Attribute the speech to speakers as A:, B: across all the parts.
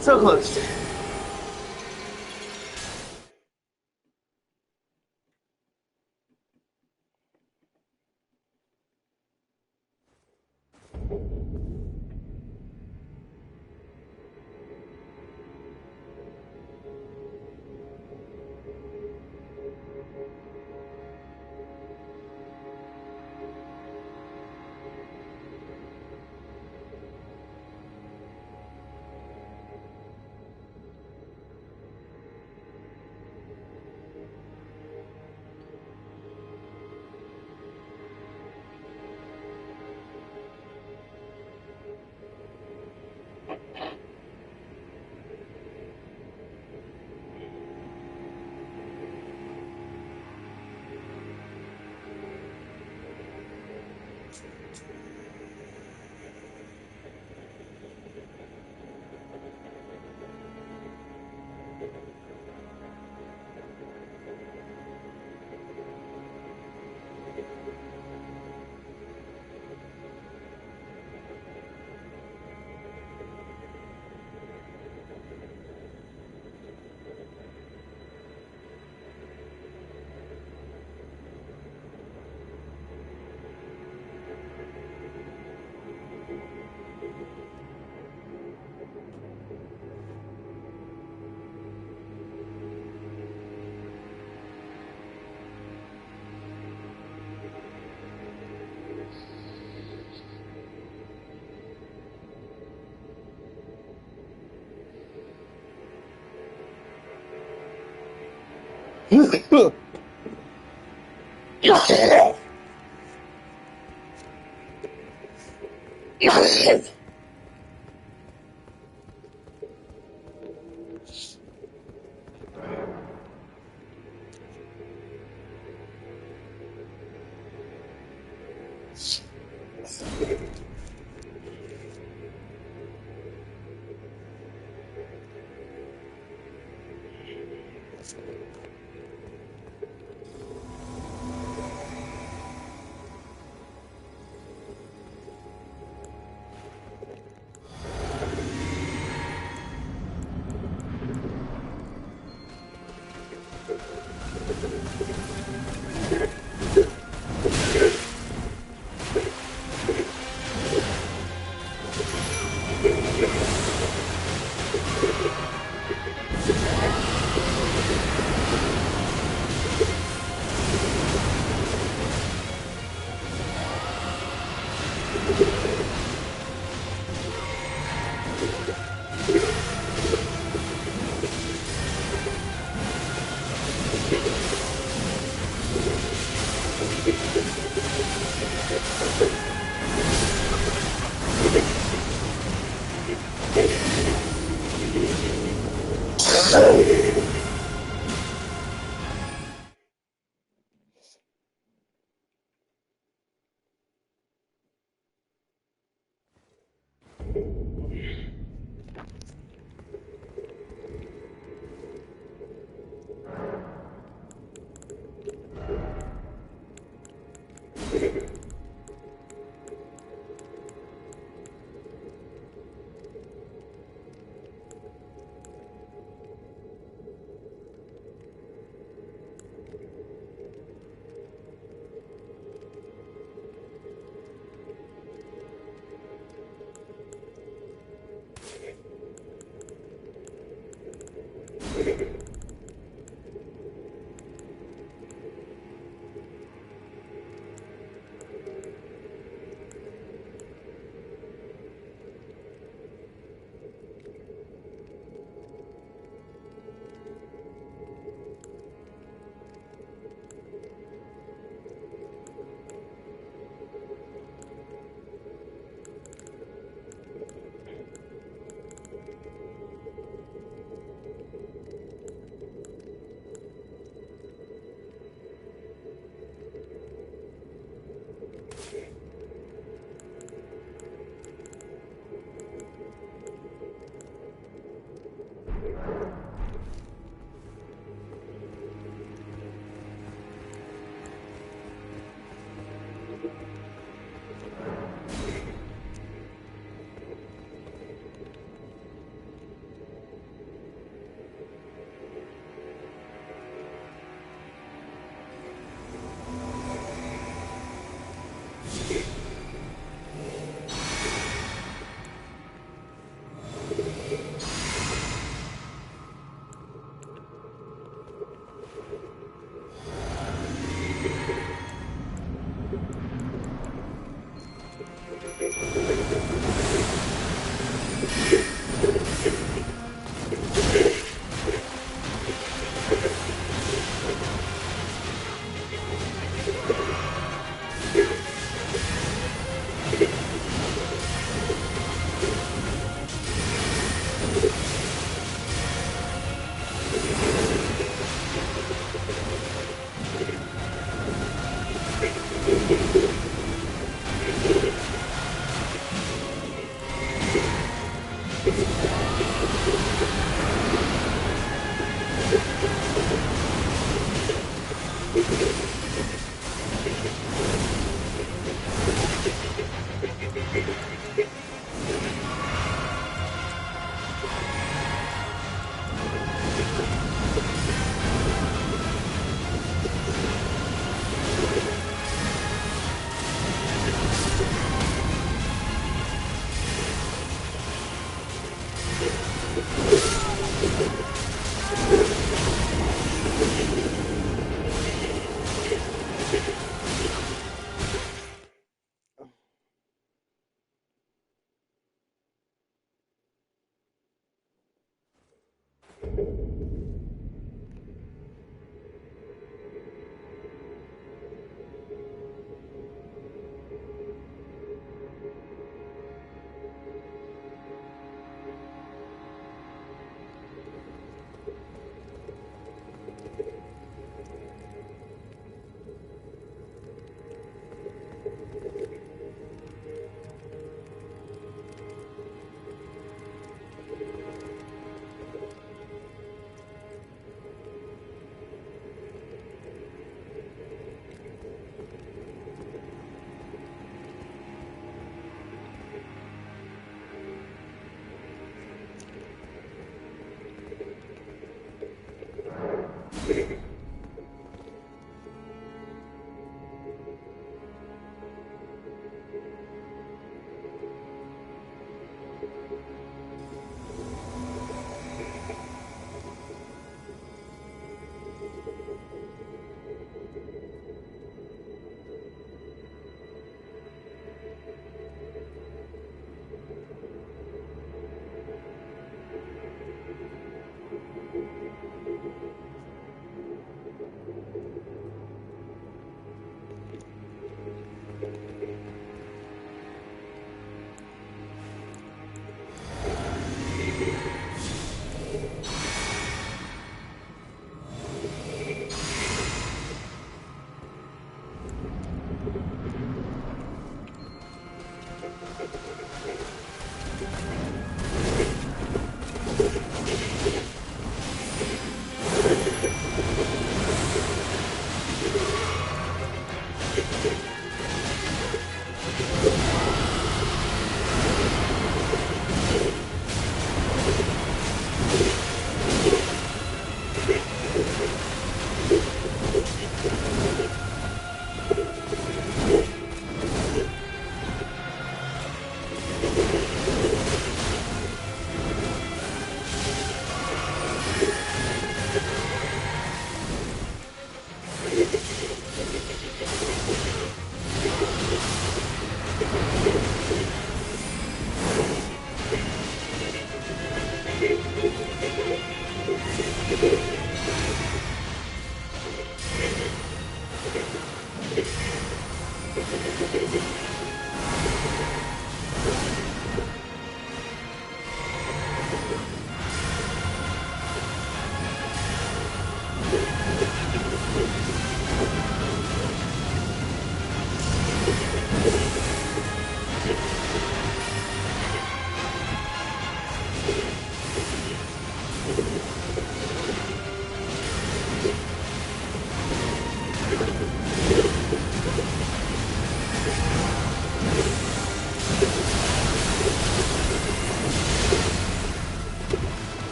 A: So close.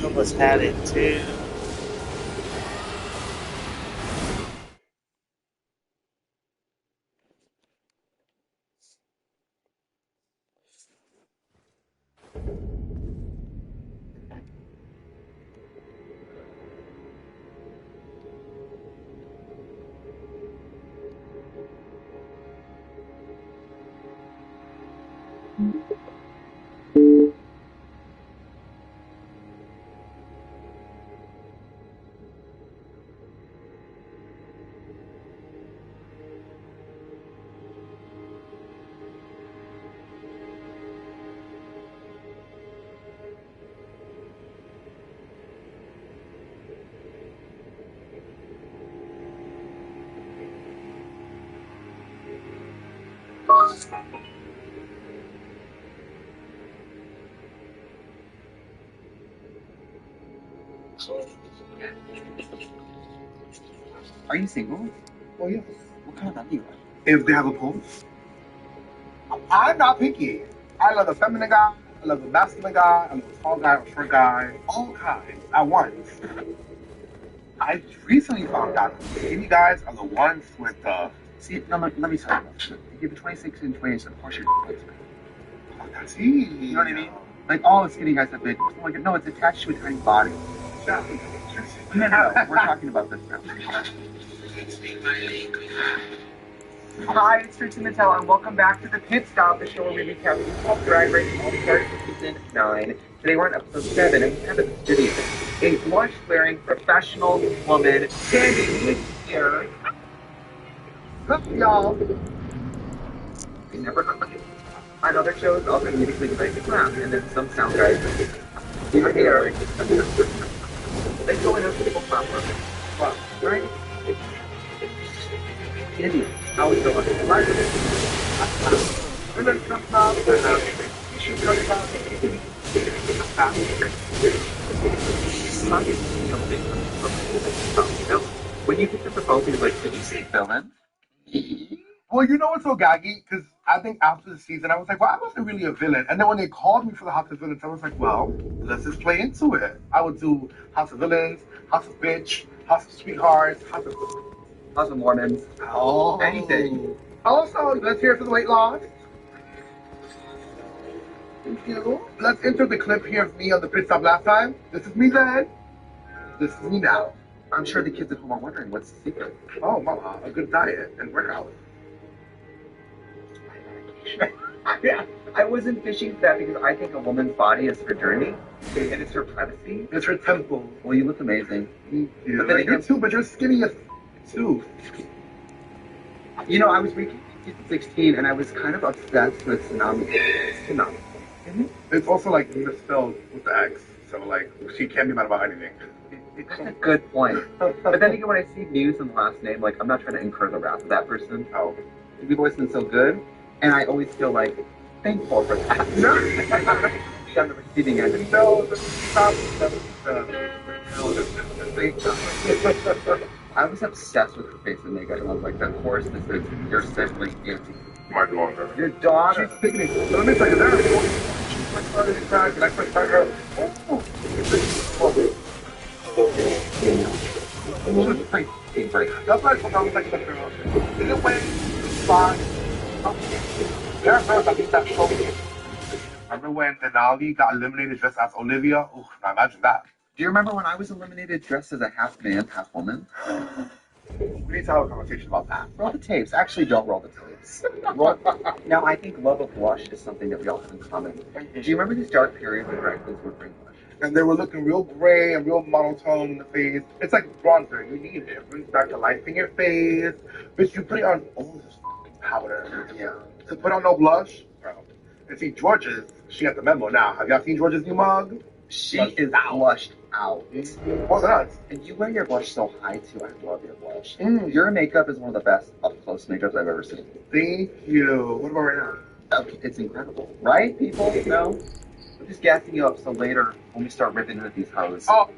A: Almost had it too.
B: Are you single?
C: Well, yes.
B: What kind of man do you like?
C: If they have a pulse. I'm not picky. I love a feminine guy. I love a masculine guy. I love a tall guy, a short guy. All kinds at once. I recently found out that skinny guys are the ones with the.
B: See, no, let me tell you. You give it 26 and 28, of course you're
C: Oh, that's
B: You know what I mean? Like all the skinny guys have big. Like, no, it's attached to a tiny body. No, we're talking about this now. Hi, it's Tristan Mattel, and welcome back to the Pit Stop, the show where we recap RuPaul's Drag Race All Stars Season 9. Today we're on episode 7, and we have in the studio a blush-wearing professional woman, Sandy, who is here. Look, y'all. They never cry. On other shows, I'll immediately be like, crap, and then some sound guys you're here. They go in a people platform. Wow, right? Sandy, how is it going? And then comes out, and you should go down. When you picked up the phone, you were like, did you say villain?
C: Well, you know what's so gaggy? Because I think after the season, I was like, well, I wasn't really a villain. And then when they called me for the House of Villains, I was like, well, let's just play into it. I would do House of Villains, House of Bitch, House of Sweethearts,
B: House of Mormons.
C: Oh.
B: Anything.
C: Also, let's hear it for the weight loss. Thank you. Let's enter the clip here of me on the pit stop last time. This is me then. This is me now.
B: I'm sure the kids at home are wondering what's the secret.
C: Oh, mama, a good diet and workout.
B: Yeah, I wasn't fishing for that because I think a woman's body is her journey and it's her privacy.
C: It's her temple.
B: Well, you look amazing.
C: Thank you.
B: But then
C: You're too, but you're skinny as too.
B: You know, I was reading 16 and I was kind of obsessed with tsunami.
C: Mm-hmm. It's also like misspelled with the X, so like she can't be mad about anything.
B: That's a good point. But then again, when I see Muse in the last name, like I'm not trying to incur the wrath of that person.
C: Oh,
B: We've always been so good, and I always feel like thankful for that.
C: no,
B: Be on the receiving end.
C: no,
B: I was obsessed with her face and makeup, and I was like, of course, this is your sibling, Auntie.
C: my daughter.
B: Your daughter.
C: She's sickening. So let me tell you, there she's my daughter in fact, and I first met her. That's why I told her I was like the girl. In a way, fine. There are girls that need that show. Remember when Denali got eliminated just as Olivia? Ooh, now imagine that.
B: Do you remember when I was eliminated dressed as a half man, half woman?
C: We need to have a conversation about that.
B: Roll the tapes. Actually, don't roll the tapes. Now, I think love of blush is something that we all have in common. Do you remember this dark period when drag queens would bring blush?
C: And they were looking real gray and real monotone in the face. It's like bronzer. You need it. It brings back the life in your face. But you put it on all this powder. Yeah. To put on no blush, bro. And see, George's, she got the memo now. Have y'all seen George's new mug?
B: She is blushed out.
C: What's that?
B: And you wear your blush so high, too. I love your blush. Your makeup is one of the best up-close makeups I've ever seen.
C: Thank you. What about right now?
B: Okay, it's incredible. Right, people? No? I'm just gassing you up so later, when we start ripping into these hoes.
C: Oh.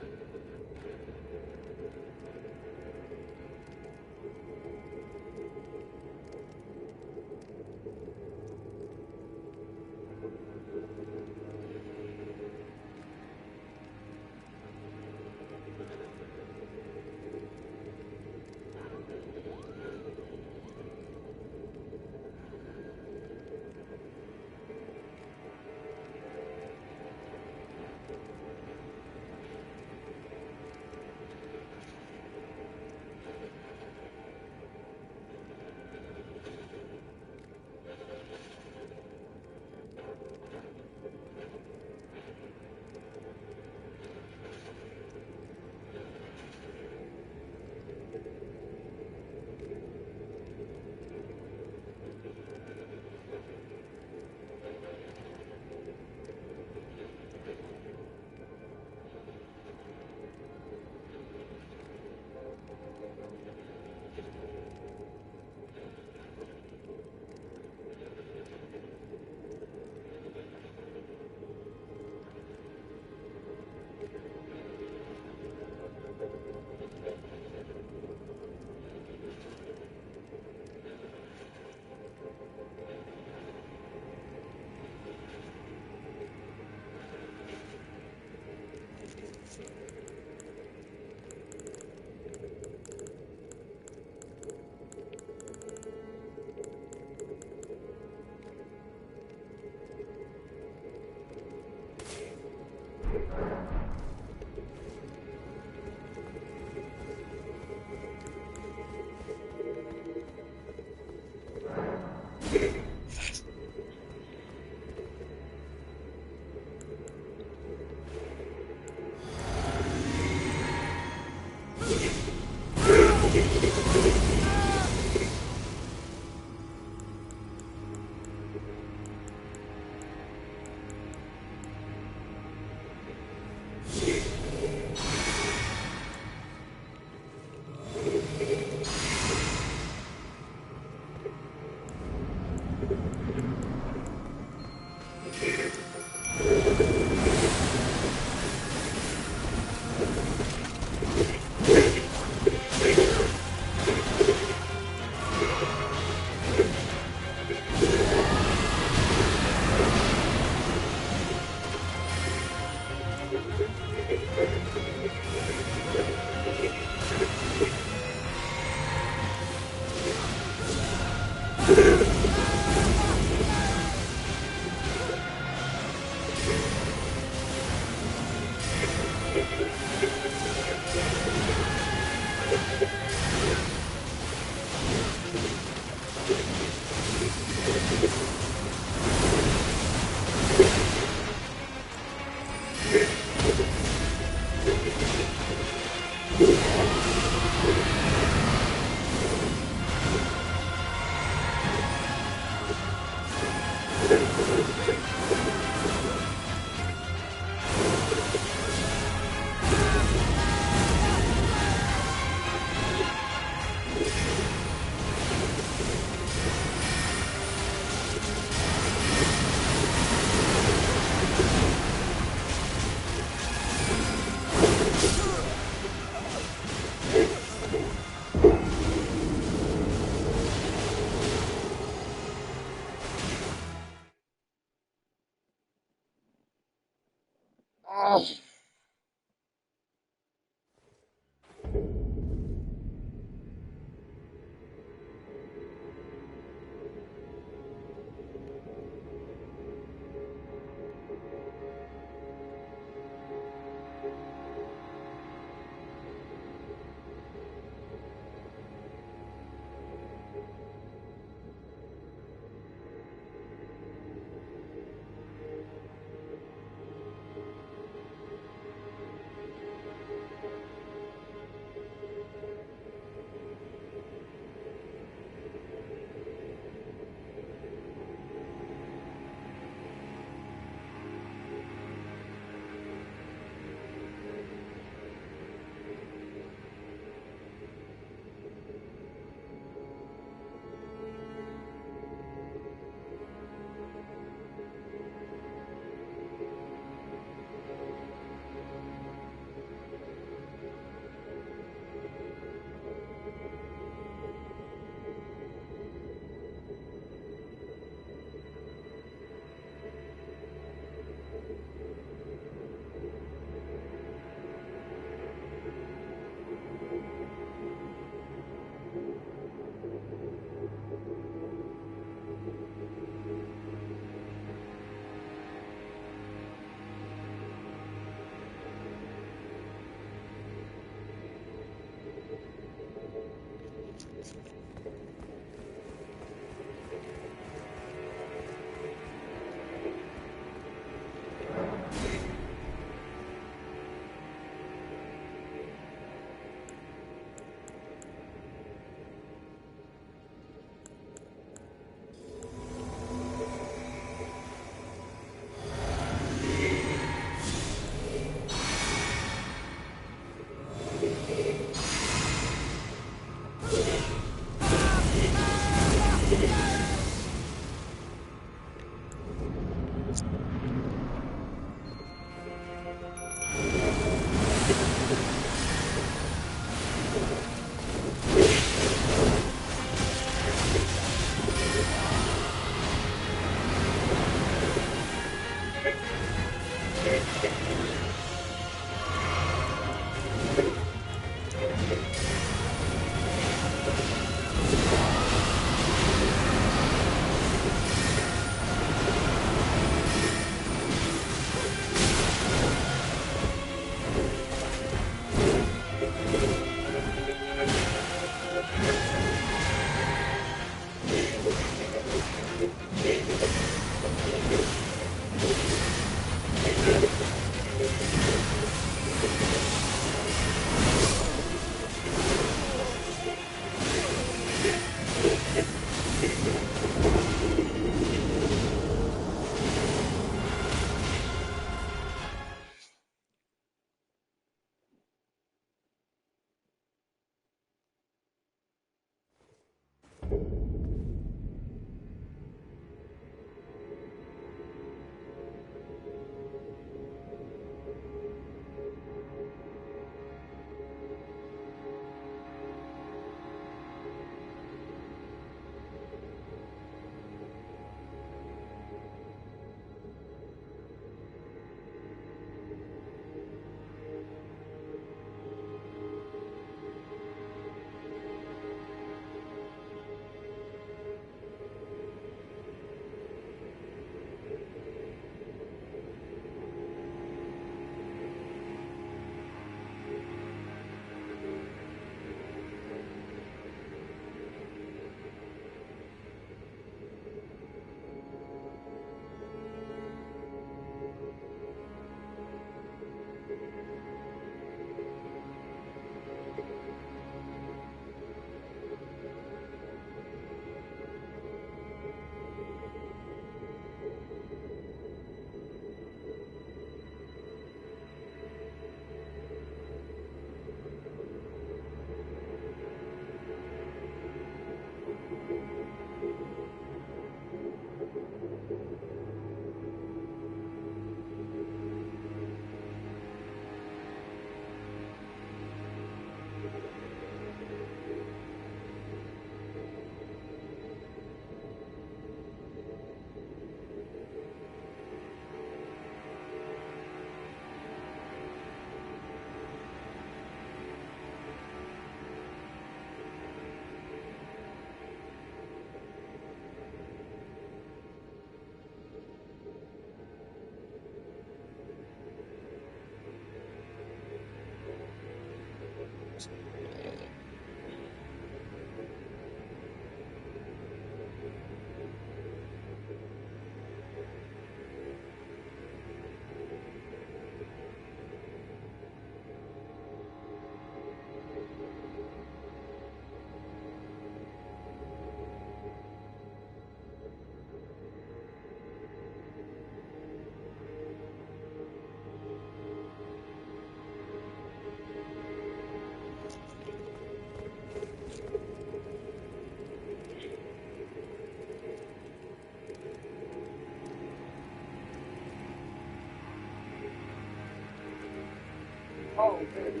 B: Oh, good.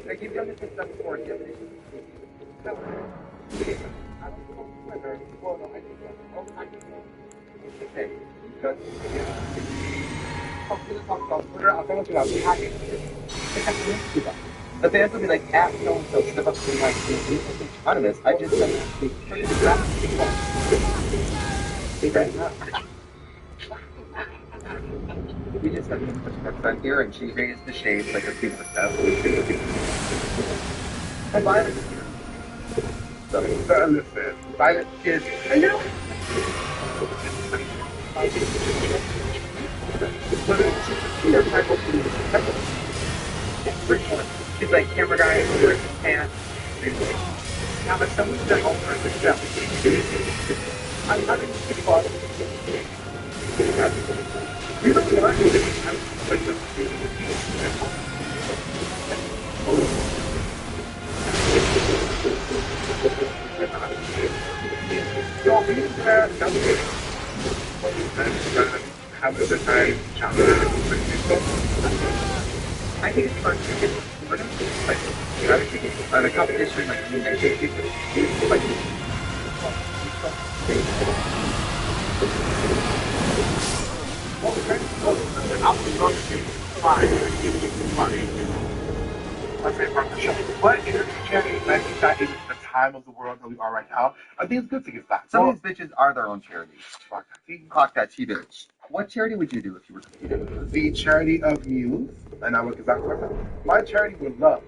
B: Like you've done this stuff before, you have an issue. No. I don't know whether. Well, no, I think so. Oh, I think so. Okay. Good. Talk to about Twitter. I'll tell you about hacking. The fans will be like, at so and so, step up to my team. Anonymous, I just said we just have so much more fun here, and she raised the shades like a super stuff. And Violet is here. So,
C: listen, Violet is. I know.
B: She's like camera guy, wearing his pants. Now, but someone's done all sorts of stuff. I'm having pretty fun. We don't want to.
C: Have a good time,
B: I think it's fun to get like a competition, like you mentioned, like
C: but in that is the time of the world that we are right now. I think it's good to give back.
B: Some of these bitches are their own charities. Clock that T bitch. What charity would you do if you were competing?
C: The charity of Muse, and I would give back to myself. My charity would love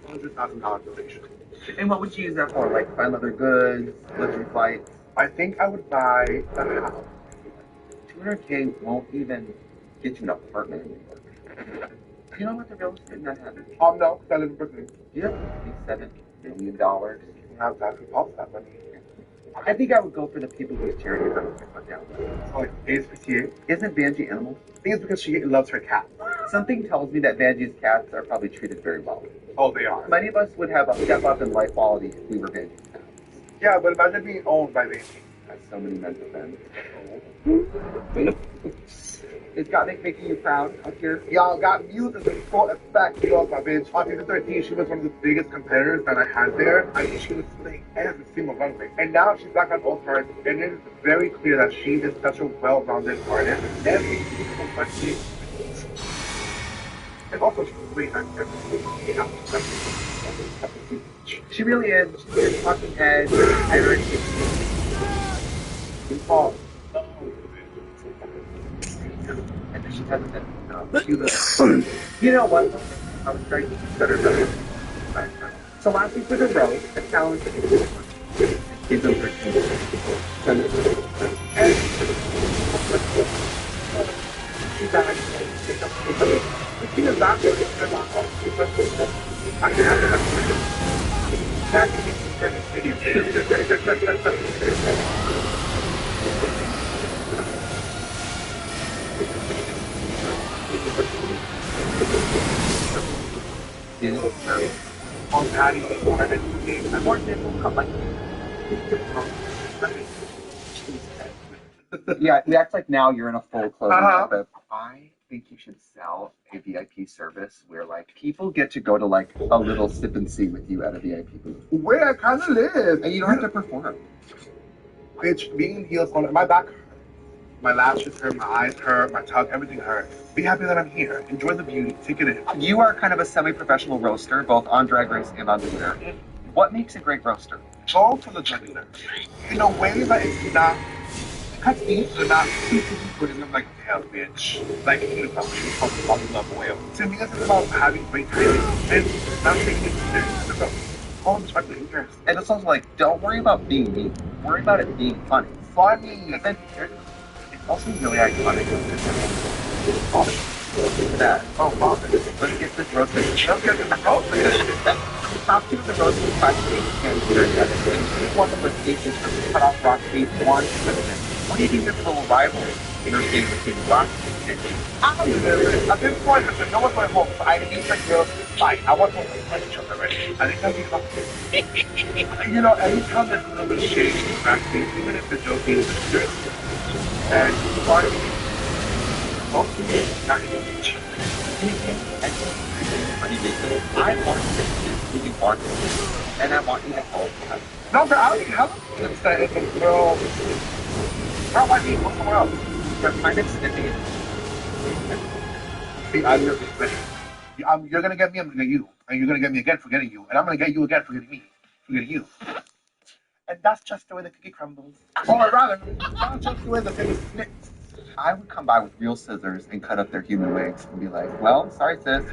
C: a $200,000 donation.
B: And what would you use that for? Like buy leather goods, luxury flights?
C: I think I would buy the house.
B: $200K won't even get you an apartment in New York. You know what the real estate in Manhattan?
C: No, because I live in Brooklyn.
B: You have $57 million.
C: You have that all that money.
B: I think I would go for the people whose charities are looking put down.
C: So like ASPCA.
B: Isn't Vanjie animals?
C: I think it's because she loves her cat.
B: Something tells me that Vanjie's cats are probably treated very well.
C: Oh, they are.
B: Many of us would have a step up in life quality if we were Vanjie's cats.
C: Yeah, but imagine being owned by Vanjie.
B: That's so many mental friends. Is God making you proud up here?
C: Y'all got Muse in full effect. You know, my bitch. On season 13, she was one of the biggest competitors that I had there. I mean, she was playing every single runway. And now she's back on All Stars, and it is very clear that she is such a well-rounded artist. Every single question. And also, she's great at everything.
B: She really is. She's a fucking head. Energy. Paul. And then she hasn't been. You know what? I was trying to better. So last week was a road, a challenge. He's in 13. And she's back. She is back. I can have on Patty, I more simple, come like Yeah, you act like now you're in a full clothing
C: Uh-huh.
B: outfit. I think you should sell a VIP service where like people get to go to like a little sip and see with you at a VIP booth.
C: Where I kind of live.
B: And you don't have to perform.
C: Bitch, being in heels on my back hurt. My lashes hurt, my eyes hurt, my tongue, everything hurt. Be happy that I'm here. Enjoy the beauty. Take it in.
B: You are kind of a semi-professional roaster, both on Drag Race and on Twitter. What makes a great roaster?
C: Go to the jugular. In a way that it's not, cuts these are not too good and I'm like, hell, bitch. Like, you know, you love oil. To me, this is about having great timing and not taking it serious. It's about all the fucking interest.
B: And it's also like, don't worry about being mean. Worry about it being funny.
C: Funny.
B: And then it's also really iconic. Look at that.
C: Oh, fuck.
B: Let's get this roasted.
C: Let's get this roasted.
B: Top two of the roasted plastic and one of the stations from cut off rock face one. What do you think this little rival interchange between rock and
C: At this point, listen, no one's my home. So I need like girls to fight. I want to fight each other already. I think that'd be fun. You know, anytime there's a little bit of shade in the backstage, even if the joke is serious, and you want to be mostly not even
B: I want to you want to, and I want you to hold that.
C: no, but I don't even have a sense that it's a girl. How about me? Go somewhere else.
B: But kind of snippy.
C: See, I'm your bitch. You're gonna get me, I'm gonna get you. And you're gonna get me again for getting you. And I'm gonna get you again for getting me. For getting you. And that's just the way the cookie crumbles. Or rather, that's just the way the cookie snips.
B: I would come by with real scissors and cut up their human wigs and be like, well, sorry, sis.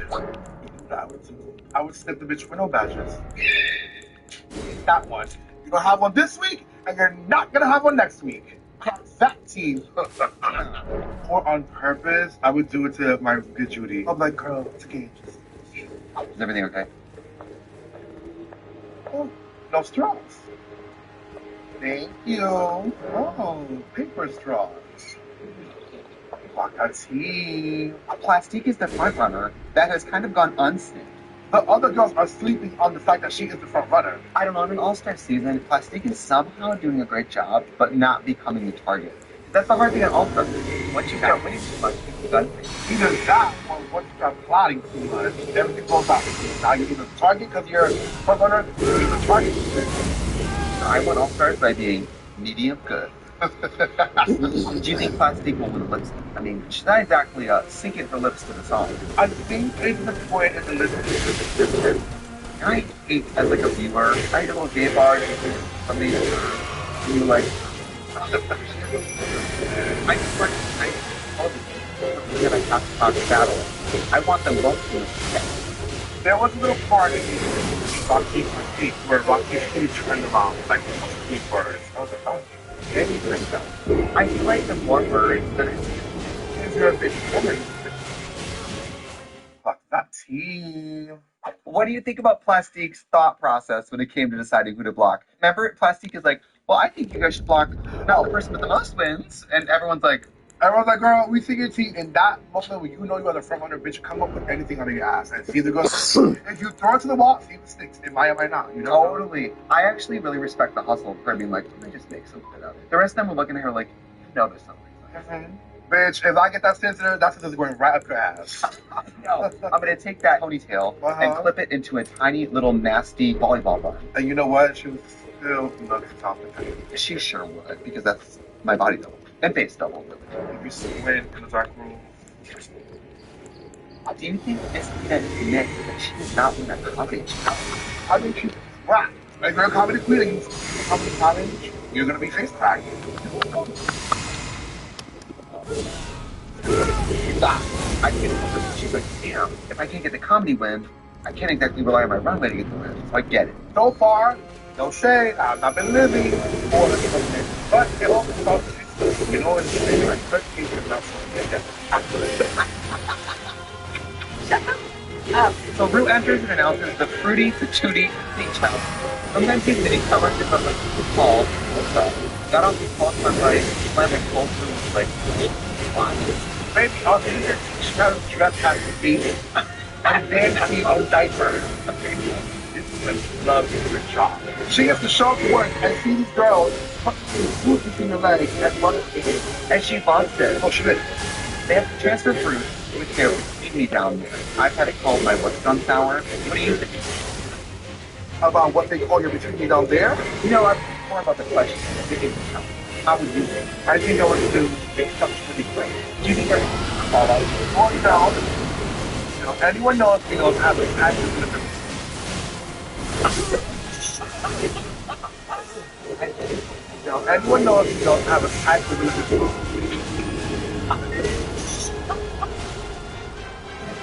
C: I would snip the bitch for no badges. That one. You're gonna have one this week, and you're not gonna have one next week. That team. Or on purpose, I would do it to my good Judy. I'm like, girl, it's a game.
B: Is everything okay?
C: Oh, no straws. Thank you. Oh, paper straws. Wakati.
B: Plastique is the front runner that has kind of gone unsnipped.
C: The other girls are sleeping on the fact that she is the front runner.
B: I don't know, in an all-star season, Plastique is somehow doing a great job, but not becoming the target. That's the hard thing on all-star season. Once you start winning too much, you're done.
C: Either that, or once you start plotting too much, everything goes out. Now you're either the target because you're front runner, or you're the target.
B: I won all-stars by being medium good. Do you think Plastique will win lip sync? I mean, she's not exactly syncing her lips to the song.
C: I think it's the point in the list.
B: I hate, as like a viewer, I hate a little gay bar, somebody, you like, I just want to get a talk battle. I want them both to win.
C: There was a little part in Rocky Plastique where Rocky really turned around like three birds. I was like, oh.
B: I feel like the more birds that
C: Is there a bit woman? Fuck that team.
B: What do you think about Plastique's thought process when it came to deciding who to block? Remember, Plastique is like, well, I think you guys should block not the person with the most wins, and everyone's like,
C: girl, we see your team in that moment when you know you are the front runner, bitch, come up with anything on your ass and see the girl. If you throw it to the wall, see the sticks. It might or might not. You know?
B: totally. I actually really respect the hustle of her being like, let me just make something out of it. The rest of them were looking at her like, you know there's something.
C: Bitch, if I get that scissor, that scissor is going right up your ass.
B: No, I'm going to take that ponytail and clip it into a tiny little nasty volleyball bun.
C: And you know what? She was still looks top of the
B: She sure would, because that's my body double. And face double, really.
C: If you squint in the dark room.
B: Do you think Miss Tina admits that she did not win a comedy challenge?
C: I mean, she's rap. If you're a comedy queen and you win a comedy challenge, you're going to be face tagged.
B: I can't. She's like, damn, if I can't get the comedy win, I can't exactly rely on my runway to get the win. So I get it.
C: So far, no shade. I've not been living for the commitment. But it all comes out to you know, it's maybe like 13 years not something
B: So Rue enters and announces the fruity, patootie beach house. Sometimes he's sitting covered in something tall. Got off his call on right, slammed a cold food like, what?
C: Maybe I'll see your teacher how to dress as a baby. And then see a diaper. and love your job. She gets to show up to work and see these girls put food between their legs and run.
B: And she loves it.
C: Oh, she did.
B: They have to transfer fruit with their me down there. I've had it called my what's sunflower. What do you think?
C: About what they call your between me down there?
B: You know, I'm more about the question. How would you think?
C: I think I would do make something really great.
B: Do you think they're call out?
C: Oh, you know, anyone knows me knows how to act with the you know, anyone knows me knows how to act with the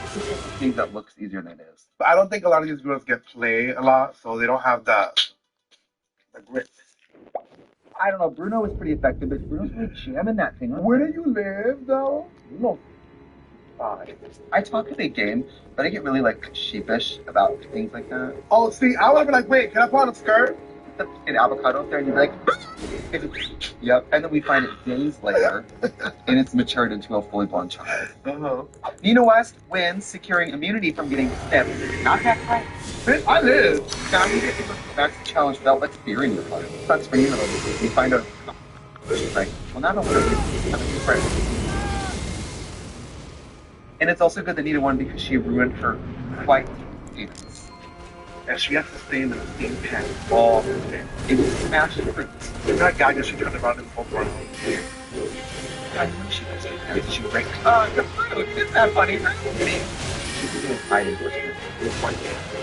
B: I think that looks easier than it is.
C: But I don't think a lot of these girls get play a lot, so they don't have the grit.
B: I don't know. Bruno is pretty effective, but Bruno's really jamming that thing.
C: Where do you live, though?
B: No. I talk a big game, but I get really like sheepish about things like that.
C: Oh, see, I would have been like, wait, can I put on a skirt?
B: An avocado up there, and you're like, yep. And then we find it days later, and it's matured into a fully blown child. Nina West wins, securing immunity from getting snipped. Not that right.
C: Bitch, I live.
B: Now you get to go back to challenge without like beer in your blood. That's for Nina. We find out. She's like, well, not only have a new friend. And it's also good that Nina won because she ruined her flight favorites.
C: And she has to stay in the same pen all the day.
B: It was smashed fruits.
C: That guy that she turned around and spoke around.
B: I knew she was going to break the fruit. Isn't that funny? She's doing high endorsement.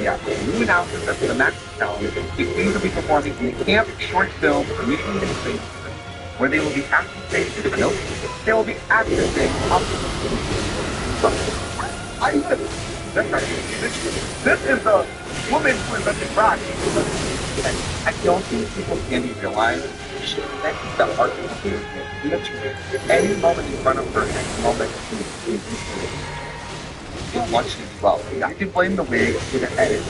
B: Yeah. New announcers that for the Max Challenge, the Queens will be performing in the camp short film Meeting in Space, where they will be acting faces. Nope. They will be accessing
C: I live. That's right. This is the woman who is under rock.
B: I don't think people can realize that the art is literally any moment in front of her, any moment you're watching it well. You can blame the wig to the edit.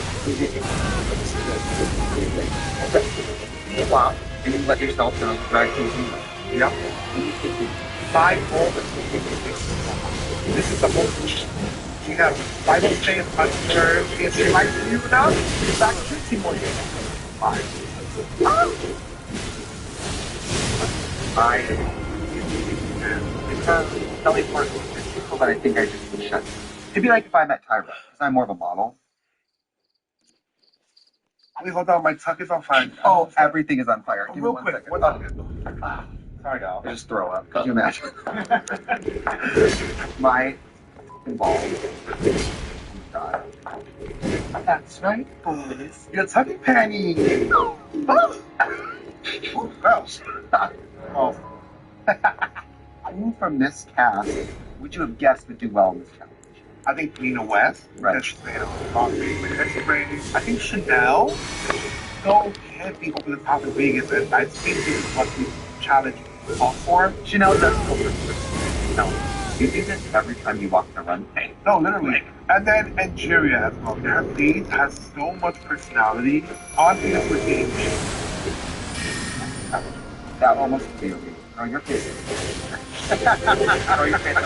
B: You flop and you let yourself down right to the humor.
C: Yep. Bible. This is the whole she has Bible stays on her. If she likes you enough, she's back to 15 more years. Fine.
B: Kelly Park is people that I think I just would shut. It'd be like if I met Tyra, because I'm more of a model.
C: Wait, hold on, my tuck is on fire.
B: Oh, everything is on fire. Give me
C: real
B: 1
C: quick.
B: second.
C: What's up? Sorry, y'all.
B: I just throw up. Could you imagine? My balls. God.
C: That's right, boys. Your tucky panties. Oh, gross. Oh.
B: Who from this cast would you have guessed would do well in this challenge?
C: I think Nina West.
B: Right.
C: Because she's made a long hairspray. I think Chanel. So heavy over the top in Vegas, and I think this is what the challenge called for.
B: Chanel does go for no. You think that every time you walk the runway?
C: No, literally. And then Nigeria as well. Her face has so much personality. Honestly, this would be
B: That almost failed me. Throw your face. Throw your face.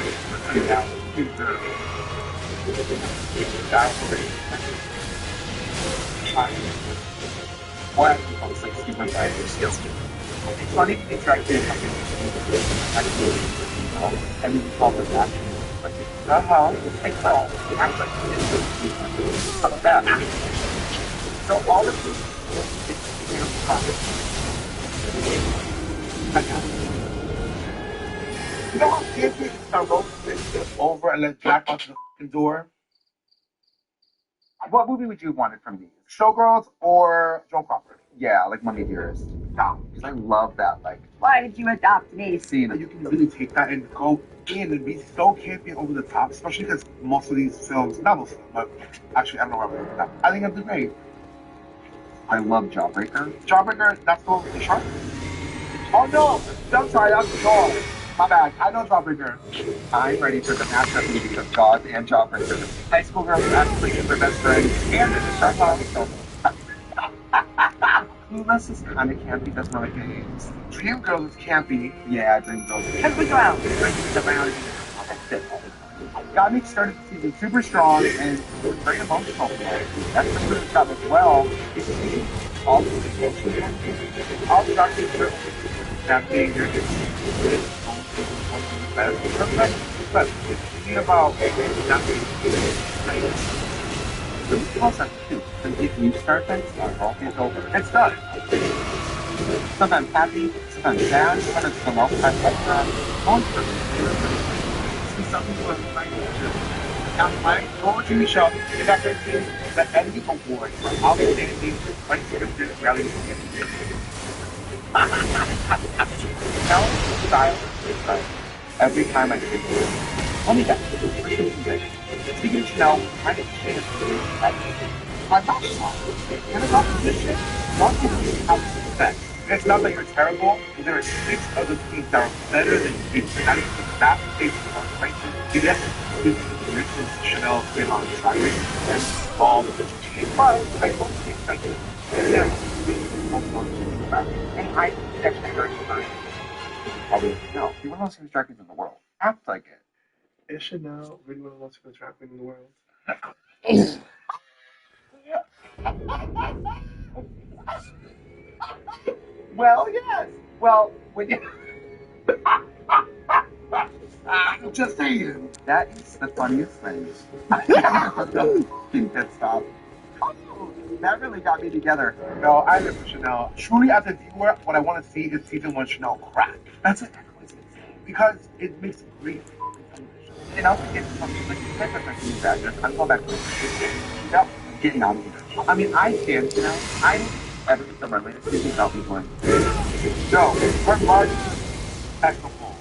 B: What? It's like super bad skills. It's funny to be tracked in. I mean, call the back. Like, well, how about that? So all of these,
C: you know how Casey rope over and let Jack out the door?
B: what movie would you have wanted from these?
C: Showgirls or Joan Crawford?
B: Yeah, like Mummy Dearest.
C: No.
B: Because I love that, like,
D: Why did you adopt me?
B: scene.
C: You can really take that and go in and be so campy over the top, especially because most of these films, not most of them, but actually, I don't know where I'm going with that. I think it'd be great.
B: I love Jawbreaker.
C: Jawbreaker, that's the shark? Oh no! I'm sorry, that's Jaws. My bad. I know Jawbreaker.
B: I'm ready for the mashup movie of Jaws and Jawbreaker. High school girls actually get their best friends and there's a shark on the film. Clueless is kind of campy, that's not a games.
C: Dreamgirls is campy.
B: Yeah, Dreamgirls.
D: Can we go out?
B: That's it all the time.
C: got me started the season super strong and it was very emotional for me. That's the thing about as well. It's seeing all the emotions, all the dark things that being your but thinking about nothing. The process too. If you start that cycle, it's over. It's done. Sometimes happy, sometimes sad, sometimes the most time like that. See something to like now my whole TV show is after the Emmy Award for outstanding unscripted reality TV. Now style is style. Every time I see it. Tell me that. Speaking of Chanel, I get a chance to do that. I'm not shocked. And it's opposition. Not to have respect. It's not that you're terrible, but there are 6 other teams that are better than you. That is the best case for right? Yes, since Chanel's been on track and all the team, but I don't think that yeah, and I actually heard about probably no, you're one of the most drag queens in the world. Act like it.
D: Is Chanel really one of the most drag queens in the world?
C: Well, yes. Well, when you I'm just saying. That is the funniest thing. That stop. Oh, that really got me together. No, I live for Chanel. Truly, as a viewer, what I want to see is season 1 Chanel crack. That's it. Because it makes it great. And also get something like the type of actress. I'm going back to yep, getting out of here. I mean, I can't, you know. I ever get the runway this season without me going. No, we're March.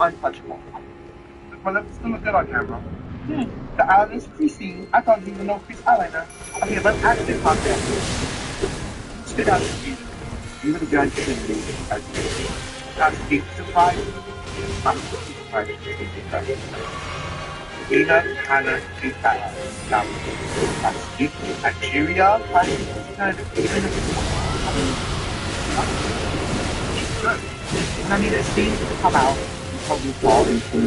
C: Untouchable. My lips still look good on camera. The eyeliner is creasy. I thought you would know crease eyeliner. Okay, let's actually talk about this. Spit out the season. You were the judge in the that's deep surprise. I'm surprised to see surprise. Peanut, Hannah, Pizza, that's deep. Nigeria, I mean, it seems to come out probably fall into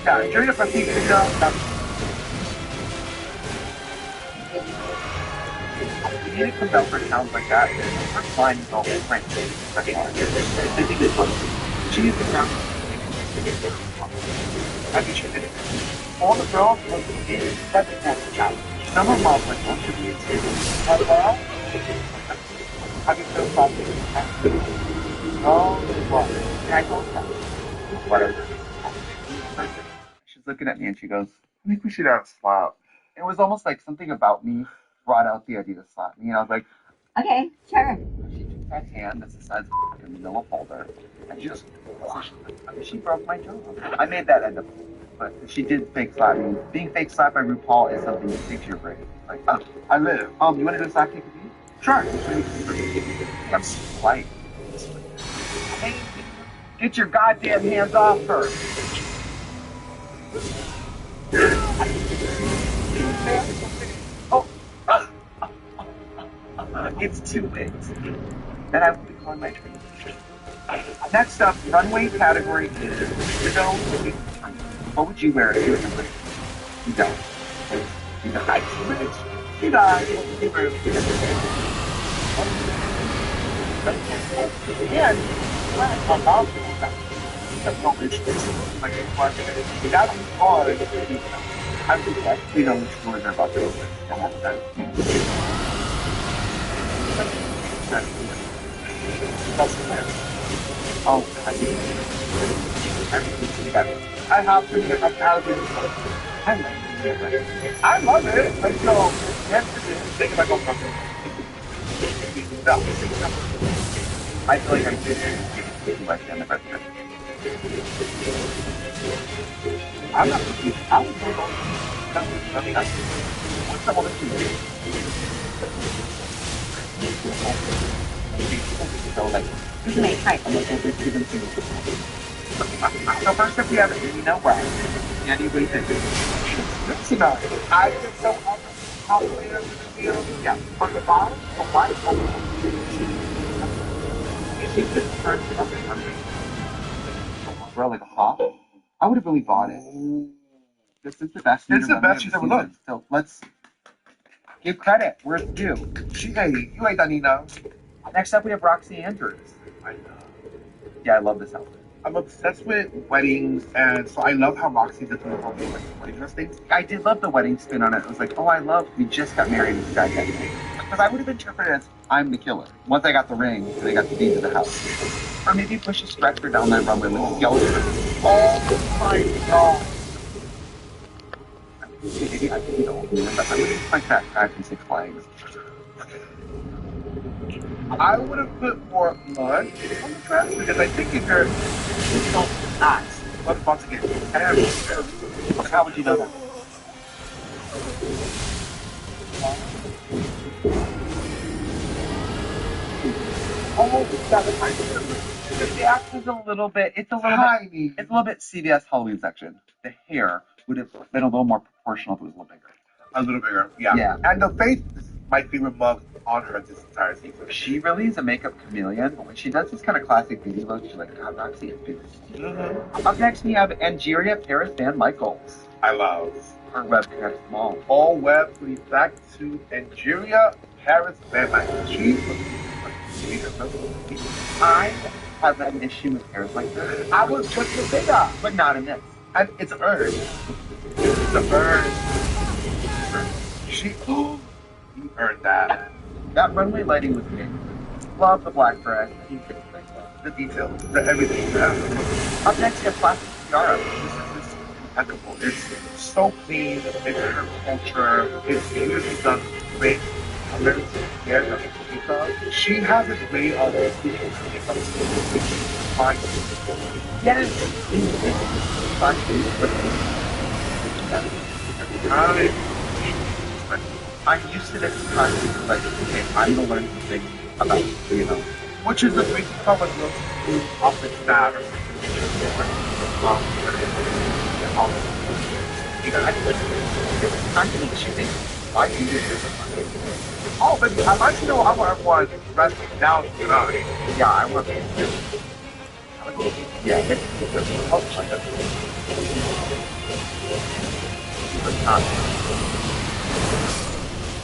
C: yeah, during the procedure, you need to come down for sounds like that. Her flying is all French. I think it's funny. She is the ground. I think she did it. All the girls look in that challenge. Some of them are like, want to be in hello? Have you felt something? Oh, what? Can I go that? Whatever. She's looking at me and she goes, I think we should have a slap. It was almost like something about me brought out the idea to slap me. And I was like, okay, sure. She took that hand that's the size of a manila folder and she just, I mean, she broke my jaw. I made that end up. But she did fake slap me. Being fake slapped by RuPaul is something that takes your brain. Like, I live. You want to do a slap kick with me? Sure. I'm slight. Hey, get your goddamn hands off her. Oh. It's 2 weeks. Then I will be calling my train. Next up, runway category is Widow. What would you wear if you were somebody? You don't. You die. You die. What would you wear if you were and that's hard. I'm actually know which doors are about to open. That's fair. Oh, everything's together. I have to get up out of this. I love it. Let's go. Think about going I feel like I'm thinking like the president. I'm not confused. I was going to what's the whole issue? So like, this is my type. I'm looking for students. So first up we have Nina West. Anybody think that's about it. I get so calculator in the field. Yeah. From the bottom, the white, she's the first of the country.
B: Bro, like a hop. I would have really bought it. This is the best.
C: It's the best she's ever looked.
B: So let's give credit where it's due.
C: You ate that, Nina.
B: Next up, we have Roxy Andrews.
C: I know.
B: Yeah, I love this outfit.
C: I'm obsessed with weddings, and so I love how Roxy did the whole thing, like wedding dress things.
B: I did love the wedding spin on it. It was like, oh, I love, we just got married in Sky that day. Because I would have interpreted it as, I'm the killer. Once I got the ring, and I got the deed to the house. Or maybe push a stretcher down that runway with a skeleton.
C: Oh my god.
B: Maybe I could be the only one, but I would have like that guy from Six Flags.
C: I would have put more mud on the dress because I think if you're so hot, but about to get everywhere.
B: How would you know that?
C: Oh, that
B: The act is a little bit, it's a little bit CVS Halloween section. The hair would have been a little more proportional if it was a little bigger.
C: A little bigger, yeah.
B: Yeah.
C: And the face is my favorite mug on her this entire season.
B: She really is a makeup chameleon, but when she does this kind of classic beauty look, she's like, God, Roxy is beautiful.
C: Mm-hmm.
B: Up next, we have Angeria Paris Van Michaels.
C: I love
B: Her webcam mall.
C: all web to be back to Angeria Paris Van Michaels.
B: I have an issue with hairs like this.
C: I was just a bigger,
B: But not in this.
C: and it's earned. It's a earned. She, you earned that.
B: That runway lighting was great. Love the black dress.
C: The details, the everything. Yeah.
B: Up next, we have Plastic Tiara.
C: This is impeccable. It's so clean. It's her culture. It's beautifully done. Great colors. She has this way of
B: I'm used to this kind of like, okay, I'm gonna learn something about, you know.
C: which is the reason how much off the staff.
B: I'm gonna choosing why you do this.
C: Oh, but I'd like to know how everyone resting down tonight.
B: Yeah, I want to. Yeah, it's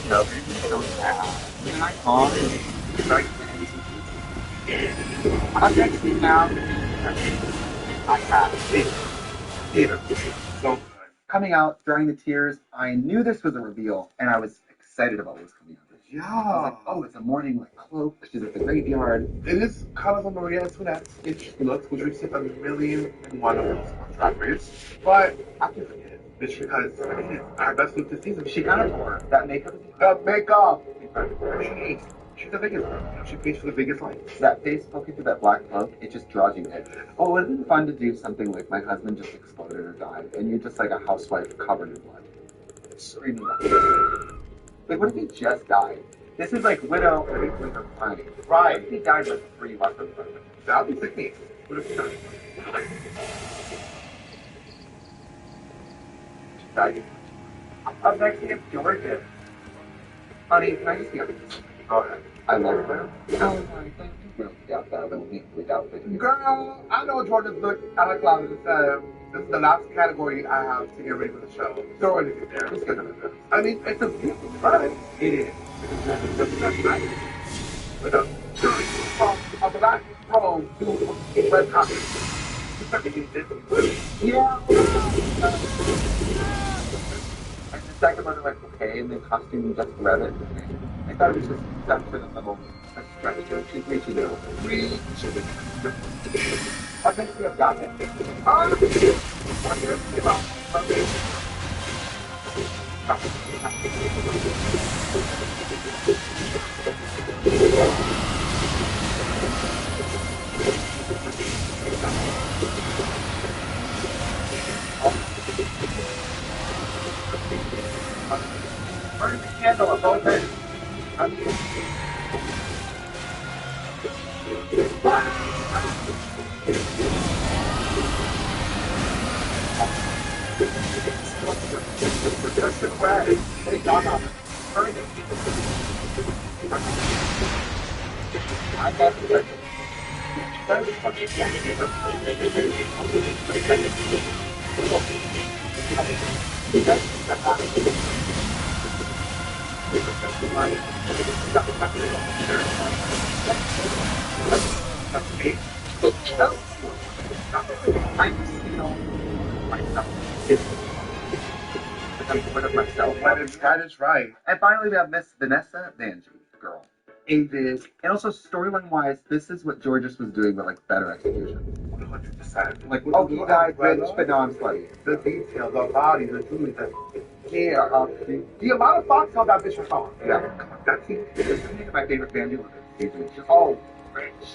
B: no, so sad. Can I call? Up next we have I have
C: Theater. So good.
B: coming out during the tears. I knew this was a reveal, and I was excited about what was coming out. I was
C: Yeah.
B: like, oh, it's a morning like cloak. She's at the graveyard.
C: It is colors on Maria Antoinette-ish looks, which we've seen a million and one of those on Drag Race. But I can forget it. It's because I mean, it's our best look this season.
B: She kind of wore that makeup.
C: The makeup. She's the biggest one. She pays for the biggest lights.
B: That face poking through that black cloak, it just draws you in. Oh, it would have been fun to do something like my husband just exploded or died, and you're just like a housewife covered in blood. Screaming that. Like, what if he just died? This is like Widow or Widow crying.
C: Right.
B: What if he died like 3 weapons?
C: That would be sickening. What if she died?
B: Up next, we have Georgia. Honey, can I just be honest?
C: Go ahead.
B: I love her. Without that, without that.
C: Girl, I know Georgia's look. I like Cloud at the time. This is the last category I have to get ready for the show. Throw anything there. Let's get rid of it. I mean, it's a beautiful dress. It is. With a black robe, red carpet.
B: Yeah. And the second one, I'm like, okay, and the costume just read it. I thought it was just done for the little stretch. She's reaching it. I think we have got it. Burn the candle at both ends. Just the crowd. They got up. Burn it. I got the
C: That is right.
B: And finally, we have Miss Vanessa Vanjie, the girl.
C: It is
B: And also, storyline-wise, this is what Georges was doing, but like better execution.
C: 100%. Like,
B: Oh, he died rich, but now I'm slutty.
C: The detail, the body, the jewelry, the hair, the amount of fox on that bitch was on.
B: Yeah.
C: That's the
B: My favorite Vanjie look is just
C: oh,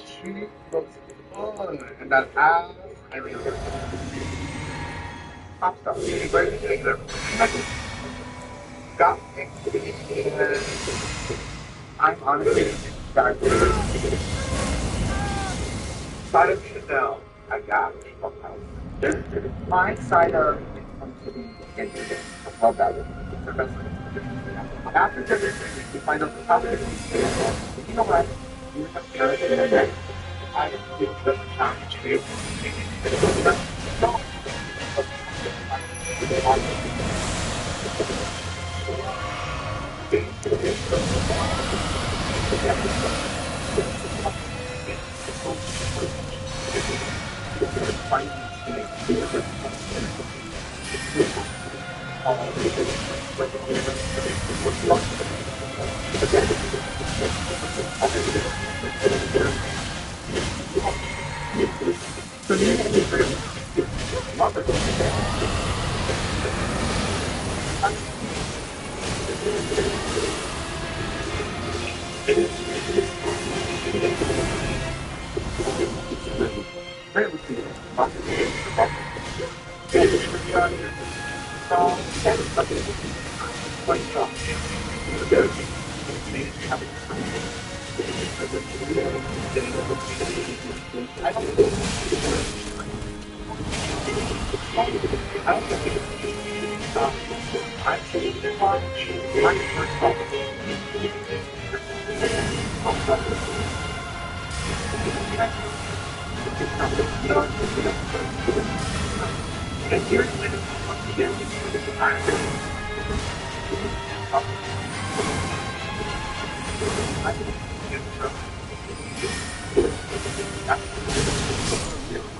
C: she looks good. And that ass, I mean, top stuff. Got me. I'm honestly back side of Chanel. I got
B: my side of comes to be interesting. I love that one. It's the best one. After this, we find out the top 50. You know what? You have to
C: I think the challenge is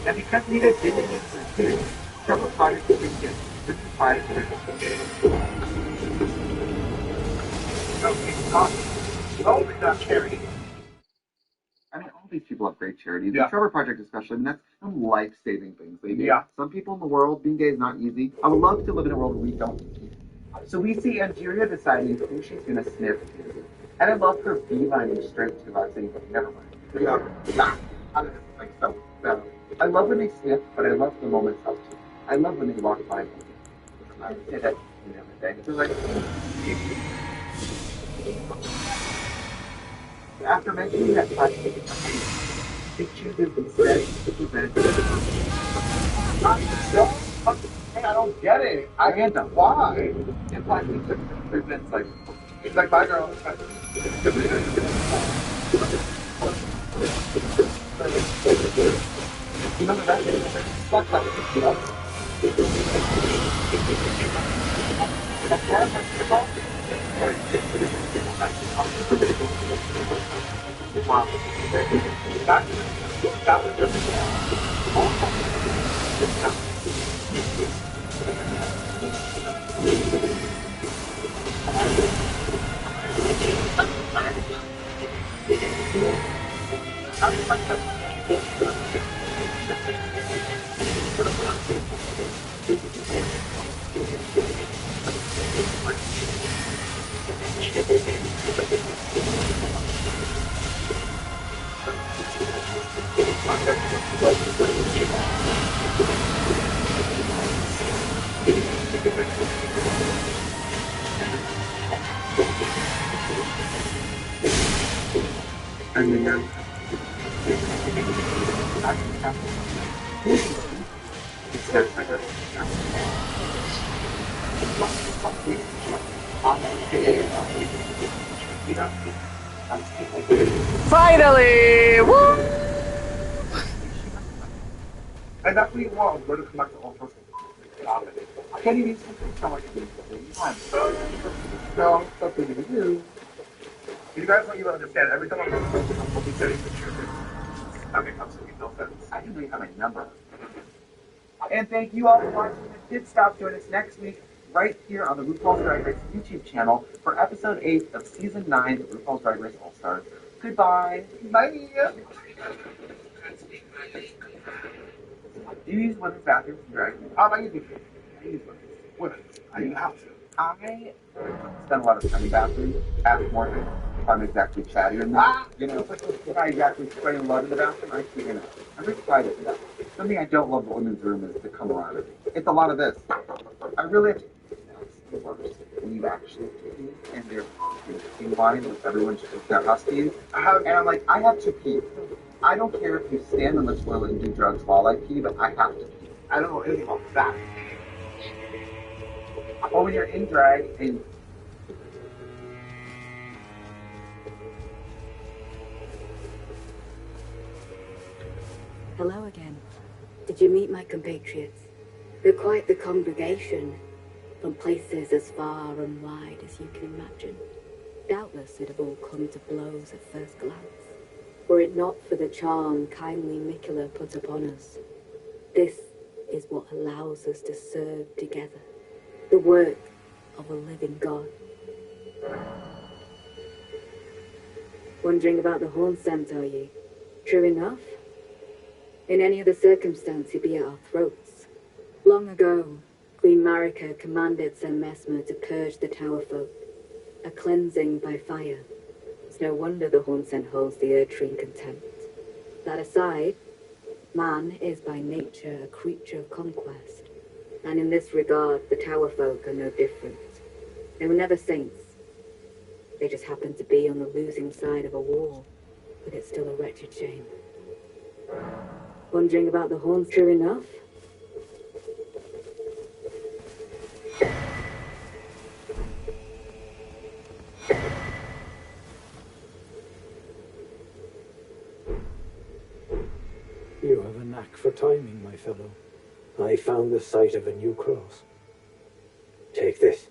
B: and because Nita didn't use several projects we get, this is 5
C: it's not charity.
B: I mean, all these people have great charities.
C: Yeah.
B: The Trevor Project especially, and that's some life-saving things they do.
C: Yeah.
B: Some people in the world, being gay is not easy. I would love to live in a world where we don't. So we see Angeria deciding who she's going to sniff to. And I love her beelining straight to us saying, never mind.
C: Yeah.
B: Like so. I love when they sniff, but I love the moments up to. I love when they walk by me. I would say that every day. So like, after mentioning that plastic, they chooses instead to present
C: I don't get it.
B: random.
C: Why?
B: And plastic presents like,
C: She's like, bye, girl.
B: you remember that? Fuck that. You know? Wow.
C: That was
E: Finally! Woo!
C: definitely want to come back to all sorts of I can't even speak so much to you. No, it's up to you. You guys don't even understand. Every time I'm discussing, I'm probably getting the truth. That makes absolutely no sense.
B: I didn't really have a number. And thank you all for watching the Pit Stop. Join us next week right here on the RuPaul's Drag Race YouTube channel for episode 8 of season 9 of RuPaul's Drag Race All Stars. Goodbye.
C: Bye.
B: Do you use women's bathrooms in drag?
C: I use it. I use women's. You have to.
B: I spend a lot of time in bathrooms. Ask more things. I'm exactly chatty in that. You know, if I exactly spray love in the bathroom, I'm excited for that. Something I don't love the women's room is the camaraderie. It's a lot of this. I really have to. When you actually pee and they're in line with everyone just their huskies. And I'm like, I have to pee. I don't care if you stand on the toilet and do drugs while I pee, but I have to pee.
C: I don't know anything about that.
B: Or when you're in drag and
E: Hello again. Did you meet my compatriots? They're quite the congregation, from places as far and wide as you can imagine. Doubtless it'd have all come to blows at first glance, were it not for the charm kindly Miquella put upon us. This is what allows us to serve together, the work of a living God. Wondering about the horn scent, are you? True enough. In any other circumstance, he'd be at our throats. Long ago, Queen Marika commanded Sir Mesmer to purge the tower folk, a cleansing by fire. It's no wonder the horn scent holds the Erdtree in contempt. That aside, man is by nature a creature of conquest, and in this regard, the tower folk are no different. They were never saints. They just happened to be on the losing side of a war, but it's still a wretched shame. Wondering about the horns, true enough?
F: You have a knack for timing, my fellow. I found the site of a new cross. Take this.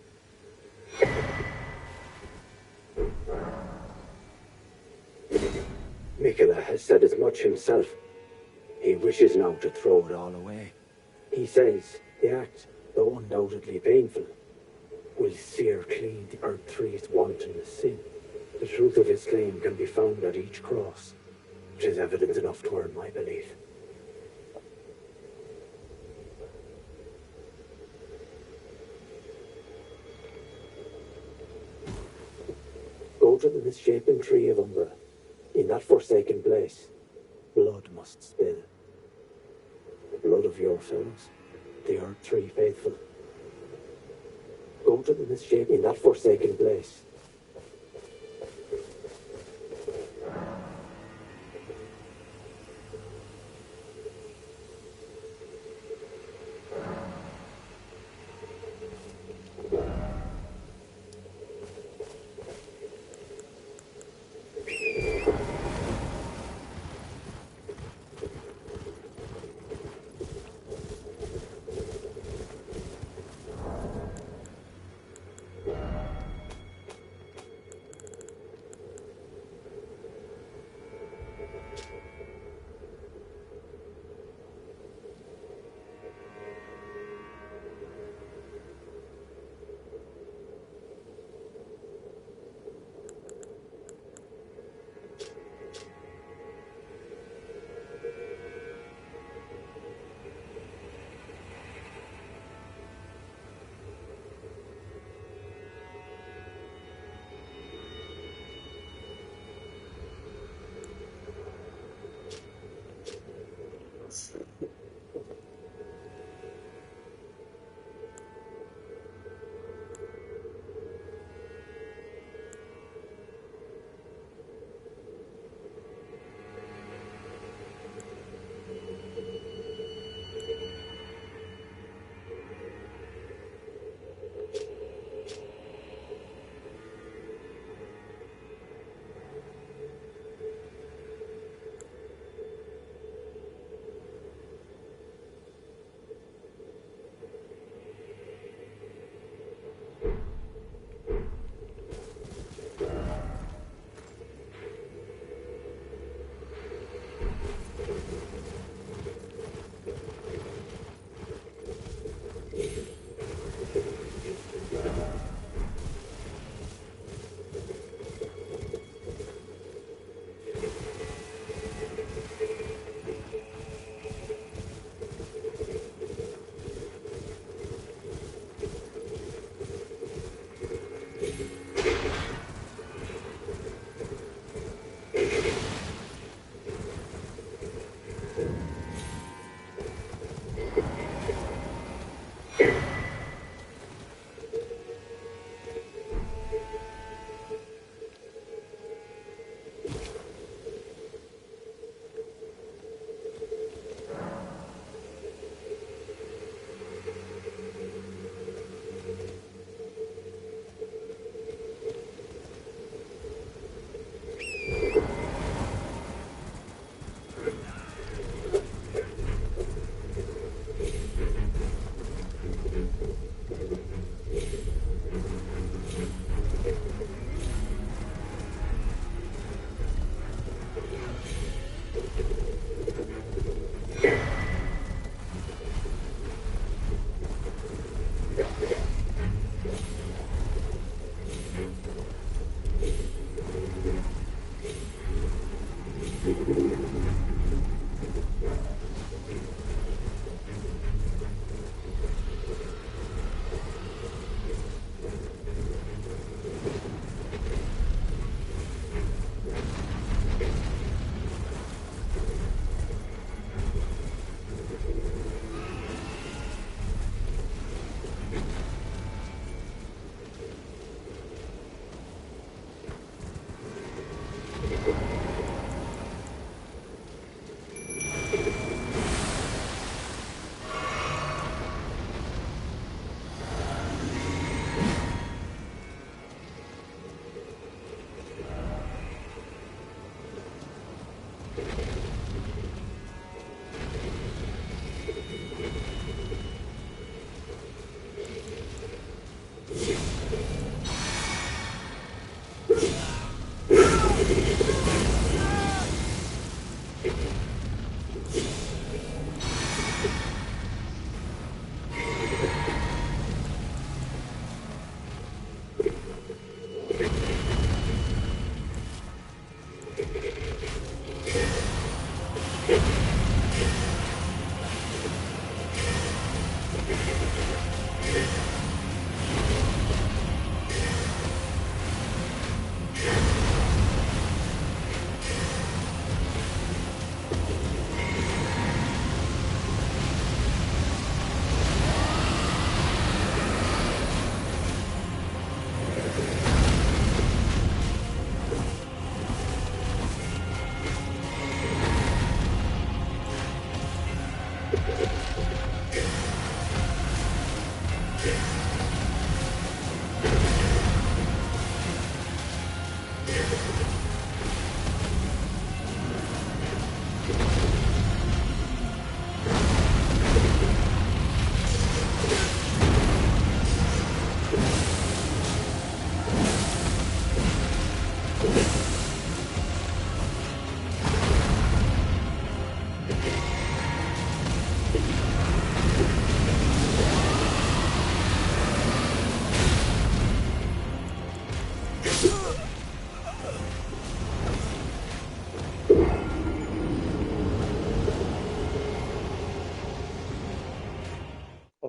F: Miquella has said as much himself. He wishes now to throw it all away. He says the act, though undoubtedly painful, will sear clean the Erdtree's wantonness sin. The truth of his claim can be found at each cross, which is evidence enough to earn my belief. Go to the misshapen tree of Umbra. In that forsaken place, blood must spill. The blood of your fellows, the Erdtree faithful. Go to the misshapen in that forsaken place.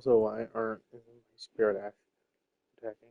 D: Also, why aren't Spirit Ash attacking?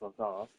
D: fuck off.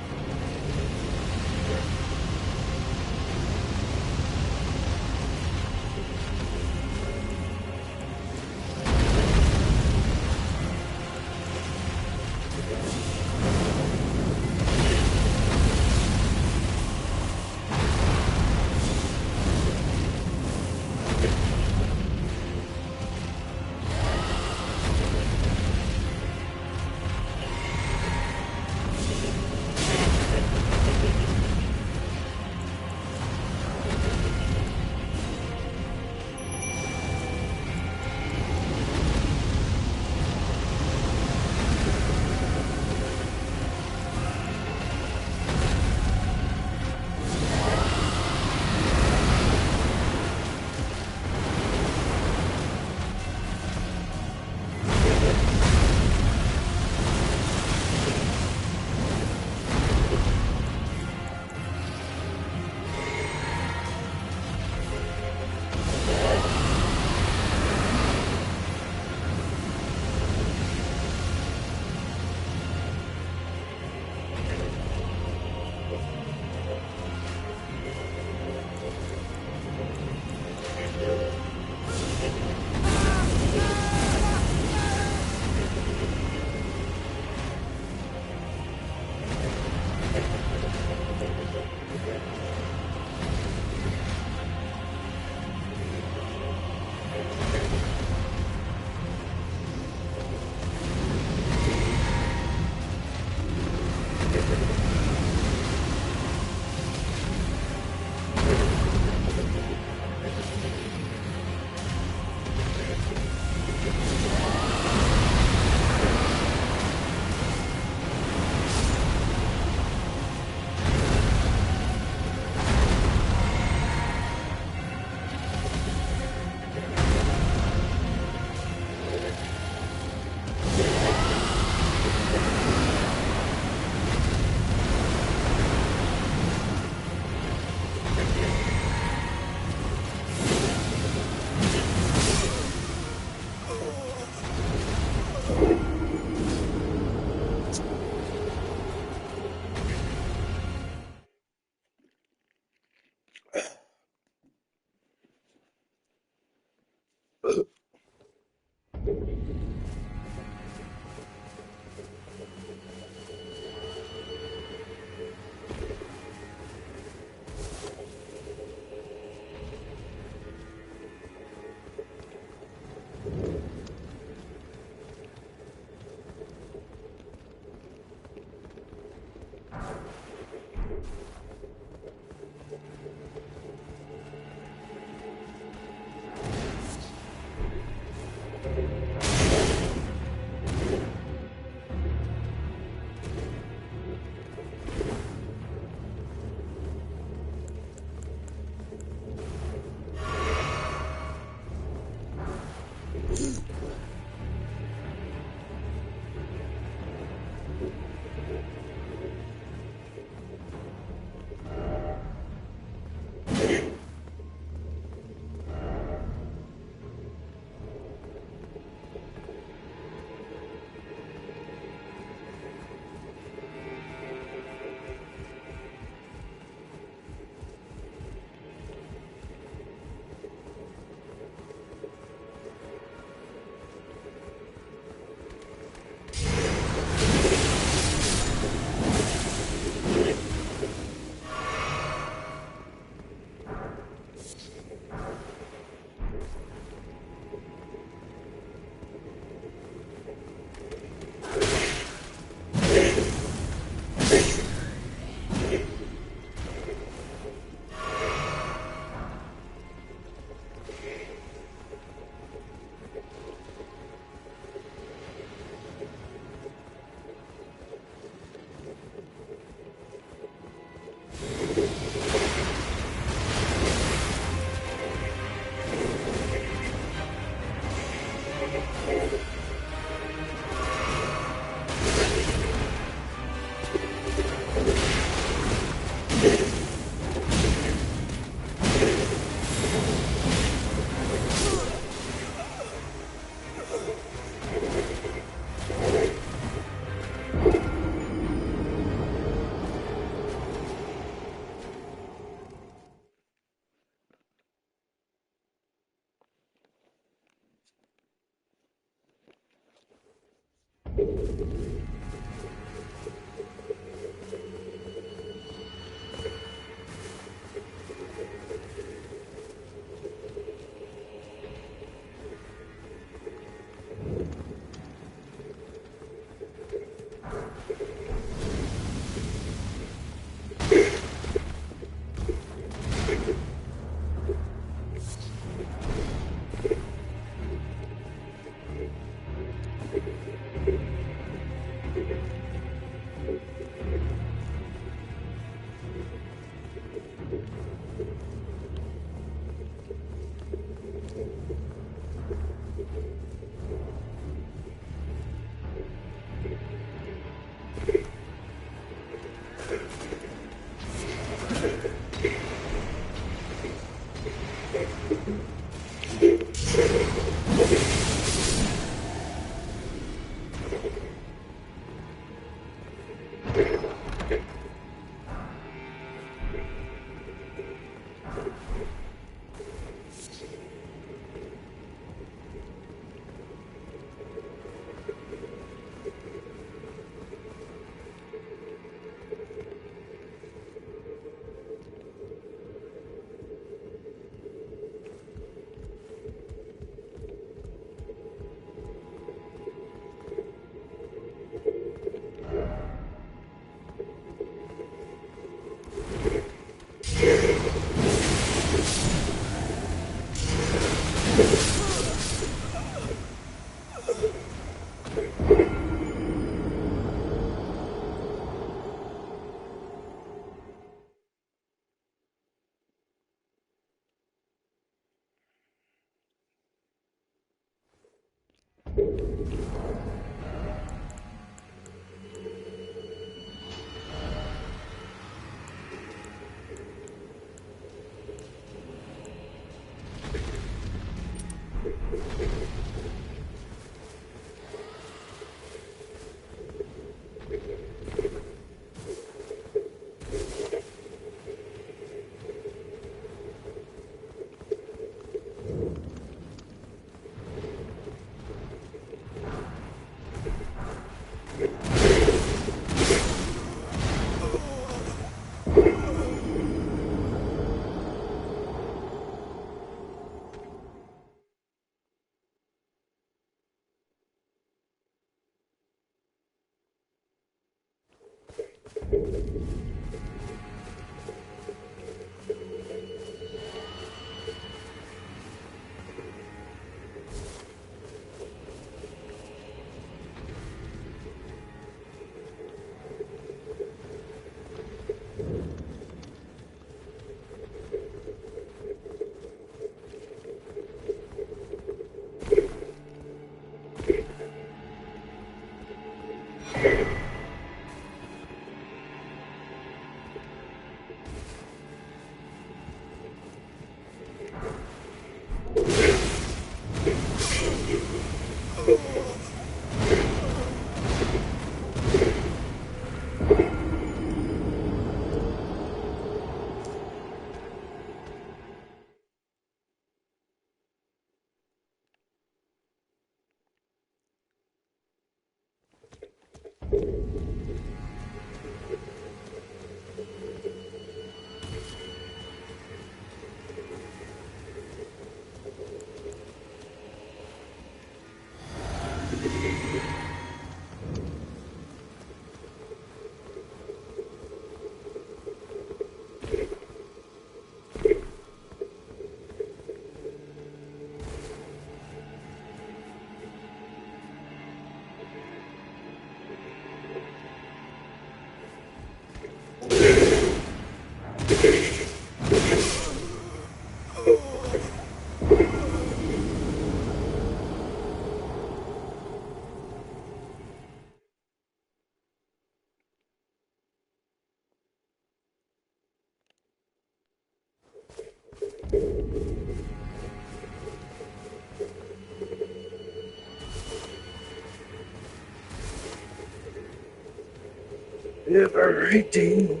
D: liberating.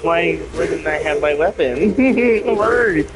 A: Why wouldn't I have my weapon? Word.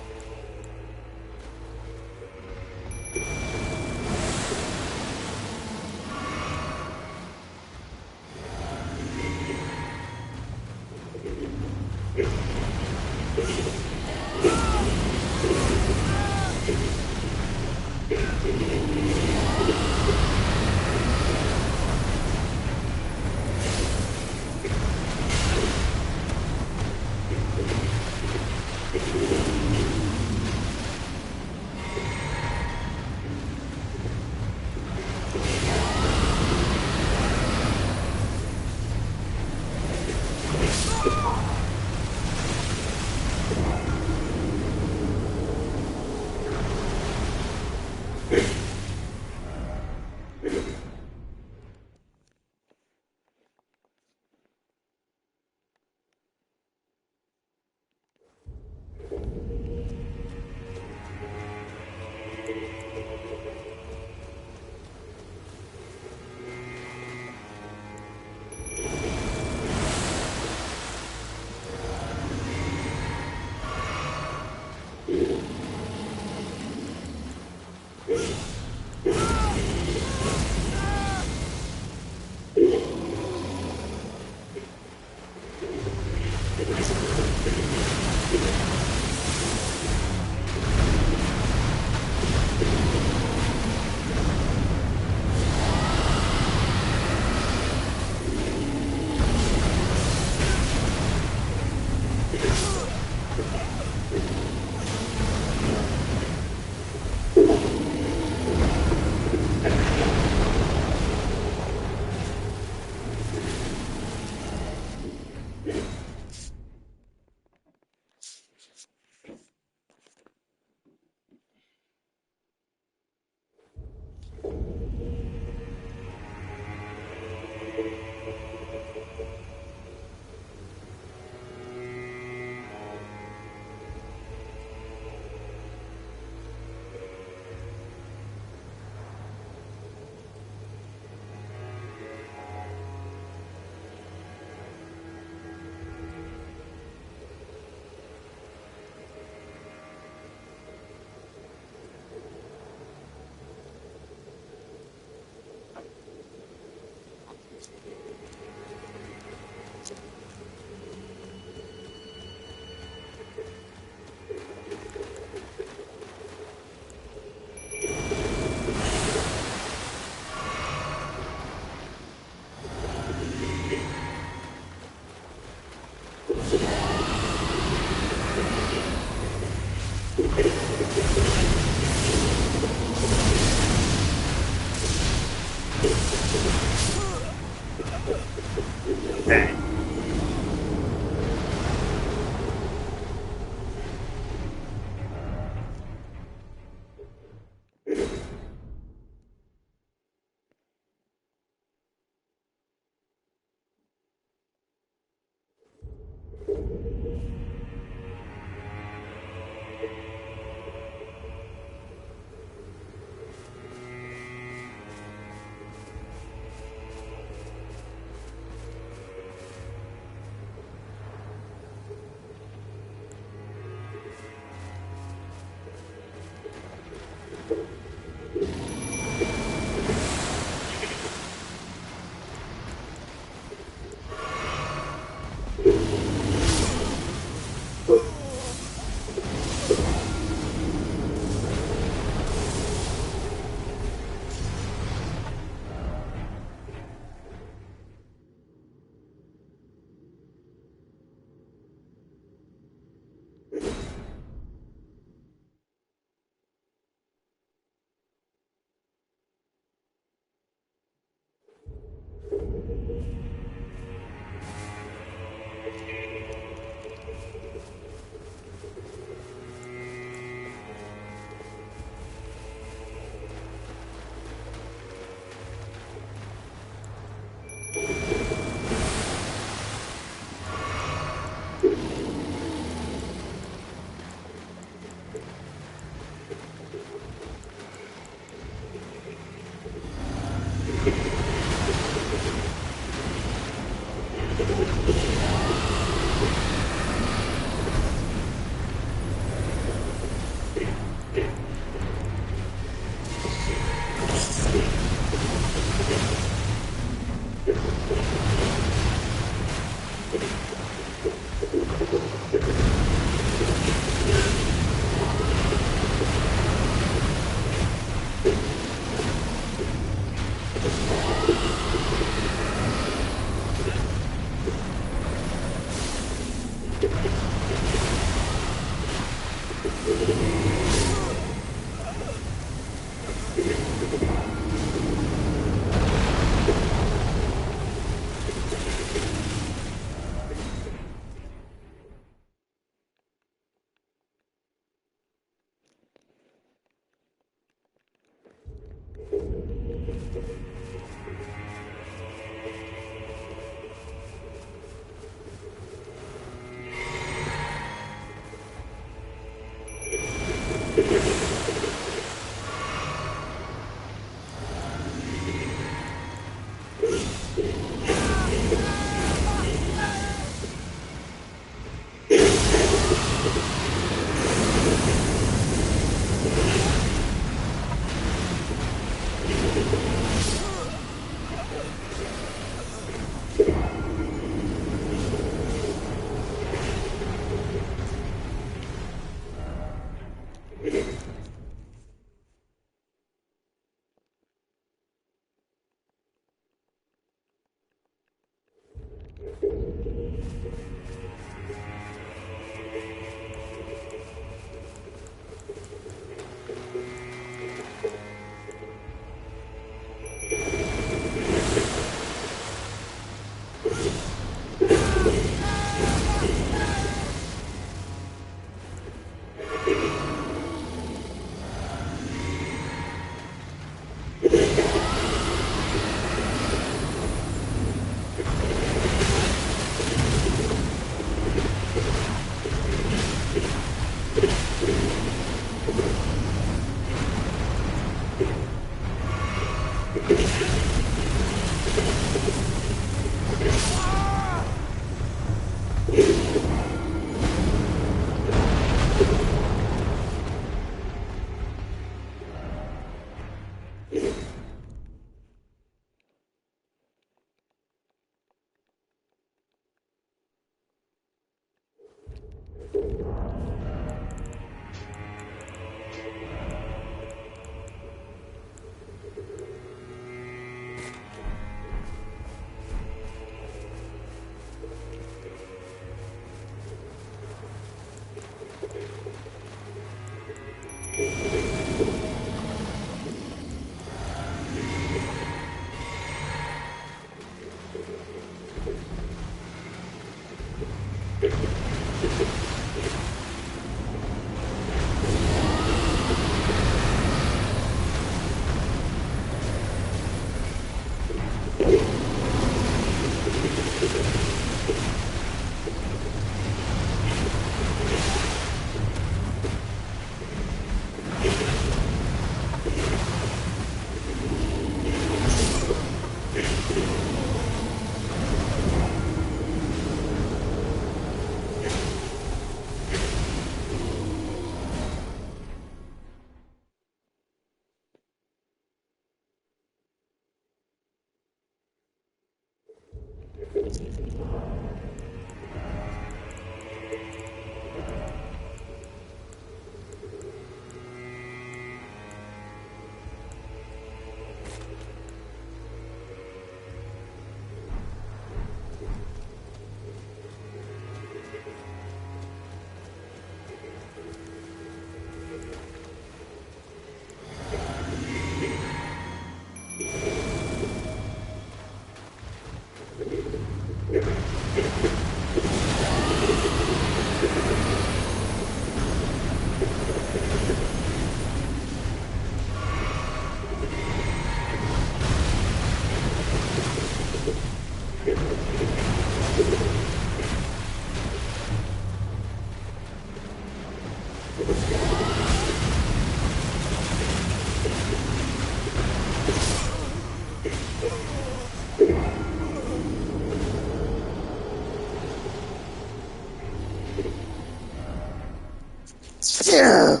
A: Yeah.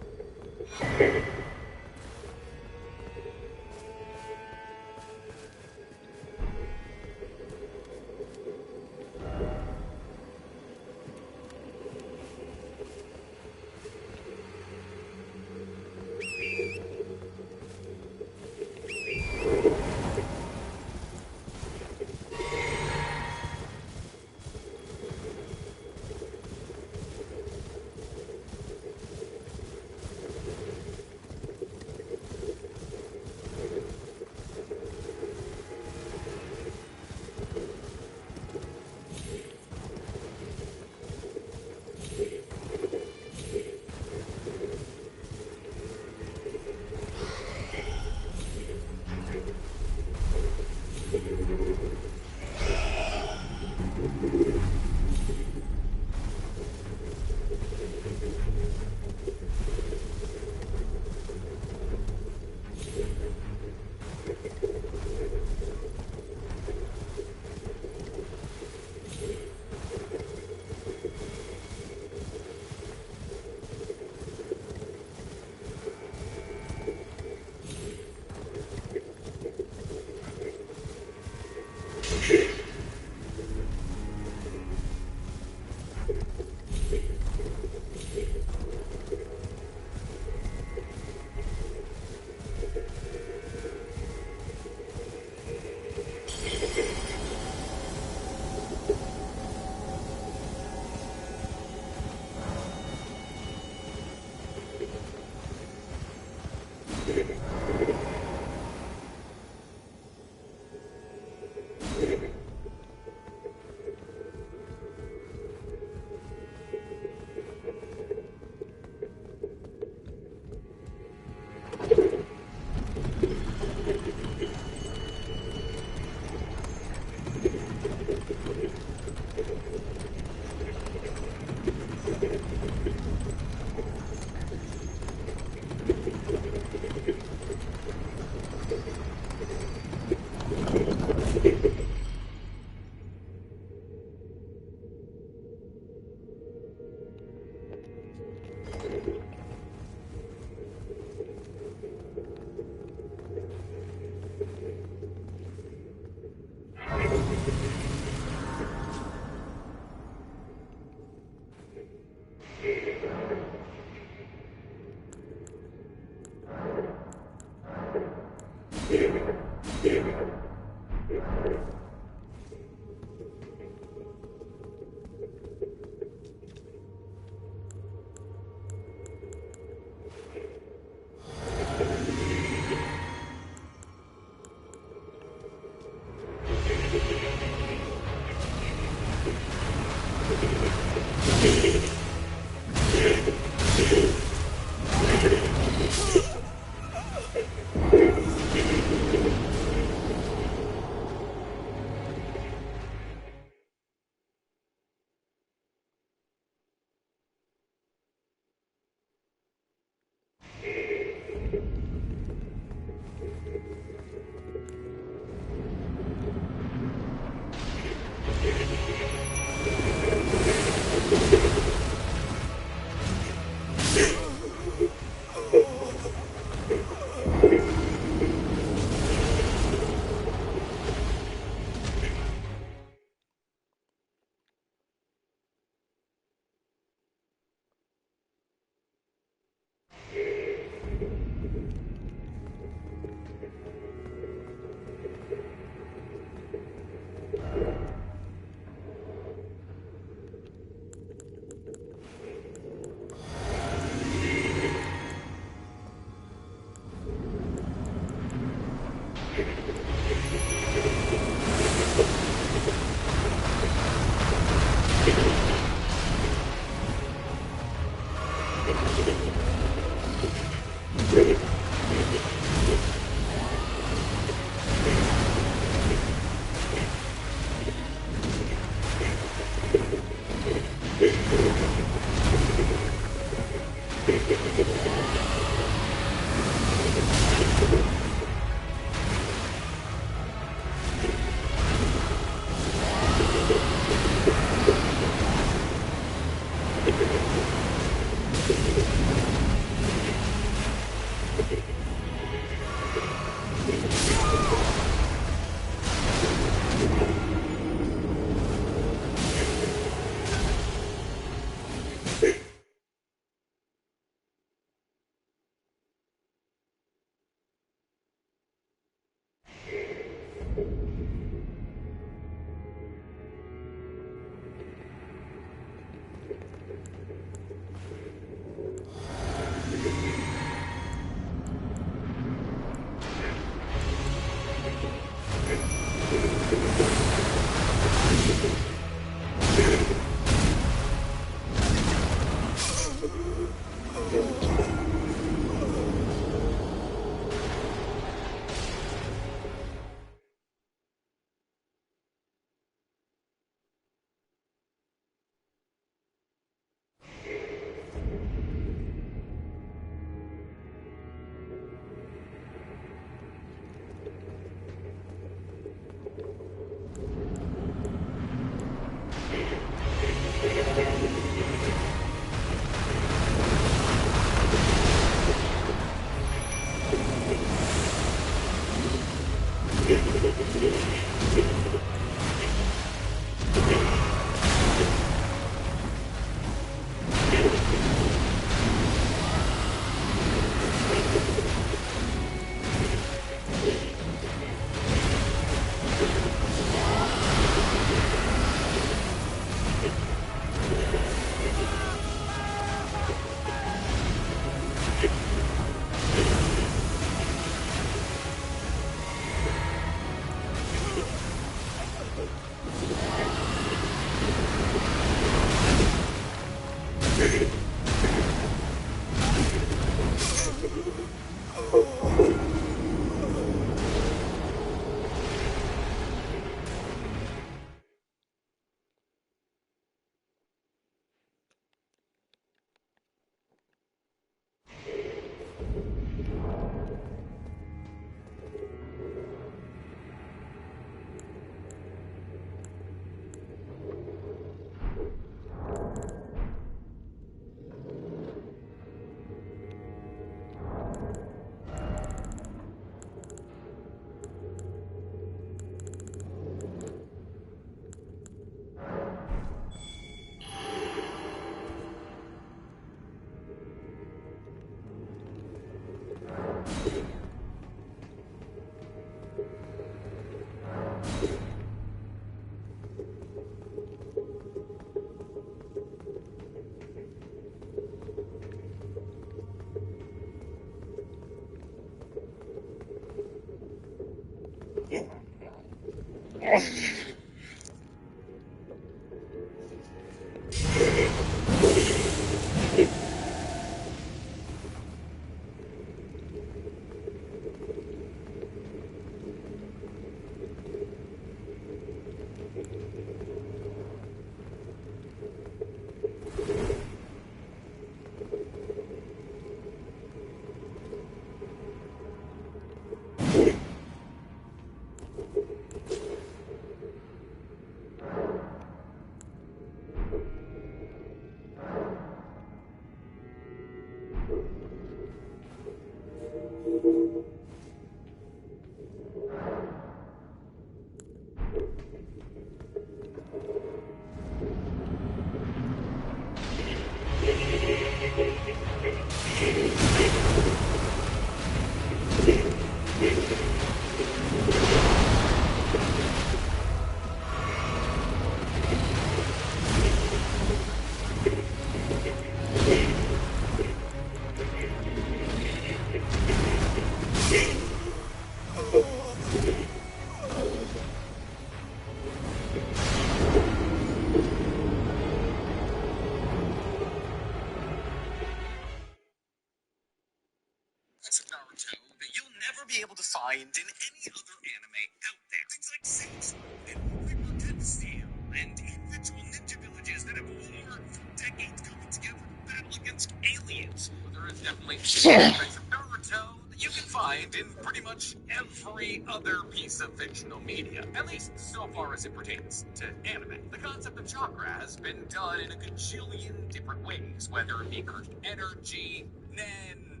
G: Naruto that you'll never be able to find in any other anime out there. Things like Saints and Reaper Dead Steel and individual ninja villages that have war for decades coming together to battle against aliens. There is definitely aspects of Naruto that you can find in pretty much every other piece of fictional media, at least so far as it pertains to anime. The concept of chakra has been done in a gajillion different ways, whether it be cursed energy, nen,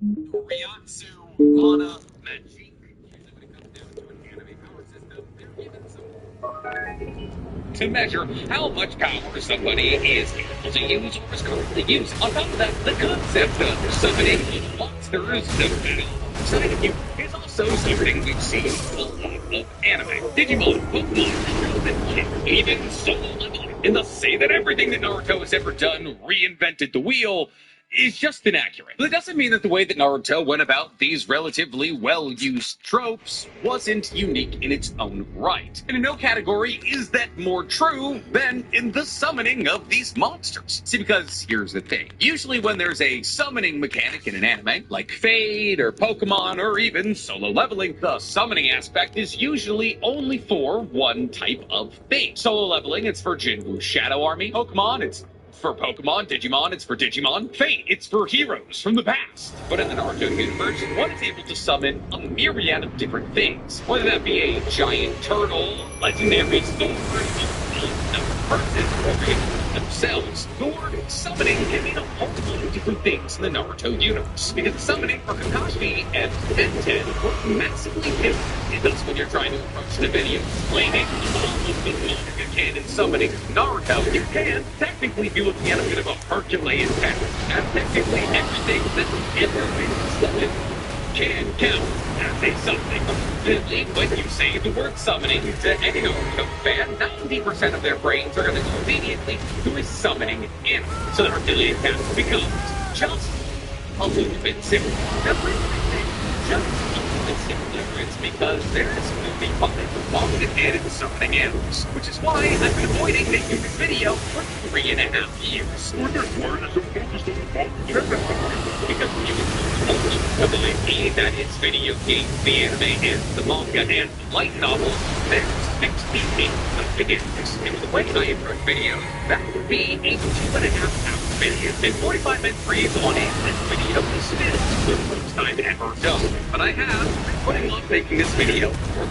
G: Ryatsu, Mana, Magic. Usually when it comes down to an anime power system, they're given some to measure how much power somebody is able to use or is currently using. On top of that, the concept of summoning monsters that are battle alongside of you is also something we've seen in a lot of anime. Digimon, Pokemon, even Solo Leveling. And thus say that everything that Naruto has ever done reinvented the wheel is just inaccurate. But it doesn't mean that the way that Naruto went about these relatively well-used tropes wasn't unique in its own right. And in no category is that more true than in the summoning of these monsters. See, because here's the thing. Usually when there's a summoning mechanic in an anime, like Fate or Pokemon or even Solo Leveling, the summoning aspect is usually only for one type of thing. Solo Leveling, it's for Jinwoo's Shadow Army. Pokemon, it's for Pokemon. Digimon, it's for Digimon. Fate, it's for heroes from the past. But in the Naruto universe, one is able to summon a myriad of different things. Whether that be a giant turtle, legendary sword, themselves. The word summoning can mean a whole lot of different things in the Naruto universe. Because the summoning for Kakashi and Tenten were massively different. And thus when you're trying to approach the video explaining the canon summoning Naruto, you can technically be looking at a bit of a Herculean task. And technically everything that ever been summoned can count as a summoning. Simply, when you say the word summoning to any Naruto fan, 90% of their brains are going to go immediately to a summoning animal. So the Herculean task becomes just a little bit simpler. Now, just a little bit simpler. It's because there's movie footage of long and summoning animals, which is why I've been avoiding making this video for 3.5 years. Because you believe me that it's video games, the anime, and the manga, and the light novel, there's 68 of videos. And the way I approach videos, that would be a 2.5-hour video. And 45 minutes freeze on a video is the first time ever done. But I have been putting off making this video for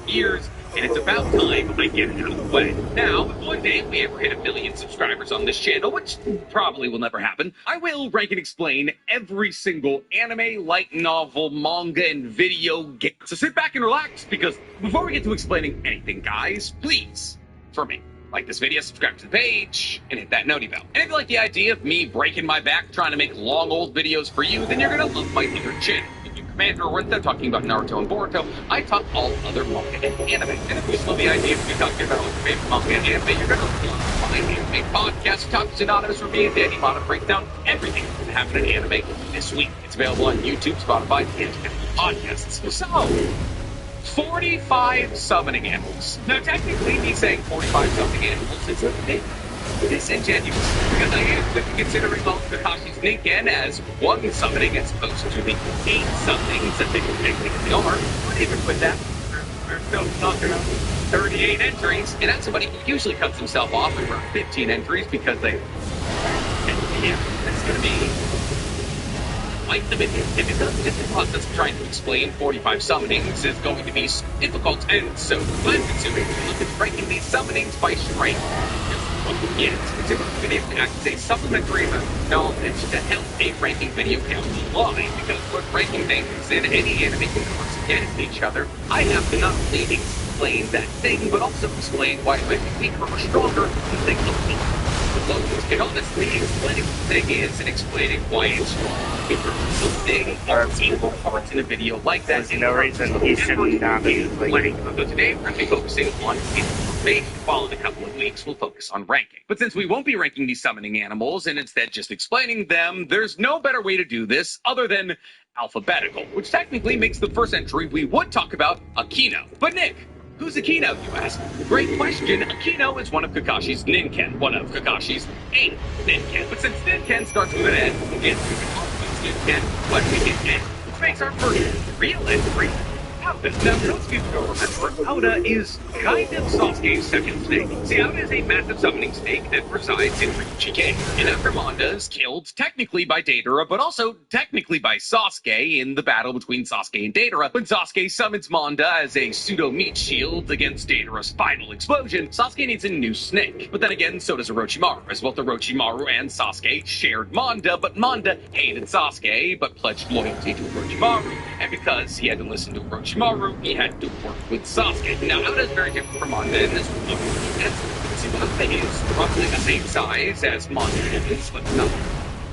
G: years, and it's about time I get it out of the way. Now, if one day we ever hit 1 million subscribers on this channel, which probably will never happen, I will rank and explain every single anime, light novel, manga, and video game. So sit back and relax, because before we get to explaining anything, guys, please, for me, like this video, subscribe to the page, and hit that noti bell. And if you like the idea of me breaking my back trying to make long old videos for you, then you're gonna love my other channel. Commander, or instead of talking about Naruto and Boruto, I talk all other manga and anime. And if you still love the idea of me talking about your favorite manga and anime, you're going to love my anime podcast, Talk Synonymous with me and Danny Mana break down everything that happened in anime this week. It's available on YouTube, Spotify, and Apple Podcasts. So, 45 summoning animals. Now, technically, me saying 45 summoning animals is a bit disingenuous, because I am considering all of Kakashi's Ninken as one summoning as opposed to the 8 summonings that they technically are. But even with that, we're still talking about 38 entries, and that's somebody who usually cuts himself off at around 15 entries because they... yeah, that's going to be quite limited. And because just the process of trying to explain 45 summonings is going to be difficult and so time-consuming, we look at ranking these summonings by strength. Yes, it's going to act as a supplementary knowledge to help a ranking video count line, because when ranking things in any anime works against each other, I have to not only explain that thing, but also explain why it might be weaker or stronger than things look weak. The locals can honestly explaining what the thing is and explaining why it's strong. If the thing are equal parts in a video like that,
A: There's no reason he shouldn't have it.
G: So today we're going to be focusing on information, while in a couple of weeks we'll focus on ranking. But since we won't be ranking these summoning animals and instead just explaining them, there's no better way to do this other than alphabetical, which technically makes the first entry we would talk about Akino. But Nick, who's Akino, you ask? Great question. Akino is one of Kakashi's Ninken, one of Kakashi's 8 Ninken. But since Ninken starts with an N, we'll get to Ninken, but we get N, which makes our first real entry Auda. Now, for those of you who don't remember, Auda is kind of Sasuke's second snake. See, Auda is a massive summoning snake that resides in Ryuchi Cave. And after Manda is killed, technically by Deidara, but also technically by Sasuke in the battle between Sasuke and Deidara, when Sasuke summons Manda as a pseudo-meat shield against Deidara's final explosion, Sasuke needs a new snake. But then again, so does Orochimaru, as both Orochimaru and Sasuke shared Manda, but Manda hated Sasuke, but pledged loyalty to Orochimaru, and because he had to listen to Orochimaru, he had to work with Sasuke. Now, Auda is very different from Manda in this one. Auda is roughly the same size as Manda is, but not.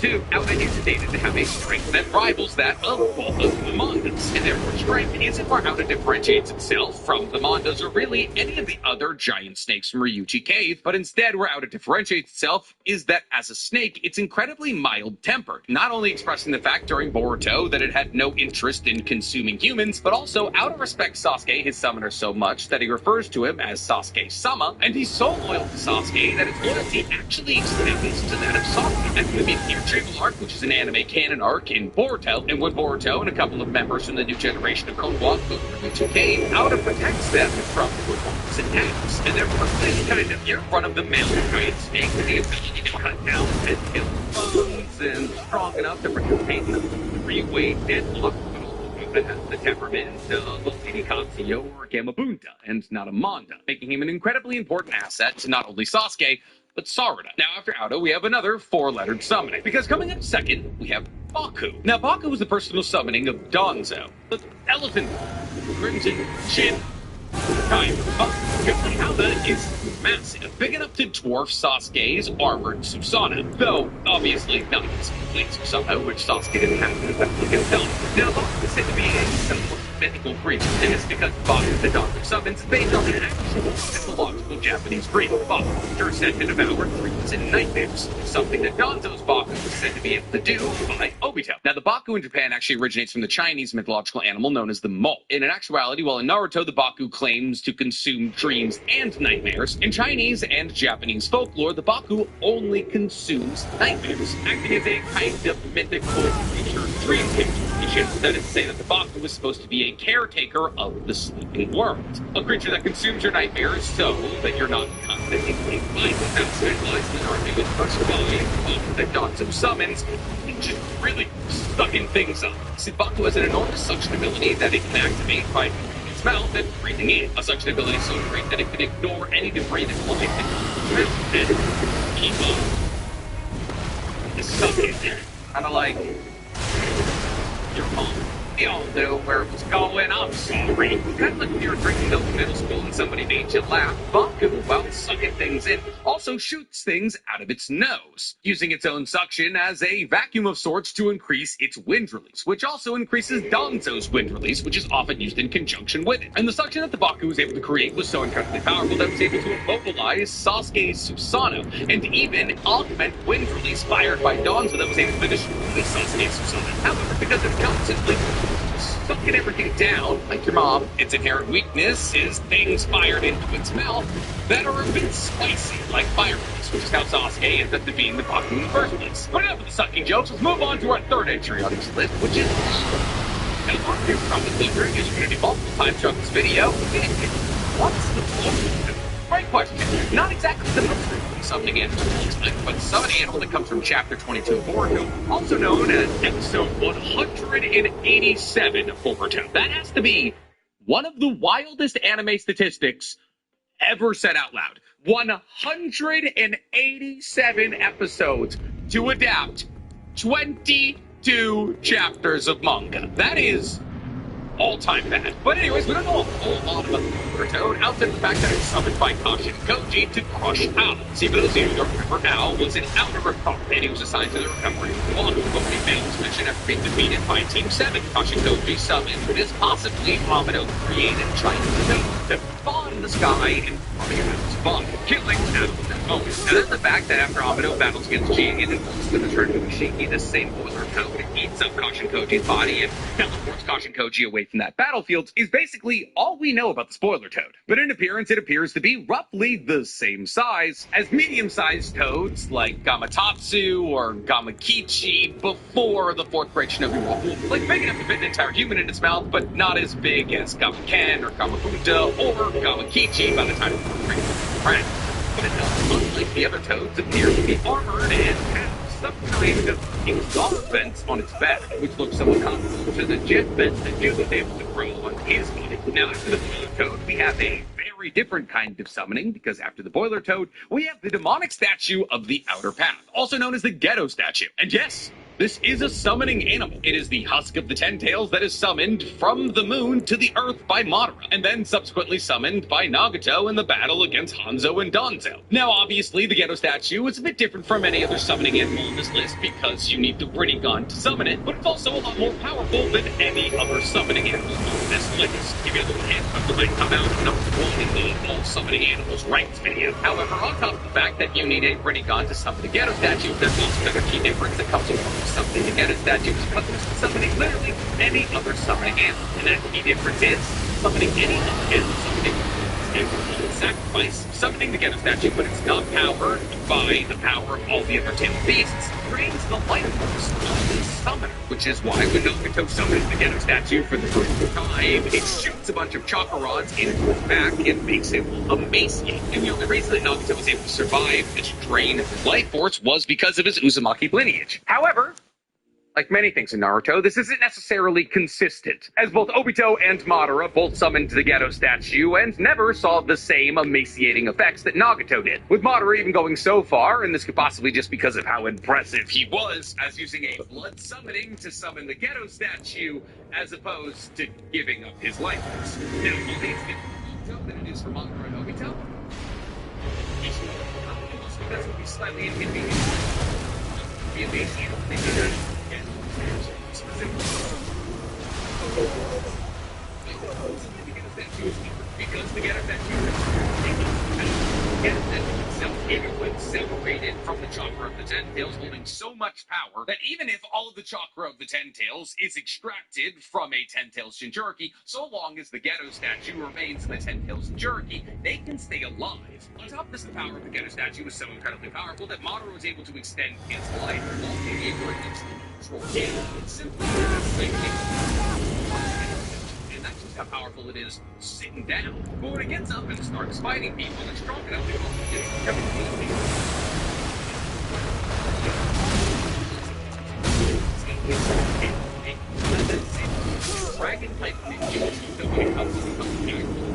G: 2, Auda is dated to have a strength that rivals that of both of the Mandas, and therefore strength isn't where Auda differentiates itself from the Mandas or really any of the other giant snakes from Ryuchi Cave, but instead where Auda differentiates itself is that as a snake, it's incredibly mild-tempered, not only expressing the fact during Boruto that it had no interest in consuming humans, but also Auda respects Sasuke, his summoner, so much that he refers to him as Sasuke-sama, and he's so loyal to Sasuke that his loyalty actually extends to that of Sasuke. And we meet here Retrieval Arc, which is an anime canon arc in Boruto, and when Boruto and a couple of members from the new generation of Clone Walk go through Ryuchi Cave, Auda protects them from wolves and attacks, and therefore this kind of your run-of-the-mill giant snake with the ability to cut down and kill bones and strong enough to participate in the three-way deadlock, but also that has the temperament of a Lady Katsuyo or Gamabunta, and not a Manda, making him an incredibly important asset to not only Sasuke, but Sarada. Now, after Auda, we have another 4-lettered summoning, because coming up second, we have Baku. Now, Baku was the personal summoning of Danzo, the elephant, crimson chin, time. Auda is massive, big enough to dwarf Sasuke's armored Susanoo, though obviously not his complete Susanoo, which Sasuke didn't have to replicate himself. Now, Baku is said to be a somewhat mythical creature, and it's because Baku, the Danzo summons, based on an actual mythological Japanese breed. Baku, which are said to devour dreams and nightmares, something that Danzo's Baku was said to be able to do by Obito. Now, the Baku in Japan actually originates from the Chinese mythological animal known as the mole. In actuality, while in Naruto, the Baku claims to consume dreams and nightmares, in Chinese and Japanese folklore, the Baku only consumes nightmares, acting as a kind of mythical creature dreamcatcher. That is to say that the Baku is supposed to be a caretaker of the sleeping world, a creature that consumes your nightmares so that you're not constantly blind without specialized in our newest personality that Danzo summons, and just really sucking things up. See, Baku has an enormous suction ability that it can activate by its mouth and breathing in, a suction ability so great that it can ignore any debris that flies into its mouth and keep on just sucking. Kind of like your mom. We all know where it was going. I'm sorry. Kind of like when you were drinking milk in middle school and somebody made you laugh. Baku, while sucking things in, also shoots things out of its nose, using its own suction as a vacuum of sorts to increase its wind release, which also increases Danzo's wind release, which is often used in conjunction with it. And the suction that the Baku was able to create was so incredibly powerful that it was able to immobilize Sasuke's Susanoo, and even augment wind release fired by Danzo that was able to destroy Sasuke's Susanoo. However, because it's constantly bunking everything down, like your mom, its inherent weakness is things fired into its mouth that are a bit spicy, like fireworks, which is how Sasuke ended up being the Baku in the first place. But enough of the sucking jokes, let's move on to our third entry on this list, which is now, you're probably wondering, as you're going to be multiple times throughout this video, what's the point? Great question. Not exactly the most frequently summoning animal, but the summoning animal that comes from Chapter 22 of Boruto, also known as Episode 187 of Boruto. That has to be one of the wildest anime statistics ever said out loud. 187 episodes to adapt 22 chapters of manga. That is all-time bad. But anyways, we don't know a whole lot about the Boruto, outside of the fact that it's summoned by Kashin Koji to crush Owl. See, for those of you who don't remember, Owl was an outer recruit, and he was assigned to the recovery of one, but we failed his mission after being defeated by Team 7. Kashin Koji summoned what is possibly Amado created, trying to spawn the sky and running out of spawn, killing Owl at that moment. Now, there's the fact that after Amado battles against Jigen and wants to return to Ishiki, the same boiler code eats up Kashin Koji's body and teleports Kashin Koji away from that battlefield is basically all we know about the spoiler toad. But in appearance, it appears to be roughly the same size as medium-sized toads like Gamatatsu or Gamakichi before the fourth great shinobi war. Like big enough to fit an entire human in its mouth, but not as big as Gamaken or Gamafuta or Gamakichi by the time of the fourth great friend. But it does, unlike the other toads, appear to be armored and have some kind of exhaust vents on its back, which looks somewhat comparable to the jet vents that Jude was able to grow on his body. Now, after the boiler toad, we have a very different kind of summoning, because after the boiler toad, we have the demonic statue of the Outer Path, also known as the Ghetto statue. And yes, this is a summoning animal. It is the husk of the Ten Tails that is summoned from the moon to the earth by Madara, and then subsequently summoned by Nagato in the battle against Hanzo and Danzo. Now, obviously, the Ghetto statue is a bit different from any other summoning animal on this list because you need the Rinnegan to summon it, but it's also a lot more powerful than any other summoning animal on this list. Give you a little hint, but might come out number 1 in the all summoning animals ranked video. However, on top of the fact that you need a Rinnegan to summon the Ghetto statue, there's also another key difference that comes along with summoning the Ghetto statue is coupled to summoning literally any other summoning animal. And that key difference is summoning any other animal summoning sacrifice. Summoning the Ghetto statue, but it's not powered by the power of all the other tailed beasts, drains the life force of the summoner, which is why when Nagato summons the Ghetto statue for the first time, it shoots a bunch of chakra rods into his back and makes him emaciate. And the only reason that Nagato was able to survive this drain of life force was because of his Uzumaki lineage. However, like many things in Naruto, this isn't necessarily consistent, as both Obito and Madara both summoned the Ghetto statue and never saw the same emaciating effects that Nagato did, with Madara even going so far, and this could possibly just because of how impressive he was, as using a blood summoning to summon the Ghetto statue, as opposed to giving up his life force. Now, you think it's different than it is for Madara and Obito? That's would be slightly inconvenient. Be emaciated, they do that. Because the Ghetto statue itself, even when separated from the chakra of the Ten Tails, holding so much power that even if all of the chakra of the Ten Tails is extracted from a Ten Tails Jinchuriki, so long as the Ghetto statue remains in the Ten Tails Jinchuriki, they can stay alive. On top of this, the power of the Ghetto statue is so incredibly powerful that Madara was able to extend his life while being able to control him simply and that's just how powerful it is sitting down. But when it gets up and starts fighting people, it's strong enough to go against everything. Dragon type ninja, that when it comes to becoming a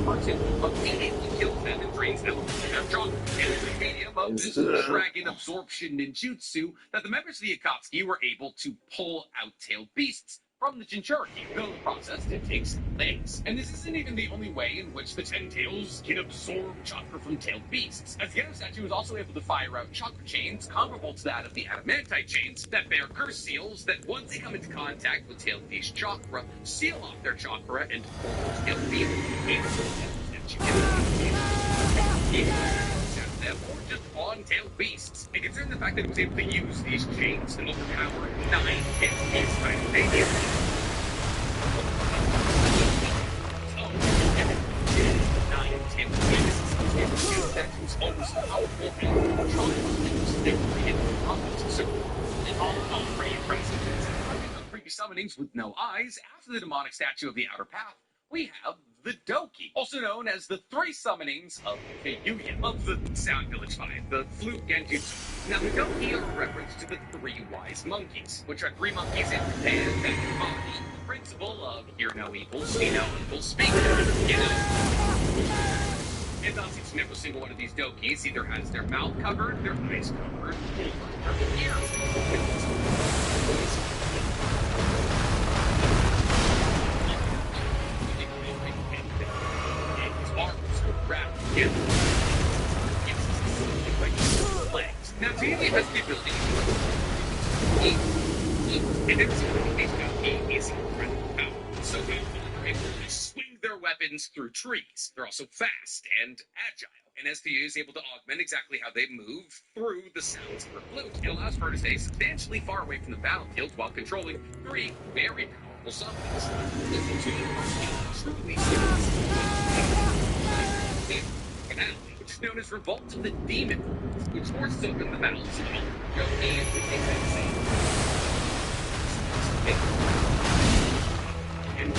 G: person, but being able to kill them and drains elements of their chakra. And it's the medium of this dragon absorption ninjutsu that the members of the Akatsuki were able to pull out tailed beasts from the Jinchuriki, though the process did take some days. And this isn't even the only way in which the Ten Tails can absorb chakra from tailed beasts, as the Ghetto statue was also able to fire out chakra chains comparable to that of the adamantite chains that bear curse seals that once they come into contact with tailed beast chakra, seal off their chakra and pull those tailed beasts or just on-tailed beasts. And considering the fact that it was able to use these chains to overpower 9 hit beasts simultaneously,
H: summonings with no eyes, after the demonic statue of the Outer Path, we have the Doki, also known as the three summonings of Keyuya, of the Sound Village 5, the Flute Genjutsu. Now, the Doki are a reference to the three wise monkeys, which are three monkeys in Japan that embody the principle of hear no evil, see no evil, speak no evil, and thus each and every single one of these Dokis either has their mouth covered, their eyes covered, or their ears. Now, Jamie has the ability to eat, and it's he is incredibly powerful. So they're able to swing their weapons through trees. They're also fast and agile. And SPU is able to augment exactly how they move through the sounds of her flute. It allows her to stay substantially far away from the battlefield while controlling three very powerful summons. Listen to truly finale, which is known as Revolt of the Demon, which forces open the mouths of all Yoki and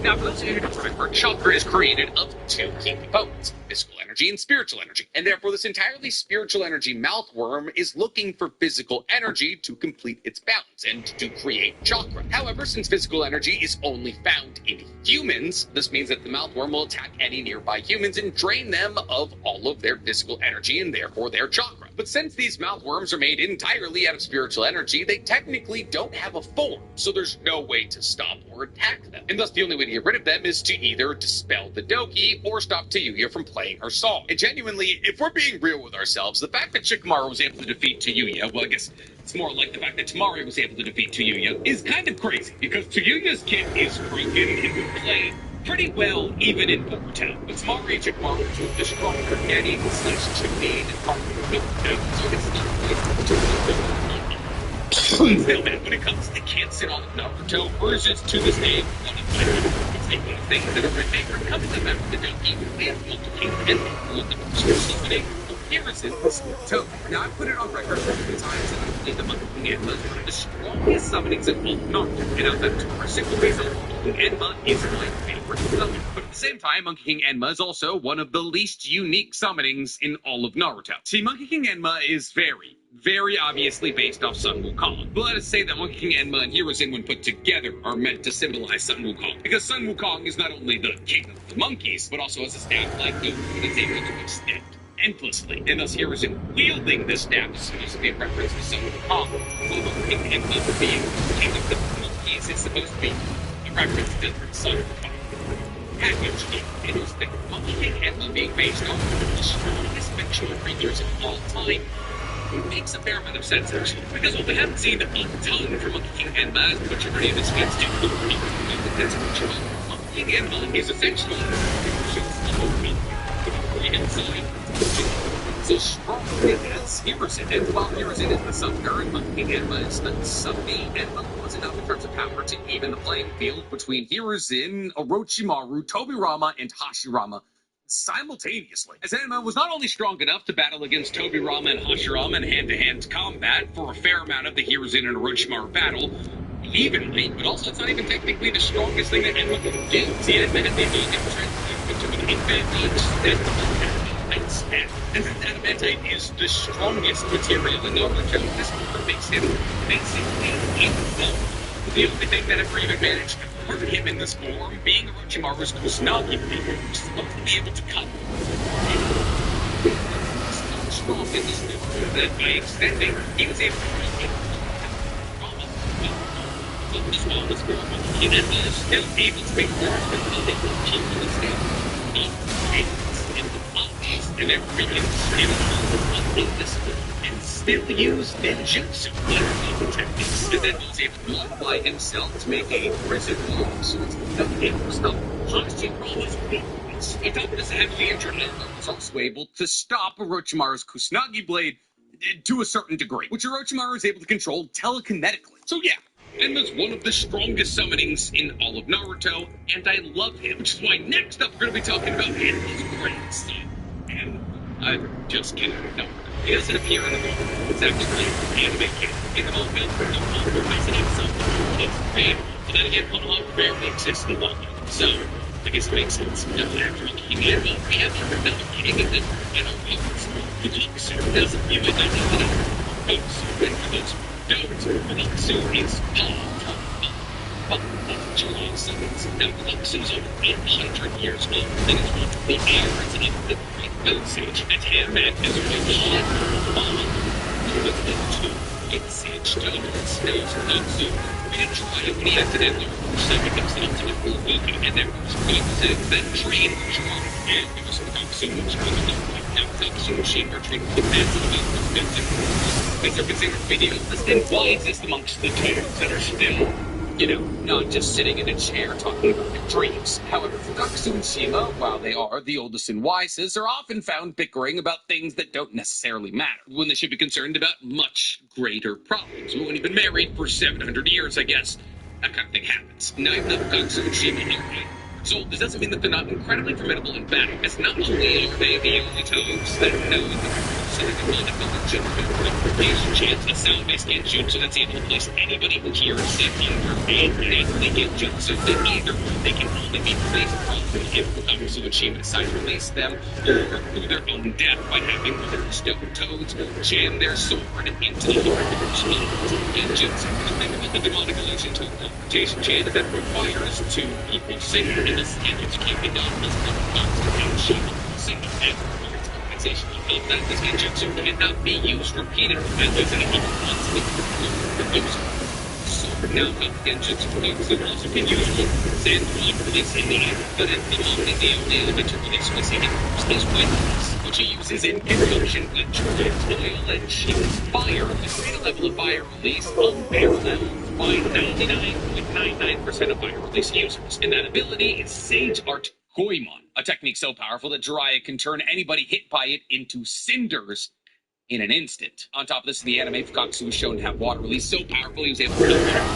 H: now, for those of you who don't remember, chakra is created of two key components, physical energy and spiritual energy. And therefore, this entirely spiritual energy mouthworm is looking for physical energy to complete its balance and to create chakra. However, since physical energy is only found in humans, this means that the mouthworm will attack any nearby humans and drain them of all of their physical energy and therefore their chakra. But since these mouthworms are made entirely out of spiritual energy, they technically don't have a form, so there's no way to stop or attack them. And thus the only way to get rid of them is to either dispel the Doki or stop Teyuya from playing her song. And genuinely, if we're being real with ourselves, the fact that Shikamaru was able to defeat Teyuya, well, I guess it's more like the fact that Tamari was able to defeat Teyuya, is kind of crazy, because Teyuya's kit is broken and would play pretty well even in Boruto. But Tamari and Shikamaru took the stronger Getty / Chimney and part of the so it's not Still, man, when it comes to the kids and all of Naruto versus to this day, one of my favorite things that are my favorite comes to them the Doki and multiple and all of the opening. Here is this Naruto. Now, I've put it on record multiple times that I believe the Monkey King Enma is one of the strongest summonings in all of Naruto. And out of for a single reason, Monkey King Enma is my favorite summon. But at the same time, Monkey King Enma is also one of the least unique summonings in all of Naruto. See, Monkey King Enma is very obviously based off Sun Wukong. But let us say that Monkey King Enma and Hiruzen, when put together, are meant to symbolize Sun Wukong. Because Sun Wukong is not only the king of the monkeys, but also has a staff like Goku that is able to extend endlessly. And thus Hiruzen wielding this staff is supposed to be a reference to Sun Wukong. While Monkey King Enma being king of the monkeys is supposed to be a reference to Sun Wukong. Package it is the Monkey King Enma being based on the strongest fictional creatures of all time. It makes a fair amount of sense, actually, because while we haven't seen a ton from Monkey King Enma, as much of any of its feats do, that's Monkey King Enma is essentially so strong as Hiruzen, and while Hiruzen is the summoner and Monkey King Enma is the summonee, Enma was enough in terms of power to even the playing field between Hiruzen, Orochimaru, Tobirama, and Hashirama simultaneously, as Enma was not only strong enough to battle against Tobirama and Hashirama in hand-to-hand combat for a fair amount of the Hiruzen and Orochimaru battle evenly, but also it's not even technically the strongest thing that Enma can do. See, Enma had the ability to transform into an adamantite staff, and since adamantite is the strongest material in Naruto, this makes him basically invulnerable. The only thing that ever even managed to hurt him in this form being Orochimaru's Kusanagi blade, which is supposed to be able to cut. So strong in this form that by extending, he was able to break it. As well as Monkey King Enma is still able to make forms that they will keep in the state. And the bodies and everything still in this form. Still use ninjutsu techniques, and then was able to modify himself to make a prison wall, so it was not Hashirama's weakness. He took this heavily injured Enma was also able to stop Orochimaru's Kusanagi blade to a certain degree, which Orochimaru is able to control telekinetically. So yeah, Enma's one of the strongest summonings in all of Naruto, and I love him, which is why next up we're going to be talking about Enma's grandson. And I'm just kidding, no. He doesn't appear in the movie. It's actually anime canon. In the moment, the reason it's something is made. But then again, Monologue rarely exists in the manga. So, I guess it makes sense. Now, after looking at it, we have another king of it, and our weapons. The Jigsaw doesn't give it anything. Fukuxu is July 7th. Now, Fukuxu is over 800 years old, and is one of the heirs of the Great Moon Sage, and Handman is really with the two Sage totems. Now, Fukuxu, we didn't try it when he accidentally becomes the ultimate Fuku, and then then train July, and it was Fukuxu, which was the now Fukuxu machine are trained to advance in the These are considered videos, and why exist amongst the toads that are still, not just sitting in a chair talking about their dreams. However, Fukuxu and Shima, while they are the oldest and wisest, are often found bickering about things that don't necessarily matter, when they should be concerned about much greater problems. We've only been married for 700 years, I guess. That kind of thing happens. Now, even though Fukuxu and Shima are 8 years old, this doesn't mean that they're not incredibly formidable in battle, as not only are they the only toads that know the chance a sound-based genjutsu that's able to place anybody who hears it under a deadly genjutsu that either they can only be placed from if Fukuxu and Shima decide to release them, or through their own death by having their stone toads jam their sword into the genjutsu. Think about the demonic illusion to a teleportation chain that requires two people singing, and this can't be done as Fukuxu and Shima singing of that this genjutsu cannot be used repeatedly and using it even once with the user. So now genjutsu also can use sand water release in the air, but at the moment the only elemental release was he is wind release, which he uses in conjunction with oil and shield. Fire, the greater level of fire release unparalleled by 99.99% of fire release users, and that ability is Sage Art Goemon, a technique so powerful that Jiraiya can turn anybody hit by it into cinders in an instant. On top of this, in the anime, Fukuxu was shown to have water release so powerful he was able to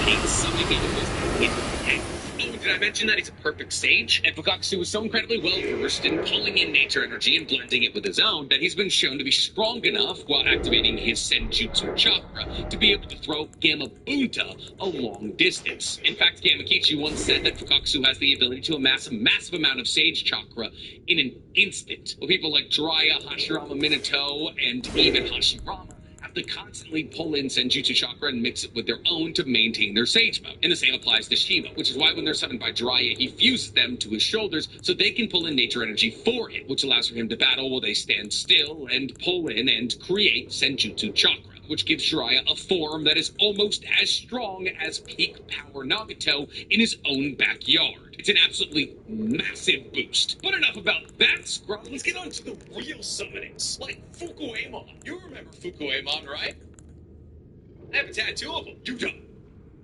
H: paint summoning animals in the head. Oh, did I mention that he's a perfect sage? And Fukuxu is so incredibly well-versed in pulling in nature energy and blending it with his own that he's been shown to be strong enough while activating his Senjutsu chakra to be able to throw Gamma Bunta a long distance. In fact, Gamakichi once said that Fukuxu has the ability to amass a massive amount of sage chakra in an instant. Well, people like Jiraiya, Hashirama Minato, and even Hashirama have to constantly pull in Senjutsu chakra and mix it with their own to maintain their sage mode. And the same applies to Shima, which is why when they're summoned by Jiraiya, he fuses them to his shoulders so they can pull in nature energy for him, which allows for him to battle while they stand still and pull in and create Senjutsu chakra, which gives Jiraiya a form that is almost as strong as peak power Nagato in his own backyard. It's an absolutely massive boost. But enough about that, Scrub. Let's get on to the real summonings, like Fukuemon. You remember Fukuemon, right? I have a tattoo of him. You don't?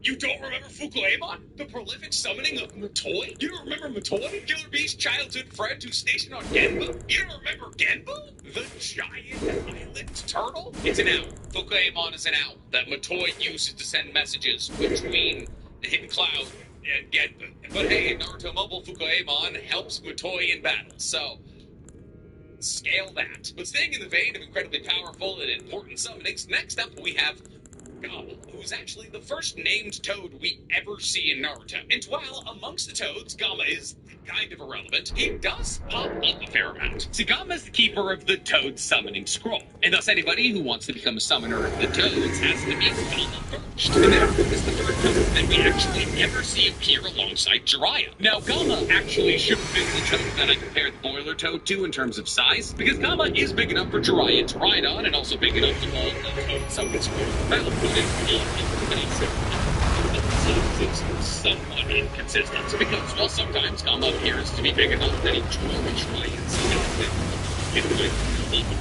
H: You don't remember Fukuemon? The prolific summoning of Matoi? You don't remember Matoi? Killer Beast's childhood friend who's stationed on Genbu? You don't remember Genbu? The giant island turtle? It's an owl. Fukuemon is an owl that Matoi uses to send messages between the Hidden Cloud and Genbu. But hey, in Naruto Mobile, Fukuemon helps Matoi in battle, so scale that. But staying in the vein of incredibly powerful and important summonings, next up we have Gama, who's actually the first named toad we ever see in Naruto. And while amongst the toads, Gama is kind of irrelevant, he does pop up a fair amount. See, Gama is the keeper of the Toad Summoning Scroll, and thus anybody who wants to become a summoner of the toads has to be Gama first. And therefore is the third toad that we actually never see appear alongside Jiraiya. Now, Gama actually should have been the toad that I compared the Boiler Toad to in terms of size, because Gama is big enough for Jiraiya to ride on, and also big enough to hold the Toad Summoning Scroll. It's somewhat inconsistent, because, well, sometimes Gama appears to be big enough that he truly tries to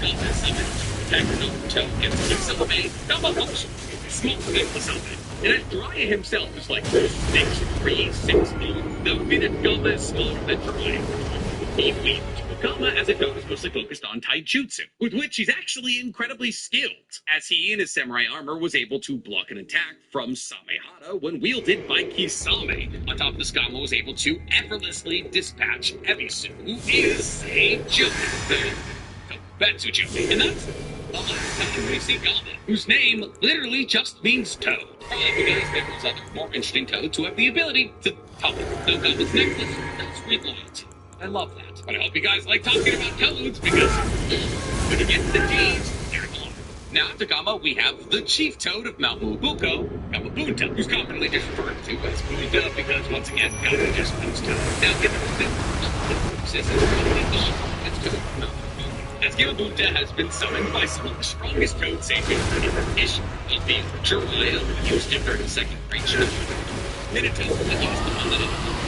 H: Gama summon. Attacker no toad gets himself Gama also small to be able to summon. And as Jiraiya himself is like 6'3", 6'4", that would be that Gama is smaller than Jiraiya. Gama, as a toad, is mostly focused on taijutsu, with which he's actually incredibly skilled, as he, in his samurai armor, was able to block an attack from Samehada when wielded by Kisame. On top of this, Gama was able to effortlessly dispatch Ebisu, who is a Juki, Betsu Juki, and that's The last time we see Gama, whose name literally just means toad. Probably because there's other more interesting toads who have the ability to talk. Though Gama's necklace does read loyalty. I love that. But I hope you guys like talking about toads because when it gets to D's, they're on. Now after Gama, we have the chief toad of Mount Mubuko, Gamabunta, who's commonly just referred to as Bunta because once again, Gama just means toad. Now get this is it's toad from Mount Mubuko. As Gamabunta has been summoned by some of the strongest toad sapiens in the issue, it being Jiraiya, who used him during the second Great Show, Minato, who used him on the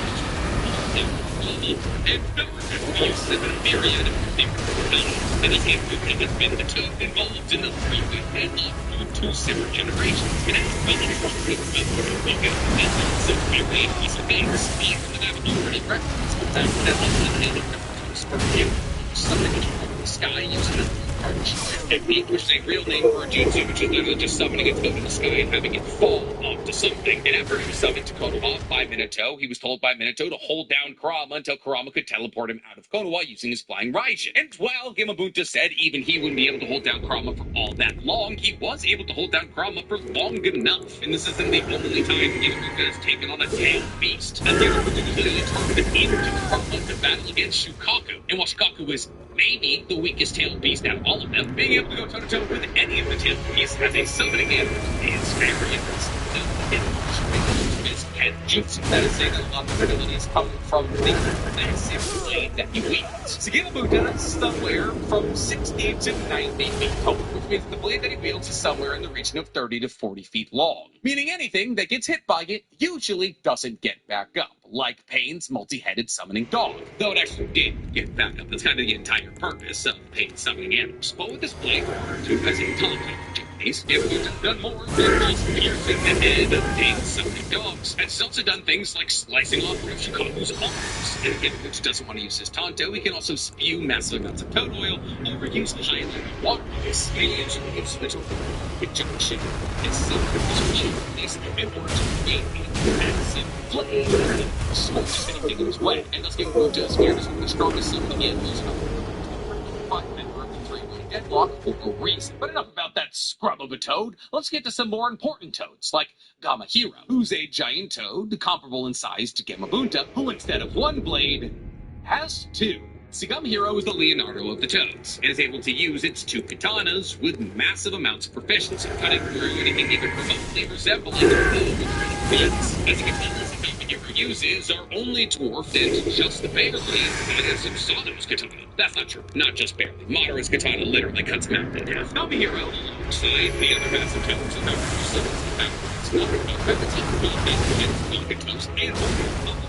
H: and Naruto, who uses it in a myriad of different villains, and Gamabunta has been the toad involved in the three-way headlock through two separate generations, and as well as the Mubuko, and also every piece of things, even the Naruto already referenced the fact that also the head of Naruto's scorpion, something from the sky using a arch technique, which is a real name for a jutsu, which is literally just summoning a toad in the sky and having it fall onto something. And after he was summoned to Konoha by Minato, he was told by Minato to hold down Kurama until Kurama could teleport him out of Konoha using his flying Raijin. And while Gamabunta said even he wouldn't be able to hold down Kurama for all that long, he was able to hold down Kurama for long enough. And this isn't the only time Gamabunta has taken on a tailed beast. And Gamabunta was literally turned into Kurama to battle against Shukaku. And while Shukaku is maybe the weakest tailed beast out of all of them, being able to go toe-to-toe with any of the tailed beasts as a summoning animal is very impressive. His head jutsu, that is saying that a lot of abilities come from the massive blade that he wields. Gamabunta is somewhere from 60 to 90 feet tall, which means the blade that he wields is somewhere in the region of 30 to 40 feet long, meaning anything that gets hit by it usually doesn't get back up, like Pain's multi-headed summoning dog, though it actually did get back up. That's kind of the entire purpose of Pain's summoning animals. But with this blade, to as a taunt, Gamabunta done more than just piercing the head of Pain's summoning dogs. And he's also done things like slicing off one of Shikaku's arms. And if Gamabunta doesn't want to use his Tonto, he can also spew massive amounts of toad oil or use highly water ice. He usually uses the toad conjunction. It's so is in order to gain a massive flame that smokes anything in his way. And thus Gamabunta is feared as one of the strongest summoning animals in the world. Deadlock for a reason. But enough about that scrub of a toad. Let's get to some more important toads, like Gamahiro, who's a giant toad comparable in size to Gamabunta, who instead of one blade, has two. Gamahiro is the Leonardo of the toads, and is able to use its two katanas with massive amounts of proficiency, cutting through anything even remotely resembling a bow with beats. As you can tell, Gamahiro uses are only dwarfed and just barely by Susano's katana. That's not true. Not just barely. Madara's katana literally cuts Mount in half. Gamahiro, alongside the other massive toads of Nagato's and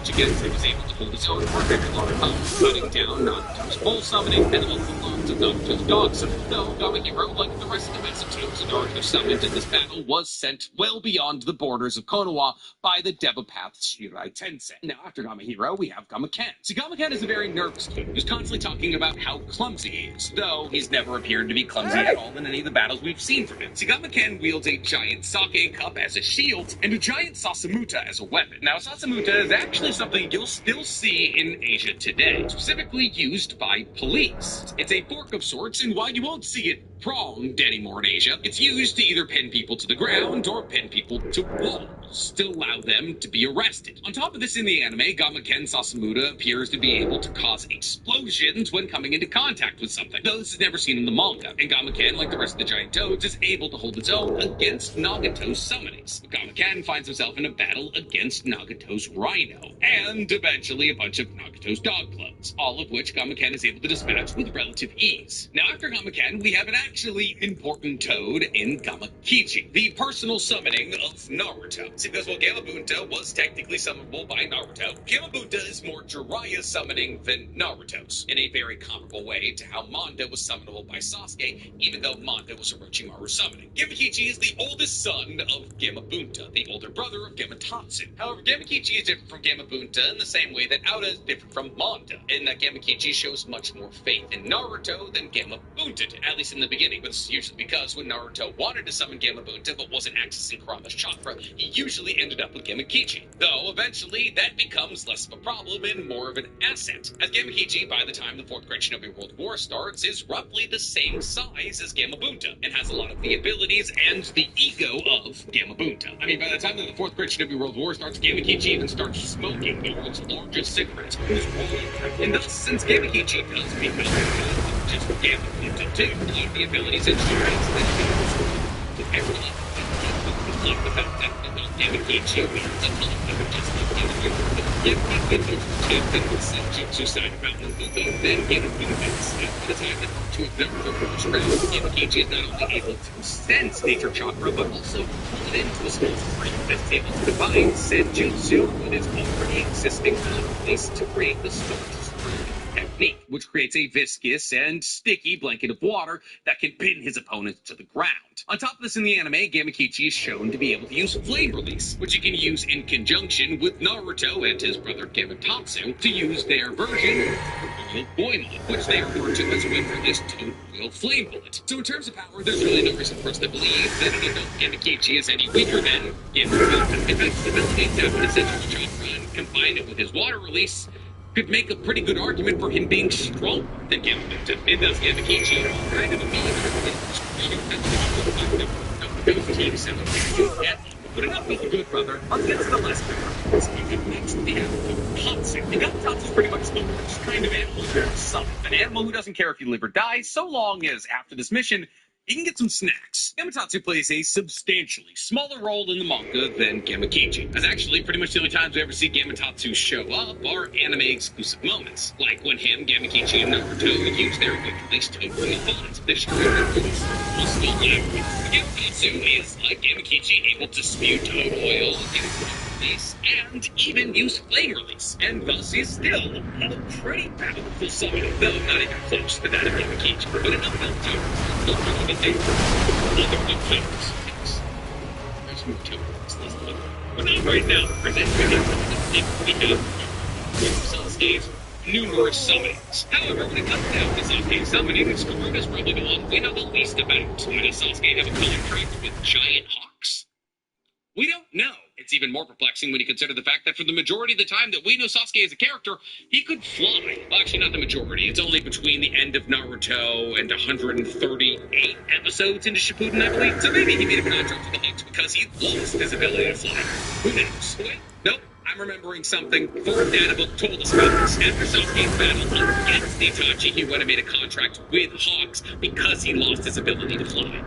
H: which again he was able to hold his own for a very long time, cutting down Nagato's bull summoning and also lots of Nagato's dog summoning. Though Gamahiro, like the rest of the massive toads of Naruto summoned in this battle, was sent well beyond the borders of Konoha by the Devapath Shirai Tensei. Now after Gamahiro, we have Gamaken. Gamaken is a very nervous toad who's constantly talking about how clumsy he is, though he's never appeared to be clumsy at all in any of the battles we've seen from him. Gamaken wields a giant sake cup as a shield and a giant Sasamuta as a weapon. Now Sasamuta is actually something you'll still see in Asia today, specifically used by police. It's a fork of sorts, and while you won't see it pronged anymore in Asia, it's used to either pin people to the ground or pin people to walls to allow them to be arrested. On top of this, in the anime, Gamaken Sasamuta appears to be able to cause explosions when coming into contact with something, though this is never seen in the manga, and Gamaken, like the rest of the giant toads, is able to hold its own against Nagato's summonings. Gamaken finds himself in a battle against Nagato's rhino, and eventually a bunch of Nagato's dog clones, all of which Gamaken is able to dispatch with relative ease. Now after Gamaken, we have an actually important toad in Gamakichi, the personal summoning of Naruto. See, because while Gamabunta was technically summonable by Naruto, Gamabunta is more Jiraiya summoning than Naruto's, in a very comparable way to how Manda was summonable by Sasuke, even though Manda was Orochimaru summoning. Gamakichi is the oldest son of Gamabunta, the older brother of Gamatatsu. However, Gamakichi is different from Gamabunta in the same way that Aura is different from Manda, in that Gamakichi shows much more faith in Naruto than Gamabunta did, at least in the beginning. beginning, but it's usually because when Naruto wanted to summon Gamabunta but wasn't accessing Kurama's chakra, he usually ended up with Gamakichi. Though, eventually, that becomes less of a problem and more of an asset, as Gamakichi, by the time the Fourth Great Shinobi World War starts, is roughly the same size as Gamabunta, and has a lot of the abilities and the ego of Gamabunta. I mean, by the time that the Fourth Great Shinobi World War starts, Gamakichi even starts smoking the world's largest cigarette, and thus, since Gamakichi does become just Gamabunta too, a lot of the abilities and strengths that everyone like the fact that Gamakichi means a lot of just Senjutsu side about Naruto, then Gamabunta. At the time that to observe the first round, Gamakichi is not only able to sense nature chakra, but also pull it into a small frame that's able to combine Senjutsu with its already existing place to create the Storm's technique, which creates a viscous and sticky blanket of water that can pin his opponent to the ground. On top of this, in the anime, Gamakichi is shown to be able to use Flame Release, which he can use in conjunction with Naruto and his brother Gamatatsu to use their version of Royal Boimon, which they refer to as Wind Release Toad Royal Flame Bullet. So in terms of power, there's really no reason for us to believe that Gamakichi is any weaker than Gamabunta. In fact, the ability to tap his essential chakra and combine it with his water release could make a pretty good argument for him being stronger than Gamabunta. And thus Gamakichi kind of a Team 7. But enough with the good brother. Let's get to the last one. Next, the animal Tatsu. And Tatsu is pretty much the worst kind of animal you ever summon. An animal who doesn't care if you live or die, so long as after this mission, you can get some snacks. Gamatatsu plays a substantially smaller role in the manga than Gamakichi, as actually pretty much the only times we ever see Gamatatsu show up are anime-exclusive moments, like when him, Gamakichi, and Naruto use their weak-release Toad Royal Bullet. They destroy their release. Gamatatsu is, like Gamakichi, able to spew Toad Oil, release, and even use Flame Release, and thus is still a pretty powerful summon, though not even close to that of Gamakichi. But enough about Toad. Other good things. There's more to it. But not right now. Present we have Sasuke's numerous summonings. However, when it comes down to Sasuke's summoning, Garuda's probably the one we know the least about. When does Sasuke have a contract with giant hawks? We don't know. It's even more perplexing when you consider the fact that for the majority of the time that we know Sasuke as a character, he could fly. Well, actually, not the majority. It's only between the end of Naruto and 138 episodes into Shippuden, I believe. So maybe he made a contract with the Hawks because he lost his ability to fly. Who knows? Wait, nope. I'm remembering something. Fourth Data book told us about this. After Sasuke's battle against Itachi, he went and made a contract with Hawks because he lost his ability to fly.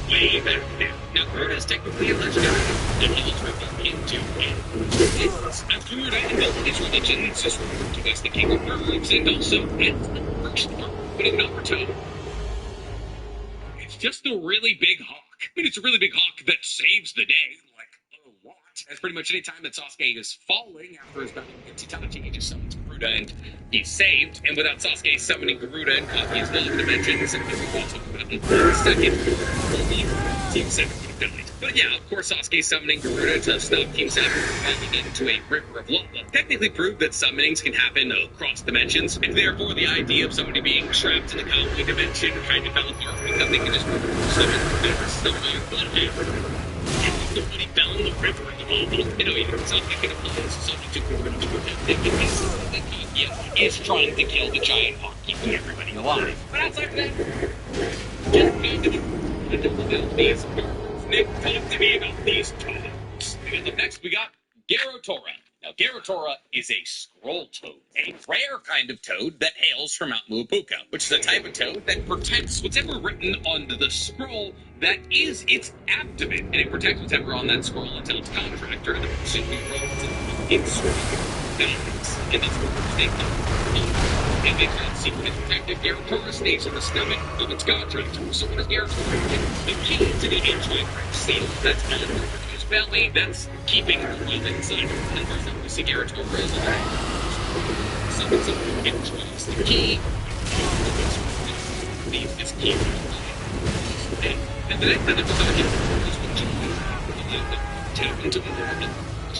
H: Way back now. Now, Garuda is technically a legendary, and he was revealed into it. As Garuda invented his religion, it's just referred to as the King of Birds, and also as the first bird. But in Naruto, it's just a really big hawk. I mean, it's a really big hawk that saves the day, like, a lot. As pretty much any time that Sasuke is falling after his battle against Itachi, he just summons Garuda, and he's saved. And without Sasuke summoning Garuda and copy his love dimensions, and we'll talk about it in a second, Team 7 would have died. But yeah, of course, Sasuke summoning Garuda to stop Team 7 from falling into a river of lava technically proved that summonings can happen across dimensions, and therefore the idea of somebody being trapped in a Kawaii dimension kind of fell apart because they can just summon whatever somewhere whatever. If nobody fell in the river of lava, you know, even Sasuke can apply something to Garuda to protect him because the Kaguya is trying to kill the giant hawk, keeping everybody alive. But outside of that, just kind of these birds. Nick, talk to me about these toads. And up next, we got Gerotora. Now, Gerotora is a scroll toad, a rare kind of toad that hails from Mount Muabuka, which is a type of toad that protects whatever written on the scroll that is its abdomen, and it protects whatever on that scroll until its contractor, the person who wrote its scroll, dies. And that's what they do. And makes that secret and protective Gerotora stays in the stomach of its contractor. So what does Gerotora do? The key to the anti-crack seal that's on his belly, that's keeping the blood inside. And first up, we see Gerotora as a bag. So it's a introduce the key. Leaves this key. And the next episode, Gerotora is what you tap into the world.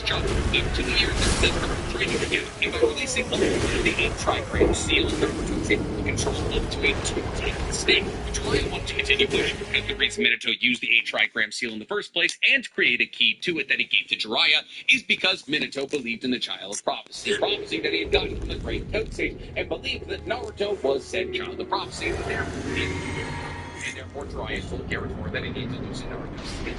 H: Chakra up to the year that the current training began, and by releasing the Erdtree seal, Naruto was able to control up to a 2-tenth state. Jiraiya wanted to continue pushing, because the reason Minato used the Erdtree seal in the first place and create a key to it that he gave to Jiraiya is because Minato believed in the child of prophecy that he had gotten from the great Totsuchi, and believed that Naruto was said child of prophecy, and therefore Jiraiya told Karator that he needed to loosen Naruto's skin.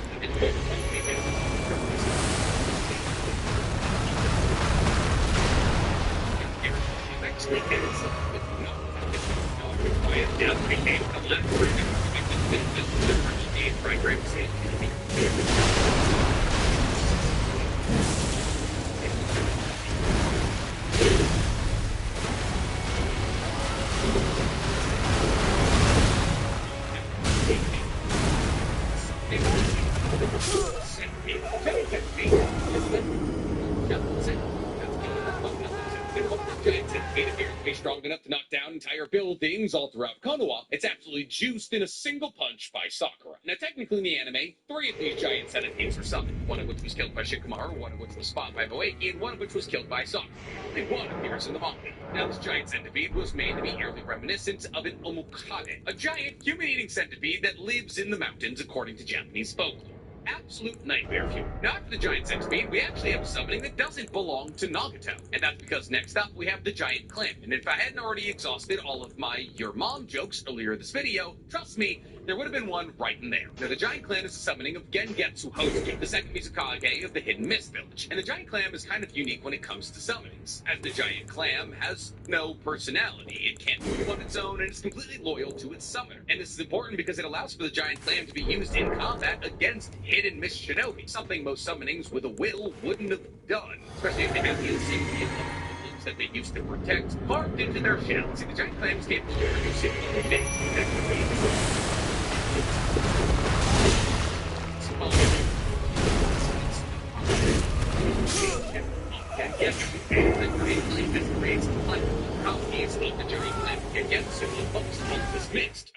H: Strong enough to knock down entire buildings all throughout Konoha. It's absolutely juiced in a single punch by Sakura. Now, technically in the anime, 3 of these giant centipedes were summoned, one of which was killed by Shikamaru, one of which was fought by Moeki, and one of which was killed by Sakura. Only one appears in the manga. Now, this giant centipede was made to be eerily reminiscent of an omukade, a giant human-eating centipede that lives in the mountains according to Japanese folklore. Absolute nightmare fuel. Now, after the giant centipede, we actually have a summoning that doesn't belong to Nagato. And that's because next up, we have the giant clam. And if I hadn't already exhausted all of my your mom jokes earlier in this video, trust me, there would have been one right in there. Now, the giant clam is a summoning of Gengetsu Hozuki, the second Mizukage of the Hidden Mist Village. And the giant clam is kind of unique when it comes to summonings, as the giant clam has no personality. It can't move on its own and is completely loyal to its summoner. And this is important because it allows for the giant clam to be used in combat against Hidden Mist Shinobi, something most summonings with a will wouldn't have done, especially if they had the insignia of the wolves that they used to protect carved into their shell. See, the giant clam is capable of producing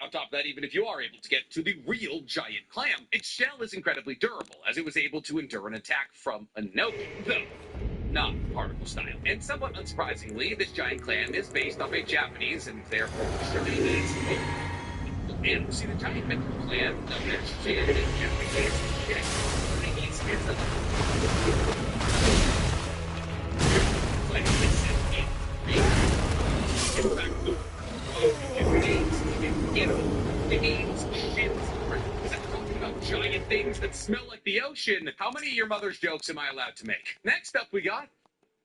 H: on top of that, even if you are able to get to the real giant clam, its shell is incredibly durable, as it was able to endure an attack from a Noki, though not particle style. And somewhat unsurprisingly, this giant clam is based off a Japanese and therefore Chinese and see the giant mythical clam known as Shin in Japanese. Giant things that smell like the ocean. How many of your mother's jokes am I allowed to make? Next up, we got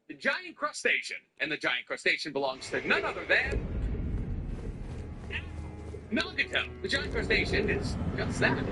H: the giant crustacean. And the giant crustacean belongs to none other than Nagato. The giant crustacean is just that.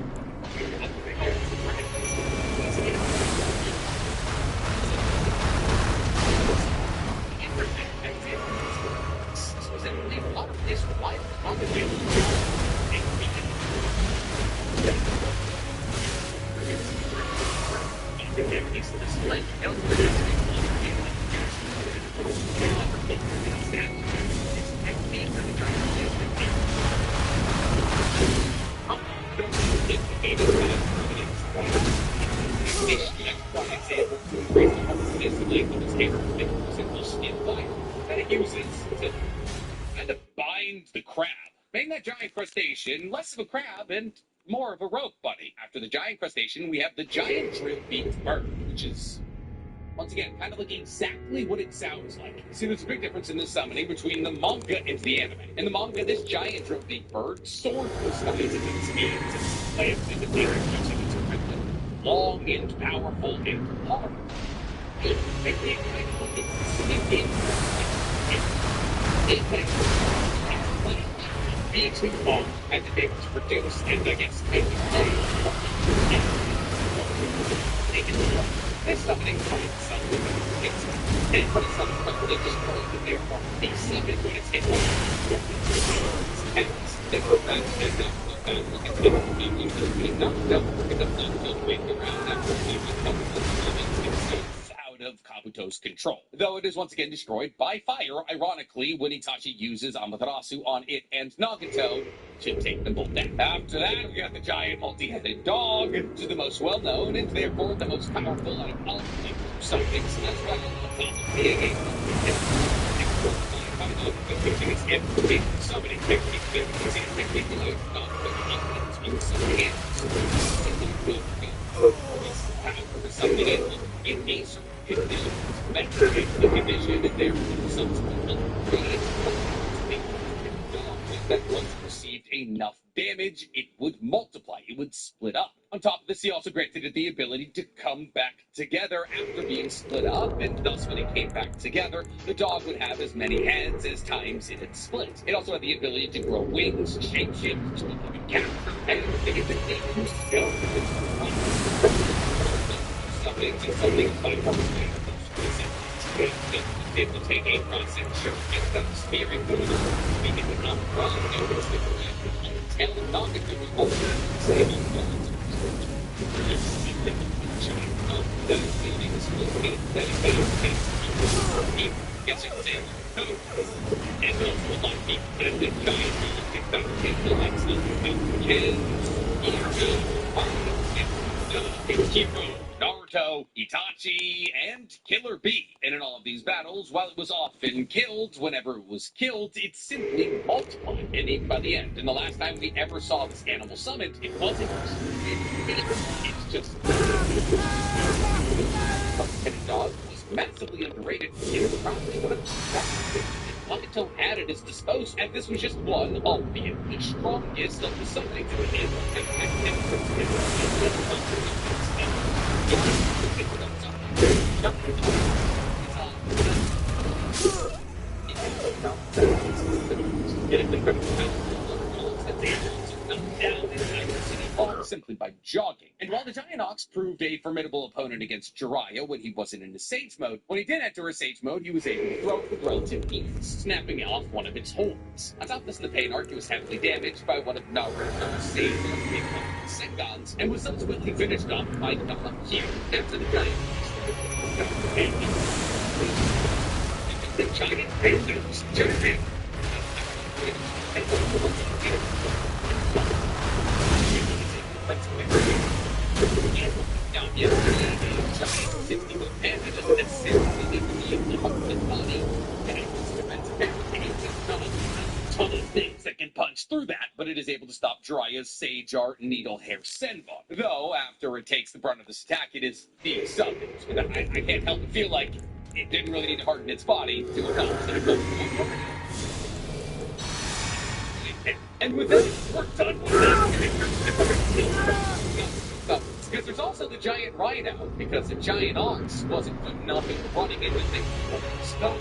H: That it uses to kind of bind the crab, making that giant crustacean less of a crab and more of a rope buddy. After the giant crustacean, we have the giant drill-beaked bird, which is, once again, kind of like exactly what it sounds like. See, there's a big difference in this summoning between the manga and the anime. In the manga, this giant drill-beaked bird soared through the skies at its speeds and lands in the theater using its equipment. Long and powerful and hard. Beats with bomb and the able to produce and I guess this summoning finds something and when it's something but they just call it therefore the summon when it's hit and the prevent and out of Kabuto's control, though it is once again destroyed by fire, ironically, when Itachi uses Amaterasu on it and Nagato to take them both down. After that, we got the giant multi-headed dog, which is the most well-known and therefore the most powerful out of all of them. sightings as well on top of being a so many techniques that we see technically not something in a certain condition, metric condition, and there some that once received enough damage, it would multiply, it would split up. On top of this, he also granted it the ability to come back together after being split up, and thus when it came back together, the dog would have as many heads as times it had split. It also had the ability to grow wings, shapeshift, capture, and basically to stealth. Something it will take a process to get them steering wheel, make it not run over the tail and knock it to the hole. Gets it there. And those will not be and the giant will pick up in the legs of Naruto, Itachi, and Killer Bee. And in all of these battles, while it was often killed, whenever it was killed, it simply multiplied. And even by the end, and the last time we ever saw this animal summoned, it wasn't. It's just... And the dog was massively underrated. It was probably one of the best things Nagato had at his disposal, and this was just one, albeit the strongest of the summoning to the end. Simply by jogging. And while the Giant Ox proved a formidable opponent against Jiraiya when he wasn't in a Sage mode, when he did enter a Sage mode, he was able to throw it with relative ease, snapping off one of its horns. On top of this, the Pain Arc was heavily damaged by one of Naruto's Sage Sengons, and was subsequently finished off by Q after the Giant Ox. The Giant Panthers turned him. Things that can punch through that, but it is able to stop Jiraiya's Sage Art Needle Hair Senbon. Though, after it takes the brunt of this attack, it is de-summoned. I can't help but feel like it didn't really need to harden its body to accomplish that. And with that, we're done with that. Because there's also the Giant Rhino, because the Giant Ox wasn't good enough in running into things. So,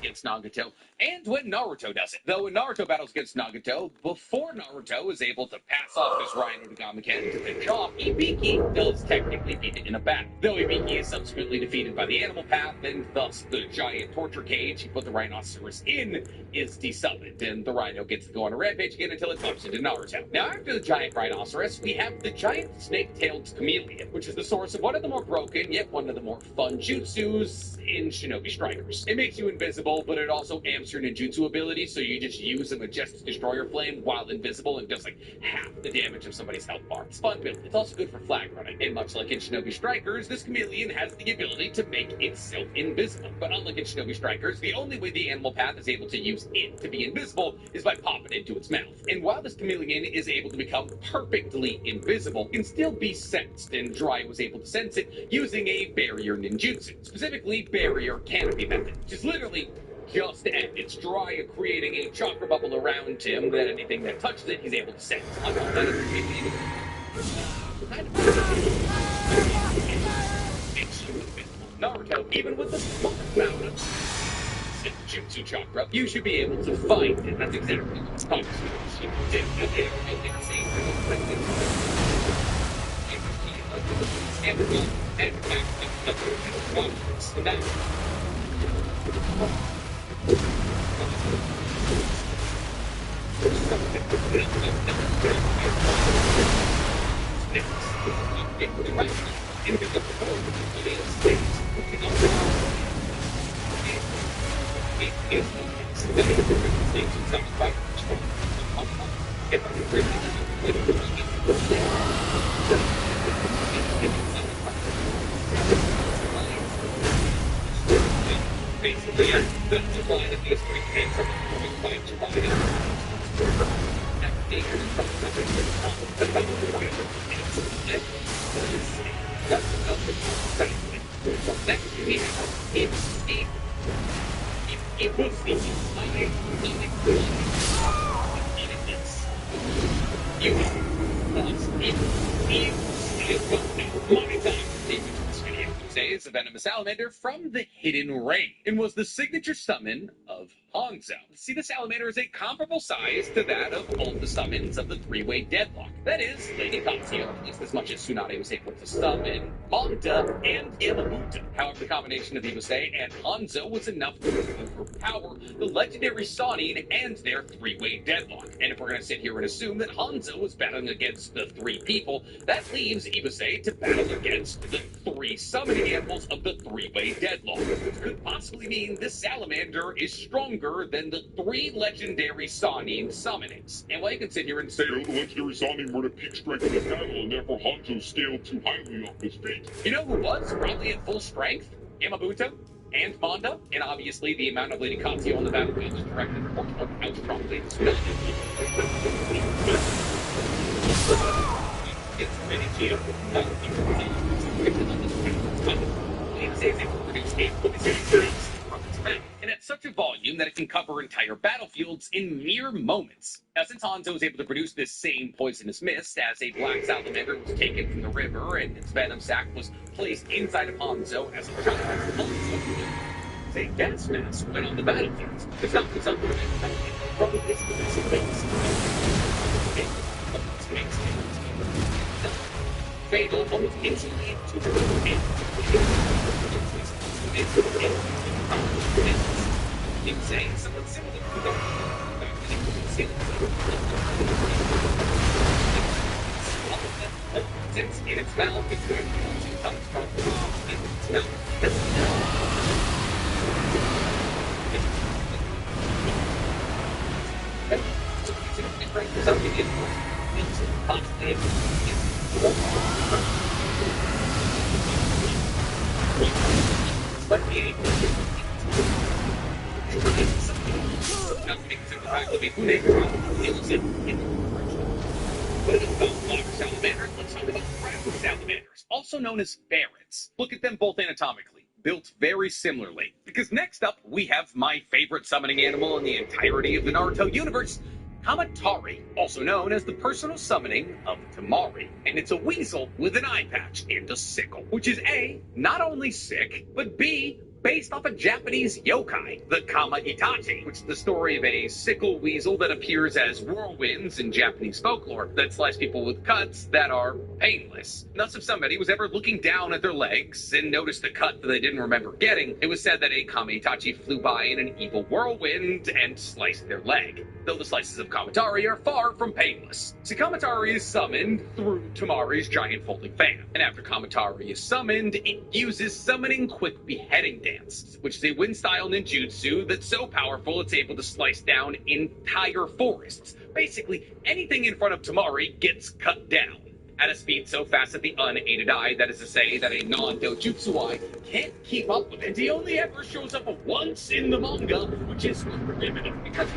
H: against Nagato, and when Naruto does it. Though when Naruto battles against Nagato, before Naruto is able to pass off his Rhino to Gamaken to finish off, Ibiki does technically beat it in a battle. Though Ibiki is subsequently defeated by the Animal Path, and thus the giant torture cage he put the Rhinoceros in is desummoned, and the Rhino gets to go on a rampage again until it bumps into Naruto. Now after the giant Rhinoceros, we have the giant snake-tailed chameleon, which is the source of one of the more broken, yet one of the more fun jutsus in Shinobi Strikers. It makes you invisible, but it also amps your ninjutsu ability, so you just use a Majestic Destroyer Flame while invisible and does like half the damage of somebody's health bar. It's fun build. It's also good for flag running, and much like in Shinobi Strikers, this chameleon has the ability to make itself invisible. But unlike in Shinobi Strikers, the only way the Animal Path is able to use it to be invisible is by popping into its mouth. And while this chameleon is able to become perfectly invisible, it can still be sensed, and Jiraiya was able to sense it using a barrier ninjutsu, specifically barrier canopy method, which is literally just to end. It's Jiraiya creating a chakra bubble around him that anything that touches it, he's able to sense. Naruto, even with a small amount of jutsu chakra, you should be able to find it. That's exactly what it's called. Is a venomous salamander from the Hidden Rain and was the signature summon of Hanzo. See, the salamander is a comparable size to that of all the summons of the three-way deadlock. That is, Lady Katsuyo, at least as much as Tsunade was able to summon Manta and Yamabuta. However, the combination of Ibusei and Hanzo was enough to overpower the legendary Sannin and their three-way deadlock. And if we're going to sit here and assume that Hanzo was battling against the three people, that leaves Ibusei to battle against the three summoning animals of the three-way deadlock, which could possibly mean this salamander is stronger than the three legendary Sannin summonings. And while you can sit here and say,
I: the legendary Sannin were at peak strength in the battle, and therefore Hanzo scaled too highly off his feet.
H: You know who was probably at full strength? Yamabuta and Manda, and obviously the amount of Lady Katsuyo on the battlefield is directly proportional to how strong Lady Tsunade and at such a volume that it can cover entire battlefields in mere moments. Now, since Hanzo was able to produce this same poisonous mist as a black salamander was taken from the river and its venom sac was placed inside of Hanzo as a child, a gas mask went on the battlefield. It's not something from this fatal almost instantly to the saying something similar to the since in its mouth it's going to comes from its mouth. Salamanders, also known as ferrets. Look at them both anatomically, built very similarly. Because next up, we have my favorite summoning animal in the entirety of the Naruto universe, Kamatari, also known as the personal summoning of Tamari. And it's a weasel with an eye patch and a sickle, which is A, not only sick, but B, based off a Japanese yokai, the Kama Itachi, which is the story of a sickle weasel that appears as whirlwinds in Japanese folklore that slice people with cuts that are painless. Thus, if somebody was ever looking down at their legs and noticed a cut that they didn't remember getting, it was said that a Kama Itachi flew by in an evil whirlwind and sliced their leg. Though the slices of Kamatari are far from painless. So Kamatari is summoned through Tamari's giant folding fan. And after Kamatari is summoned, it uses Summoning Quick Beheading Dance, which is a wind-style ninjutsu that's so powerful it's able to slice down entire forests. Basically, anything in front of Tamari gets cut down at a speed so fast that the unaided eye, that is to say, that a non-dojutsu eye, can't keep up with it. He only ever shows up once in the manga, which is prohibitive because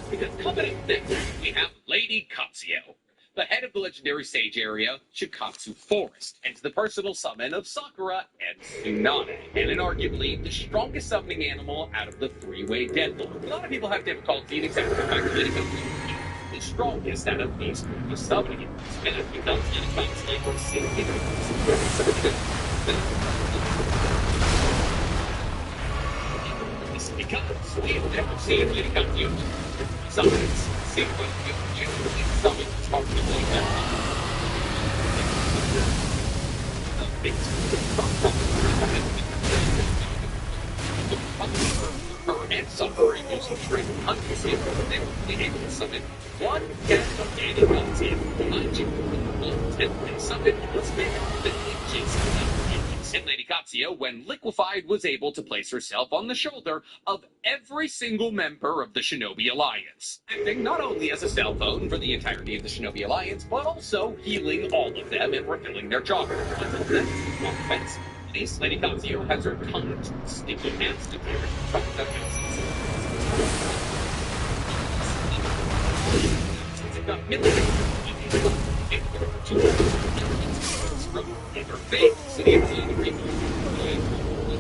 H: because coming up next, we have Lady Katsuyo, the head of the legendary sage area, Shikatsu Forest, and the personal summon of Sakura and Tsunade, and arguably the strongest summoning animal out of the three-way deadlock. A lot of people have difficulty in accepting the fact that Lady Katsuyo is the strongest out of these summoning animals, and it becomes because we have never seen Lady Katsuyo summons. See what you summons hard to believe that. Her and Suffer using strength unconcealed, they were only able to summon one cast of animals in magic. And summon was made of the Jason. And Lady Katsuo, when liquefied, was able to place herself on the shoulder of every single member of the Shinobi Alliance, acting not only as a cell phone for the entirety of the Shinobi Alliance, but also healing all of them and refilling their chakra. Until then, on defense, Lady Katsuo has her tongue sticky hands to clear from the houses. It's got millions in her face, so the absolute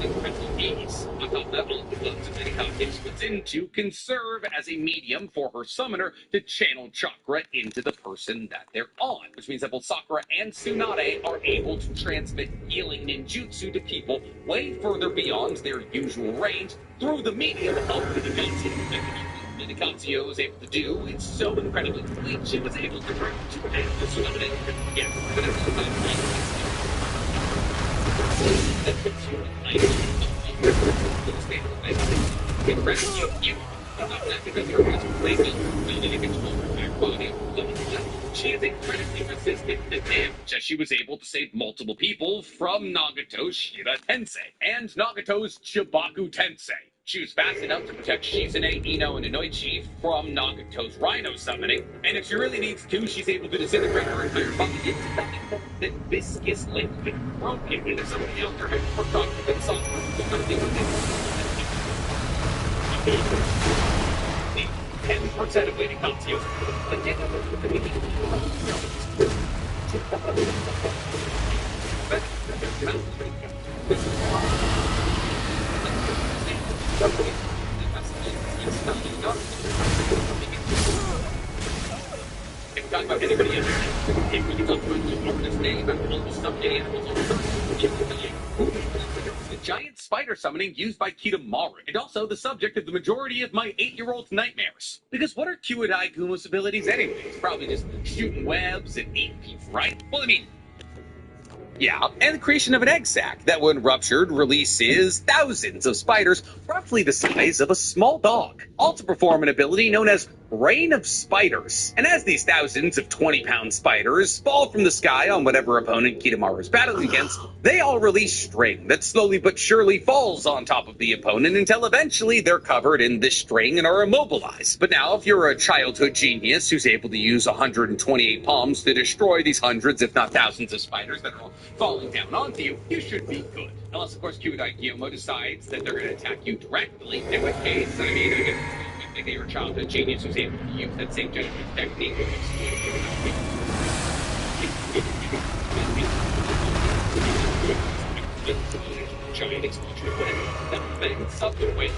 H: incredible ease. On top of that, all the blood of Lady Katsuo puts in to conserve as a medium for her summoner to channel chakra into the person that they're on, which means that both Sakura and Tsunade are able to transmit healing ninjutsu to people way further beyond their usual range through the medium of Lady Katsuo. Lady Katsuo was able to do it's so incredibly complete, she was able to bring to an end the Tsunade. Yeah, she is incredibly resistant to damage, as she was able to save multiple people from Nagato's Shira Tensei and Nagato's Chibaku Tensei. She was fast enough to protect Shizune, Ino, and Inoichi from Nagato's Rhino summoning, and if she really needs to, she's able to disintegrate her entire body into nothing more than viscous liquid, broken into somebody else or for doctor and software. The 10% of Lady Katsuo's if we talk about anybody else, if we can talk about his name, someday animals the giant spider summoning used by Kitamaru, and also the subject of the majority of my 8-year-old's nightmares. Because what are Kyudai Gumo's abilities anyways? Probably just shooting webs and eating people, right? Well, I mean, yeah, and the creation of an egg sac that, when ruptured, releases thousands of spiders roughly the size of a small dog, all to perform an ability known as Rain of Spiders. And as these thousands of 20-pound spiders fall from the sky on whatever opponent Kitamaru is battling against, they all release string that slowly but surely falls on top of the opponent until eventually they're covered in this string and are immobilized. But now, if you're a childhood genius who's able to use 128 palms to destroy these hundreds, if not thousands, of spiders that are all falling down onto you, you should be good. Unless, of course, Kyudai Gumo decides that they're going to attack you directly, in which case, I mean, I guess that you're a childhood genius who's able to use that same judgment technique. Giant explosion of wind that then subsequently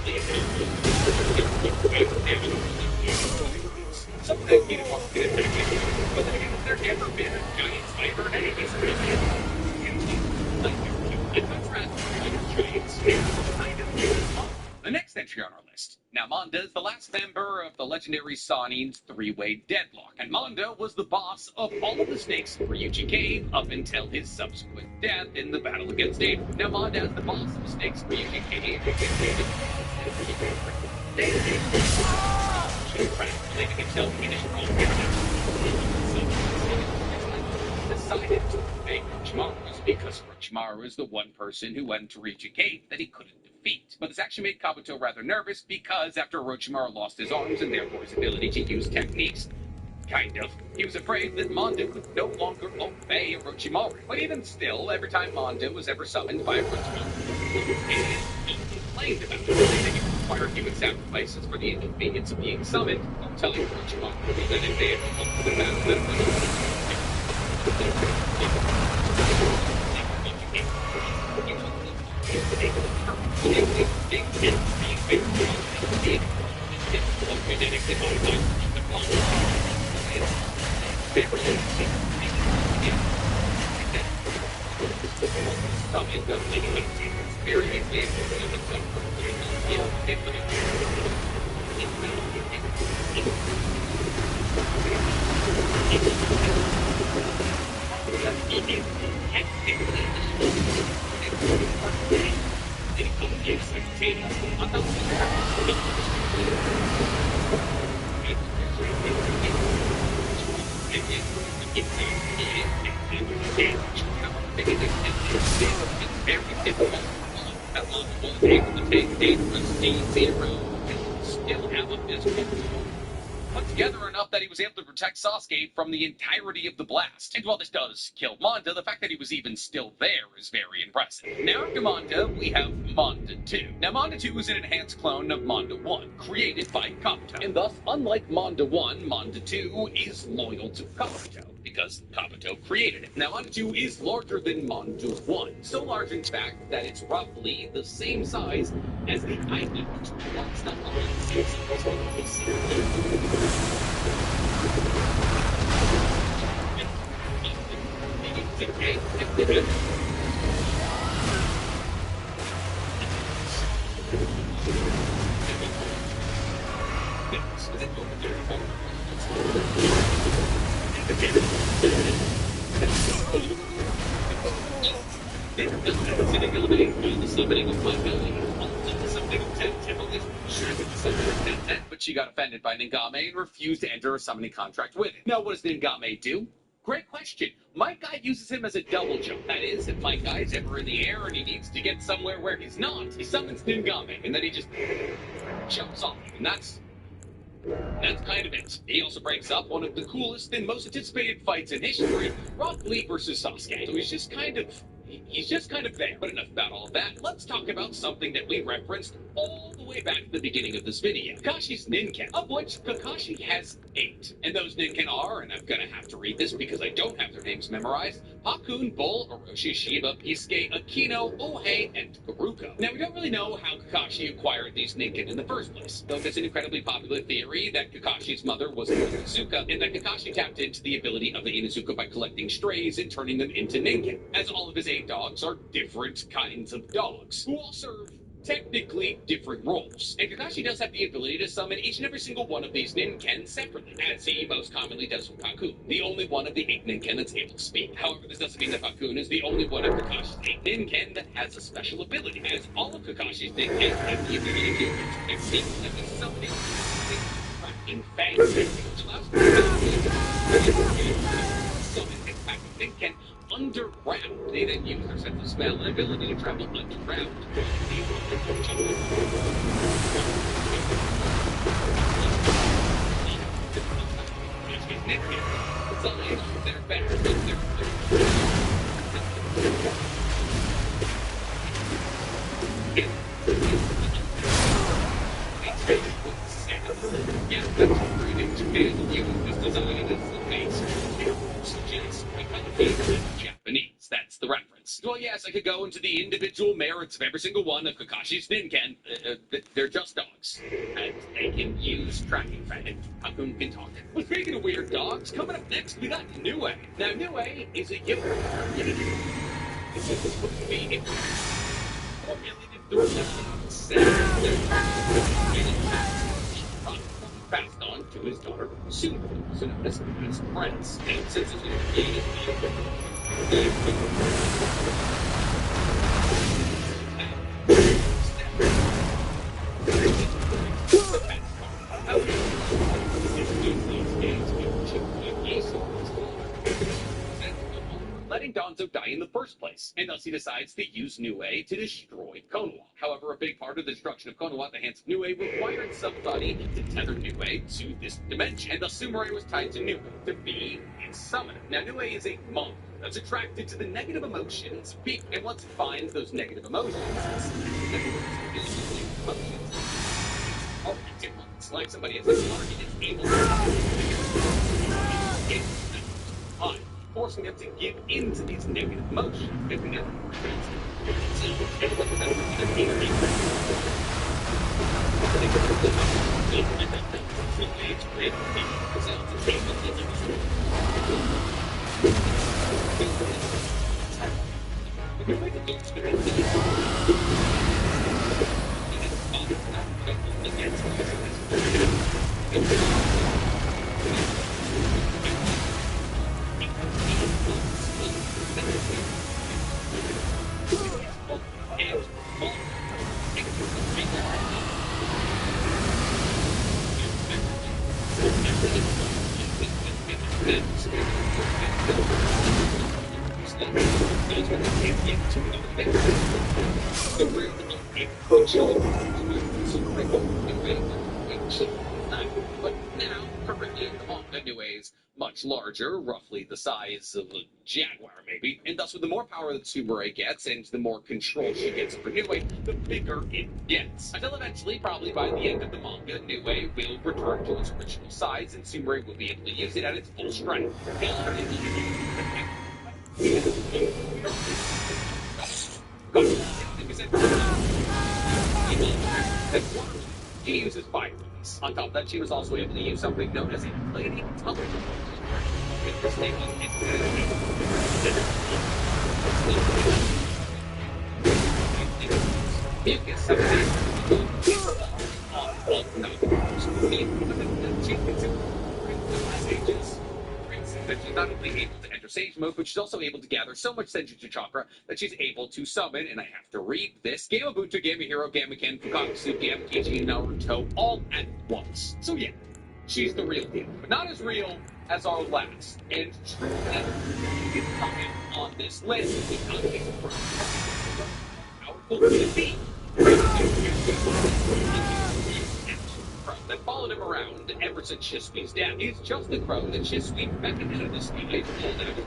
H: something that you want to get but then again, there never been a giant spider in any the next entry on our list. Now, Manda is the last member of the legendary Sanin's three-way deadlock, and Manda was the boss of all of the snakes in Ryuchi Cave up until his subsequent death in the battle against Abe. Now, Manda is the boss of the snakes in Ryuchi Cave. Leaving himself in his decided to obey Orochimaru's because Orochimaru is the one person who went to Ryuchi Cave that he couldn't defeat. But this actually made Kabuto rather nervous because after Orochimaru lost his arms and therefore his ability to use techniques, kind of, he was afraid that Manda could no longer obey Orochimaru. But even still, every time Manda was ever summoned by Orochimaru, he complained about it, saying it required human sacrifices for the inconvenience of being summoned, telling Orochimaru that if they had come to the battle, Still have a physical put together enough that he was able to protect Sasuke from the entirety of the blast. And while this does kill Manda, the fact that he was even still there is very impressive. Now after Manda, we have Manda 2. Now Manda 2 is an enhanced clone of Manda 1, created by Kabuto. And thus, unlike Manda 1, Manda 2 is loyal to Kabuto, because Kabuto created it. Now Manda 2 is larger than Manda 1, so large in fact that it's roughly the same size as the island. But she got offended by Ningame and refused to enter a summoning contract with him. Now, what does Ningame do? Great question. My guy uses him as a double jump. That is, if my guy's ever in the air and he needs to get somewhere where he's not, he summons Ningame, and then he just jumps off. And that's kind of it. He also breaks up one of the coolest and most anticipated fights in history, Rock Lee versus Sasuke. So he's just kind of there. But enough about all of that. Let's talk about something that we referenced all the way back at the beginning of this video. Kakashi's Ninken, of which Kakashi has 8. And those Ninken are, and I'm gonna have to read this because I don't have their names memorized, Pakun, Bull, Orochi, Shiba, Pisuke, Akino, Ohei, and Garuko. Now, we don't really know how Kakashi acquired these Ninken in the first place, though there's an incredibly popular theory that Kakashi's mother was an Inuzuka, and that Kakashi tapped into the ability of the Inuzuka by collecting strays and turning them into Ninken, as all of his 8 dogs are different kinds of dogs, who all serve technically different roles. And Kakashi does have the ability to summon each and every single one of these Ninken separately, as he most commonly does with Pakun, the only one of the 8 Ninken that's able to speak. However, this doesn't mean that Pakun is the only one of Kakashi's 8 Ninken that has a special ability, as all of Kakashi's Ninken have the ability to exceed the summoning in phase, which allows summon and pack Ninken underground. They then use their sense of smell and ability to travel underground. They're better than their Japanese, that's the reference. Well, yes, I could go into the individual merits of every single one of Kakashi's Ninken. They're just dogs. And they can use tracking fan. Pakun can talk. Well, speaking of weird dogs, coming up next, we got Nue. Now, Nue is a young This is supposed to be a formulated through passed on to his daughter, soon also known as Prince. And since it's letting Danzo die in the first place, and thus he decides to use Nue to destroy Konoha. However, a big part of the destruction of Konoha at the hands of Nue required somebody to tether Nue to this dimension, and thus Sumire was tied to Nue to be its summoner. Now, Nue is a monk that's attracted to the negative emotions, and once it finds those negative emotions, it's like somebody has a target is able to forcing them to give in to these negative emotions. If we never The real the children. But now, currently, the manga New is much larger, roughly the size of a jaguar, maybe. And thus, with the more power that Tsubure gets, and the more control she gets over New, the bigger it gets. Until eventually, probably by the end of the manga, New will return to its original size, and Tsubure will be able to use it at its full strength. She uses fire release. On top of that, she was also able to use something known as a lady intelligence. Mucus that she's not only able to enter sage mode, but she's also able to gather so much Senjutsu chakra that she's able to summon, and I have to read this, Gamma Buntu, Gamma Hero, Gamma Ken, Fukatsu, Gamma Kichi, and Naruto all at once. So yeah, she's the real deal, but not as real as our last. And true that coming on this list because he's how powerful could it be? That followed him around ever since Shisui's death. He's just the crow that Shisui beckoned out of the sky and pulled out of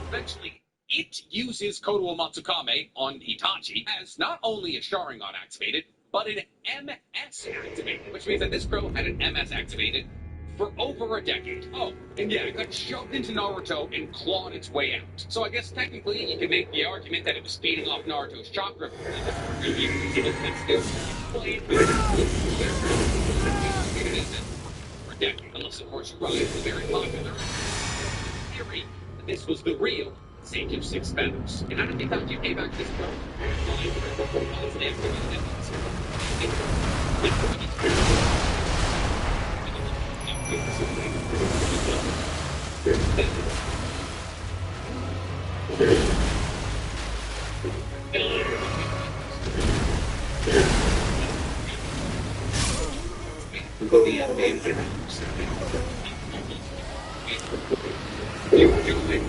H: Eventually, it uses Kodo Matsukame on Itachi as not only a Sharingan activated, but an MS activated, which means that this crow had an MS activated for over a decade. Oh, and yeah, it got shoved into Naruto and clawed its way out. So I guess technically you can make the argument that it was feeding off Naruto's chakra for a decade, unless of course you ride the very popular theory that this was the real Sage of Six Feathers. And how did they thought you came back to this crow?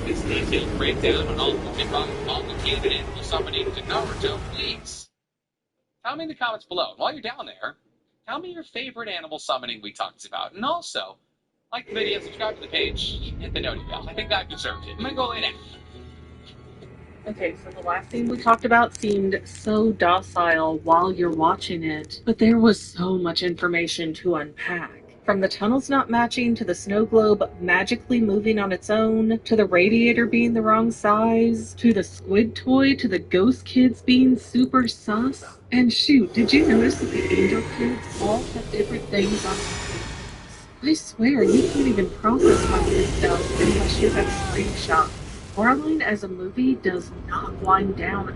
H: This detailed breakdown on all the kid animal summoning to Naruto, please. Tell me in the comments below. And while you're down there, tell me your favorite animal summoning we talked about. And also, like the video, subscribe to the page, hit the noti bell. I think that deserves it. I'm gonna go lay down.
J: Okay, so the last thing we talked about seemed so docile while you're watching it, but there was so much information to unpack. From the tunnels not matching, to the snow globe magically moving on its own, to the radiator being the wrong size, to the squid toy, to the ghost kids being super sus. And shoot, did you notice that the angel kids all have different things on their faces? I swear, you can't even process half this stuff unless you have screenshots. Coraline as a movie does not wind down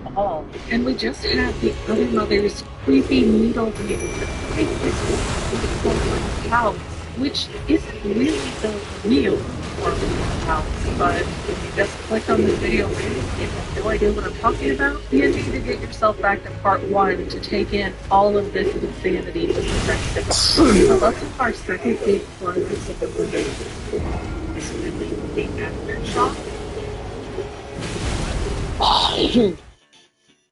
J: at all. And we just have the other mother's creepy needle view that take this Coraline's house, which isn't really the real Coraline's house, but if you just click on this video and you have no idea what I'm talking about, you need to get yourself back to part 1 to take in all of this insanity perspective. So let's have our second big climax of the movie. Is really the aftershock.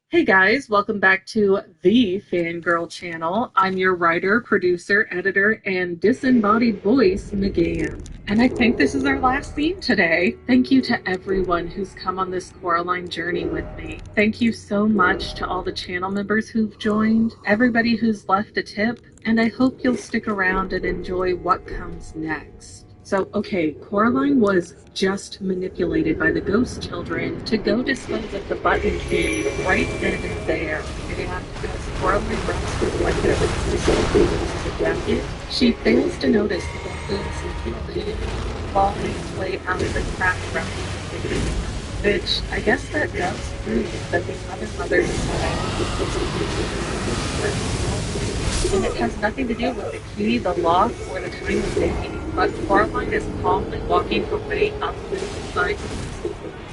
J: Hey guys, welcome back to the Fangirl channel. I'm your writer, producer, editor, and disembodied voice, Megan. And I think this is our last scene today. Thank you to everyone who's come on this Coraline journey with me. Thank you so much to all the channel members who've joined, everybody who's left a tip, and I hope you'll stick around and enjoy what comes next. So, okay, Coraline was just manipulated by the ghost children to go dispose of the button key right then and there. And as Coraline wraps the blanket of its a jacket, she fails to notice the goes clawing its way out of the crack around the face, which I guess that does prove that the other mother's and it has nothing to do with the key, the lock, or the time of day, but Coraline is calmly walking her way up the side of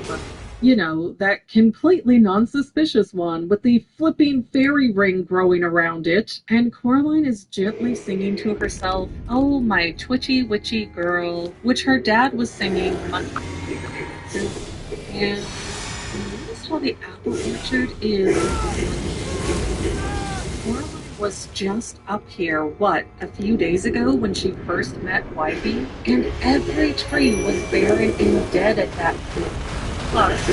J: the you know, that completely non-suspicious one with the flipping fairy ring growing around it, and Coraline is gently singing to herself, "Oh, my twitchy witchy girl," which her dad was singing months ago. And notice how the apple orchard is. Coraline was just up here, a few days ago when she first met Wybie, and every tree was barren and dead at that point. Plus,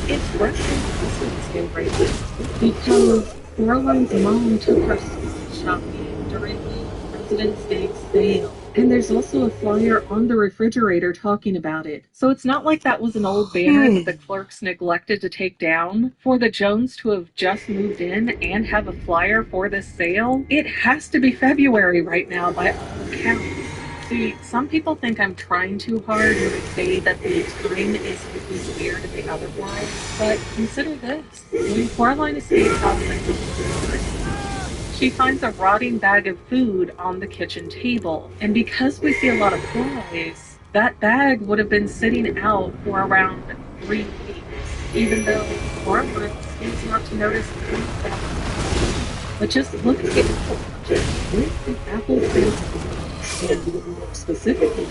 J: it's breathtaking right now because Coraline's mom took her shopping during the President's Day sale. And there's also a flyer on the refrigerator talking about it. So it's not like that was an old banner that the clerks neglected to take down. For the Jones to have just moved in and have a flyer for this sale, it has to be February right now by all accounts. See, some people think I'm trying too hard when I say that the time is really weird and the otherwise, but consider this. When Coraline escapes out of the she finds a rotting bag of food on the kitchen table, and because we see a lot of flies, that bag would have been sitting out for around 3 weeks, even though Coraline seems not to notice that. But just look at the apple. Where's the apple face? And more specifically,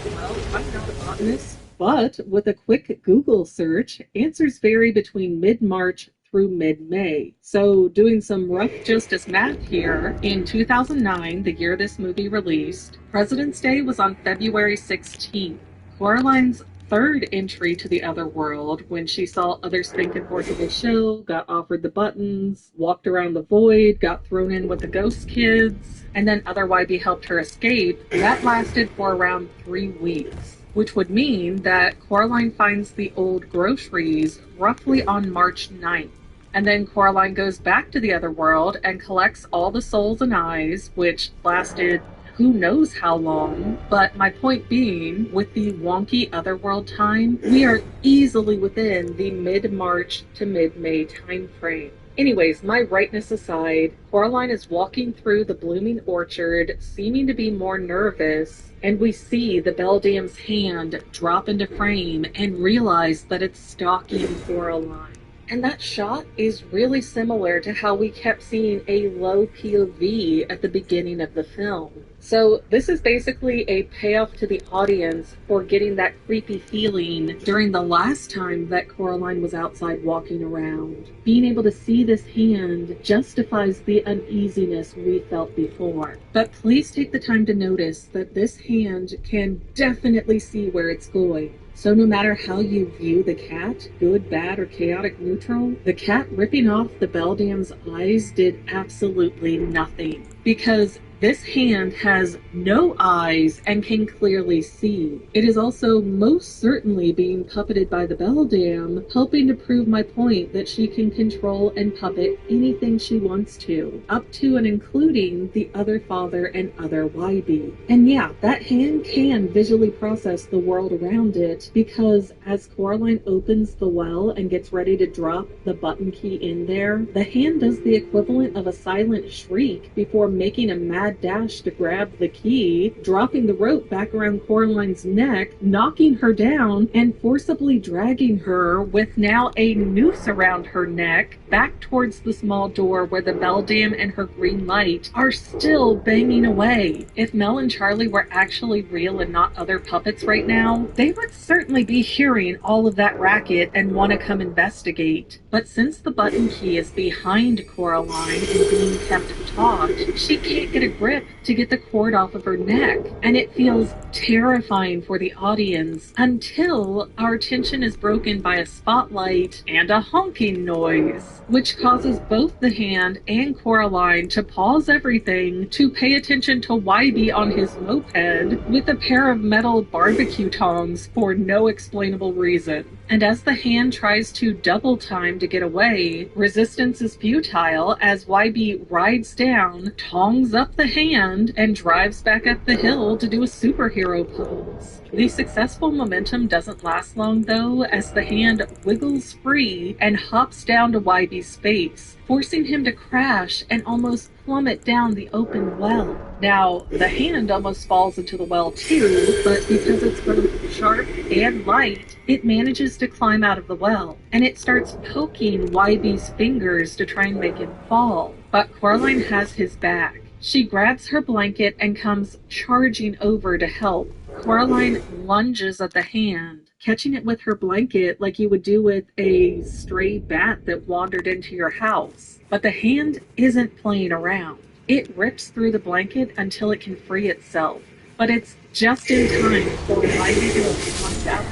J: well, I'm not a botanist, but with a quick Google search, answers vary between mid-March through mid-May. So doing some rough justice math here, in 2009, the year this movie released, President's Day was on February 16th. Coraline's third entry to the other world, when she saw other Spankin' Forcible show, got offered the buttons, walked around the void, got thrown in with the ghost kids, and then other Wybie helped her escape, that lasted for around 3 weeks. Which would mean that Coraline finds the old groceries roughly on March 9th. And then Coraline goes back to the other world and collects all the souls and eyes, which lasted who knows how long, but my point being, with the wonky otherworld time, we are easily within the mid-March to mid-May time frame. Anyways, my rightness aside, Coraline is walking through the blooming orchard, seeming to be more nervous, and we see the Beldame's hand drop into frame and realize that it's stalking Coraline. And that shot is really similar to how we kept seeing a low POV at the beginning of the film. So this is basically a payoff to the audience for getting that creepy feeling during the last time that Coraline was outside walking around. Being able to see this hand justifies the uneasiness we felt before. But please take the time to notice that this hand can definitely see where it's going. So no matter how you view the cat, good, bad, or chaotic neutral, the cat ripping off the Beldame's eyes did absolutely nothing. Because this hand has no eyes and can clearly see. It is also most certainly being puppeted by the Beldame, helping to prove my point that she can control and puppet anything she wants to, up to and including the other father and other Wybie. And yeah, that hand can visually process the world around it, because as Coraline opens the well and gets ready to drop the button key in there, the hand does the equivalent of a silent shriek before making a mad dash to grab the key, dropping the rope back around Coraline's neck, knocking her down, and forcibly dragging her, with now a noose around her neck, back towards the small door where the Beldame and her green light are still banging away. If Mel and Charlie were actually real and not other puppets right now, they would certainly be hearing all of that racket and want to come investigate. But since the button key is behind Coraline and being kept taut, she can't get a grip to get the cord off of her neck, and it feels terrifying for the audience until our tension is broken by a spotlight and a honking noise, which causes both the hand and Coraline to pause everything to pay attention to Wybie on his moped with a pair of metal barbecue tongs for no explainable reason. And as the hand tries to double time to get away, resistance is futile as YB rides down, tongs up the hand, and drives back up the hill to do a superhero pose. The successful momentum doesn't last long though, as the hand wiggles free and hops down to YB's face, forcing him to crash and almost plummet down the open well. Now, the hand almost falls into the well too, but because it's both sharp and light, it manages to climb out of the well, and it starts poking YB's fingers to try and make him fall. But Coraline has his back. She grabs her blanket and comes charging over to help. Coraline lunges at the hand, catching it with her blanket like you would do with a stray bat that wandered into your house. But the hand isn't playing around. It rips through the blanket until it can free itself. But it's just in time for YB to punch out,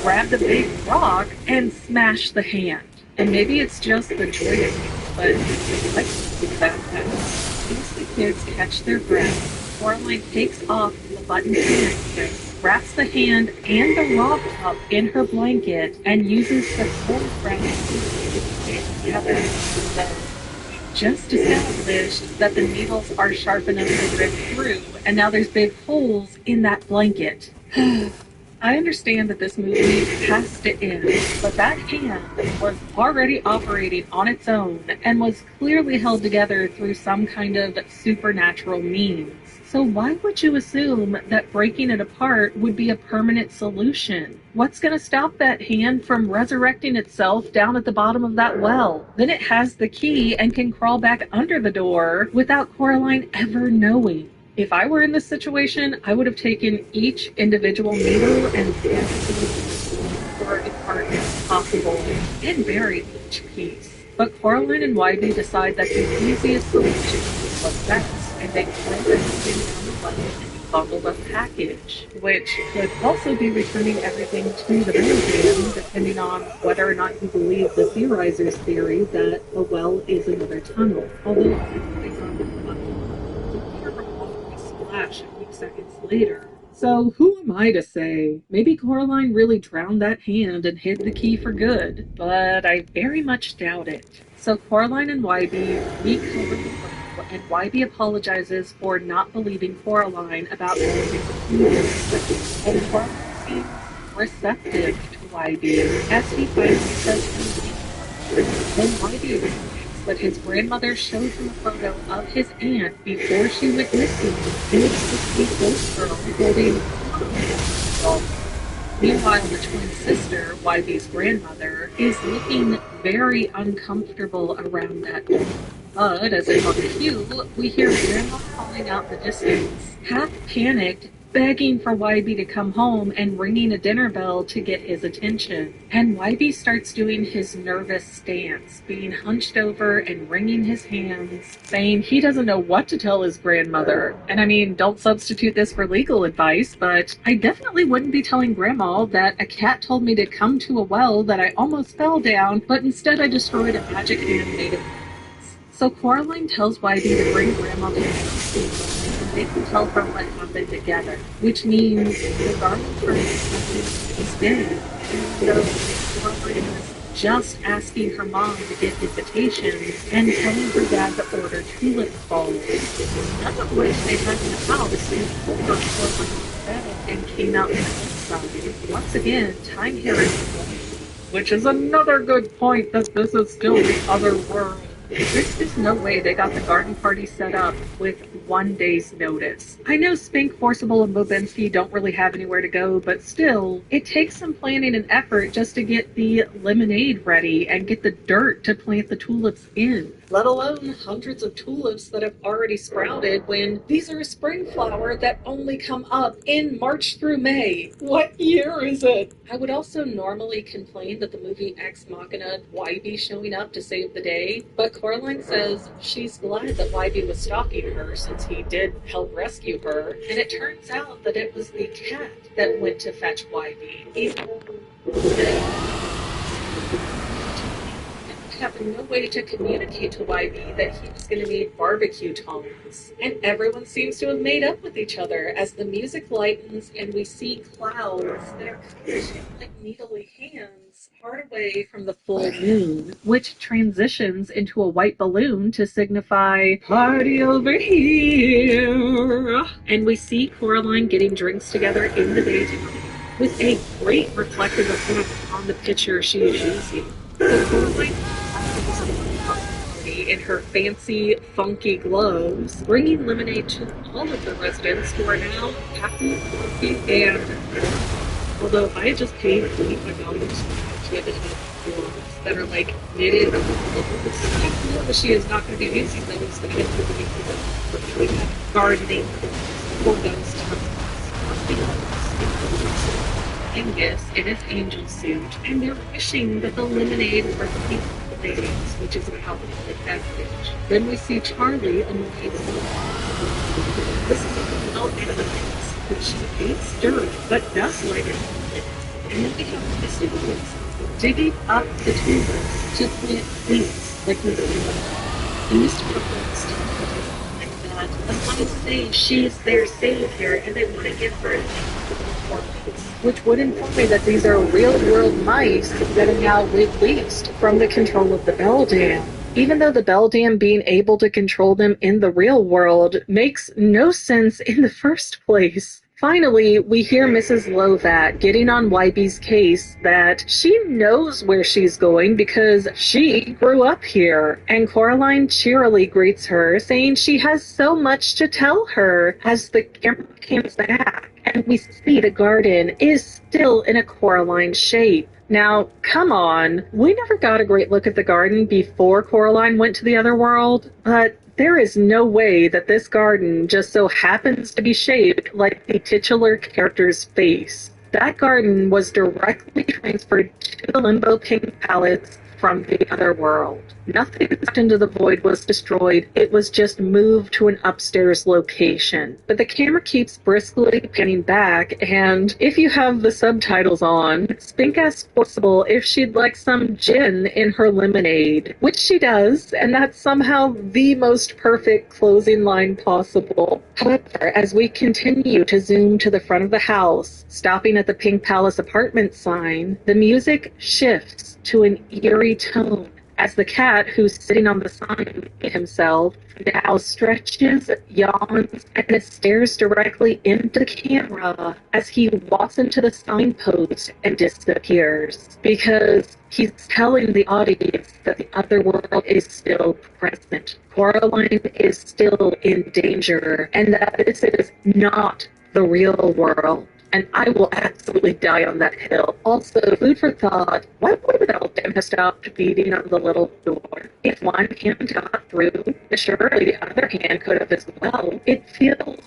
J: grab the big rock, and smash the hand. And maybe it's just the joy of it, but it's like that. As the kids catch their breath, Coraline takes off the button connector, wraps the hand and the rock up in her blanket, and uses the whole round to stay together. So, just established that the needles are sharp enough to rip through, and now there's big holes in that blanket. I understand that this movie has to end, but that hand was already operating on its own and was clearly held together through some kind of supernatural means. So why would you assume that breaking it apart would be a permanent solution? What's going to stop that hand from resurrecting itself down at the bottom of that well? Then it has the key and can crawl back under the door without Coraline ever knowing. If I were in this situation, I would have taken each individual needle and tore it apart as possible and buried each piece. But Coraline and YB decide that the easiest solution is what's best, and they clamp everything on the button and bundle a package, which could also be returning everything to the museum, depending on whether or not you believe the theorizer's theory that a well is another tunnel. Although I thought splash a few seconds later. So who am I to say? Maybe Coraline really drowned that hand and hid the key for good, but I very much doubt it. So Coraline and YB recover the well, and YB apologizes for not believing Coraline about everything, and Coraline seems receptive to YB as he finally says then YB realizes that his grandmother showed him a photo of his aunt before she went missing, and it's the sweet ghost girl holding well, meanwhile, the twin sister, YB's grandmother, is looking very uncomfortable around that door. But as if on cue, we hear Grandma calling out the distance, half panicked, begging for YB to come home and ringing a dinner bell to get his attention. And YB starts doing his nervous stance, being hunched over and wringing his hands, saying he doesn't know what to tell his grandmother. And I mean, don't substitute this for legal advice, but I definitely wouldn't be telling Grandma that a cat told me to come to a well that I almost fell down, but instead I destroyed a magic hand made of. So Coraline tells YB to bring Grandma to the house and they can tell her what happened together, which means the garden party is dead. And so Coraline is just asking her mom to get invitations and telling her dad to order tulip balls, none of which they had in the house until Coraline bed and came out inside. Once again, time here is which is another good point that this is still the other world. There's just no way they got the garden party set up with 1 day's notice. I know Spink, Forcible, and Bobinski don't really have anywhere to go, but still, it takes some planning and effort just to get the lemonade ready and get the dirt to plant the tulips in, let alone hundreds of tulips that have already sprouted when these are a spring flower that only come up in March through May. What year is it? I would also normally complain that the movie Ex Machina YB showing up to save the day, but Coraline says she's glad that YB was stalking her since he did help rescue her, and it turns out that it was the cat that went to fetch YB. have no way to communicate to YB that he was going to need barbecue tongs. And everyone seems to have made up with each other as the music lightens and we see clouds that are kind of shaped like needly hands part away from the full moon, which transitions into a white balloon to signify party over here. And we see Coraline getting drinks together in the daytime with a great reflective effect on the picture she is using. So Coraline in her fancy, funky gloves, bringing lemonade to all of the residents who are now happy, healthy, and although if I had just paid $45 to have gloves that are like knitted gloves, I know that she is not going to be using those to get for gardening for those times. Angus in his angel suit, and they're wishing that the lemonade were pink ladies, which is an alcoholic beverage. Then we see Charlie annoyed. This is a well-evidence that she hates dirt, but does like it. And then we have Mr. digging up the tubers to plant weeds like we see. And Mr. Brooks like that, as long as say she's their savior and they want to give her a which would imply that these are real-world mice that are now released from the control of the Beldam. Even though the Beldam being able to control them in the real world makes no sense in the first place. Finally, we hear Mrs. Lovat getting on YB's case that she knows where she's going because she grew up here. And Coraline cheerily greets her, saying she has so much to tell her as the camera comes back. And we see the garden is still in a Coraline shape. Now, come on, we never got a great look at the garden before Coraline went to the other world, but there is no way that this garden just so happens to be shaped like the titular character's face. That garden was directly transferred to the Limbo Pink Palace from the other world. Nothing sucked into the void was destroyed. It was just moved to an upstairs location. But the camera keeps briskly panning back, and if you have the subtitles on, Spink asks Forcible if she'd like some gin in her lemonade, which she does, and that's somehow the most perfect closing line possible. However, as we continue to zoom to the front of the house, stopping at the Pink Palace apartment sign, the music shifts to an eerie tone as the cat who's sitting on the sign himself now stretches, yawns, and stares directly into the camera as he walks into the signpost and disappears, because he's telling the audience that the other world is still present. Coraline is still in danger, and that this is not the real world. And I will absolutely die on that hill. Also, food for thought, why would the Beldam have stopped beating on the little door? If one hand got through, surely the other hand could have as well. It feels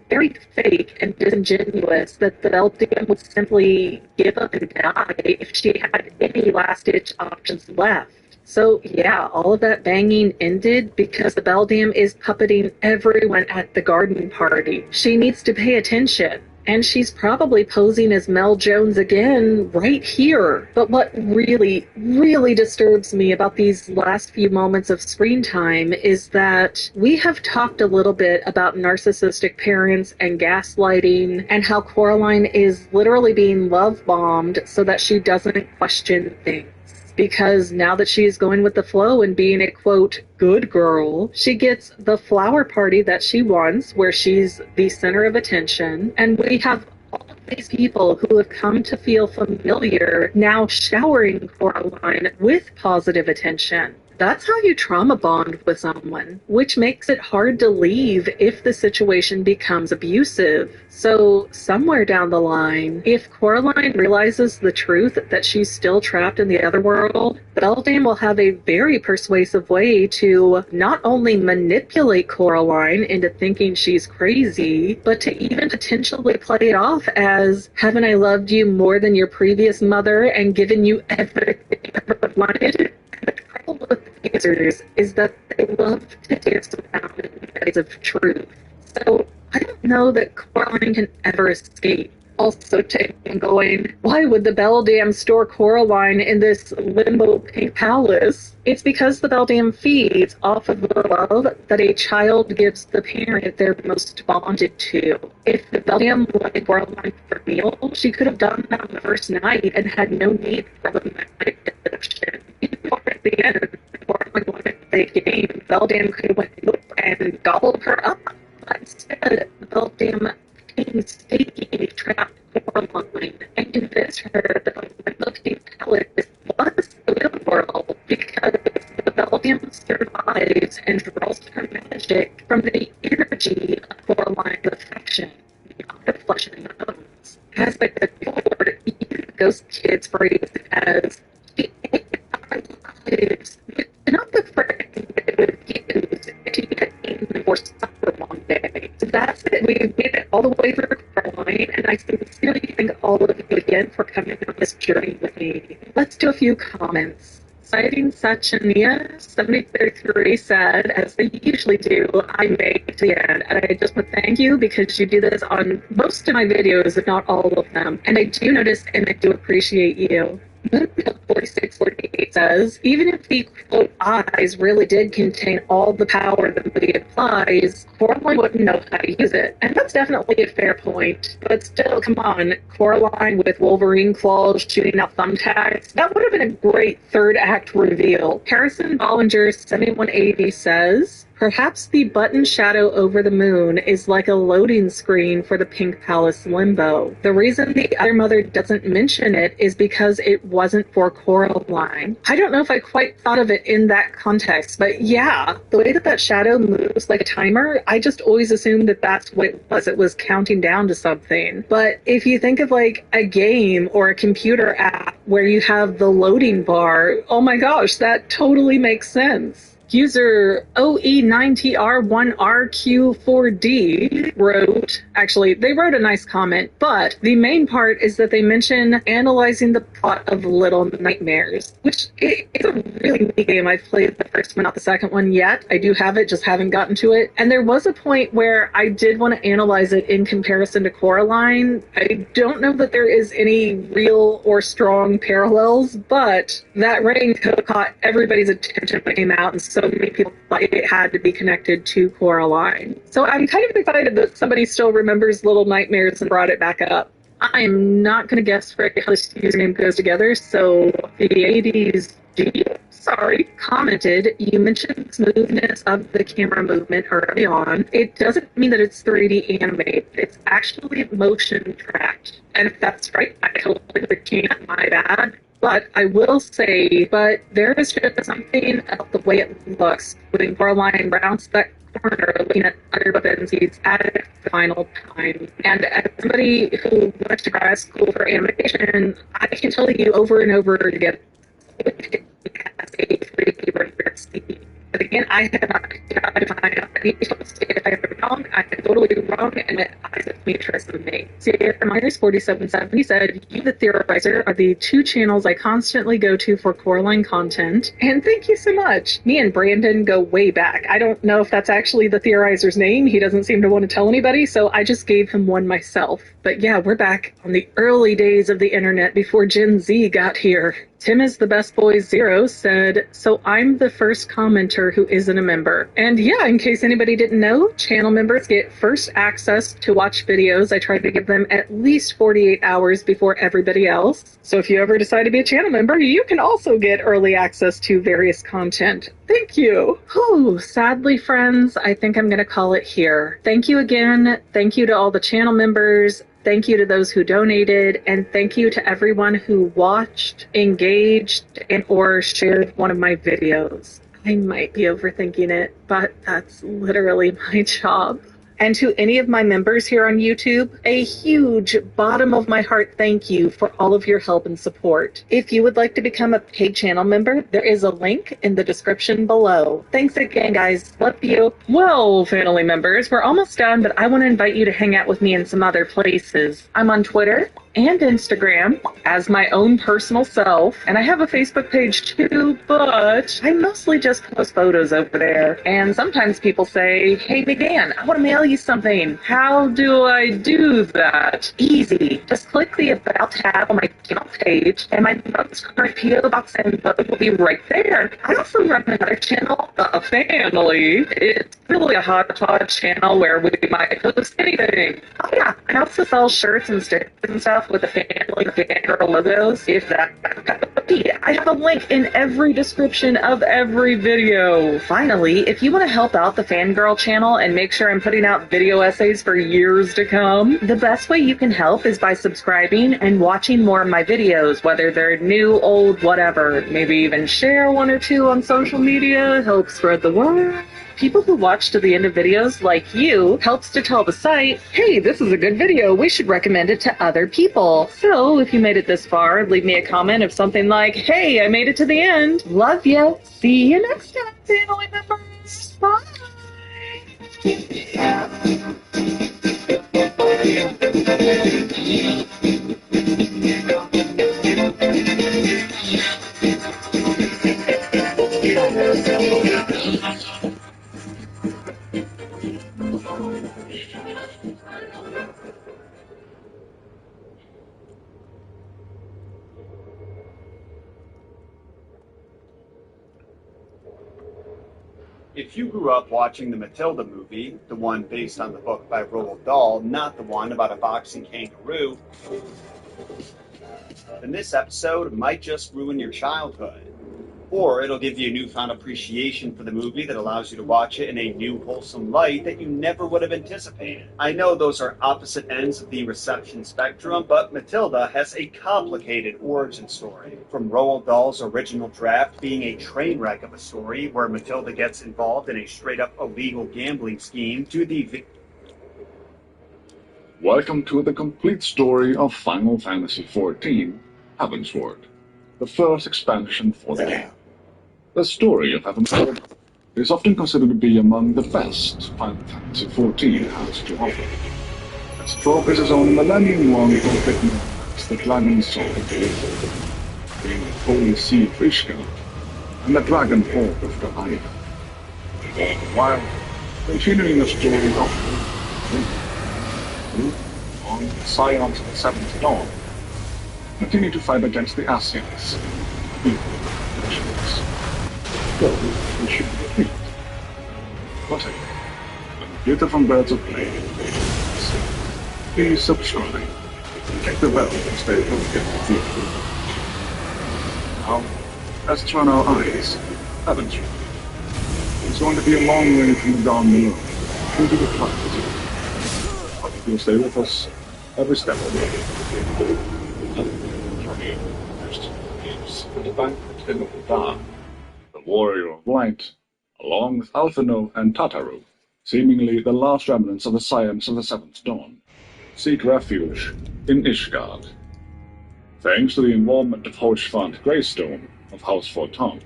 J: very fake and disingenuous that the Beldam would simply give up and die if she had any last-ditch options left. So yeah, all of that banging ended because the Beldam is puppeting everyone at the garden party. She needs to pay attention. And she's probably posing as Mel Jones again right here. But what really, really disturbs me about these last few moments of screen time is that we have talked a little bit about narcissistic parents and gaslighting and how Coraline is literally being love-bombed so that she doesn't question things. Because now that she is going with the flow and being a, quote, good girl, she gets the flower party that she wants, where she's the center of attention, and we have all of these people who have come to feel familiar now showering Coraline with positive attention. That's how you trauma bond with someone, which makes it hard to leave if the situation becomes abusive. So somewhere down the line, if Coraline realizes the truth that she's still trapped in the other world, Beldam will have a very persuasive way to not only manipulate Coraline into thinking she's crazy, but to even potentially play it off as, haven't I loved you more than your previous mother and given you everything you ever wanted? The trouble with the answers is that they love to dance around in the days of truth. So I don't know that Coraline can ever escape. also taken going, why would the Beldam store Coraline in this limbo pink palace? It's because the Beldam feeds off of the love that a child gives the parent they're most bonded to. If the Beldam wanted Coraline for a meal, she could have done that on the first night and had no need for the magic deduction. Before at the end, Coraline wanted to play a game, Beldam could have went and gobbled her up. But instead, the Beldam painstakingly trapped Coraline and convinced her that the Beldam palace was the real world because the Beldam survives and draws her magic from the energy of Coraline's affection, not the flesh and bones. As I said before, even Ghost Kids phrase as she ate our lives, not the phrase that it was used to get eaten for supper one day. So that's it. We've made it all the way through Coraline, and I sincerely thank all of you again for coming on this journey with me. Let's do a few comments. Citing Sachania 7033 said, as they usually do, I made it to the end, and I just want to thank you because you do this on most of my videos, if not all of them, and I do notice and I do appreciate you. 4648 says, even if the quote eyes really did contain all the power the movie implies, Coraline wouldn't know how to use it. And that's definitely a fair point. But still, come on, Coraline with Wolverine claws shooting out thumbtacks, that would have been a great third act reveal. Harrison Bollinger 7180 says, perhaps the button shadow over the moon is like a loading screen for the Pink Palace limbo. The reason the other mother doesn't mention it is because it wasn't for Coraline. I don't know if I quite thought of it in that context, but yeah, the way that shadow moves like a timer, I just always assumed that that's what it was. It was counting down to something. But if you think of like a game or a computer app where you have the loading bar, oh my gosh, that totally makes sense. User OE9TR1RQ4D wrote, actually, they wrote a nice comment, but the main part is that they mention analyzing the plot of Little Nightmares, which is a really neat game. I've played the first one, not the second one yet. I do have it, just haven't gotten to it. And there was a point where I did want to analyze it in comparison to Coraline. I don't know that there is any real or strong parallels, but that raincoat caught everybody's attention when it came out, and so many people thought it had to be connected to Coraline. So I'm kind of excited that somebody still remembers Little Nightmares and brought it back up. I'm not going to guess for how this username goes together, so the 80s commented, you mentioned smoothness of the camera movement early on. It doesn't mean that it's 3D animated. It's actually motion tracked. And if that's right, I totally can't, my bad. But I will say, but there is just something about the way it looks. When Coraline rounds that corner, looking at other weapons he's at the final time. And as somebody who went to grad school for animation, I can tell you over and over again, it has a 3D render scene. But again, I have not defined out any if I am wrong. I am totally wrong, and it eyes of me trust me. Sierra Myers 4770 said, you, the Theorizer, are the two channels I constantly go to for Coraline content. And thank you so much. Me and Brandon go way back. I don't know if that's actually the Theorizer's name. He doesn't seem to want to tell anybody, so I just gave him one myself. But yeah, we're back on the early days of the internet before Gen Z got here. Tim is the best boy 0 said, so I'm the first commenter who isn't a member. And yeah, in case anybody didn't know, channel members get first access to watch videos. I try to give them at least 48 hours before everybody else. So if you ever decide to be a channel member, you can also get early access to various content. Thank you. Whew, sadly, friends, I think I'm going to call it here. Thank you again. Thank you to all the channel members. Thank you to those who donated, and thank you to everyone who watched, engaged, and or shared one of my videos. I might be overthinking it, but that's literally my job. And to any of my members here on YouTube, a huge bottom of my heart thank you for all of your help and support. If you would like to become a paid channel member, there is a link in the description below. Thanks again, guys. Love you. Well, family members, we're almost done, but I want to invite you to hang out with me in some other places. I'm on Twitter and Instagram as my own personal self, and I have a Facebook page too, but I mostly just post photos over there. And sometimes people say, "Hey, McGann, I want to mail you something. How do I do that?" Easy. Just click the About tab on my channel page, and my most current PO box info will be right there. I also run another channel, The Family. It's really a hodgepodge channel where we might post anything. Oh yeah, I also sell shirts and stickers and stuff with the family and fangirl logos. If that, I have a link in every description of every video. Finally, if you want to help out the fangirl channel and make sure I'm putting out video essays for years to come, the best way you can help is by subscribing and watching more of my videos, whether they're new, old, whatever. Maybe even share one or two on social media, help spread the word. People who watch to the end of videos, like you, helps to tell the site, "Hey, this is a good video, we should recommend it to other people." So if you made it this far, leave me a comment of something like, "Hey, I made it to the end. Love ya. See you next time, family members. Bye."
K: If you grew up watching the Matilda movie, the one based on the book by Roald Dahl, not the one about a boxing kangaroo, then this episode might just ruin your childhood. Or it'll give you a newfound appreciation for the movie that allows you to watch it in a new, wholesome light that you never would have anticipated. I know those are opposite ends of the reception spectrum, but Matilda has a complicated origin story. From Roald Dahl's original draft being a train wreck of a story where Matilda gets involved in a straight-up illegal gambling scheme to the...
I: Welcome to the complete story of Final Fantasy XIV, Heavensward, the first expansion for the game. The story of Heavensward is often considered to be among the best Final Fantasy XIV has to offer. Its trope is its own millennium-long conflict known as the Dragon Song, being the holy sea of Ishka and the Dragon Hawk of Goliath. All the while, continuing the story of on Scions of the Seventh Dawn, continue to fight against the Ascians, evil creatures. We should retreat. But when beautiful birds of prey, please subscribe, click the bell to stay updated with you. Now, let's turn our eyes heavens. It's going to be a long way from the dawn below, into the clouds. But if you'll stay with us every step of the way. The banquet in the dawn. The warrior of light, along with Alphino and Tataru, seemingly the last remnants of the Scions of the Seventh Dawn, seek refuge in Ishgard. Thanks to the involvement of Hoshfant Greystone of House Fortaunt,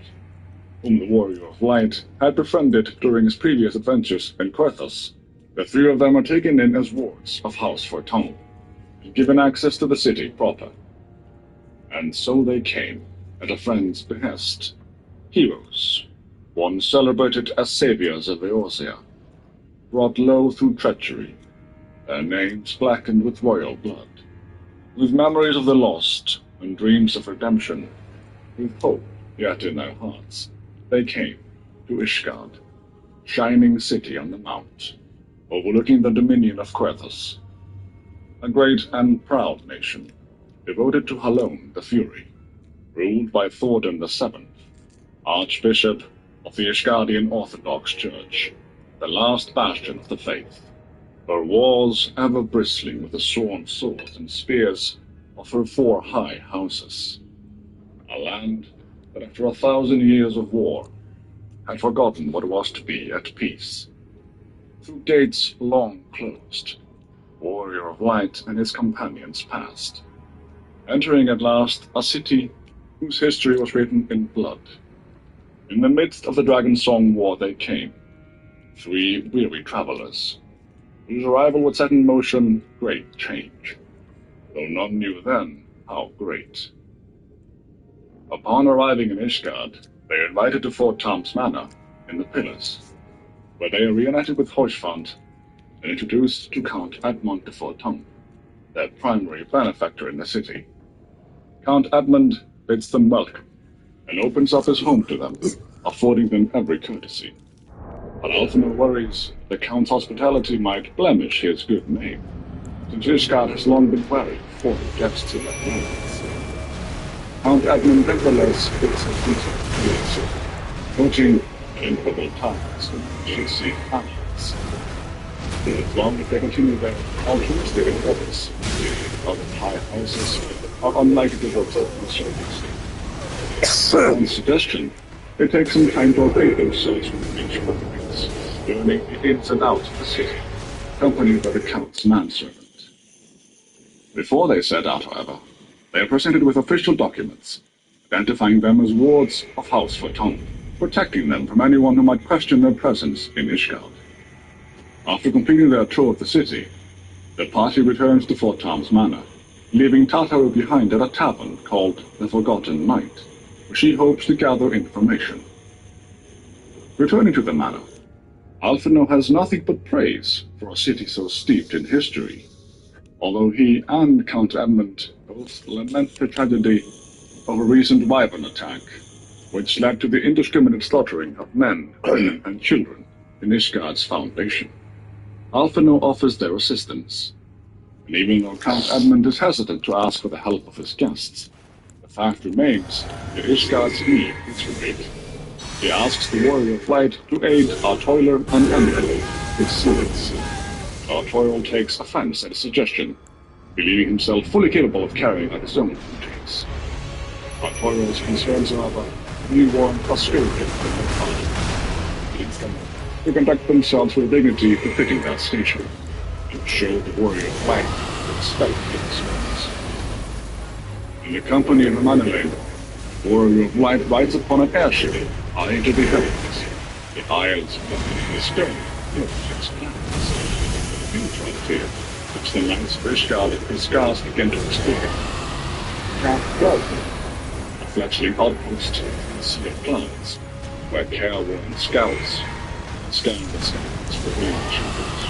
I: whom the warrior of light had befriended during his previous adventures in Querthus, the three of them are taken in as wards of House Fortaunt and given access to the city proper. And so they came, at a friend's behest. Heroes, once celebrated as saviors of Eorzea, brought low through treachery, their names blackened with royal blood. With memories of the lost and dreams of redemption, with hope yet in their hearts, they came to Ishgard, shining city on the mount, overlooking the dominion of Querthus, a great and proud nation, devoted to Halone the Fury, ruled by Thordan VII, Archbishop of the Ishgardian Orthodox Church, the last bastion of the faith. Her walls ever bristling with the sworn swords and spears of her 4 high houses. A land that after 1,000 years of war had forgotten what it was to be at peace. Through gates long closed, Warrior of Light and his companions passed, entering at last a city whose history was written in blood. In the midst of the Dragon Song War they came, 3 weary travelers, whose arrival would set in motion great change. though none knew then how great. Upon arriving in Ishgard, they are invited to Fort Tom's Manor in the Pillars, where they are reunited with Hoishfont and introduced to Count Edmund de Fort Tom, their primary benefactor in the city. Count Edmund bids them welcome and opens up his home to them, affording them every courtesy. But Alfino worries the Count's hospitality might blemish his good name, since Ishgard has long been wary of foreign guests in their lands. Count Edmund nevertheless bids him enter, noting that in troubled times they should seek allies. As long as they continue their altruistic endeavors, other high houses are unlikely to vote for concerns. On suggestion, they take some time to acquaint themselves with each other, learning the ins and outs of the city, accompanied by the Count's manservant. Before they set out, however, they are presented with official documents, identifying them as wards of House Forton, protecting them from anyone who might question their presence in Ishgard. After completing their tour of the city, the party returns to Fort Tom's Manor, leaving Tataru behind at a tavern called the Forgotten Knight, where she hopes to gather information. Returning to the manor, Alfino has nothing but praise for a city so steeped in history, although he and Count Edmund both lament the tragedy of a recent wyvern attack, which led to the indiscriminate slaughtering of men, women, and children in Ishgard's foundation. Alfino offers their assistance, and even though Count Edmund is hesitant to ask for the help of his guests, the fact remains that Ishgard's need is great. He asks the Warrior of Light to aid our toiler and emulate his swords. Our toiler takes offense at his suggestion, believing himself fully capable of carrying out his own duties. Our toiler's concerns are of a new war and prosperity in their party, leads them to conduct themselves with dignity befitting that station, to show the Warrior of Light respect for his swords. In the company of Manolane, the Warrior of Light rides upon an airship high into the heavens. The isles of the stern look its planets. The new frontier, which the lands of Ishgard and scars begin to explore. Camp Welcome, a fledgling outpost in the Sea of Clouds, where careworn scouts scan the skies for real achievements.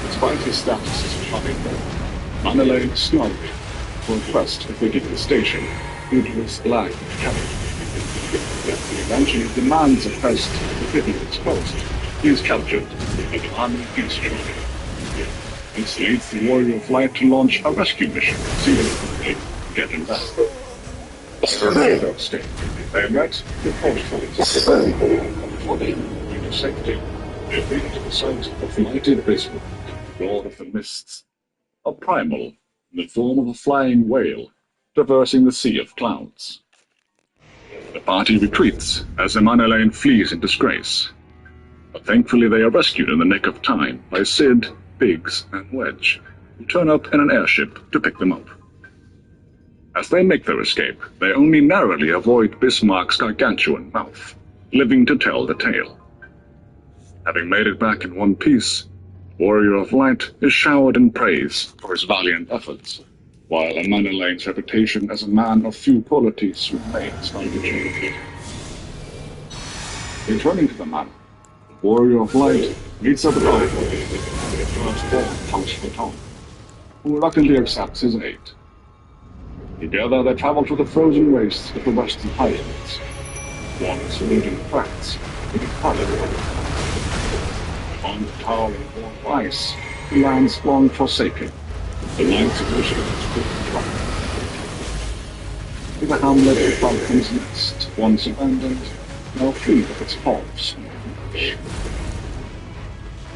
I: Despite his status as a high, Manolane snubbed for a quest to begin the station due to his lack of capital. Yet he eventually demands a quest to defend his post. He is captured, and the army is joined. This leads the Warrior of Light to launch a rescue mission, seemingly to get him back. Later state, they met the post force. Before they moved to safety, they lead to the site of mighty Bismarck, Lord of the Mists, a primal in the form of a flying whale traversing the Sea of Clouds. The party retreats as Manolane flees in disgrace, but thankfully they are rescued in the nick of time by Sid, Biggs, and Wedge, who turn up in an airship to pick them up. As they make their escape, they only narrowly avoid Bismarck's gargantuan mouth, living to tell the tale. Having made it back in one piece, Warrior of Light is showered in praise for his valiant efforts, while Manolane's reputation as a man of few qualities remains unchanged. Returning to the manor, the Warrior of Light meets up with Alpha, the firstborn House Forton, who reluctantly accepts his aid. Together they travel to the frozen wastes of the Western Highlands, once rooted tracts with a color. On the towering wall of ice, the lands long forsaken, the Knights of Michigan's quick track. To the hamlet of Falcon's Nest, once abandoned, now free of its halves and rich.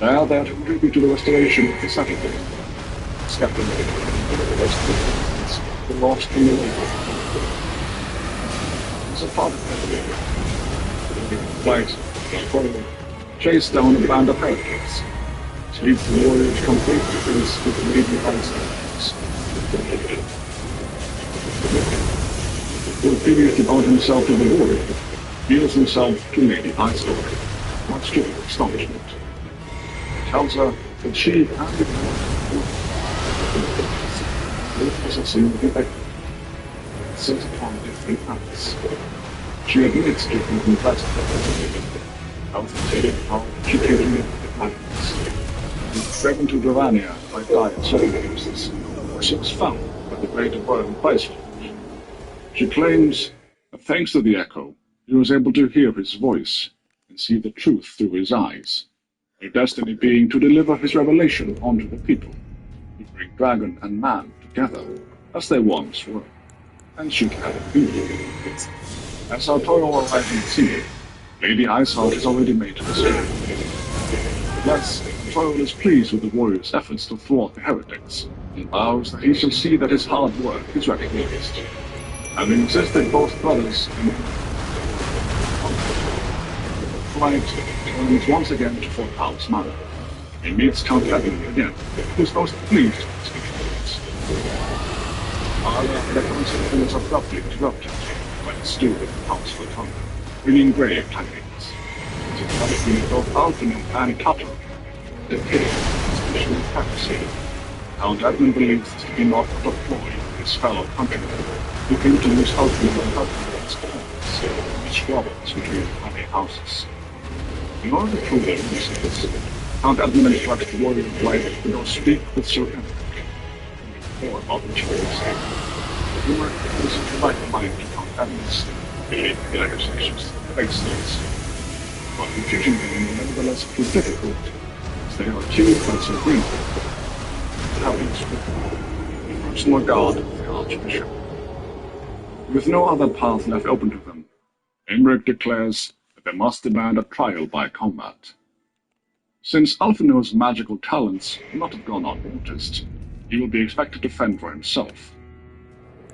I: There they are to contribute to the restoration of the settlement, scattered over the rest of the lands, the lost in the lake. As a part of the flight, like Warrior, chase down a band of heretics, which leads the Warrior to complete defense with the Navy Einsteins. Who previously bound himself to the Warrior, reveals himself to Lady Einstein, much to her astonishment. He tells her that she and the both possessing the echo, set upon different paths. She admits to being present, outdated how educated the plans, and driven to Dravania by dire circumstances, where she was found by the great Royal Viceroy. She claims that thanks to the echo, she was able to hear his voice and see the truth through his eyes, her destiny being to deliver his revelation onto the people, to bring dragon and man together as they once were, and should have been. As our toil arrives in the scene, Lady Iceheart has already made her escape. Thus, Toil is pleased with the warrior's efforts to thwart the heretics, and vows that he shall see that his hard work is recognized. Having assisted both brothers in flight, turns once again to Fort House Manor. He meets Count Edmund again, who is most pleased with his victories. However, the conversation is abruptly interrupted by the steward of the house for Tonga, bringing grave tidings. To the both Alphen and Tato, the king, especially Papacy. Count Edmund believes this to be not but a ploy of his fellow countrymen, who came to use Alphen and Tato as pawns, which robbers between the high houses. In order to prove their innocence, Count Edmund instructs the warrior of light to go speak with Sir Edmund, or about the choice. The rumor is to light the mind to Count Edmund's the accusations against these. But confusing them will nevertheless prove difficult, as they are accused by Sir Greenwood of having spoken the personal guard of the Archbishop. With no other path left open to them, Emmerich declares that they must demand a trial by combat. Since Alphino's magical talents will not have gone unnoticed, he will be expected to fend for himself.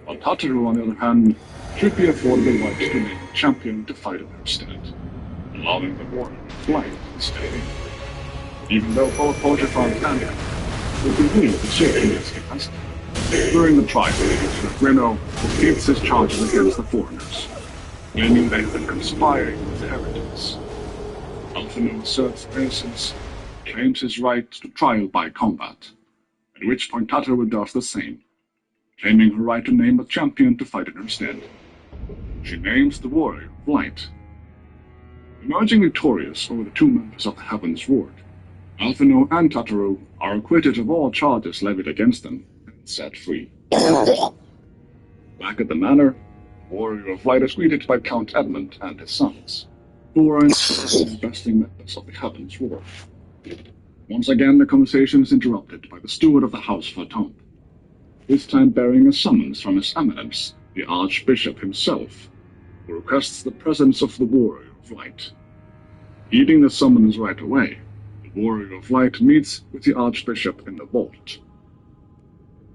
I: While Tataru, on the other hand, should be afforded the right to name a champion to fight in their stead, allowing the warrior to fly instead. Even though both Poké-Crest and Erdtree will continue to serve against him. During the trial, Reno repeats his charges against the foreigners, claiming they have been conspiring with the heretics. Alphino asserts innocence, claims his right to trial by combat, at which point Tataru does the same, claiming her right to name a champion to fight in her stead. She names the warrior of light. Emerging victorious over the two members of the Heaven's Ward, Alphino and Tataru are acquitted of all charges levied against them and set free. Back at the manor, the warrior of light is greeted by Count Edmund and his sons, who are investing members of the Heaven's Ward. Once again, the conversation is interrupted by the steward of the house for Tomb, this time bearing a summons from His Eminence, the Archbishop himself, who requests the presence of the warrior of light. Heeding the summons right away, the warrior of light meets with the Archbishop in the vault.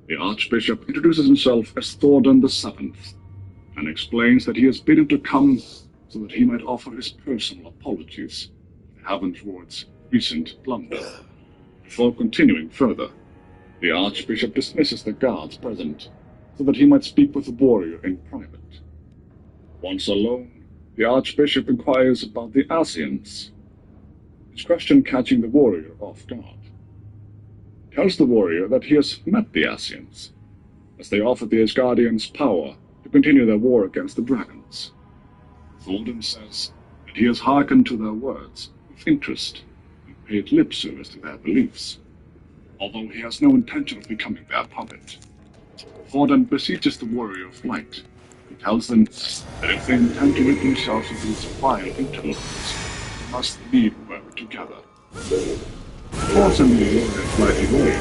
I: The Archbishop introduces himself as Thordan the Seventh, and explains that he has bidden to come so that he might offer his personal apologies for the Heaven's Ward's recent blunder. Before continuing further, the Archbishop dismisses the guards present so that he might speak with the warrior in private. Once alone, the Archbishop inquires about the Asians, his question catching the warrior off guard. He tells the warrior that he has met the Asians, as they offered the Asgardians power to continue their war against the dragons. Thordan says that he has hearkened to their words with interest and paid lip service to their beliefs, although he has no intention of becoming their puppet. Thordan beseeches the warrior of light. He tells them that if they intend to rid themselves of these vile interlopers, they must leave work together. Forcing the warrior of light away,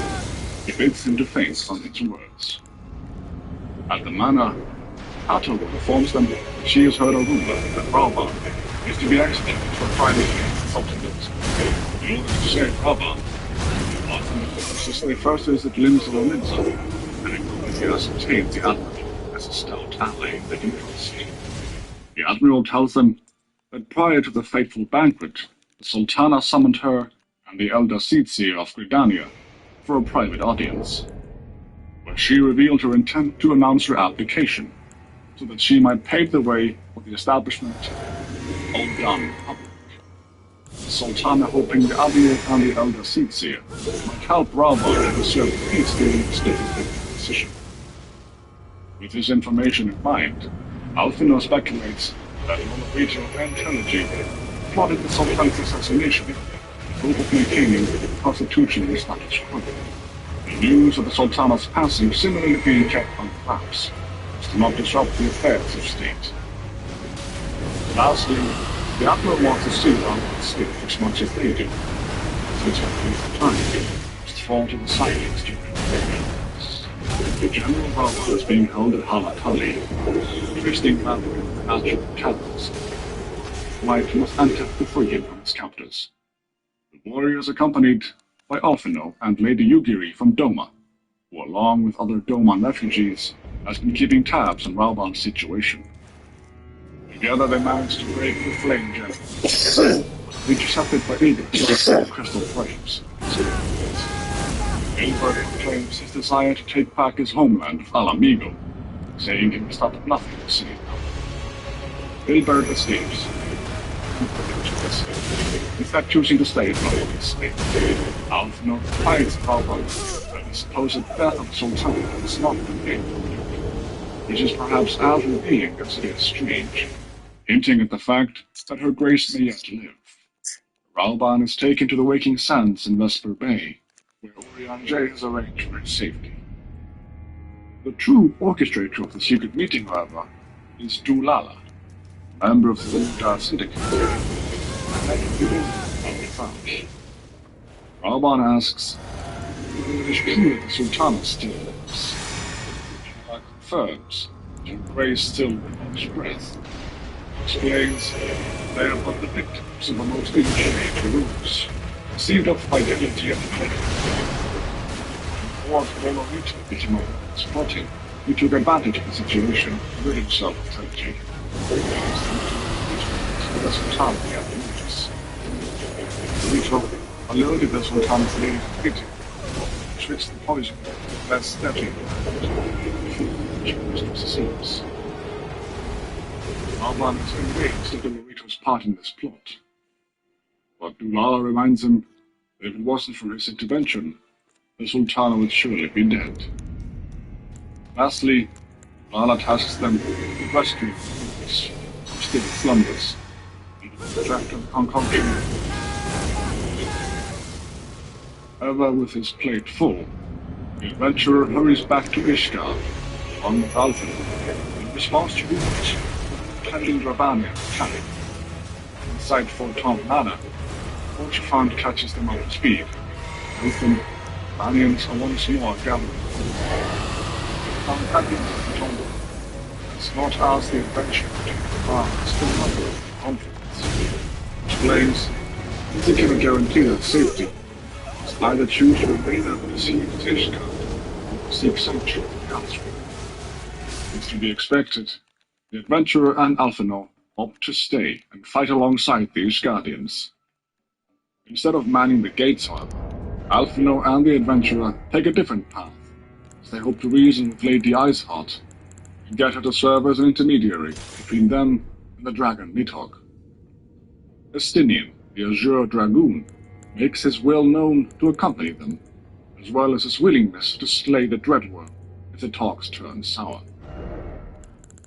I: he bids him to faint on his words. At the manor, Ataru informs them that she has heard a rumor that Ravan is to be executed for crime against Sultanate. In order to save Ravan, they first visit Limsa Lominsa, and immediately ascertain the Admiral as a stout ally in the interest. The Admiral tells them that prior to the fateful banquet, the Sultana summoned her and the Elder Seedseer of Gridania for a private audience, where she revealed her intent to announce her abdication, so that she might pave the way for the establishment of Oldan Republic. The Sultana hoping the Adir and the Elder Seedseer might help Ravan to preserve peace during this difficult decision. With this information in mind, Alfino speculates that Monoreto and Trilogy plotted the Sultan's assassination in the hope of maintaining the constitutional status quo. The news of the Sultana's passing similarly being kept on wraps, as to not disrupt the affairs of state. Lastly, the Admiral wants to see on the state as much as they do. Since at the time, must fall to the silence during the General Rama is being held at Halatali, twisting rather than the natural caverns. Light must enter to free him from his captors. The warriors accompanied by Alfino and Lady Yugiri from Doma, who along with other Doman refugees has been keeping tabs on Rauban's situation. Together they managed to break the flame gem, intercepted by Eagles of crystal flames. Gilbert proclaims his desire to take back his homeland of Alamigo, saying he must stop at nothing to save them. Gilbert escapes. Instead choosing to stay at Rauban's state. Alfino finds Rauban that the supposed death of the Sultan has not been made public, which is perhaps as revealing as it is strange, hinting at the fact that her grace may yet live. Rauban is taken to the Waking Sands in Vesper Bay, where Urianger has arranged for his safety. The true orchestrator of the secret meeting, however, is Dulala, a member of the Luda Syndicate, Rauban asks whether it is true that the Sultana still lives. Dulala confirms that her grace still holds breath. Explains they are but the victims of the most inhumane rules, conceived of fidelity and integrity. What Monorito became spotting, he took advantage of the situation to rid himself of Trilogy. The Sultan began to notice. Monorito alerted the Sultan's lady meeting, switched the poison with less deadly which seems. Rauban is enraged at Monorito's part in this plot, but Dulala reminds him that if it wasn't for his intervention, the Sultana would surely be dead. Lastly, Dulala tasks them with rescuing the Lucas, who still slumbers, and the effect of the concoction. However, with his plate full, the adventurer hurries back to Ishgar, along with Alfino, in response to rumors pending Rabania attack. Inside Fort Tom Manor, Orchifant catches them up to speed. With them, Banians are once more gathering. It's not as the adventure to take the path still under confidence. Explains that they cannot guarantee their safety. Must either choose to remain over the sea with Ishgar or seek sanctuary elsewhere. It's to be expected. The adventurer and Alfino opt to stay and fight alongside these guardians. Instead of manning the gates, however, Alfino and the adventurer take a different path, as they hope to reason with Lady Iceheart and get her to serve as an intermediary between them and the dragon Nidhogg. Estinian, the Azure Dragoon, makes his will known to accompany them, as well as his willingness to slay the Dreadworm if the talks turn sour.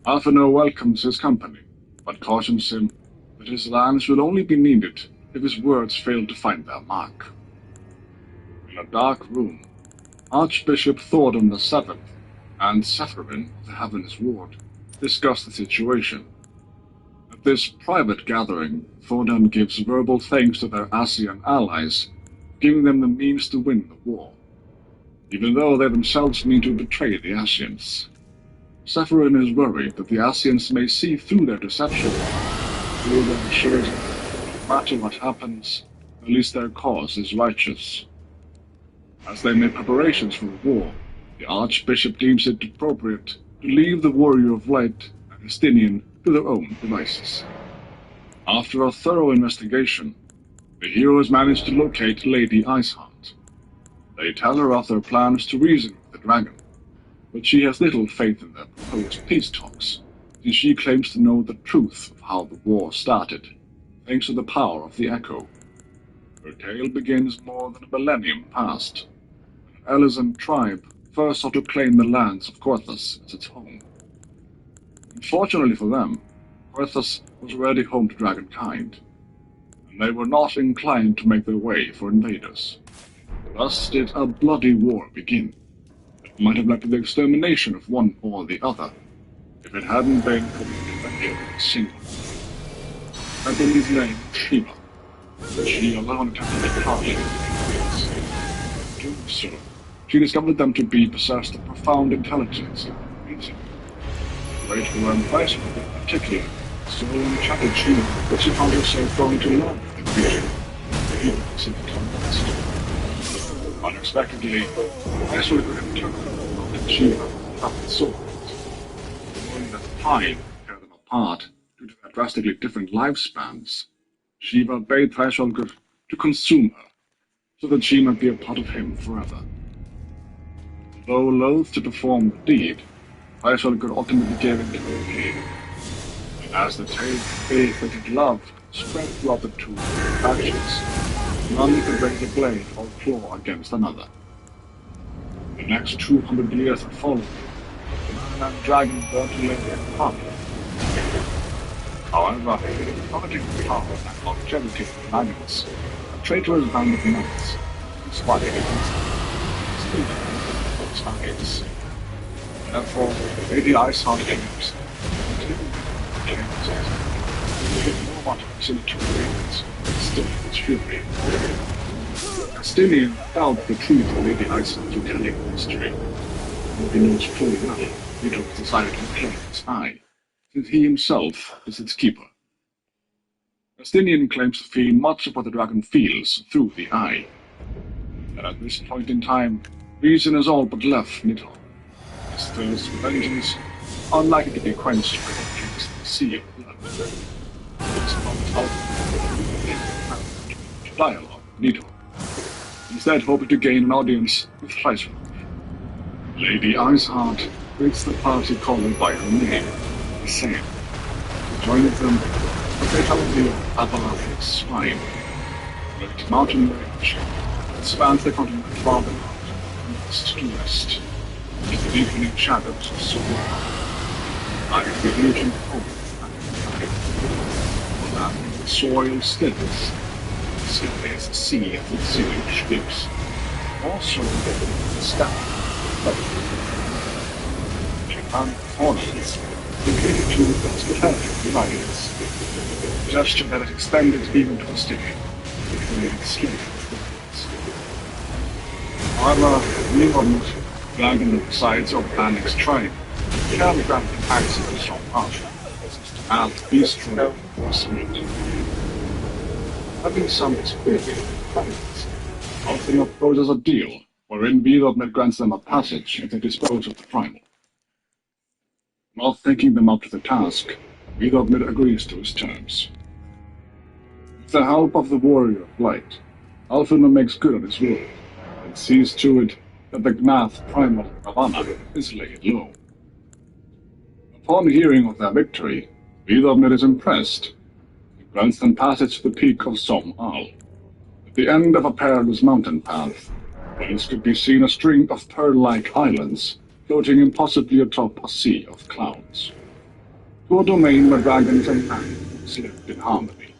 I: Alfino welcomes his company, but cautions him that his lands will only be needed if his words fail to find their mark. In a dark room, Archbishop Thordan VII and Sephirin of the Heaven's Ward discuss the situation. At this private gathering, Thordan gives verbal thanks to their Asian allies, giving them the means to win the war, even though they themselves mean to betray the Asians. Sephirin is worried that the Asians may see through their deception. Thordan assures them that no matter what happens, at least their cause is righteous. As they make preparations for the war, the Archbishop deems it appropriate to leave the Warrior of Light and Estinian to their own devices. After a thorough investigation, the heroes manage to locate Lady Iceheart. They tell her of their plans to reason with the dragon, but she has little faith in their proposed peace talks, since she claims to know the truth of how the war started, thanks to the power of the Echo. Her tale begins more than a millennium past, when an Elysian tribe first sought to claim the lands of Coerthas as its home. Unfortunately for them, Coerthas was already home to dragonkind, and they were not inclined to make their way for invaders. Thus did a bloody war begin that might have led to the extermination of one or the other, if it hadn't been for the intervention of a single woman. I believe his name was Shiva, but she alone attempted to crush him. Doing so, she discovered them to be possessed of profound intelligence and reason. Great were impressed with it particularly, so enchanted Shiva that she found herself falling to love with the creature, even as it became lost. Unexpectedly, Aisha could interpret that Shiva had the sword. Knowing that time tear them apart due to their drastically different lifespans, Shiva bade Thraisholgur to consume her, so that she might be a part of him forever. Though loath to perform the deed, Thraisholgur ultimately gave in to her plea. And as the tale of faith and love spread throughout the two factions, none could raise a blade or claw against another. The next 200 years that followed, the man and dragon burned to live in harmony. However, coveting the power and longevity of dragons, a traitorous band of knights conspired against them, stealing those targets. Therefore, Lady Iceheart claims no matter in the two ravens, still its fury. Castilian doubt the truth of Lady Iceheart's retelling of history, though he knows fully well he took decided to claim its eye, since he himself is its keeper. Justinian claims to feel much of what the dragon feels through the eye, and at this point in time, reason is all but left Nidhogg. His thirst for vengeance, unlikely to be quenched by the drinks of the sea of blood. It's not out dialogue with Nidhogg, instead hoping to gain an audience with Thraisholgur. Lady Iceheart greets the party called by her name, the same. Joining them, a fatality of Avalaric swine, a great mountain range that spans the continent far from east to west, with the deepening shadows of summer. I the illusion of hope and time. The soil steadies, still as the sea of the sailing ships. Also, the staff. Japan orders dedicated to hospitality providers. A gesture that is extended even to a city, becoming slave. However, Nidhogg, dragon of the sides of Annex tribe, can grant the access to some power, and destroy or submit. Having some experience with planets, often proposes a deal wherein Nidhogg grants them a passage if they dispose of the primal. Not thinking them up to the task, Nidhogg agrees to his terms. With the help of the Warrior of Light, Alfuna makes good on his word, and sees to it that the Gnath primal Ravana is laid low. Upon hearing of their victory, Nidhogg is impressed. He grants them passage to the peak of Som Al, at the end of a perilous mountain path, whence could be seen a string of pearl-like islands floating impossibly atop a sea of clouds. To a domain where dragons and man lived in harmony,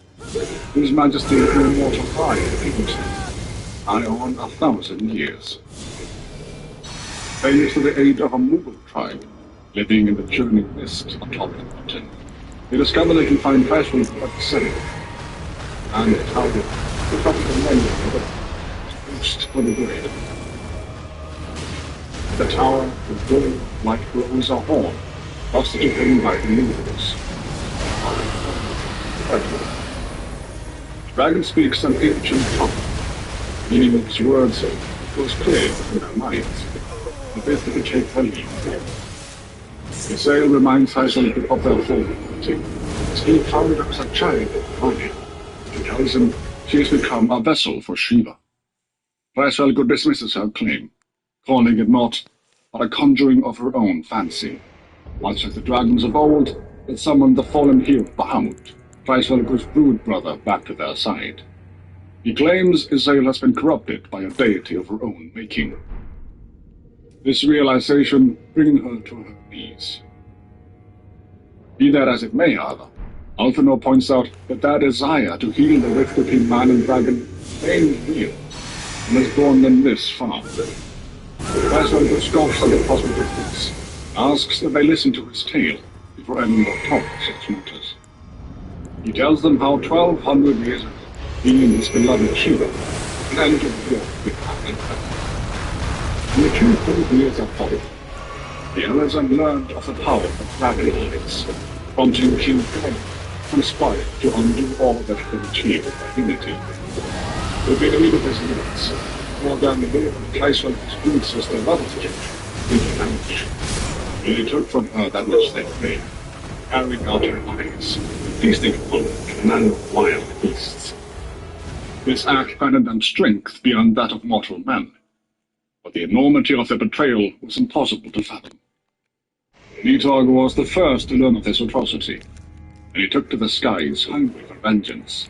I: whose majesty no mortal eye had I on 1,000 years. Thanks to the aid of a Mughal tribe living in the churning mist atop the mountain, they discover they can find Thraisholgur at the center, and how they pick up the menu of the boost for the grade. The tower will glow like blows a horn, busted in by the universe. The dragon speaks an ancient tongue, meaning its words goes clear in their minds, but they have to take their lead. The sail reminds Thraisholgur of their fortitude, as he found her as a child only. He tells him she has become a vessel for Shiva. Thraisholgur dismisses her claim, calling it naught but a conjuring of her own fancy, much as the dragons of old that summoned the fallen hero Bahamut, Thraisholgur's brood brother, back to their side. He claims Isael has been corrupted by a deity of her own making. this realization bringing her to her knees. Be that as it may, however, Alphinaud points out that their desire to heal the rift between man and dragon remains real, and has borne them this far. Lysander scoffs at the prospect of this, asks that they listen to his tale before any more talk of such matters. He tells them how 1,200 years ago, he and his beloved Shiva planned to war with man and dragon. In the 200 years that followed, the Elazar learned of the power of dragon eyes, prompting King Poké conspired to undo all that had been achieved by unity. With the aid of his units, more than the way of Lysander's good sister Love's into marriage. He took from her that which they made, carrying out her eyes, feasting upon man of wild beasts. This act granted them strength beyond that of mortal men, but the enormity of their betrayal was impossible to fathom. Nidhogg was the first to learn of this atrocity, and he took to the skies hungry for vengeance.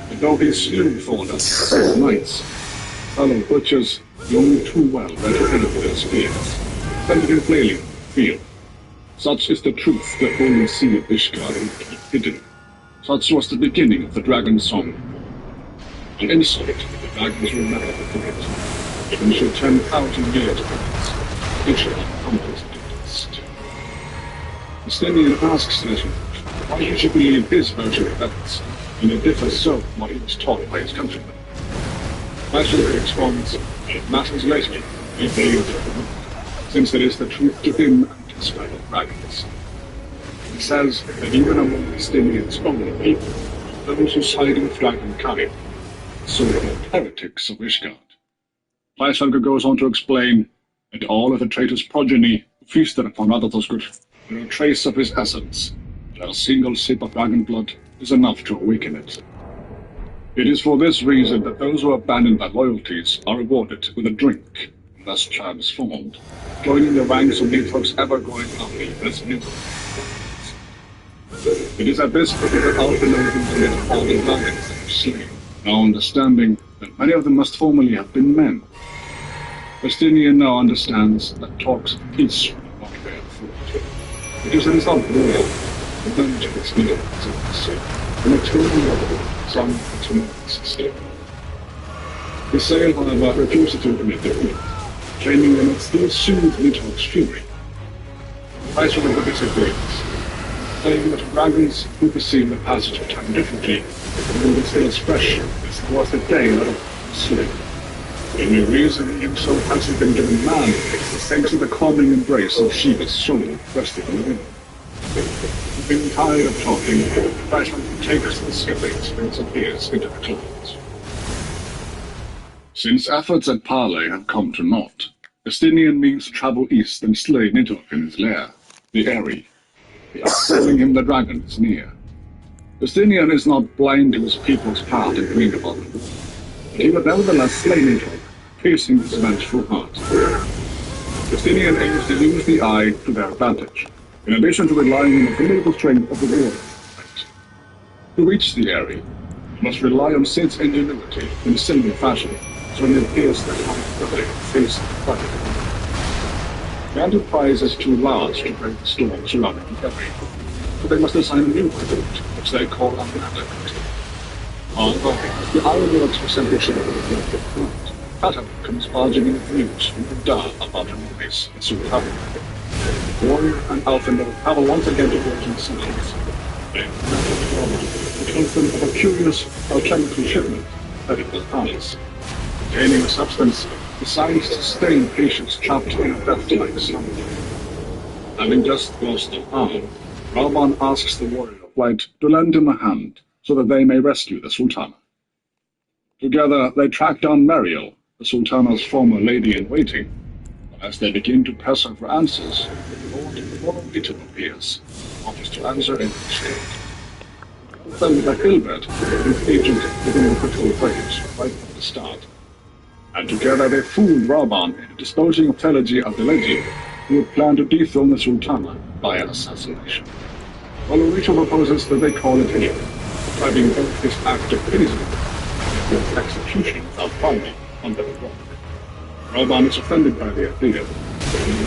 I: But though he slew Thornus and his knights, fellow butchers knew too well where to end their spears, defended him flailing in the field. Such is the truth that only Sea of Ishgard would keep hidden. Such was the beginning of the dragon's song. An insult the dragons will never forget. Even should 10,000 years pass, Ishgard crumbles into dust. Justinian asks Lysander why he should believe his version of events, and it differs so from what he was taught by his countrymen. Lysander responds, it matters later, he believes it, since it is the truth to him and his fellow dragons. He says that even among Justinian's own people, those who side with dragonkind, the so-called heretics of Ishgard. Lysander goes on to explain that all of the traitor's progeny who feasted upon Erdtree were a trace of his essence, that a single sip of dragon blood is enough to awaken it. It is for this reason that those who abandon their loyalties are rewarded with a drink, and thus transformed, joining the ranks of Nidhogg's ever-growing army as new. It is at this point that Alphinaud implemented all the dragons that were slain, now understanding that many of them must formerly have been men. Justinian now understands that talks of peace will not bear fruit. It is a result of war, the vengeance needed as it was said, and a total level some continuing system. The Sale, however, refuses to admit defeat, claiming they must still soothe Nidhogg's fury. Lysander disagrees, saying that dragons who perceive the passage of time differently will be still as fresh as it was the day that of sleep. The only reason even so has he been given man is thanks to the calming embrace of Shiva's soul resting on him. Being tired of talking, Lysander takes the skipping and disappears into the clouds. Since efforts at parley have come to naught, Justinian means to travel east and slay Nidhogg in his lair, the Erdtree. Telling him the dragon is near. Justinian is not blind to his people's path in Greenabond, but he would nevertheless slay Nidhogg, piercing his vengeful heart. Justinian aims to use the eye to their advantage, in addition to relying on the formidable strength of the warrior. To reach the Erdtree, he must rely on Sid's ingenuity in a similar fashion, so he appears the heart of the face of the fight. The enterprise is too large to brave the storm surrounding the Erdtree, so they must assign a new route, which they call Unmanagement. However, the iron works for simply shipping the flight. Pattern comes barging in with news from the Dar about her place in Sultana. Warrior and Alphinaud travel once again to Virgin Sands. They tells them of a curious alchemical shipment headed to the palace, containing a substance designed to sustain patients trapped in a death-like slumber. Having just lost an arm, Raban asks the warrior of light to lend him a hand so that they may rescue the Sultana. Together, they track down Mariel, the Sultana's former lady-in-waiting. As they begin to press her for answers, Lord Little appears, offers to answer in exchange. Then that Hilbert, an agent within the patrol range, right from the start. And together they fooled Raban into disposing of Telegy of the Legend, who had planned to dethrone the Sultana via assassination. Rito proposes that they call it in, describing both his act of treason and his execution without finding under the rock. Raban is offended by the idea,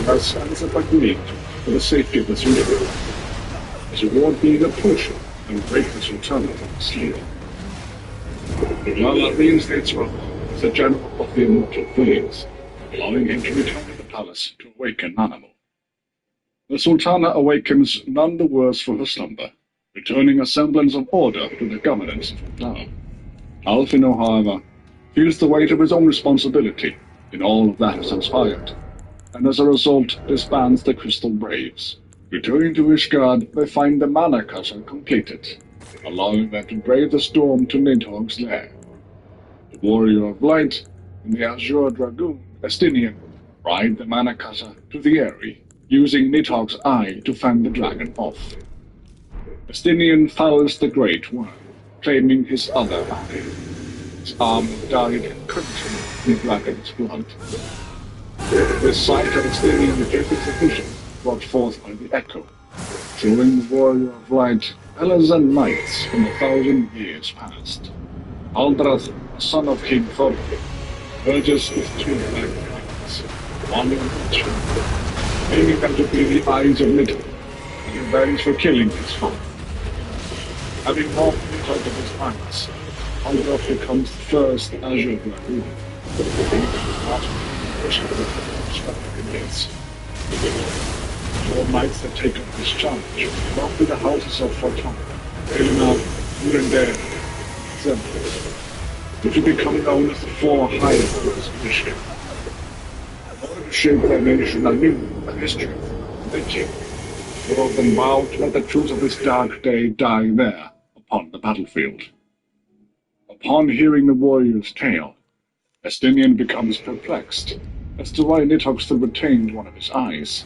I: As Ansep agreed for the safety of the Sultan, his reward being a potion and break the Sultan from sleep. Lala reinstates Rama as the general of the immortal flames, allowing him to return to the palace to awaken Nanamu. The Sultana awakens none the worse for her slumber, returning a semblance of order to the governance of her town. Alfino, however, feels the weight of his own responsibility in all of that has transpired, and as a result disbands the Crystal Braves. Returning to Ishgard, they find the Mana Casa completed, allowing them to brave the storm to Nidhogg's lair. The Warrior of Light and the Azure Dragoon, Estinian, ride the Mana Casa to the Eyrie, using Nidhogg's eye to fend the dragon off. Estinian fouls the Great Worm, claiming his other eye. His arm dyed crimson in the dragon's blood. This sight of Estinian interprets a vision brought forth by the Echo, showing the Warrior of Light pillars and knights from 1,000 years past. Aldrath, son of King Thorin, emerges with 2 black dragons, one in each hand, aiming them to be the eyes of Nidhogg, and revenge for killing his father. Having walked Nidhogg of his eyes, Aldrath becomes the first Azure Dragoon, Four knights that take up this challenge belong to the houses of Fortuna, Elinor, Urendale, and Zemlin, which will become known as the Four High Lords of Ishgard. In order to shape their nation anew with the history of the king, four of them vow to let the truth of this dark day die there, upon the battlefield. Upon hearing the warrior's tale, Estinian becomes perplexed as to why Nidhogg still retained one of his eyes.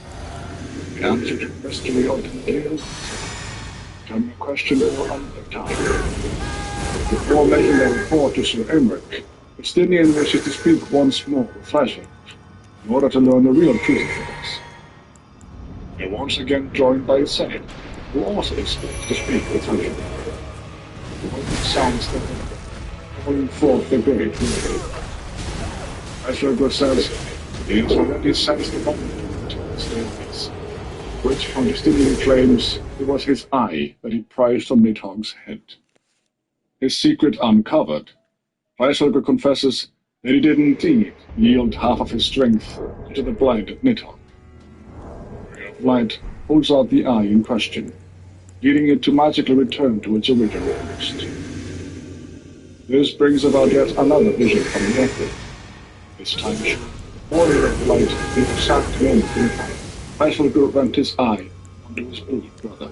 I: The answer to the mystery ultimately becoming a question for another time. Before making their report to Sir Emmerich, Estinian wishes to speak once more with Flashlight in order to learn the real truth of things. They're once again joined by Sane, who also expects to speak with Flashlight. The moment sounds the wind, calling forth the great wind. Flashlight says he has already sensed the moment to the staircase, which from Estinian claims it was his eye that he prized from Nidhogg's head. His secret uncovered, Freisulger confesses that he did indeed yield half of his strength to the blinded Nidhogg. The Ray of Light holds out the eye in question, leading it to magically return to its original host. This brings about yet another vision from the Earth. This time, the Warrior of Light being sacked to end in time. Freisulger rent his eye onto his blood brother,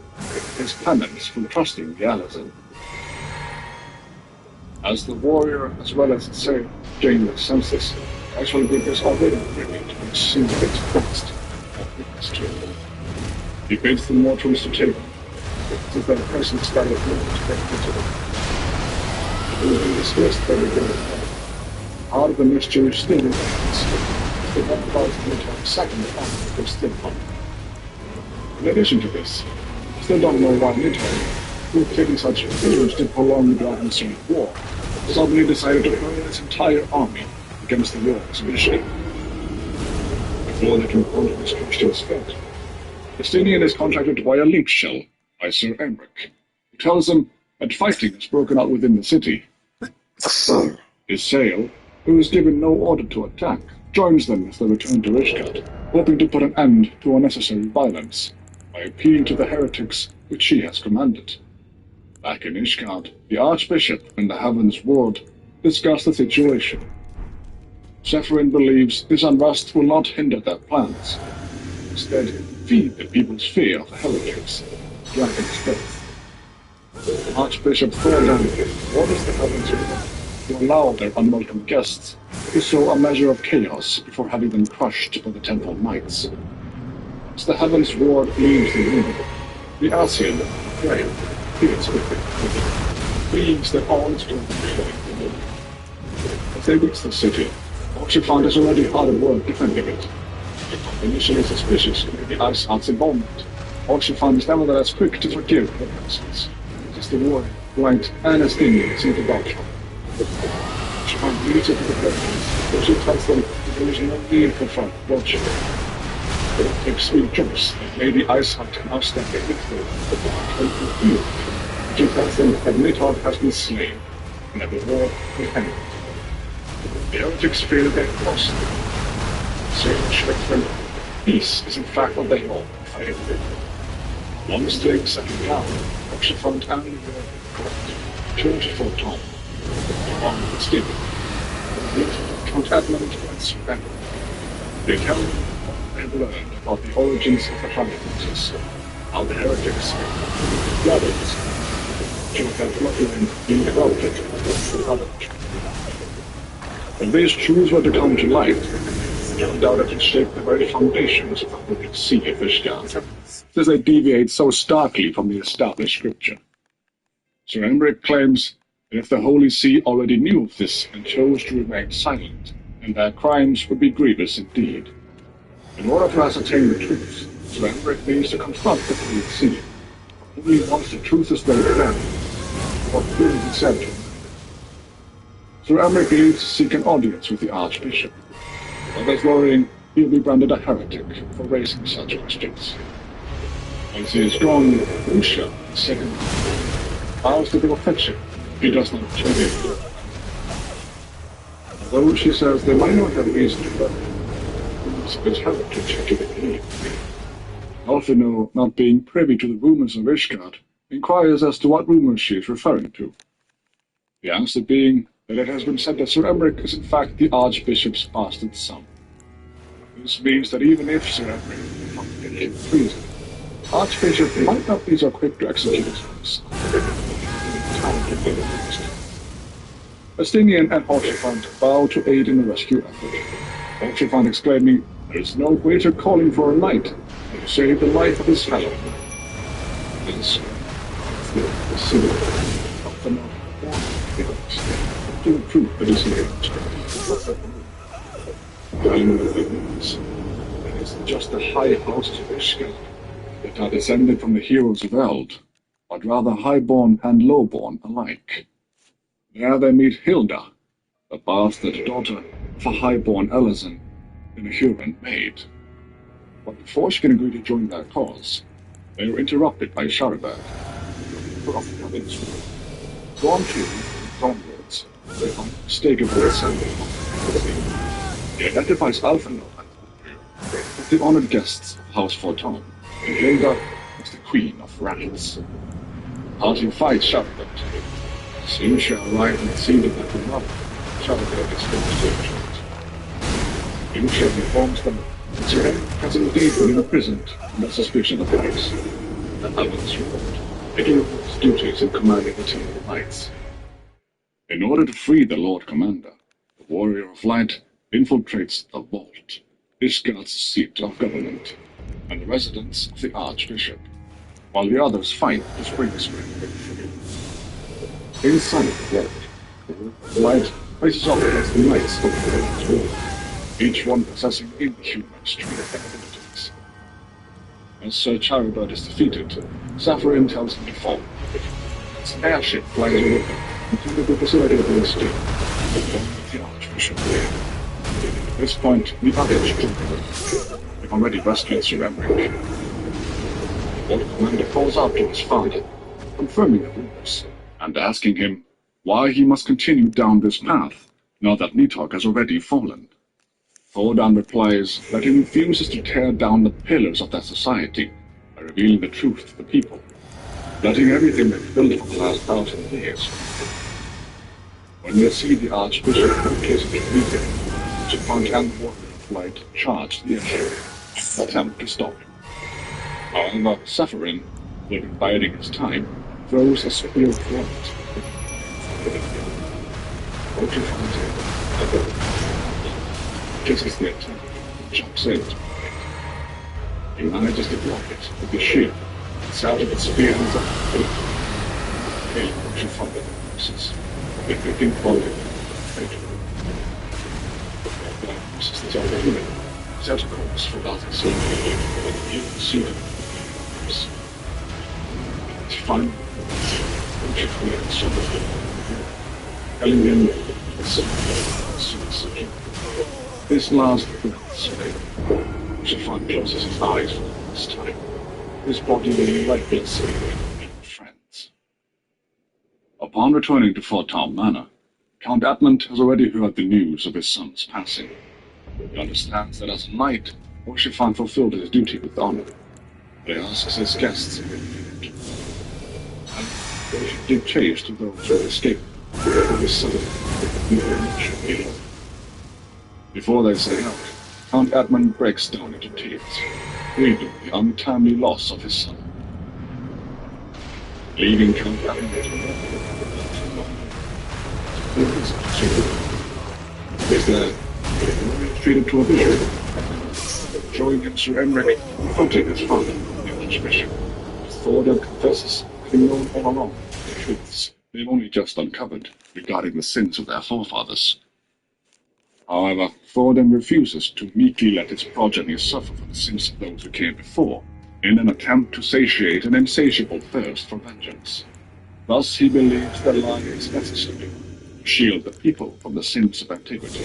I: his penance for trusting the Alazin. As the warrior, as well as Sane, gain their senses, Freisulger is already ready to receive its quest of witness to it. He bids the mortals to take them, since their presence that is not expected to them. It will be discussed very good. Part of the mystery still remains. The one about Nidhogg's second family is still on. In addition to this, we still don't know why Nidhogg, who taking such measures to prolong the Dragon's war, suddenly decided to hurl his entire army against the walls of Ishgard. Before they can confront this question's fate, Estinian is contacted by a link shell by Sir Emmerich, who tells them that fighting has broken out within the city. His sail, who is given no order to attack, joins them as they return to Ishgard, hoping to put an end to unnecessary violence by appealing to the heretics which she has commanded. Back in Ishgard, the Archbishop and the Heavens Ward discuss the situation. Zephyrin believes this unrest will not hinder their plans, instead feed the people's fear of the heretics, dragon's faith. Archbishop Thordan orders the Heavens Ward to allow their unwelcome guests to sow a measure of chaos before having them crushed by the Temple Knights. As the Heavens Ward leaves the room, the Asian, Graham, feels with it, believes that all is going to be. As they reach the city, Oxyphant is already hard at work defending it. Initially suspicious of the Ice Heart's involvement, Oxyphant is nevertheless quick to forgive her presence, as the war, Light, and Estinian seem to vouch for. Oxyphant leads her to the purpose, where she tells them that there is no need for further bloodshed. It makes me rejoice that Lady Iceheart now standing before the dark and field. She tells them that Nidhogg has been slain, and that the war will end. The heretics feel they have lost. Sage Victor, peace is in fact what they all fight. One mistake settled down, Oxford and the war turned for Tom. On the stick, Count Edmund and surrender. They tell them what they have learned about the origins of the Triumphs, how the heretics, the others, Count their bloodline being corrupted with others. When these truths were to come to light, they undoubtedly shaped the very foundations of the Holy See of Ishgard, as they deviate so starkly from the established scripture. Sir Emmerich claims that if the Holy See already knew of this and chose to remain silent, then their crimes would be grievous indeed. In order to ascertain the truth, Sir Emmerich needs to confront the Holy See. Only once the truth is made clear, what will be said to him. Sir Emmerich leaves to seek an audience with the Archbishop. Others worrying he'll be branded a heretic for raising such questions. Once he is gone, Lucia, the second, vows to go fetch him. He does not return him. Although she says they might not have reason to believe, it's heritage to believe. Alphino, not being privy to the rumors of Ishgard, inquires as to what rumors she is referring to. The answer being that it has been said that Sir Emmerich is in fact the Archbishop's bastard son. This means that even if Sir Emmerich is not guilty of treason, Archbishop might not be so quick to execute his own son. Estinian and Orchifant vow to aid in the rescue effort. Orchifant exclaiming, "There is no greater calling for a knight than to save the life of his fellow." This the city of the North to recruit the disengaged. Telling the things, it is just the high houses of Ishgard that are descended from the heroes of Eld, but rather highborn and lowborn alike. There they meet Hilda, the bastard daughter of a highborn Elizan and a Huron maid. But before she can agree to join their cause, they are interrupted by Sharibert, of the province. Gone to, onwards, they find unmistakable assembly. He identifies Alphino as the honored guests of House Forton, and Hilda as the Queen of Rats. Party fights Sharibert. Soon she arrived and seated at the mother. Sharibert is finished. Lucia informs them that Sir Emmerich has indeed been imprisoned under suspicion of vice. The others report, taking up his duties in commanding the team of knights. In order to free the Lord Commander, the Warrior of Light infiltrates the vault, Ishgard's seat of government, and the residence of the Archbishop, while the others fight to spring the spring. Inside the vault, Light faces off against the knights of the Lord's War, each one possessing inhuman strength and abilities. As Sir Charibert is defeated, Sapphire tells him to fall. Its airship flies over them, intended to facilitate the escape, but the Archbishop there. At this point, the others join them. They've already rescued Sir Emmerich. The Lord Commander calls out to his father, confirming the rumors, and asking him why he must continue down this path, now that Nidhogg has already fallen. Thordan replies that he refuses to tear down the pillars of their society by revealing the truth to the people, letting everything they've built for the last 1,000 years. When they see the Archbishop in case of meeting, Jafant and the Warrior of Light charge the airship and attempt to stop him. However, Sapphire, who had been biding his time, throws a spear of light. Just as the attack jumps in, he manages to block it with his shield, and Sergeant spear hands up. Hey, what you find the horses? If you think about it, this is the other human. Set a course for that sleep, and you can see them. It's fun. Don't you forget something. Telling him it's suicide. This last Oxyphon closes his eyes for the first time. His body being lifeless and friends. Upon returning to Fort Town Manor, Count Edmund has already heard the news of his son's passing. He understands that as a knight, Oxyphon fulfilled his duty with honor. But he asks his guests if they did. And they should give chase to those who escaped from his son. Before they set out, Count Edmund breaks down into tears, grieving the untimely loss of his son. Leaving Count Edmund is there treated to a vision, showing him Sir Emric quoting his father in the Archbishop. Thordan confesses having known all along the truths they've only just uncovered regarding the sins of their forefathers. However, Thordan refuses to meekly let his progeny suffer for the sins of those who came before, in an attempt to satiate an insatiable thirst for vengeance. Thus he believes that lying is necessary to shield the people from the sins of antiquity.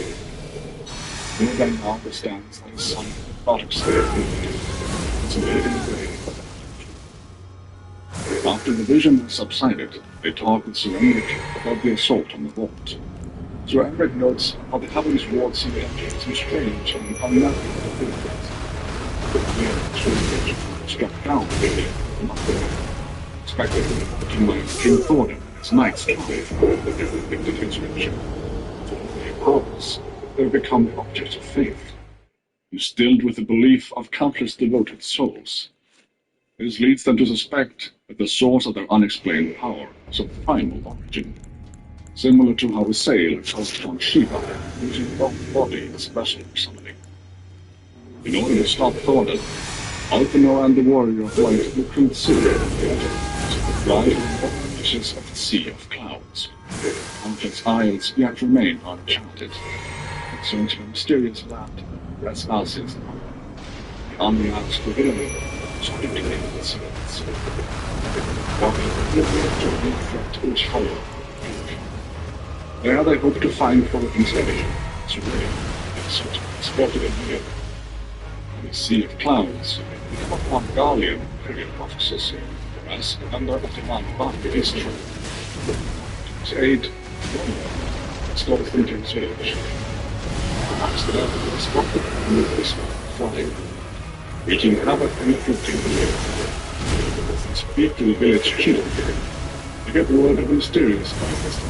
I: Thordan now understands that his son not accept is living away. After the vision has subsided, they talk with Sir Emric about the assault on the vault. Sir Emric notes how the heavens ward seem some strange and unnatural abilities. The struck down expected that he might King Thordan and his knights triumph with their predicted insurrection. For their powers, they become the object of faith, instilled with the belief of countless devoted souls. This leads them to suspect that the source of their unexplained power is of primal origin, similar to how a sailor calls on Shiva, using his own body as a vessel for summoning. In order to stop Thordan, Alphinaud and the Warrior of Light recruit Ciri to fly to the northern reaches of the Sea of Clouds. Countless isles yet remain uncharted, concerned to a mysterious land as Asia's the unmasked villainy starting to make its secrets. Walking the to a new threat which follow. There they hope to find Thordan's enemy, Serene, sort of spotted in here. In the Sea of Clouds, we come upon Garlean Imperial officers, whereas under a demand back is true. To his aid, Romeo stole Thordan's village. Perhaps there will spot them and move this flying, wreaking havoc and afflicting the air. They speak to the village chief. They get word of mysterious conquest.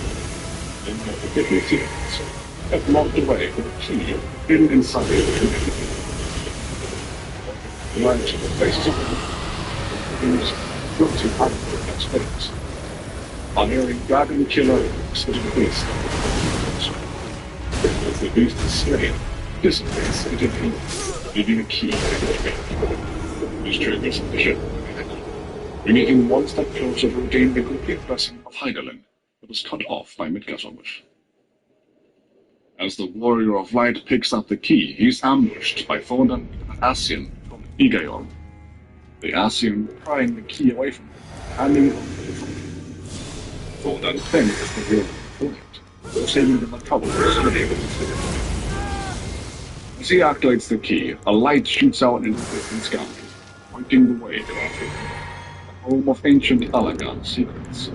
I: And the forbidden secrets have locked away with a key hidden inside the community. The light of the faces of them is floating out of their space. Unerring dragon killer sitting beast. As the beast is slain, dissipates into the leaving a key in its grave. This triggers the ship, bringing him one step closer to regain the complete blessing of Hydaelyn that was cut off by Midgardsormr. As the Warrior of Light picks up the key, he's ambushed by Thordan and Ascian from Igayon. The Ascian prying the key away from him, handing it over to Thordan then is the real Light, saving them the trouble of sliding with his figure. As he activates the key, a light shoots out into the distant sky, pointing the way to Africa, the home of ancient Alagan secrets.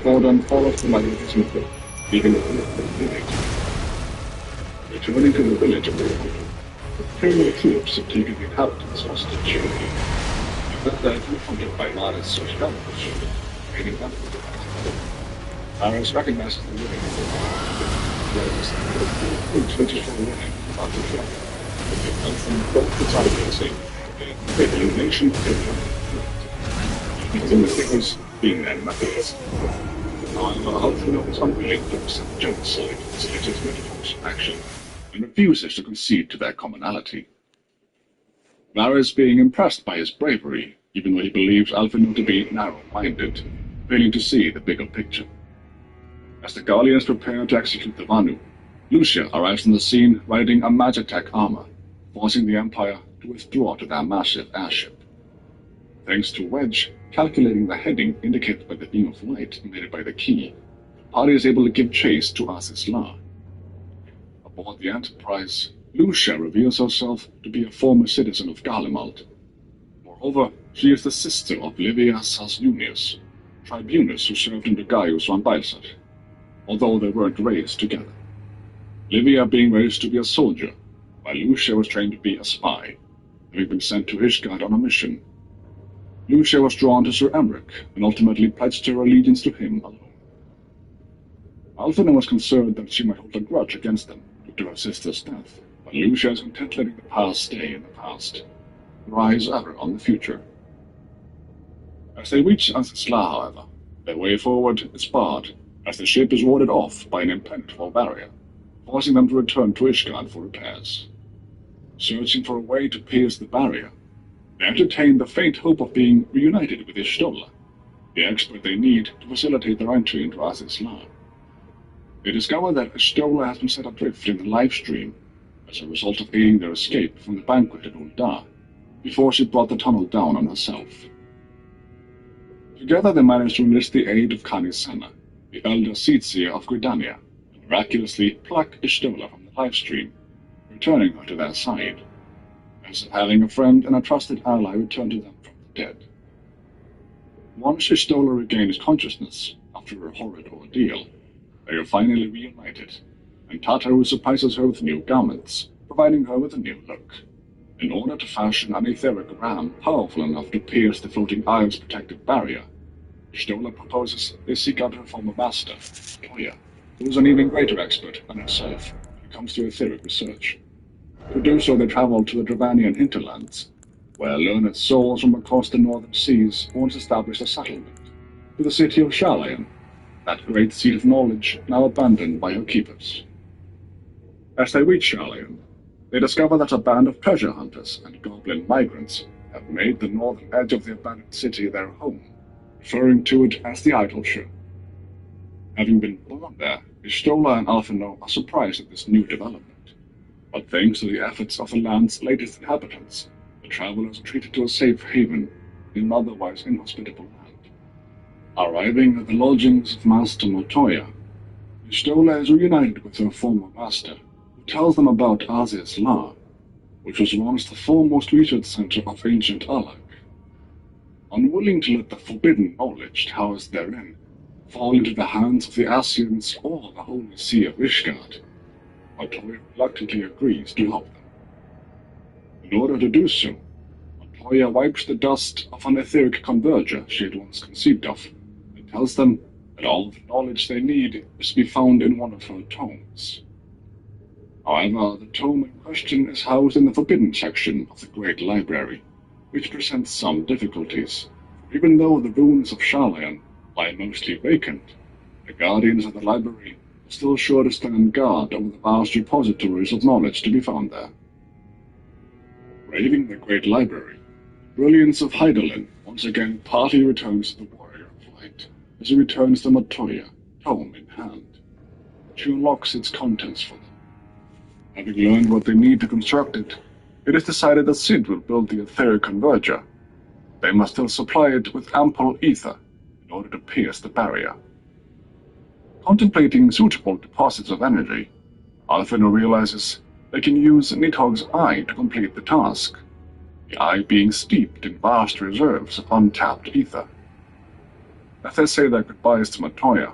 I: Thordan follows the light with his method, leaving the village. Returning to the village of the world, the imperial troops have taken the inhabitants hostage. But they are confronted by Mara's social training them. Maris recognizes the living whereas 24 women are the flock. And from both the sides of the same, the illumination of the figures being their methods. However, Alphinaud is unwilling to accept genocide as a legitimate force of action, and refuses to concede to their commonality. Varys being impressed by his bravery, even though he believes Alphinaud to be narrow-minded, failing to see the bigger picture. As the Garleans prepare to execute the Vanu, Lucia arrives on the scene riding a Magitech armor, forcing the Empire to withdraw to their massive airship. Thanks to Wedge, calculating the heading indicated by the beam of light emitted by the key, the party is able to give chase to Asis La. Aboard the Enterprise, Lucia reveals herself to be a former citizen of Garlemald. Moreover, she is the sister of Livia Sasunius, tribunus who served under Gaius von Balsat, although they weren't raised together. Livia being raised to be a soldier, while Lucia was trained to be a spy, having been sent to Ishgard on a mission. Lucia was drawn to Sir Emmerich and ultimately pledged her allegiance to him alone. Alfina was concerned that she might hold a grudge against them due to her sister's death, but Lucia is content letting the past stay in the past, her eyes ever on the future. As they reach Ancesla, however, their way forward is barred as the ship is warded off by an impenetrable barrier, forcing them to return to Ishgard for repairs. Searching for a way to pierce the barrier, they entertain the faint hope of being reunited with Ishtola, the expert they need to facilitate their entry into Ancesla. They discover that Ishtola has been set adrift in the live stream as a result of aiding their escape from the banquet at Ul'dah, before she brought the tunnel down on herself. Together they manage to enlist the aid of Kanisena, the elder Seatseer of Gridania, and miraculously pluck Ishtola from the live stream, returning her to their side, as if having a friend and a trusted ally return to them from the dead. Once Ishtola regains consciousness after a horrid ordeal, they are finally reunited, and Tataru surprises her with new garments, providing her with a new look. In order to fashion an etheric ram powerful enough to pierce the floating isle's protective barrier, Ishtola proposes they seek out her former master, Toya, who is an even greater expert than herself when it comes to etheric research. To do so, they travel to the Dravanian hinterlands, where learned souls from across the northern seas once established a settlement, to the city of Sharlayan, that great seat of knowledge now abandoned by her keepers. As they reach Sharlayan, they discover that a band of treasure hunters and goblin migrants have made the northern edge of the abandoned city their home, referring to it as the Idleshire. Having been born there, Ishtola and Alphino are surprised at this new development, but thanks to the efforts of the land's latest inhabitants, the travelers are treated to a safe haven in an otherwise inhospitable land. Arriving at the lodgings of Master Montoya, Ishtola is reunited with her former master, who tells them about Ancesla, which was once the foremost research center of ancient Alag. Unwilling to let the forbidden knowledge housed therein fall into the hands of the Asians or the Holy See of Ishgard, Montoya reluctantly agrees to help them. In order to do so, Montoya wipes the dust of an etheric converger she had once conceived of, and tells them that all the knowledge they need is to be found in one of her tomes. However, the tome in question is housed in the forbidden section of the Great Library, which presents some difficulties. Even though the ruins of Sharlayan lie mostly vacant, the guardians of the library are still sure to stand guard over the vast repositories of knowledge to be found there. Braving the Great Library, the brilliance of Hydaelyn once again partly returns to the Warrior of Light as he returns the Montoya, tome in hand. She unlocks its contents for them. Having learned what they need to construct it, it is decided that Sid will build the etheric converger. They must still supply it with ample ether in order to pierce the barrier. Contemplating suitable deposits of energy, Alfino realizes they can use Nidhogg's eye to complete the task, the eye being steeped in vast reserves of untapped ether. As they say their goodbyes to Montoya,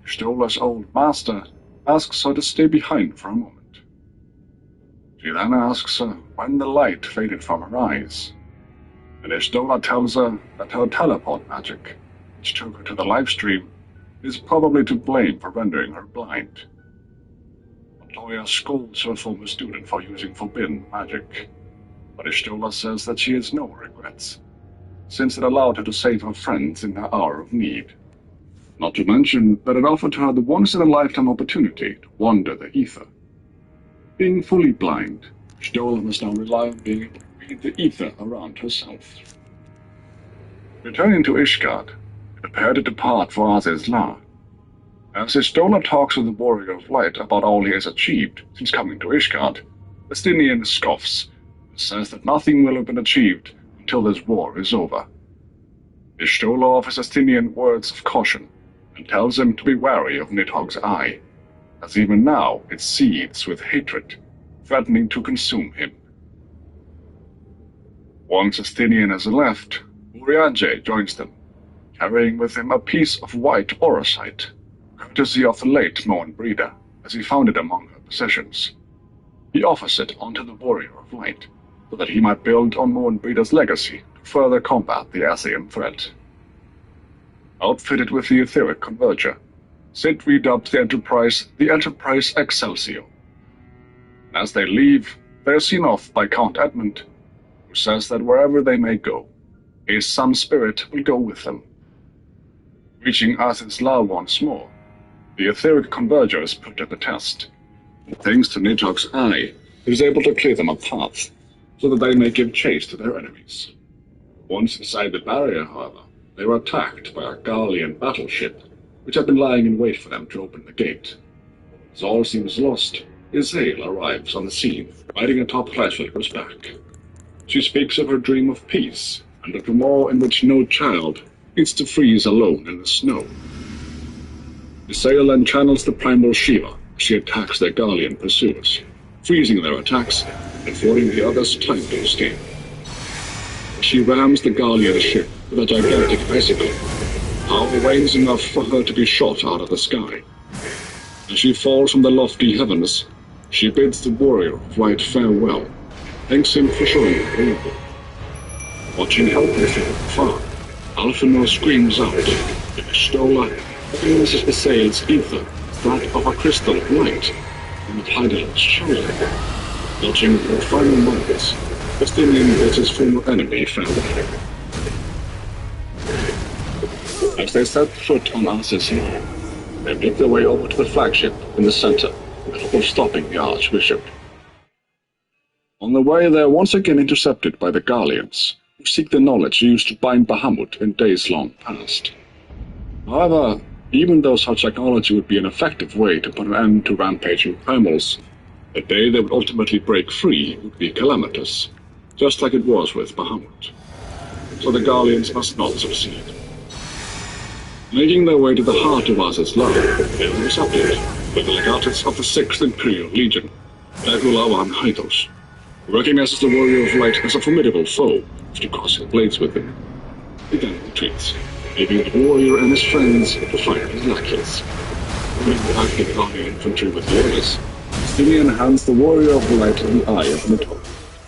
I: Ishtola's old master asks her to stay behind for a moment. She then asks her when the light faded from her eyes, and Ishtola tells her that her teleport magic, which took her to the live stream, is probably to blame for rendering her blind. Montoya scolds her former student for using forbidden magic, but Ishtola says that she has no regrets, since it allowed her to save her friends in their hour of need. Not to mention that it offered her the once-in-a-lifetime opportunity to wander the ether. Being fully blind, Ishtola must now rely on being able to read the ether around herself. Returning to Ishgard, they prepare to depart for Ancesla. As Ishtola talks with the Warrior of Light about all he has achieved since coming to Ishgard, Estinian scoffs and says that nothing will have been achieved until this war is over. Ishtola offers Estinian words of caution and tells him to be wary of Nidhogg's eye, as even now it seethes with hatred, threatening to consume him. Once Estinian has left, Urianger joins them, carrying with him a piece of white orosite, courtesy of the late Moen Breda, as he found it among her possessions. He offers it onto the Warrior of Light, so that he might build on Moen Breda's legacy to further combat the Ascian threat. Outfitted with the etheric converger, Sid redubs the Enterprise Excelsior. And as they leave, they are seen off by Count Edmund, who says that wherever they may go, his sun spirit will go with them. Reaching Athens La once more, the etheric converger is put to the test. Thanks to Nidhogg's eye, it is able to clear them a path, so that they may give chase to their enemies. Once inside the barrier, however, they were attacked by a Garlean battleship, which had been lying in wait for them to open the gate. As all seems lost, Isael arrives on the scene, riding atop Hleifilger's back. She speaks of her dream of peace, and of tomorrow in which no child needs to freeze alone in the snow. Isael then channels the primal Shiva as she attacks their Garlean pursuers, freezing their attacks and affording the others time to escape. She rams the Garlean ship with a gigantic icicle, power wanes enough for her to be shot out of the sky. As she falls from the lofty heavens, she bids the Warrior of Light farewell, thanks him for showing her the way. Watching helplessly from afar, Alphinaud screams out, in Stola, recognizes Isael's ether, that of a crystal of light, and of Heidelberg's shoulder. Watching her final moments, Justinian bids his former enemy farewell. As they set foot on Athens, they make their way over to the flagship in the center, in the hope of stopping the Archbishop. On the way, they are once again intercepted by the Garleans, who seek the knowledge used to bind Bahamut in days long past. However, even though such technology would be an effective way to put an end to rampaging primals, the day they would ultimately break free would be calamitous, just like it was with Bahamut. So the Garleans must not succeed. Making their way to the heart of Az's land, they are intercepted by the legatus of the 6th Imperial Legion, Dagulawan Haitos, who recognizes the Warrior of Light as a formidable foe to cross his blades with him. He then retreats, leaving the warrior and his friends to fight his lackeys. Bringing back the Garlean infantry with the orders, Justinian hands the Warrior of Light the Eye of Nidhogg,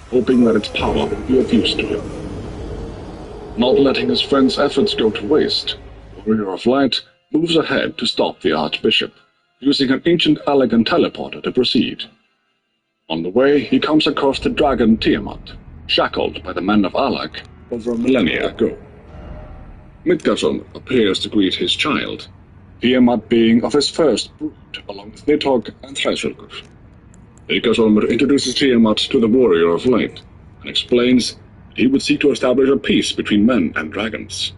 I: hoping that its power will be of use to him. Not letting his friend's efforts go to waste, Warrior of Light moves ahead to stop the Archbishop, using an ancient elegant teleporter to proceed. On the way, he comes across the dragon Tiamat, shackled by the men of Alag over a millennia ago. Midgardsormr appears to greet his child, Tiamat being of his first brood, along with Nidhogg and Hleifilger. Midgardsormr introduces Tiamat to the Warrior of Light, and explains that he would seek to establish a peace between men and dragons.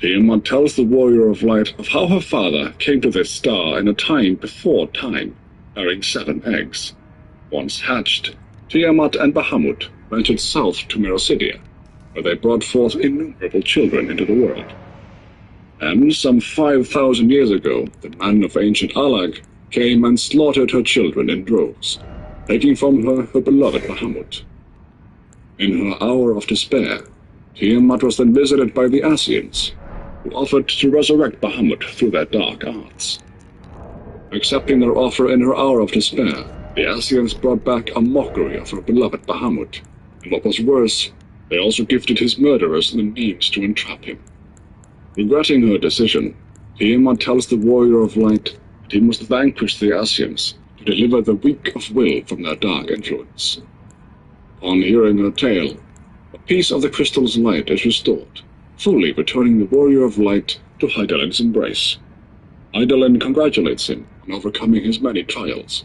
I: Tiamat tells the Warrior of Light of how her father came to this star in a time before time, carrying 7 eggs. Once hatched, Tiamat and Bahamut ventured south to Mirosidia, where they brought forth innumerable children into the world. And some 5,000 years ago, the men of ancient Alag came and slaughtered her children in droves, taking from her her beloved Bahamut. In her hour of despair, Tiamat was then visited by the Ascians, who offered to resurrect Bahamut through their dark arts. Accepting their offer in her hour of despair, the Ascians brought back a mockery of her beloved Bahamut, and what was worse, they also gifted his murderers the means to entrap him. Regretting her decision, Tiamat tells the Warrior of Light that he must vanquish the Ascians to deliver the weak of will from their dark influence. On hearing her tale, a piece of the crystal's light is restored, fully returning the Warrior of Light to Hydaelyn's embrace. Hydaelyn congratulates him on overcoming his many trials,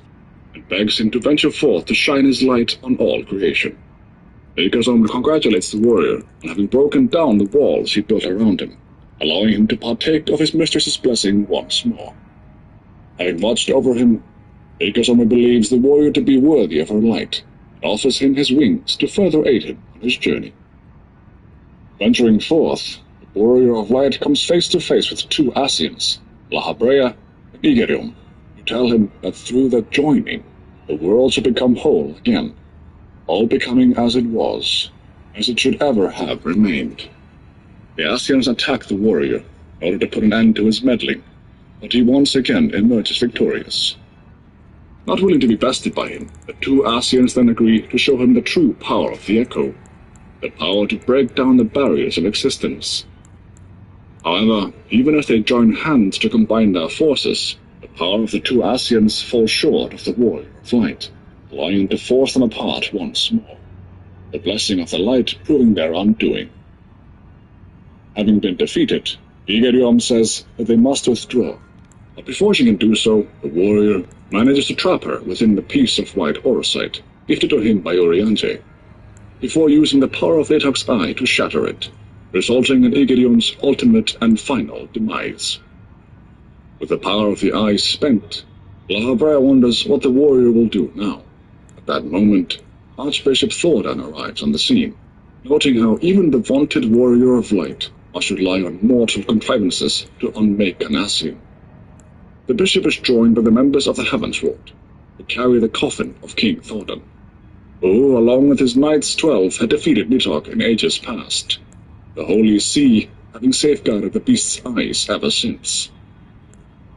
I: and begs him to venture forth to shine his light on all creation. Midgardsormr congratulates the warrior on having broken down the walls he built around him, allowing him to partake of his mistress's blessing once more. Having watched over him, Midgardsormr believes the warrior to be worthy of her light, and offers him his wings to further aid him on his journey. Venturing forth, the Warrior of Light comes face to face with 2 Ascians, Lahabrea and Igerion, who tell him that through their joining, The world should become whole again, all becoming as it was, as it should ever have remained. The Ascians attack the warrior in order to put an end to his meddling, but he once again emerges victorious. Not willing to be bested by him, the two Ascians then agree to show him the true power of the Echo, the power to break down the barriers of existence. However, even as they join hands to combine their forces, the power of the two Ascians falls short of the warrior of light, allowing him to force them apart once more, the blessing of the light proving their undoing. Having been defeated, Igeriom says that they must withdraw, but before she can do so, the warrior manages to trap her within the piece of white orosite gifted to him by Oriente, before using the power of Nidhogg's eye to shatter it, resulting in Igeriom's ultimate and final demise. With the power of the eye spent, Lahabrea wonders what the warrior will do now. At that moment, Archbishop Thordan arrives on the scene, noting how even the vaunted warrior of light must rely on mortal contrivances to unmake an Ascian. The bishop is joined by the members of the Heavensward, who carry the coffin of King Thordan, who, along with his Knights 12, had defeated Nidhogg in ages past, the Holy See having safeguarded the beast's eyes ever since.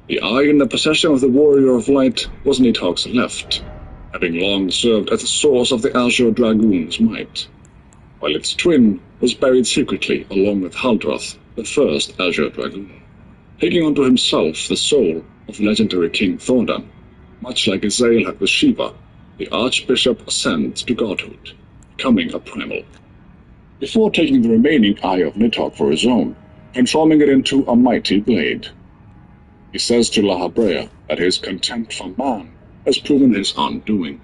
I: The eye in the possession of the warrior of light was Nidhogg's left, having long served as the source of the Azure Dragoon's might, while its twin was buried secretly along with Haldroth, the first Azure Dragoon, taking unto himself the soul of legendary King Thordan. Much like Azael had with Shiva, the Archbishop ascends to godhood, becoming a primal, before taking the remaining eye of Nidhogg for his own, transforming it into a mighty blade. He says to Lahabrea that his contempt for man has proven his undoing,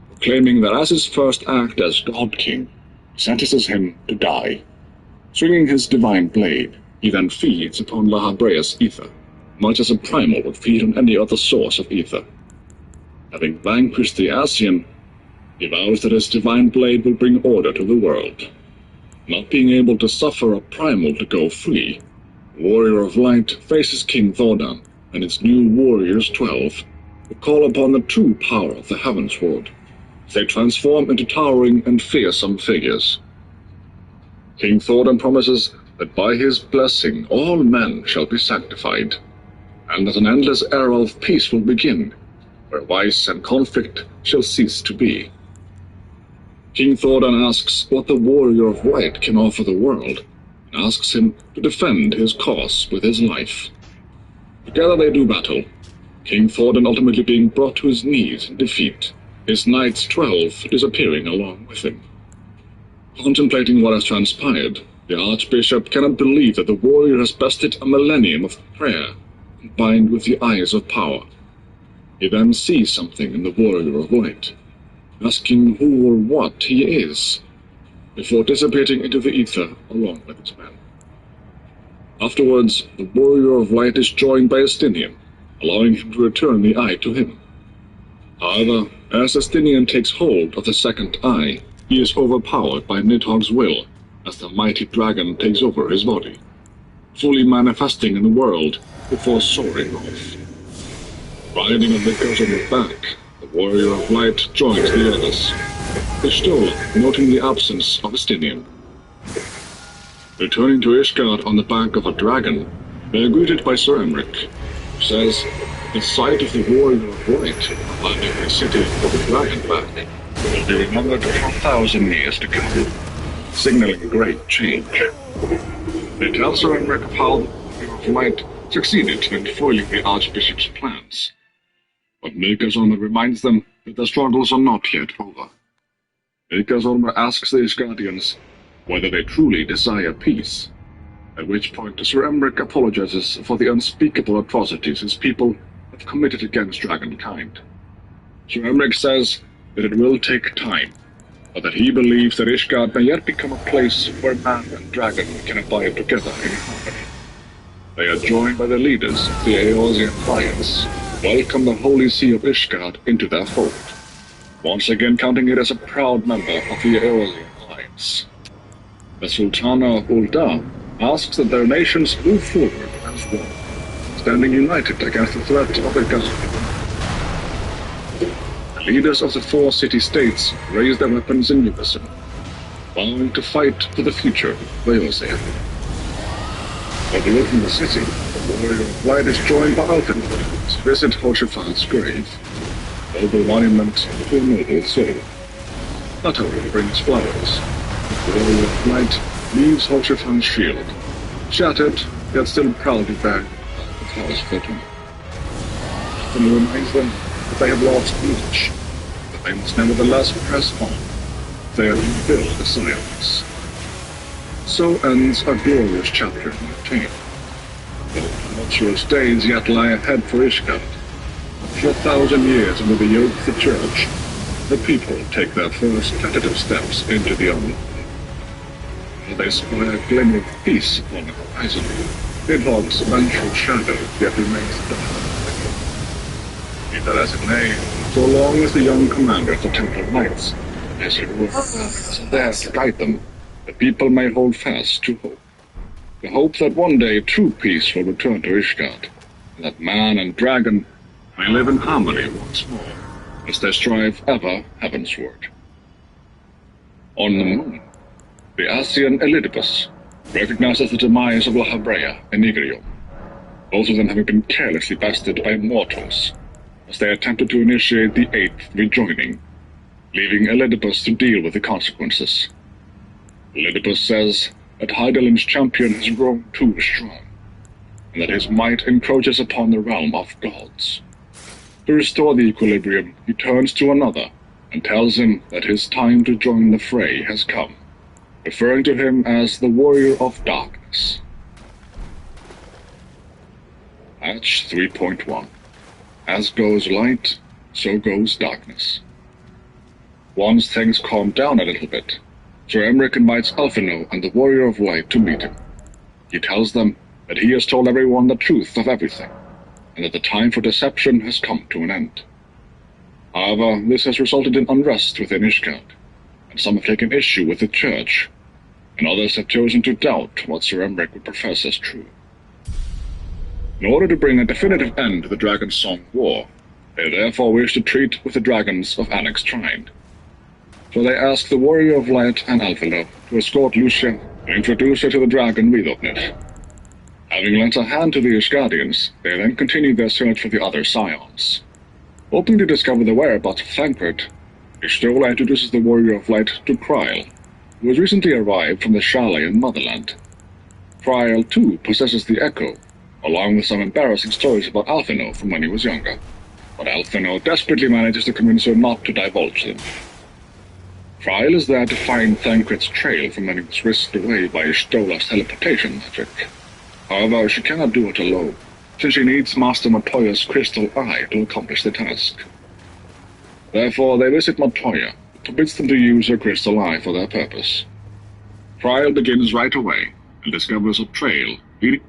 I: proclaiming that as his first act as God King, he sentences him to die. Swinging his divine blade, he then feeds upon Lahabrea's ether, much as a primal would feed on any other source of ether. Having vanquished the Ascian, he vows that his divine blade will bring order to the world. Not being able to suffer a primal to go free, Warrior of Light faces King Thordan and his new Warriors 12, who call upon the true power of the Heavensward. They transform into towering and fearsome figures. King Thordan promises that by his blessing all men shall be sanctified, and that an endless era of peace will begin, where vice and conflict shall cease to be. King Thordan asks what the Warrior of Light can offer the world, and asks him to defend his cause with his life. Together they do battle, King Thordan ultimately being brought to his knees in defeat, his Knights 12 disappearing along with him. Contemplating what has transpired, the Archbishop cannot believe that the warrior has bested a millennium of prayer, combined with the eyes of power. He then sees something in the Warrior of Light, asking who or what he is, before dissipating into the ether along with his men. Afterwards, the Warrior of Light is joined by Estinian, allowing him to return the eye to him. However, as Estinian takes hold of the second eye, he is overpowered by Nidhogg's will, as the mighty dragon takes over his body, fully manifesting in the world before soaring off. Riding on Mikazor's back, the Warrior of Light joins the others, Ishtola noting the absence of Estinian. Returning to Ishgard on the back of a dragon, they are greeted by Sir Emric, who says the sight of the Warrior of Light landing the city of the Dragonback will be remembered for 1,000 years to come, signaling a great change. They tell Sir Emric of how the Warrior of Light succeeded in foiling the Archbishop's plans, but Mikazorma reminds them that the struggles are not yet over. Mikazorma asks the Ishgardians whether they truly desire peace, at which point Sir Emric apologizes for the unspeakable atrocities his people have committed against dragonkind. Sir Emric says that it will take time, but that he believes that Ishgard may yet become a place where man and dragon can abide together in harmony. They are joined by the leaders of the Eorzean Alliance, who welcome the Holy See of Ishgard into their fold, once again counting it as a proud member of the Eorzean Alliance. The Sultana of Ul'dah asks that their nations move forward as one, standing united against the threat of the Ghazan. leaders of the 4 city-states raise their weapons in unison, vowing to fight for the future of Eorzea. Overlooking the city, the Warrior of Light is joined by Alfenwood to visit Hoshaphan's grave, a noble monument to a noble soul. Tataru brings flowers. The Warrior of Light leaves Hoshaphan's shield, shattered, yet still proudly bearing the flowers for them. Alfen reminds them that they have lost much, but they must nevertheless press on. They have rebuilt the science. So ends a glorious chapter in their tale. Though tumultuous days yet lie ahead for Ishgard. For 1,000 years under the yoke of the Church, the people take their first tentative steps into the unknown. While they spy a glimmer of peace upon the horizon, Nidhogg's vengeful shadow yet remains dark. Be that as it may, so long as the young commander of the Temple Knights has a path there to guide them, the people may hold fast to hope. The hope that one day true peace will return to Ishgard, and that man and dragon may live in harmony once more, as they strive ever heavensward. On the moon, the Asian Elidibus recognizes the demise of La Habrea and Nigrium, both of them having been carelessly bested by mortals, as they attempted to initiate the 8th rejoining, leaving Elidibus to deal with the consequences. Elidibus says that Hydalin's champion has grown too strong, and that his might encroaches upon the realm of gods. To restore the equilibrium, he turns to another and tells him that his time to join the fray has come, referring to him as the Warrior of Darkness. Patch 3.1. As goes light, so goes darkness. Once things calm down a little bit, Sir Emmerich invites Alphinaud and the Warrior of Light to meet him. He tells them that he has told everyone the truth of everything, and that the time for deception has come to an end. However, this has resulted in unrest within Ishgard, and some have taken issue with the Church, and others have chosen to doubt what Sir Emmerich would profess as true. In order to bring a definitive end to the Dragon Song War, they therefore wish to treat with the dragons of Annex Trine. So they ask the Warrior of Light and Alphinaud to escort Lucia and introduce her to the dragon Vidofnit. Having lent a hand to the Ishgardians, they then continue their search for the other scions. Hoping to discover the whereabouts of Thancred, Y'shtola introduces the Warrior of Light to Kryl, who has recently arrived from the Sharlayan motherland. Kryl, too, possesses the Echo, along with some embarrassing stories about Alphinaud from when he was younger, but Alphinaud desperately manages to convince her not to divulge them. Kryl is there to find Thancred's trail from when he was whisked away by Y'shtola's teleportation magic. However, she cannot do it alone, since she needs Master Matoya's crystal eye to accomplish the task. Therefore, they visit Matoya, who forbids them to use her crystal eye for their purpose. Kryl begins right away, and discovers a trail leading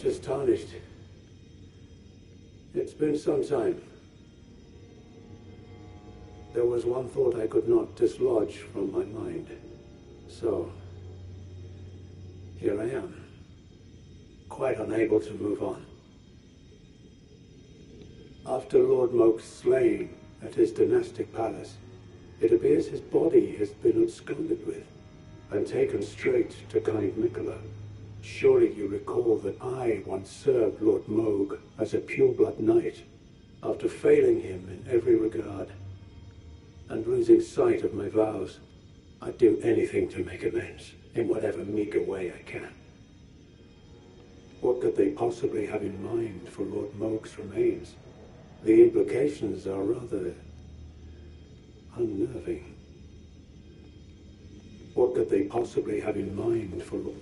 F: Just tarnished. It's been some time. There was one thought I could not dislodge from my mind. So, here I am, quite unable to move on. After Lord Moke's slaying at his dynastic palace, it appears his body has been absconded with and taken straight to kind Mikola. Surely you recall that I once served Lord Moog as a pureblood knight, after failing him in every regard, and losing sight of my vows. I'd do anything to make amends, in whatever meager way I can. What could they possibly have in mind for Lord Moog's remains? The implications are rather unnerving. What could they possibly have in mind for Lord...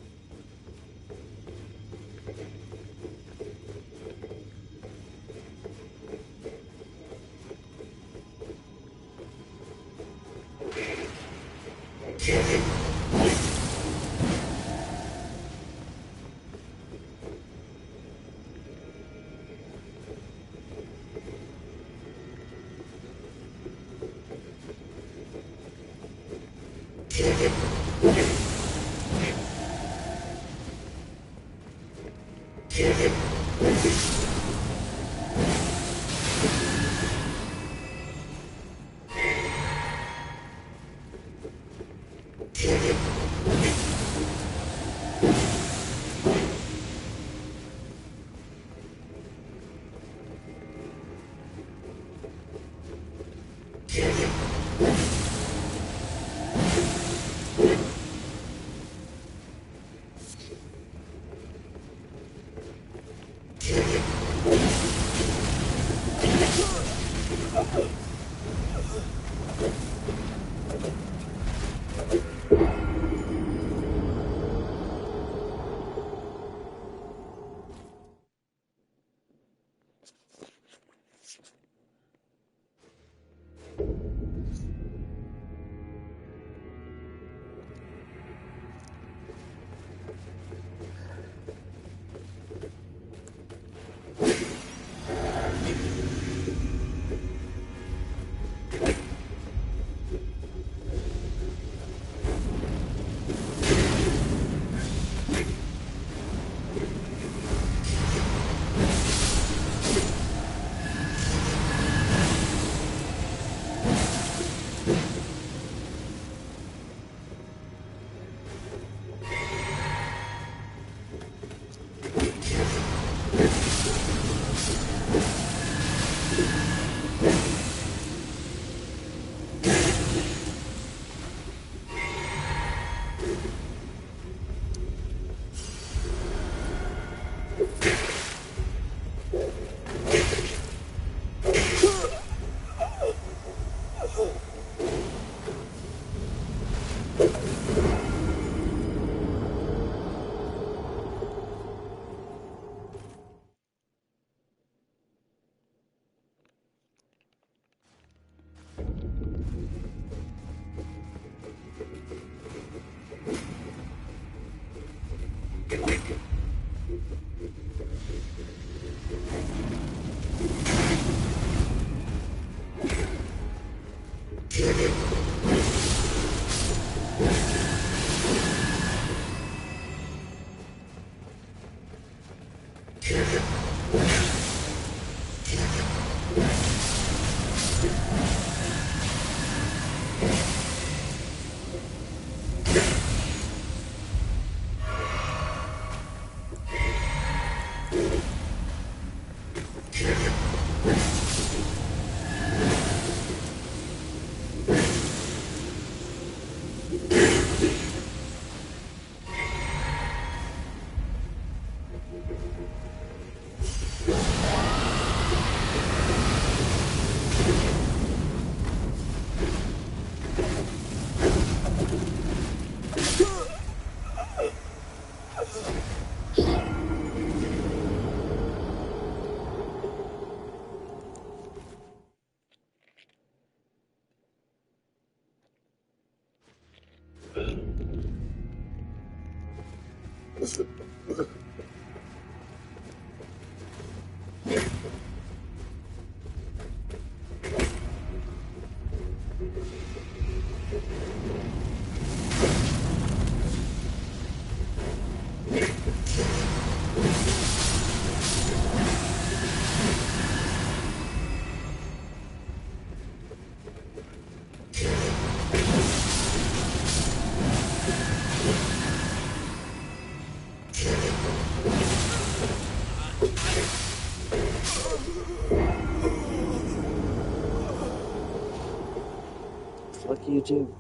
A: What do you do?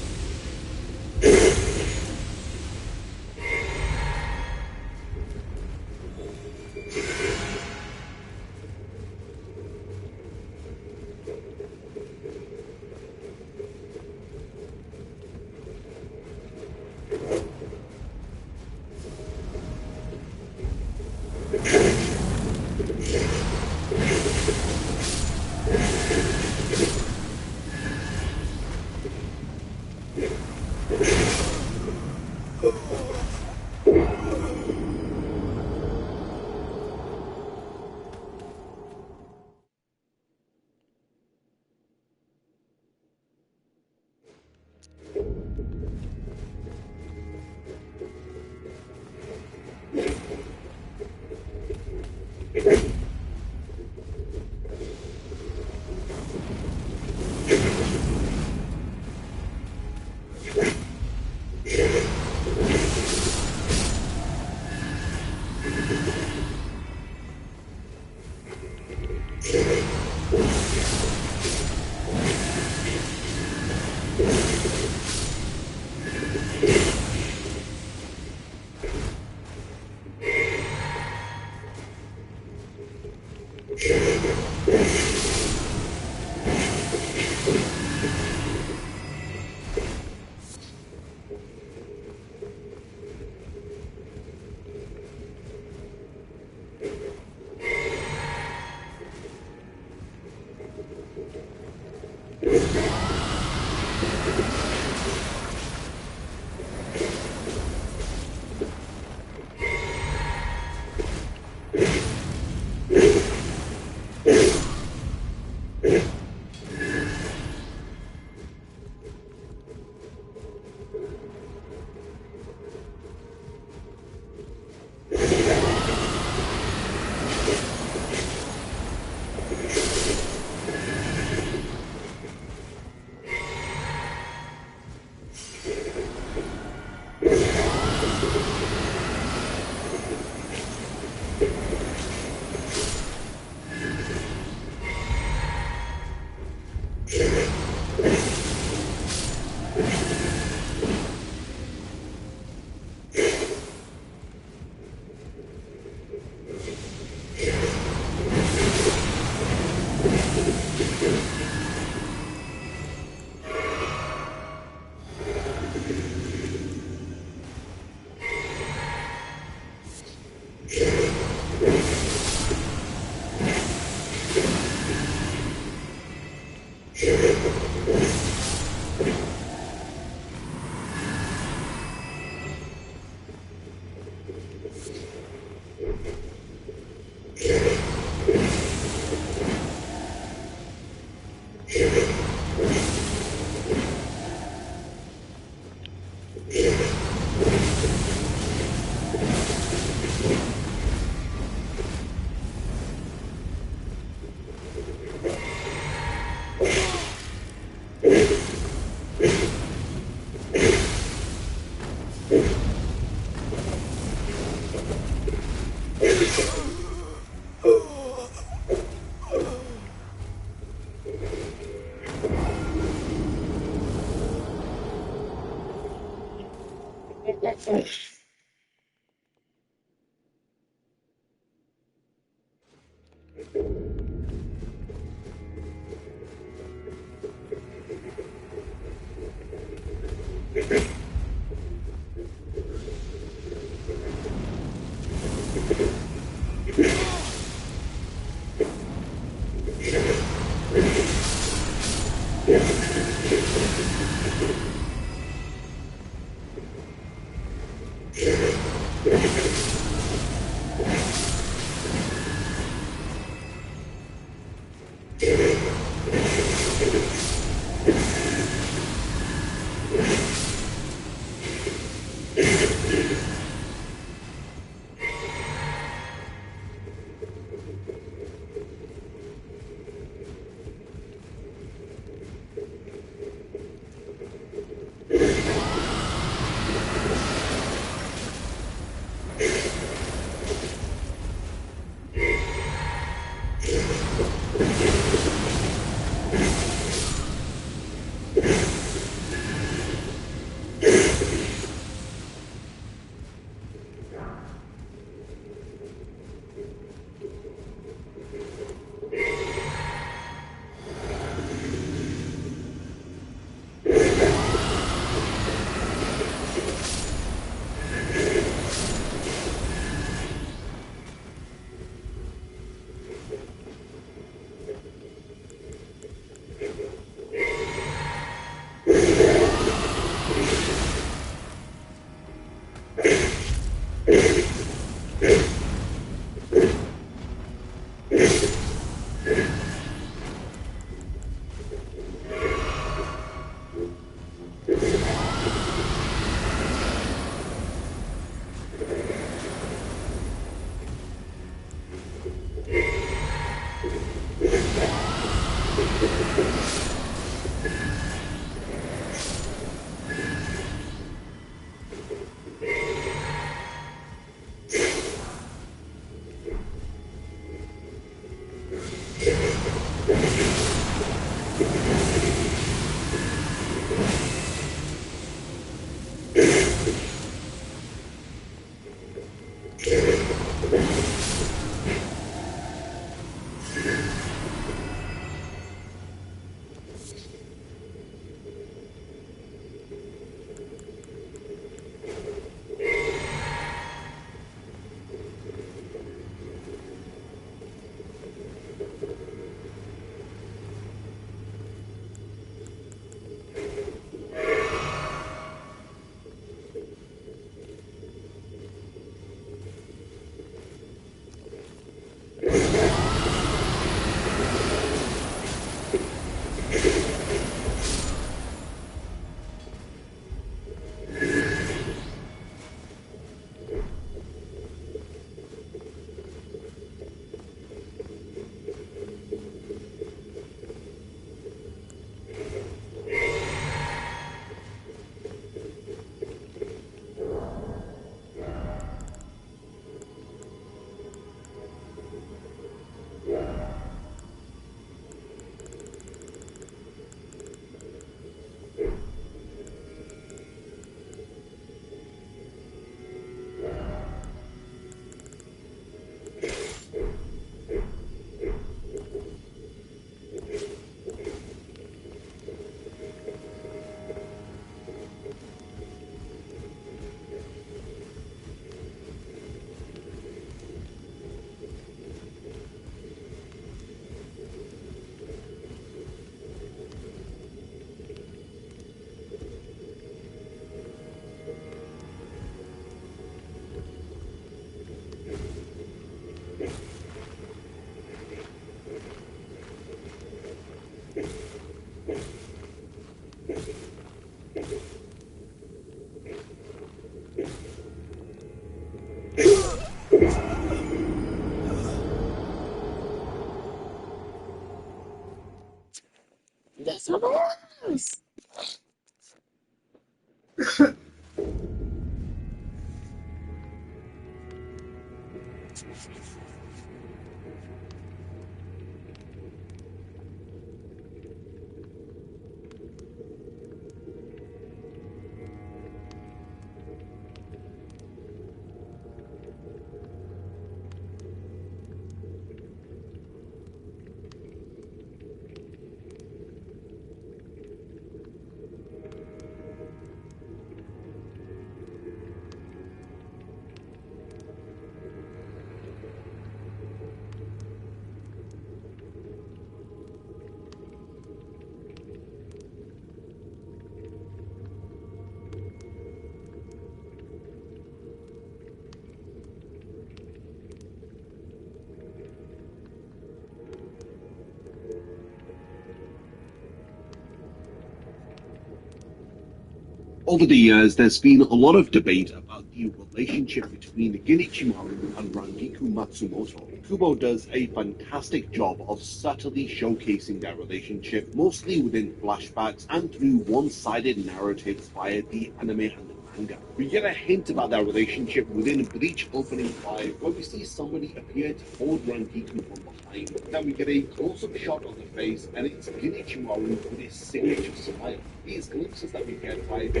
L: Over the years, there's been a lot of debate about the relationship between Genichi Maru and Rangiku Matsumoto. Kubo does a fantastic job of subtly showcasing their relationship, mostly within flashbacks and through one-sided narratives via the anime and the manga. We get a hint about their relationship within Bleach Opening 5, where we see somebody appear to hold Rangiku from behind. Then we get a close-up shot of the face, and it's Genichi Maru with his signature smile. These glimpses that we get by the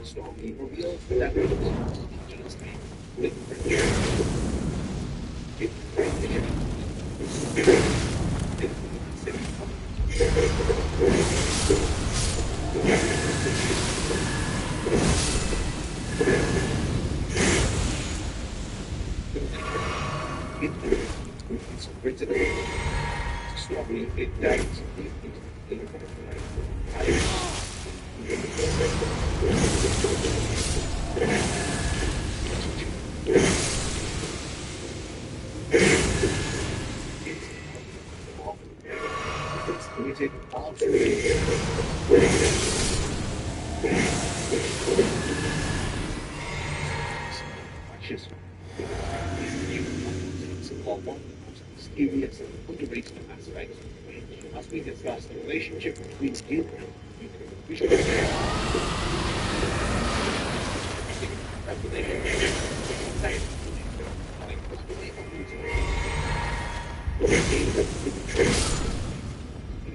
L: story reveal that we don't just with it's written story it does. It's committed all to precious. It's one of the most mysterious and underrated aspects of the Bleach. As we discuss the relationship between Gin and Yuko, we should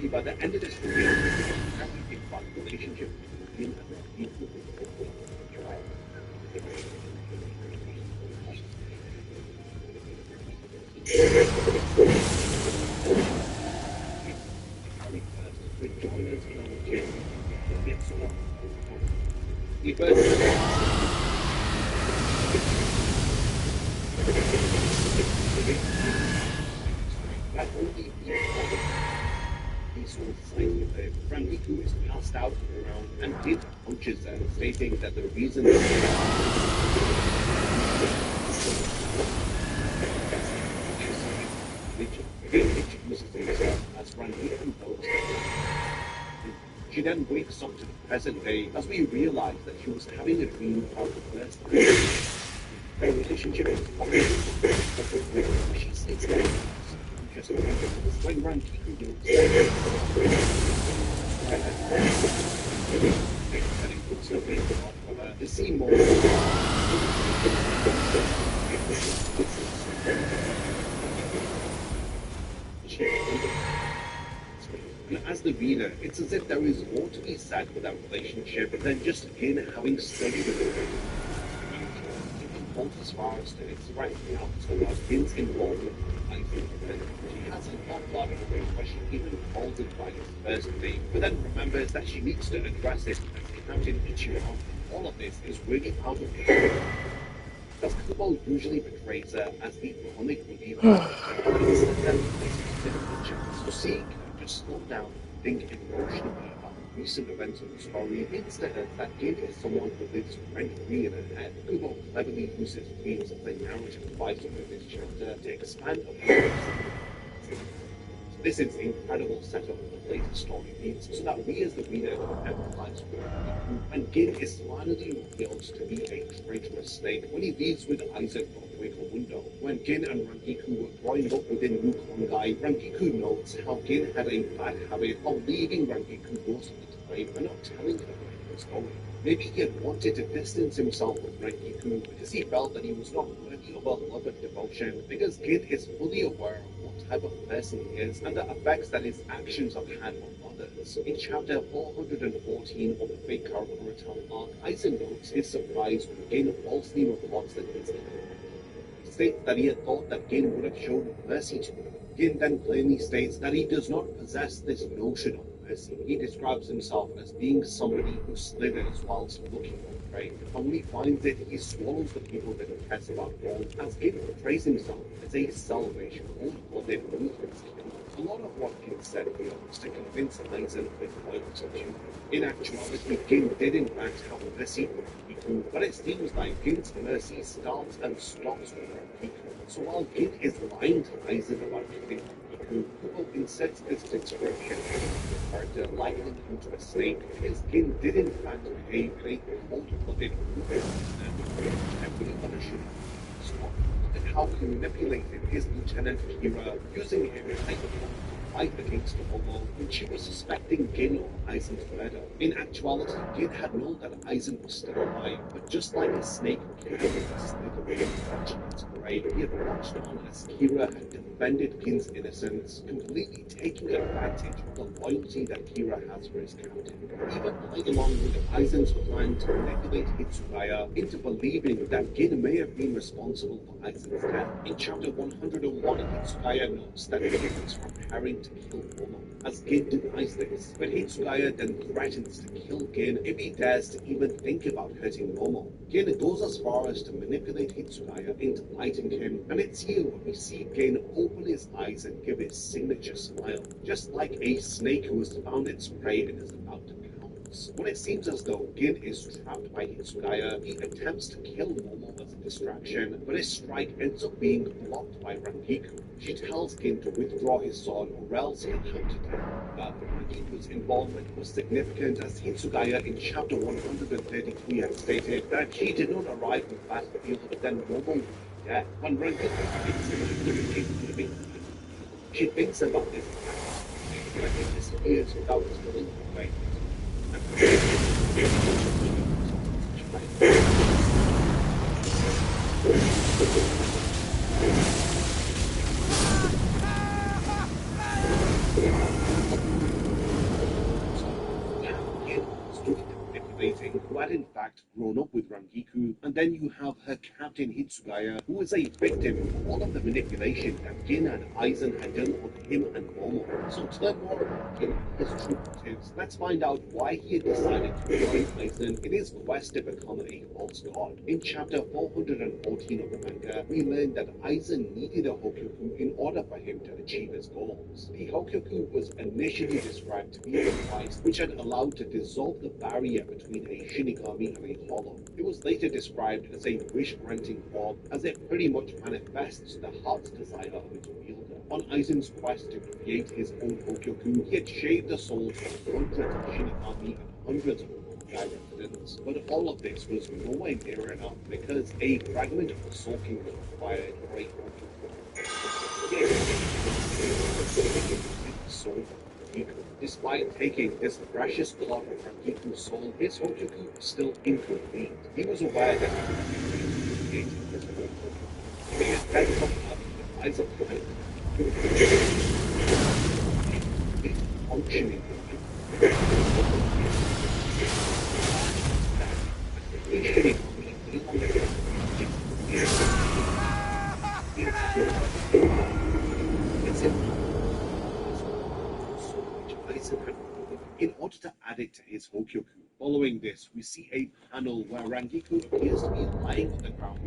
L: by the end of this video, we have a fun relationship between Gin and Yuko. Rangiku is passed out around and Gin punches them, stating that the reason as Rangiku knows. She then wakes up to the present day as we realize that she was having a dream about the first time. Their relationship is she states that just when Rangiku to see more as the reader, it's as if there is more to be said with that relationship than just Gin having studied it. As far as to its right now, about Gin's involvement in she has an awful lot of ways where she even calls it by his first name, but then remembers that she needs to address it and counting Ichigo. All of this is really out of control. As Kubo usually portrays her as the comic believer, so seeing her just slow down and think emotionally about the recent events of the story hints to her that Gin is someone who lives rent-free in her head. Kubo cleverly uses themes of the narrative device of this chapter to expand upon this is incredible setup of the latest story beats, so that we as the reader can empathize with Rangiku, and Gin is finally revealed to be a traitorous snake when he leaves with Isaac from the window. When Gin and Rangiku were growing up within Wukongai, Rangiku notes how Gin had a bad habit of leaving Rangiku most of the time and not telling her. was going. Maybe he had wanted to distance himself from Rangiku because he felt that he was not worthy of her love and devotion, because Gin is fully aware of what type of person he is and the effects that his actions have had on others. In chapter 414 of the Fake Karakurutan arc, Aizen notes his surprise when Gin falsely reports that he's killed. He states that he had thought that Gin would have shown mercy to him. Gin then plainly states that he does not possess this notion of mercy. He describes himself as being somebody who slithers whilst looking for prey. And when he finds it, he swallows the people that he cares about more, as Gin portrays himself as a selfish, cold-blooded, ruthless killer. A lot of what Gin said here was to convince Aizen of his loyalty to him. In actuality, Gin did in fact have mercy for Rangiku, but it seems like Gin's mercy starts and stops with Rangiku. So while Gin is lying to Aizen about killing Rangiku, Kubo inserts this description of the character likening him to a snake, because Gin did in fact behave in a cold-blooded, ruthless manner and every other should stop. And how he manipulated his lieutenant Kira, using him as a fight against Momo when she was suspecting Gin of Aizen's murder. In actuality, Gin had known that Aizen was still alive, but just like a snake can slither away and watching its prey, he had watched on as Kira had defended Gin's innocence, completely taking advantage of the loyalty that Kira has for his captain. Even playing along with Aizen's plan to manipulate Hitsugaya into believing that Gin may have been responsible for Aizen's death. In chapter 101, Hitsugaya notes that Gin was preparing to kill Momo, as Gin denies this, but Hitsugaya then threatens to kill Gin if he dares to even think about hurting Momo. Gin goes as far as to manipulate Hitsugaya into lighting him, and it's here where we see Gin open his eyes and give his signature smile, just like a snake who has found its prey and is about to pounce. When it seems as though Gin is trapped by Hitsugaya, he attempts to kill Momo as a distraction, but his strike ends up being blocked by Rangiku. She tells Gin to withdraw his sword or else he'll come to death. But Rangiku's involvement was significant, as Hitsugaya in chapter 133 had stated that she did not arrive on the battlefield, then Momo would be dead. When Rangiku she thinks about this attack, but it disappears without telling her way. Who had in fact grown up with Rangiku, and then you have her captain Hitsugaya, who is a victim of all of the manipulation that Gin and Aizen had done on him and Momo. So to learn more about Gin and his true motives, let's find out why he had decided to join Aizen in his quest to become a false god. In chapter 414 of the manga, we learn that Aizen needed a Hokyoku in order for him to achieve his goals. The Hokyoku was initially described to be a device which had allowed to dissolve the barrier between a Shinigami and a Hollow. It was later described as a wish-granting orb, as it pretty much manifests the heart's desire of its wielder. On Aizen's quest to create his own Hokyoku, he had shaved the souls of hundreds of Shinigami and hundreds of Honkai residents. But all of this was nowhere near enough, because a fragment of the Soul King was required for a Hokyoku. Despite taking this precious block of Rangiku's soul, his Hokyoku was still incomplete. He was aware that he was creating his own Hokyoku. He had then come up with the eyes of light. Functioning in order to add it to his Hokyoku. Following this, we see a panel where Rangiku appears to be lying on the ground,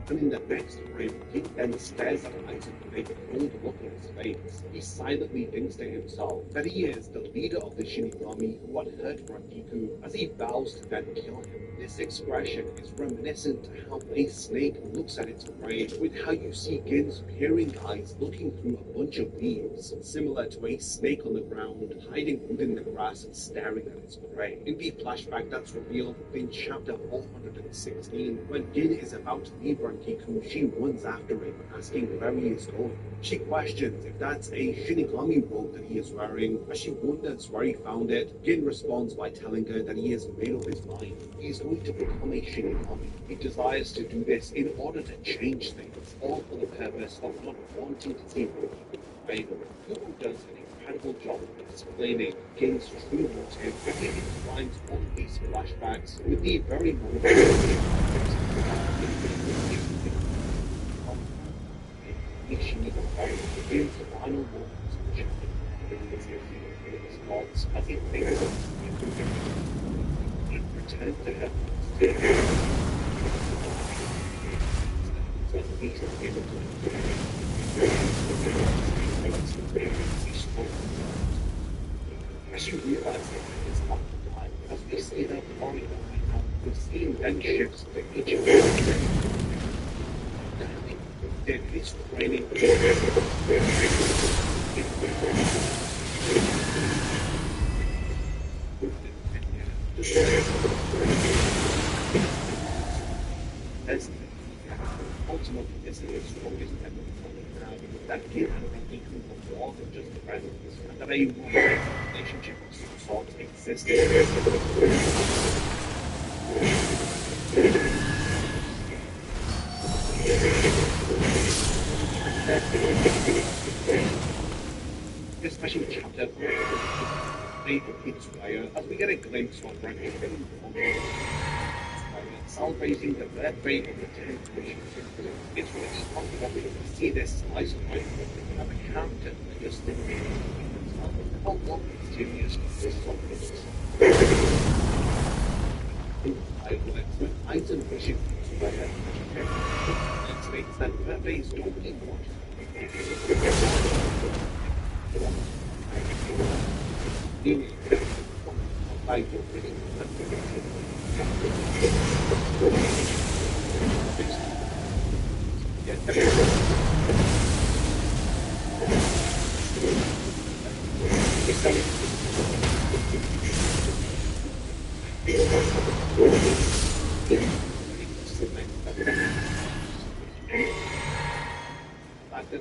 L: and in the next frame, he then stares at Aizen with a cold look on his face. He silently thinks to himself that he is the leader of the Shinigami who had hurt Rangiku, as he vows to then kill him. This expression is reminiscent to how a snake looks at its prey, with how you see Gin's peering eyes looking through a bunch of leaves, similar to a snake on the ground, hiding within the grass and staring at its prey. In the flashback that's revealed in chapter 416, when Gin is about to leave Rangiku, she runs after him, asking where he is going. She questions if that's a Shinigami robe that he is wearing. As she wonders where he found it, Gin responds by telling her that he has made up his mind. He's going to become a Shinigami. He desires to do this in order to change things, all for the purpose of not wanting to see Rangiku fail. Kubo does an incredible job of explaining Gin's true motive, and he intertwines all of these flashbacks with the very motivating Gin's final moments of chapter his thoughts as he thinks of and pretend to have as you realize that it's not the time, as we see that falling behind now, the scene then shifts to each of them. Then it's raining. As ultimately, this is the strongest ever that Gin and Rangiku were more than just friends, and that a romantic relationship of some sort existed. Especially chapter 4, as we get a glimpse of Rangiku celebrating the birthday of the 10th mission. It's really unfortunate to see this slice of life of a character that just didn't really himself. How long mysterious this song is. When Aizen wishes to birthday, it states that birthdays don't mean much. I don't really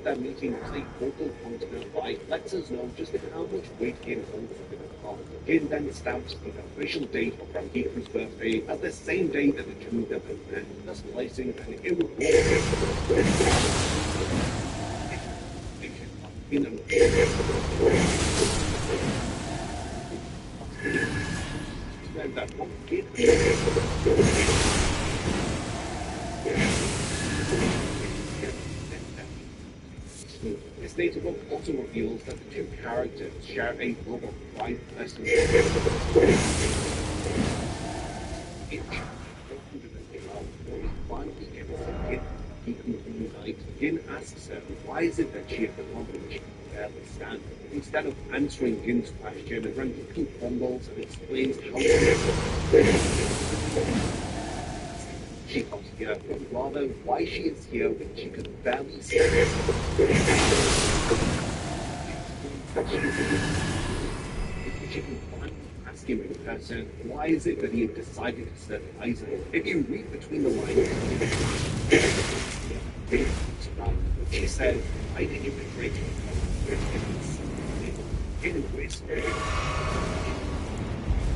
L: that meeting was a focal point in her life lets us know just how much weight Gin holds within her heart. Gin then stamps the official date of Rangiku's birthday as the same day that the two of them had met, thus placing an irrevocable in a that what Gin This data book also reveals that the two characters share a love of life lessons. In chapter 412, finally able to get Rangiku reunite, Gin asks her why is it that she has become when she can barely stand. Instead of answering Gin's question, Rangiku fumbles and explains how she comes here, but rather why she is here when she can barely stand. If she can finally ask him in person, why is it that he had decided to serve Aizen? If you read between the lines, she said, why did you betray me? In whisper,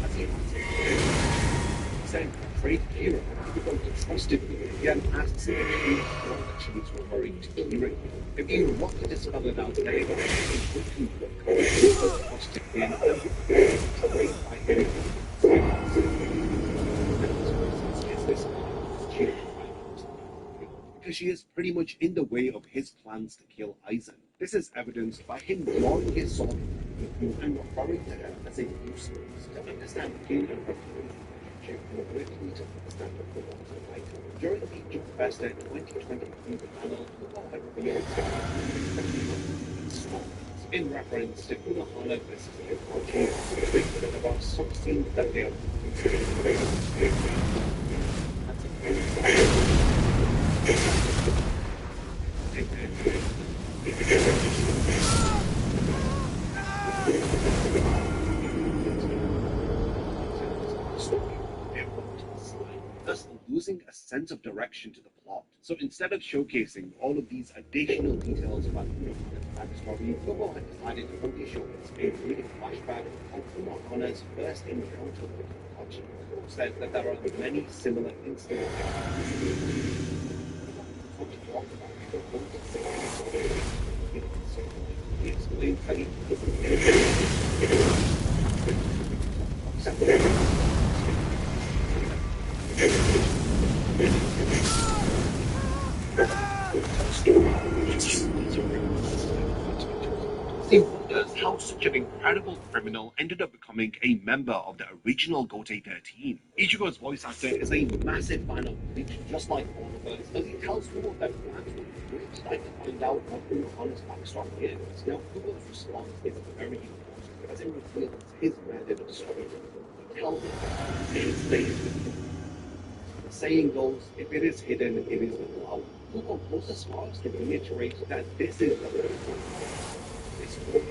L: as he answered, said, great hero, you don't trusted me. Again asks if she is sure that she is referring to Kira. If you want to discover now today, it would be trusted in and betrayed by him. Is this because she is pretty much in the way of his plans to kill Aizen. This is evidenced by him drawing his sword and referring to her as a useless. To understand Gin and Rangiku, during the Jump Festa 2023 panel, Kubo had revealed in reference to Kunohana versus Erdtree. There are some scenes that they are thus losing a sense of direction to the plot. So instead of showcasing all of these additional details about Kunohana's backstory, Kubo had decided to only showcase a brief flashback of Kunohana's first encounter with Hachi. Kubo said that there are many similar instances. He explained that he he wonders how such an incredible criminal ended up becoming a member of the original Gote 13. Ichigo's voice actor is a massive fan of Bleach, just like all of us, as he tells Kubo that fans would really like to find out what Kunohana's backstory is. Now, Kubo's response is very important, as it reveals his method of storytelling. He tells us it is there. The saying goes, if it is hidden, it is allowed. Kubo goes as far as to reiterate that this is the this book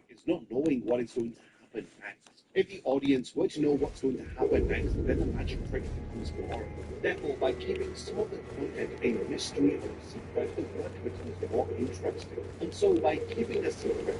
L: is not knowing what is going to happen next. If the audience were to know what's going to happen next, then the magic trick becomes boring. Therefore, by keeping some of the content a mystery or a secret, the work becomes more interesting. And so, by keeping a secret,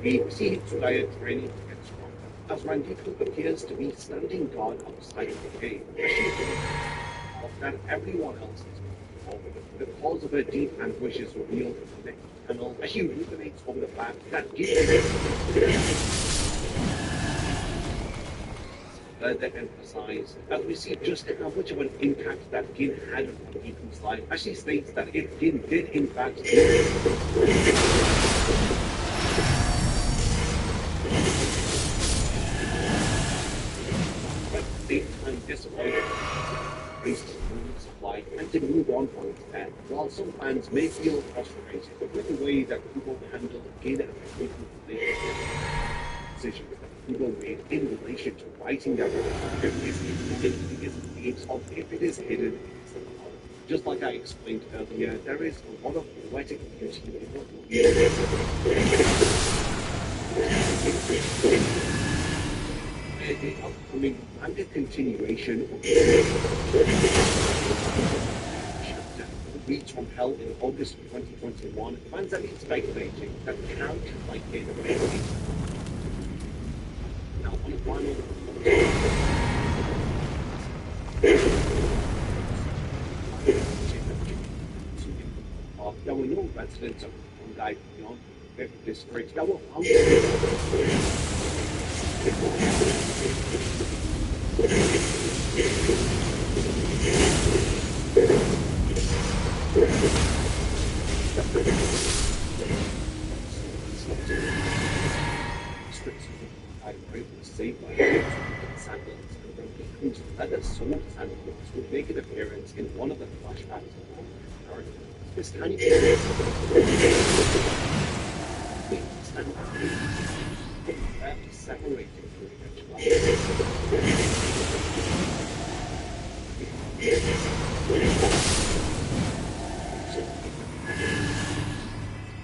L: we see Tsuraya training to get stronger, as Rangiku appears to be standing guard outside of the cave. That everyone else is over. The cause of her deep anguish is revealed in the next panel as she ruminates over the fact that further emphasize as we see just how much of an impact that Gin had on Rangiku's life, as she states that if Gin did in fact disappointed supply and to move on from its end. While some fans may feel frustrated with the way that Kubo handled Gin and the decisions that Kubo made in relation to writing that relationship is a case of if it is hidden, it is allowed. Just like I explained earlier, there is a lot of poetic beauty in what the upcoming manga continuation of chapter Reads from Hell in August 2021, fans have been speculating that characters like it now on the final there were no residents of Hongai beyond the 5th district that were found saved by sandals and Rangiku's leather sword sandals would make an appearance in one of the flashbacks of the character. This tiny separated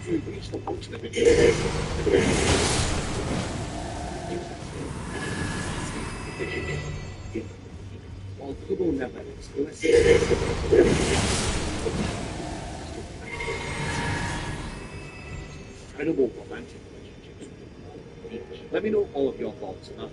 L: so we reached the point of the video. While Kubo never explicitly incredible romantic relationships. Let me know all of your thoughts on that.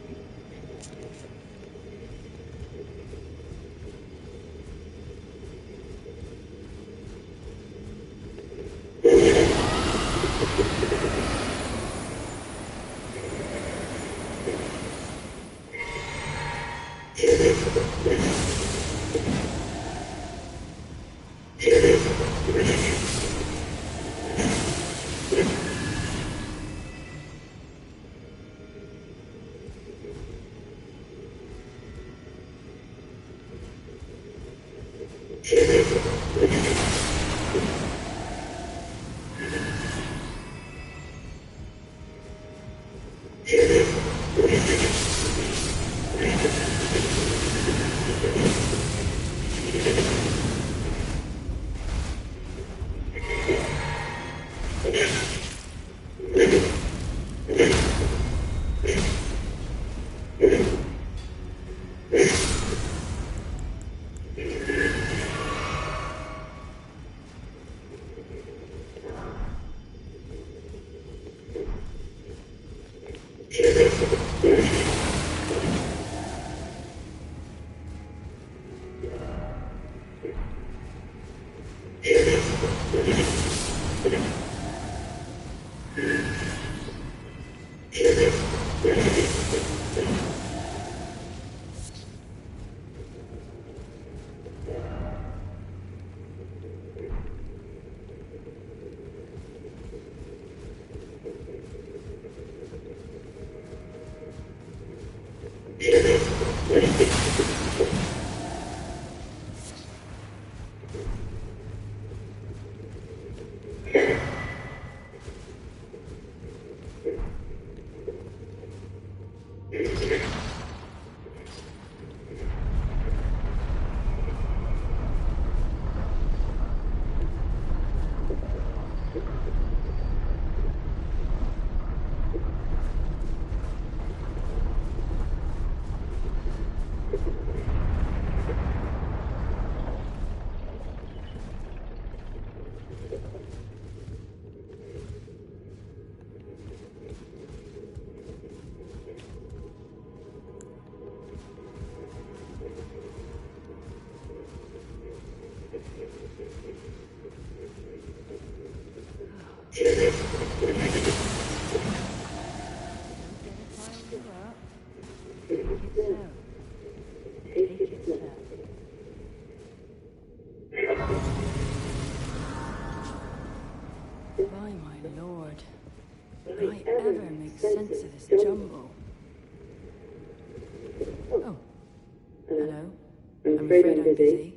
M: By my lord, will I ever make sense of this jumble? Oh, hello. I'm afraid I'm busy.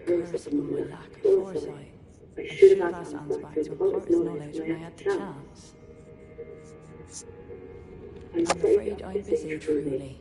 M: Curse upon my lack of foresight. I should have asked Anne's back to impart his knowledge when I had the chance. I'm afraid I'm busy, truly.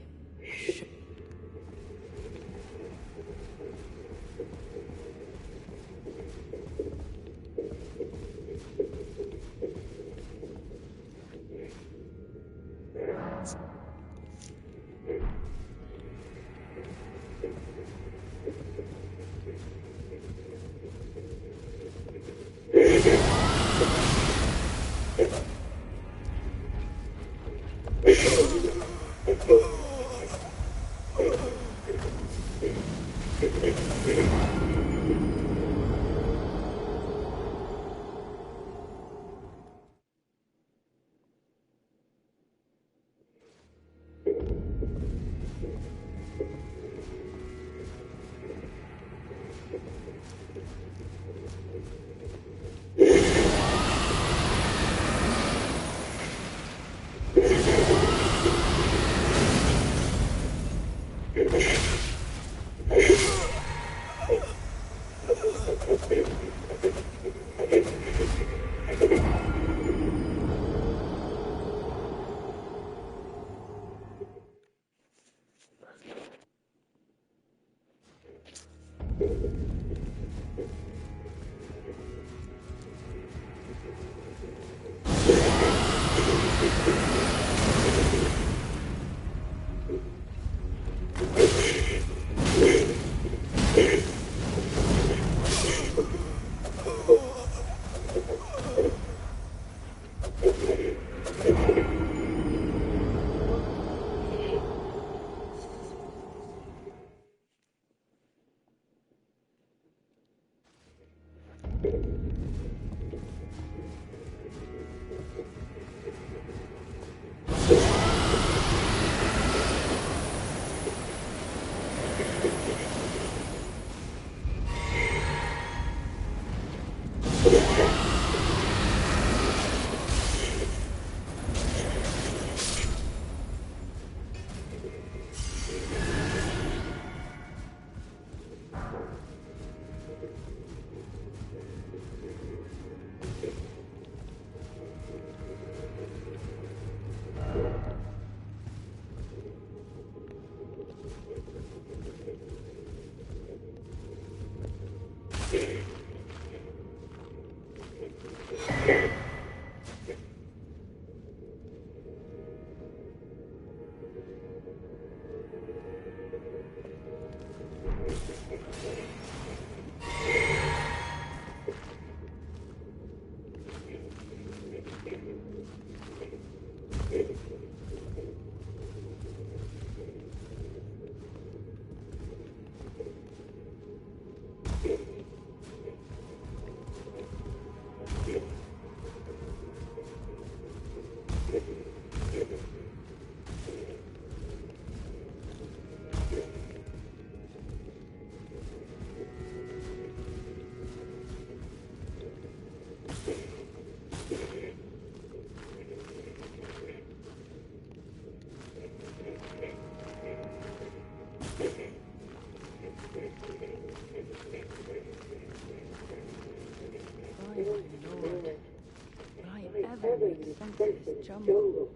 M: ever makes sense of this jumble.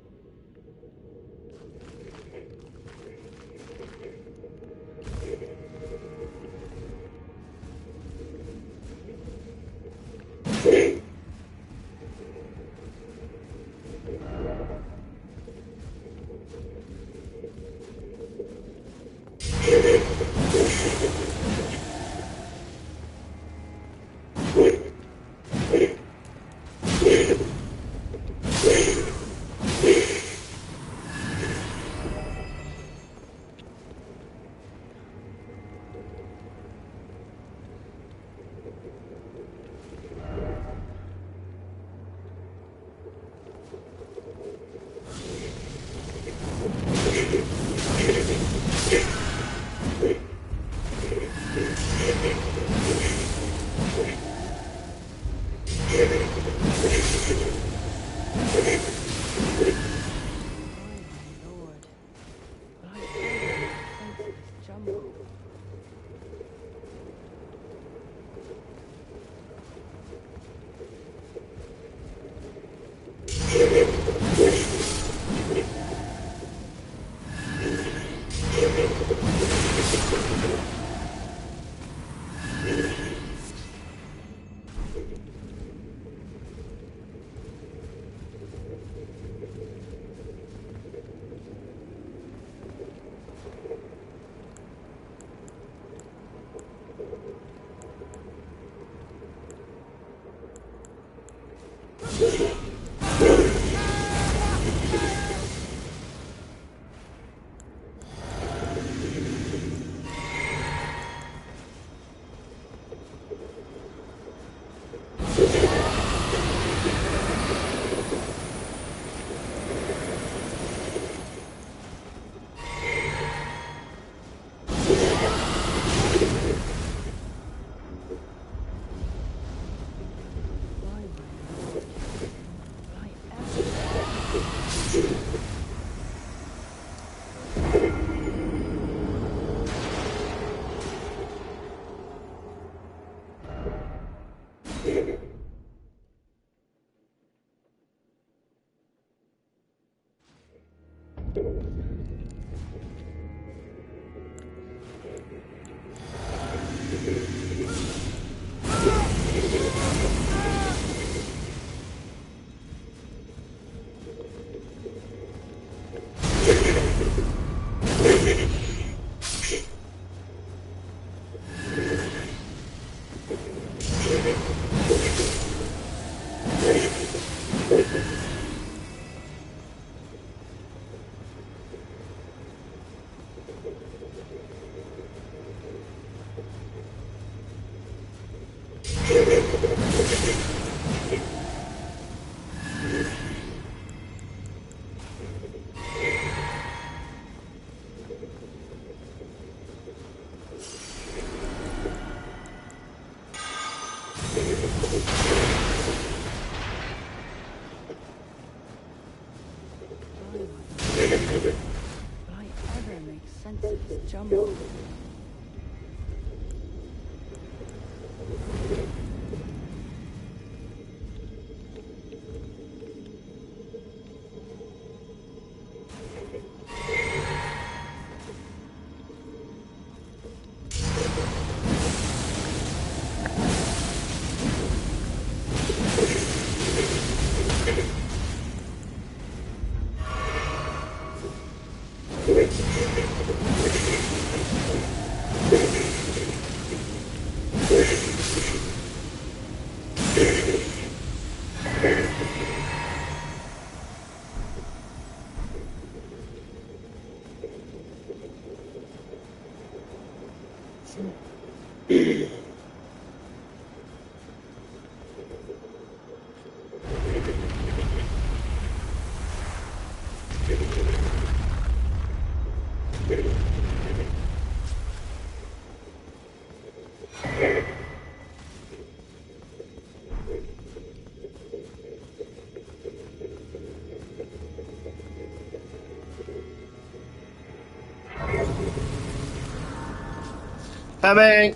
M: Jumbo.
A: Coming!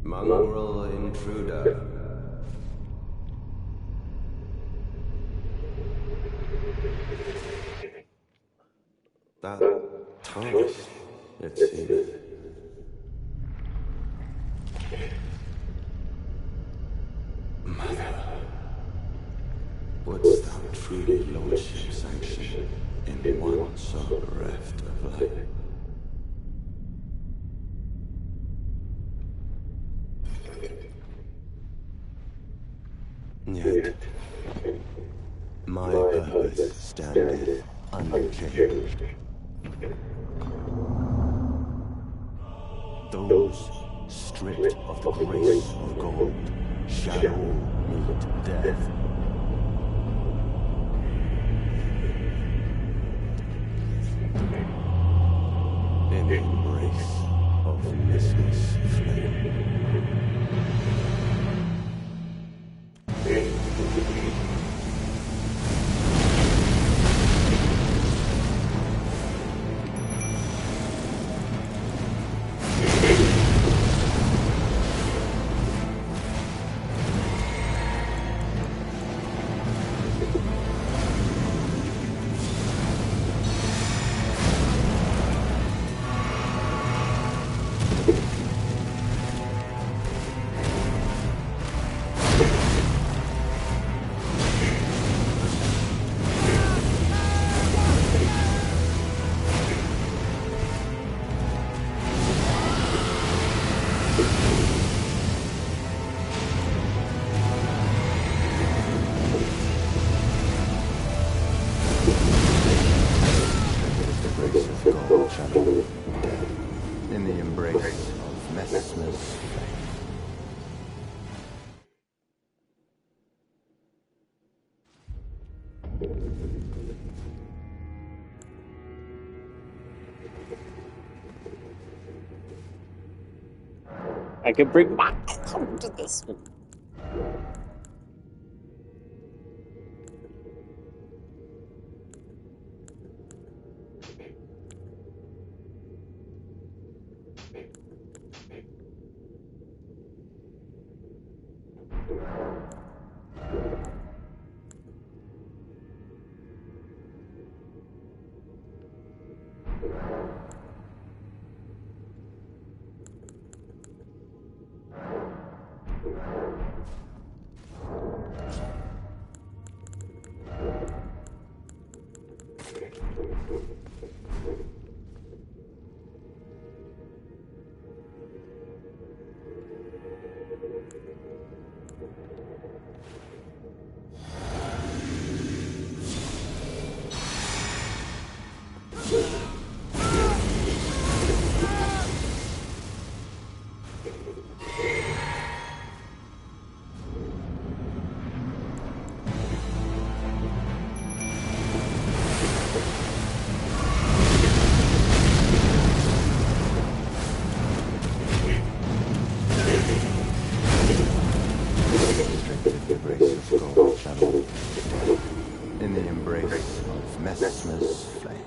N: Mongrel intruder. That TARDIS, it seems. Mother, wouldst thou truly lordship sanction in one so bereft of life? Yet, my purpose standeth unchanged. Those stripped of the grace of gold shall meet death. In the embrace of listless flame. In the embrace of Mesmer's flame.
A: I could bring my home to this one. In the embrace of Mesmer's flame.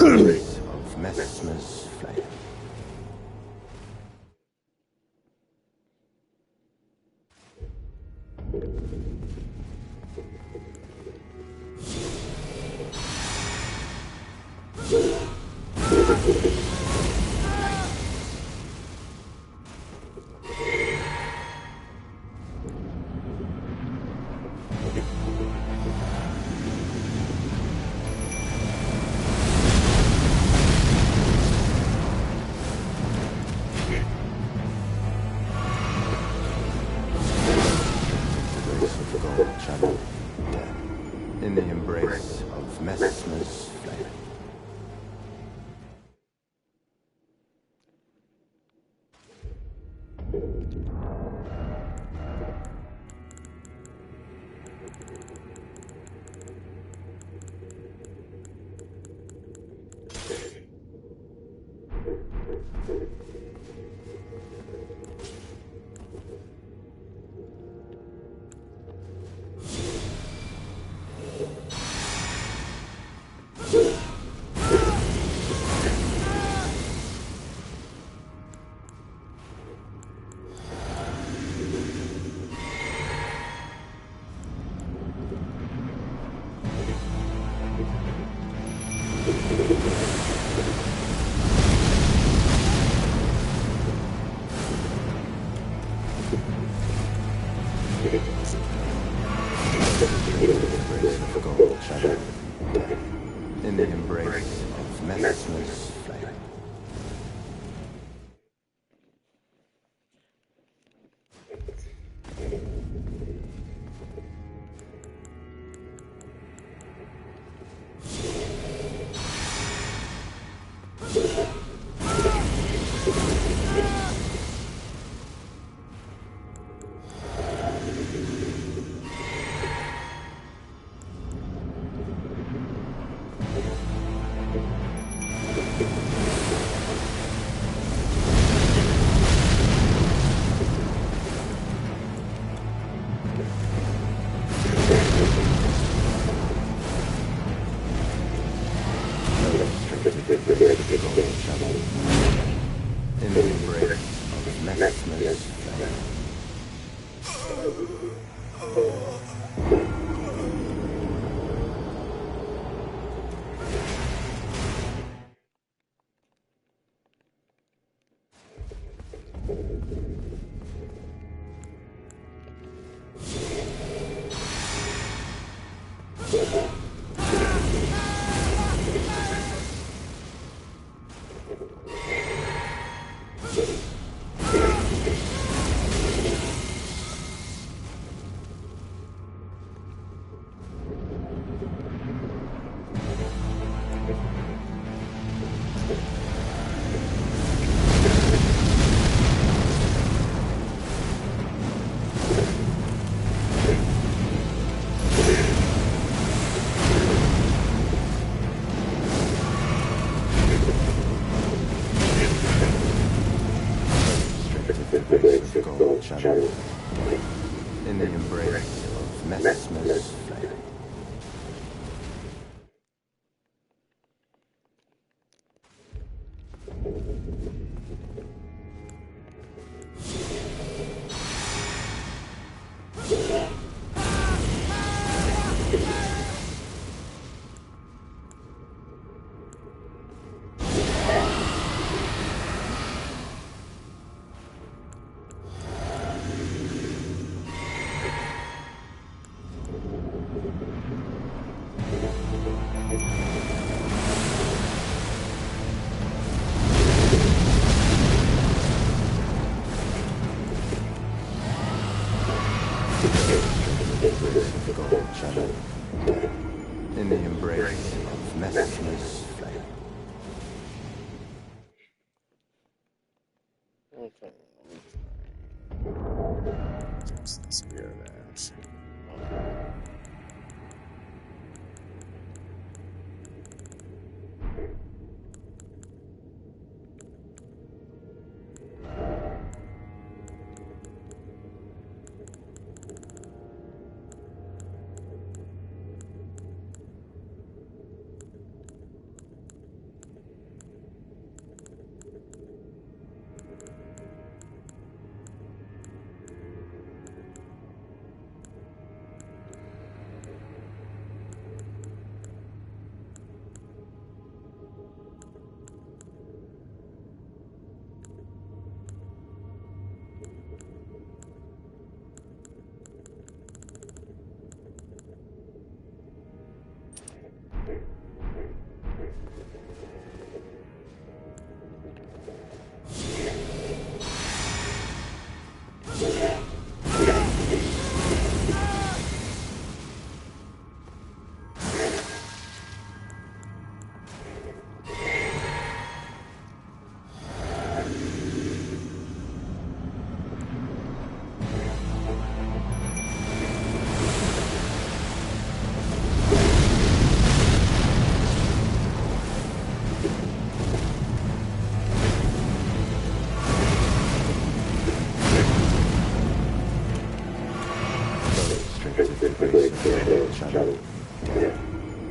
N: embrace of Mesmer's flame. In the embrace of Mesmer's flame. In the embrace of Mesmer's flame. In the embrace of Mesmer's flame. Shadow. In the embrace of Mesmer's flame. In the embrace of Mesmer's flame.
D: Okay. It's the spirit ash.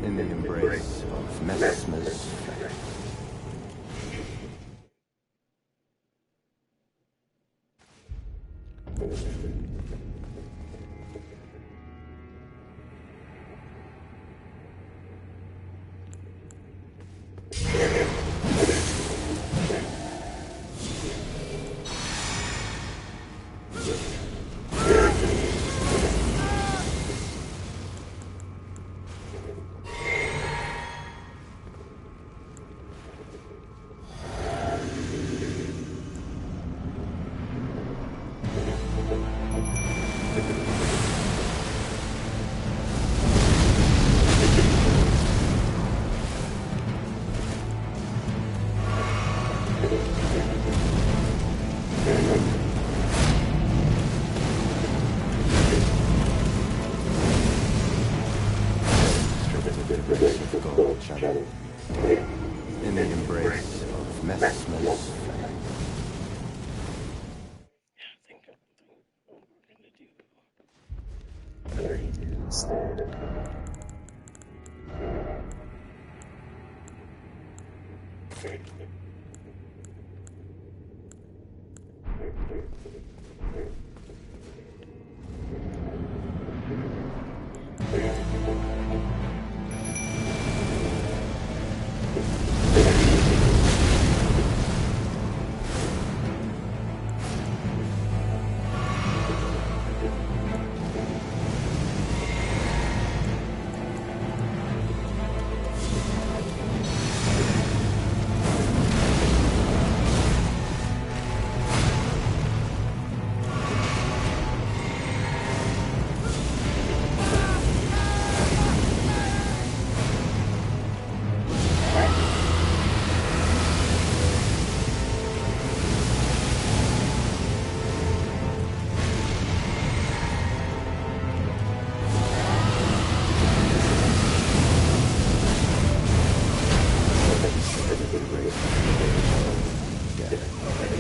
N: In the embrace of Mesmer's flame.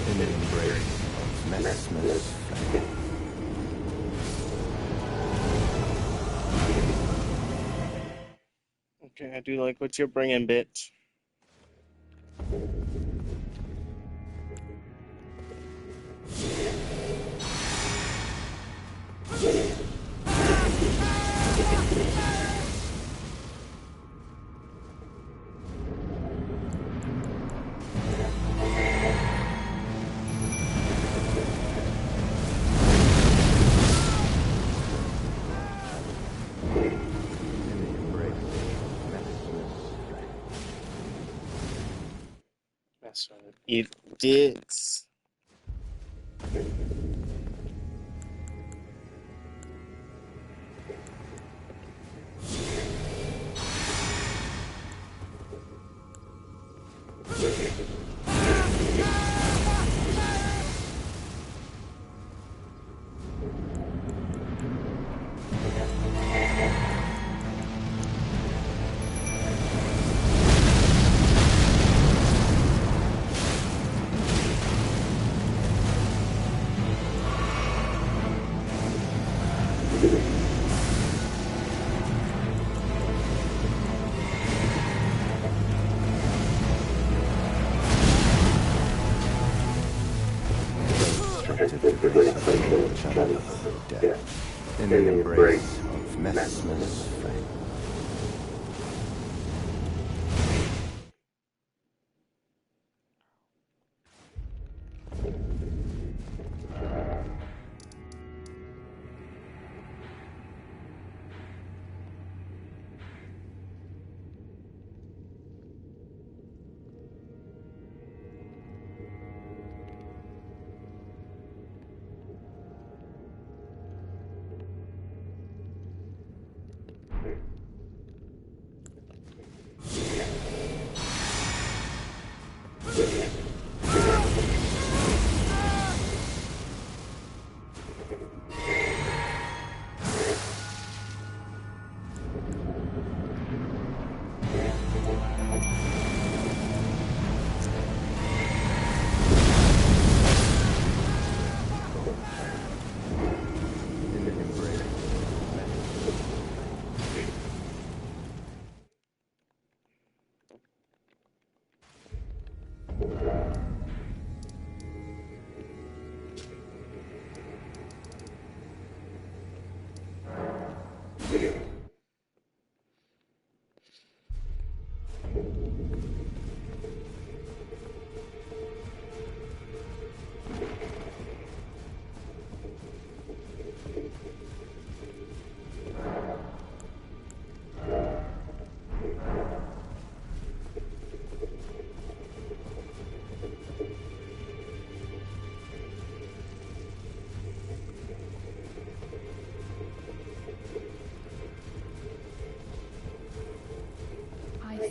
N: In the embrace of Mesmer's flame.
A: Okay, I do like what you're bringing, bitch. That's right. Eat dicks.
N: In the embrace of Mesmer's flame.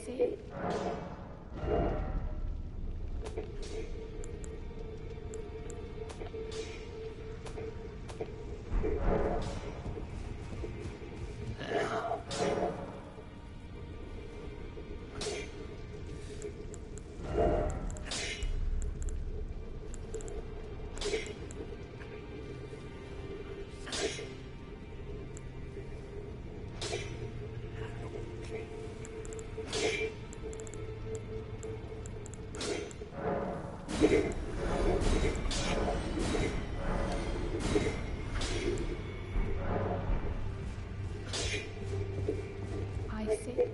M: see. I see.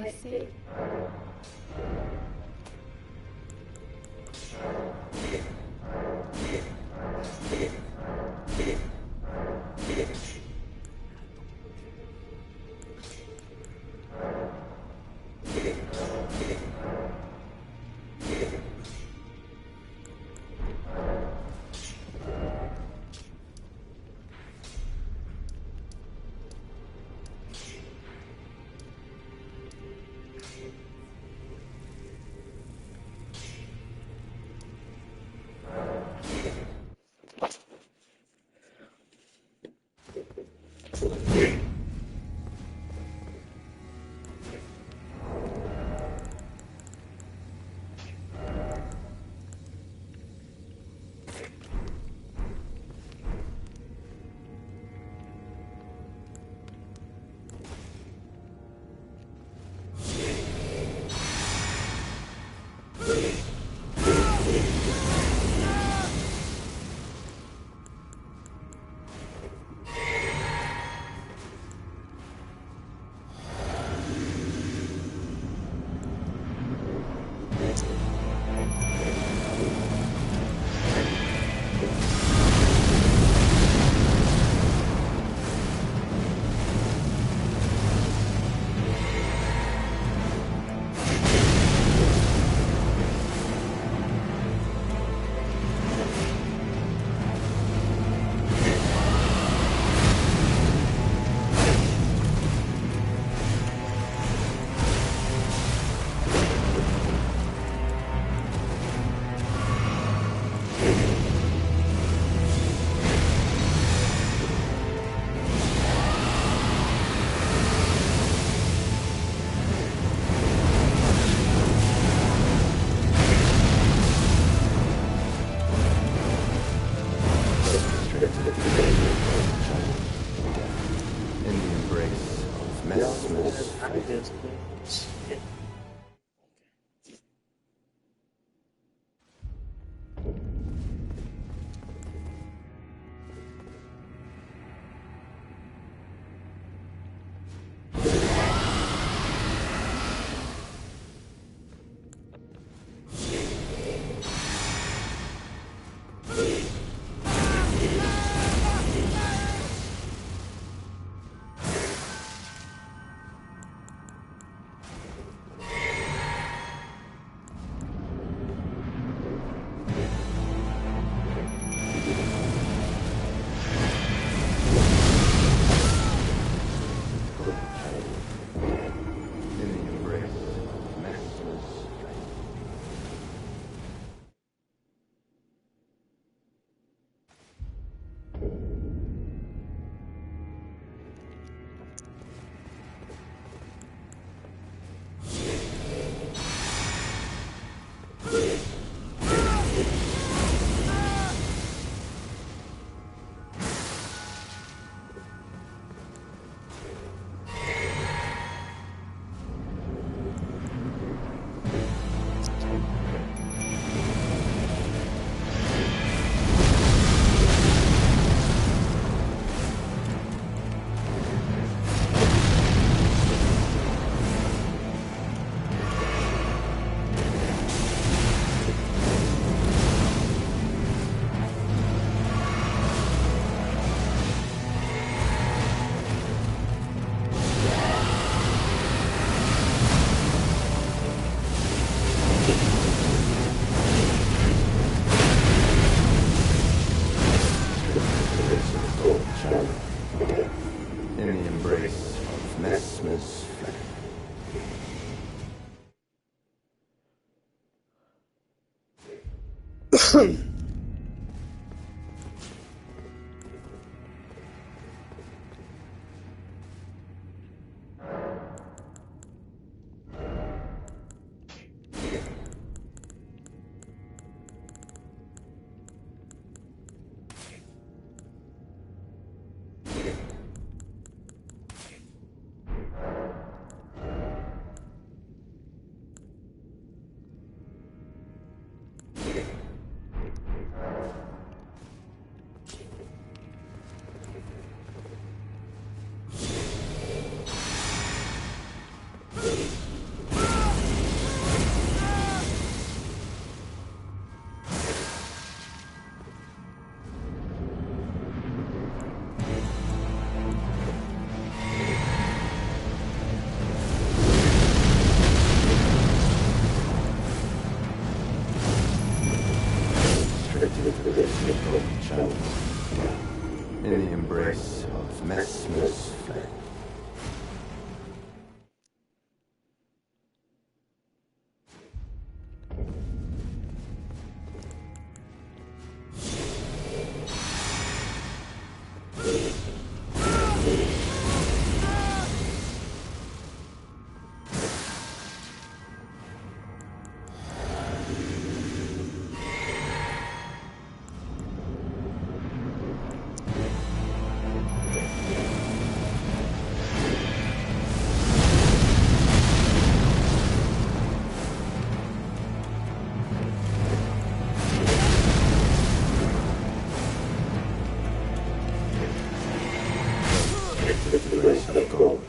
M: I see.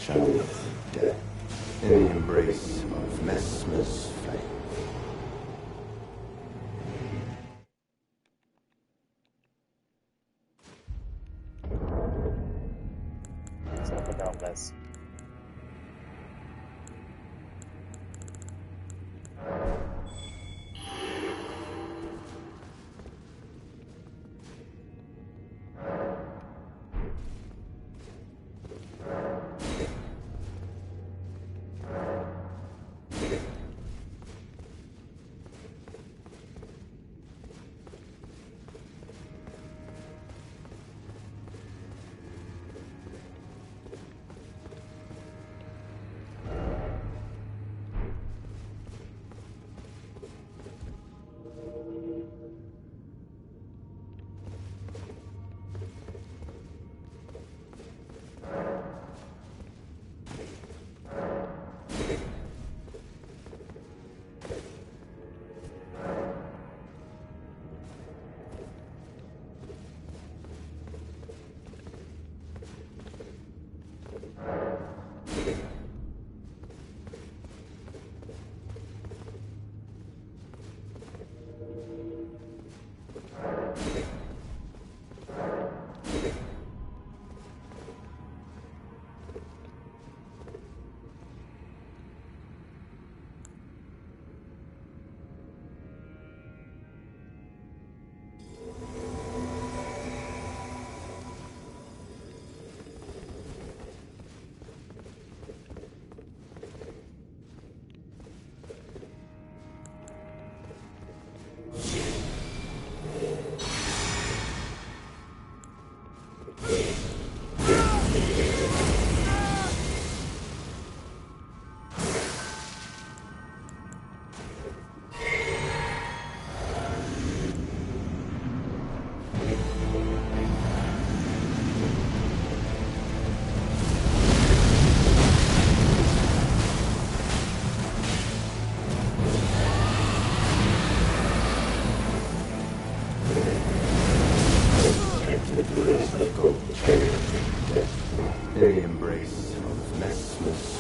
N: shadow of death, in the embrace of Mesmer's flame.
A: Something about this.
N: In the embrace of Mesmer's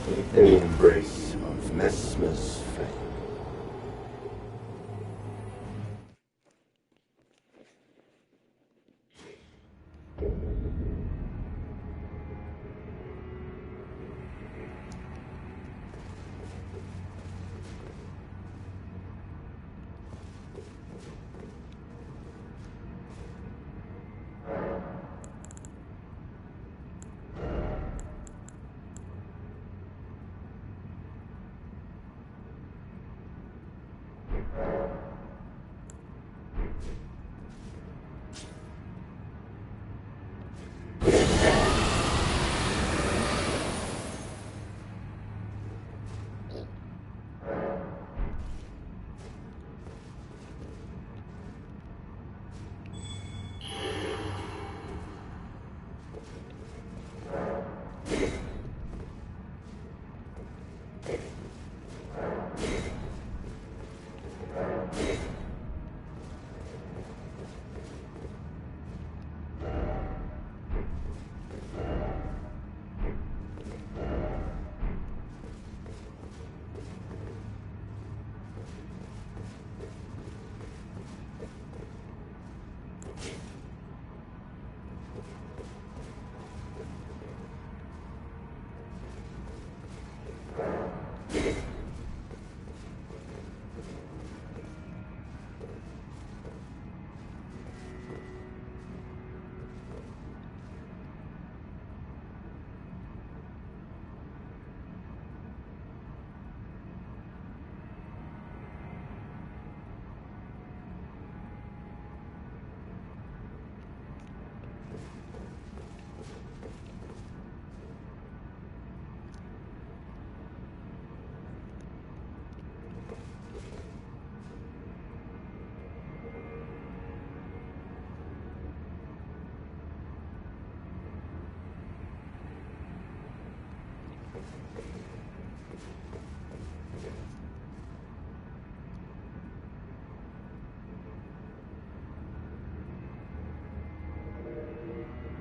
N: in the embrace of Mesmer's flame.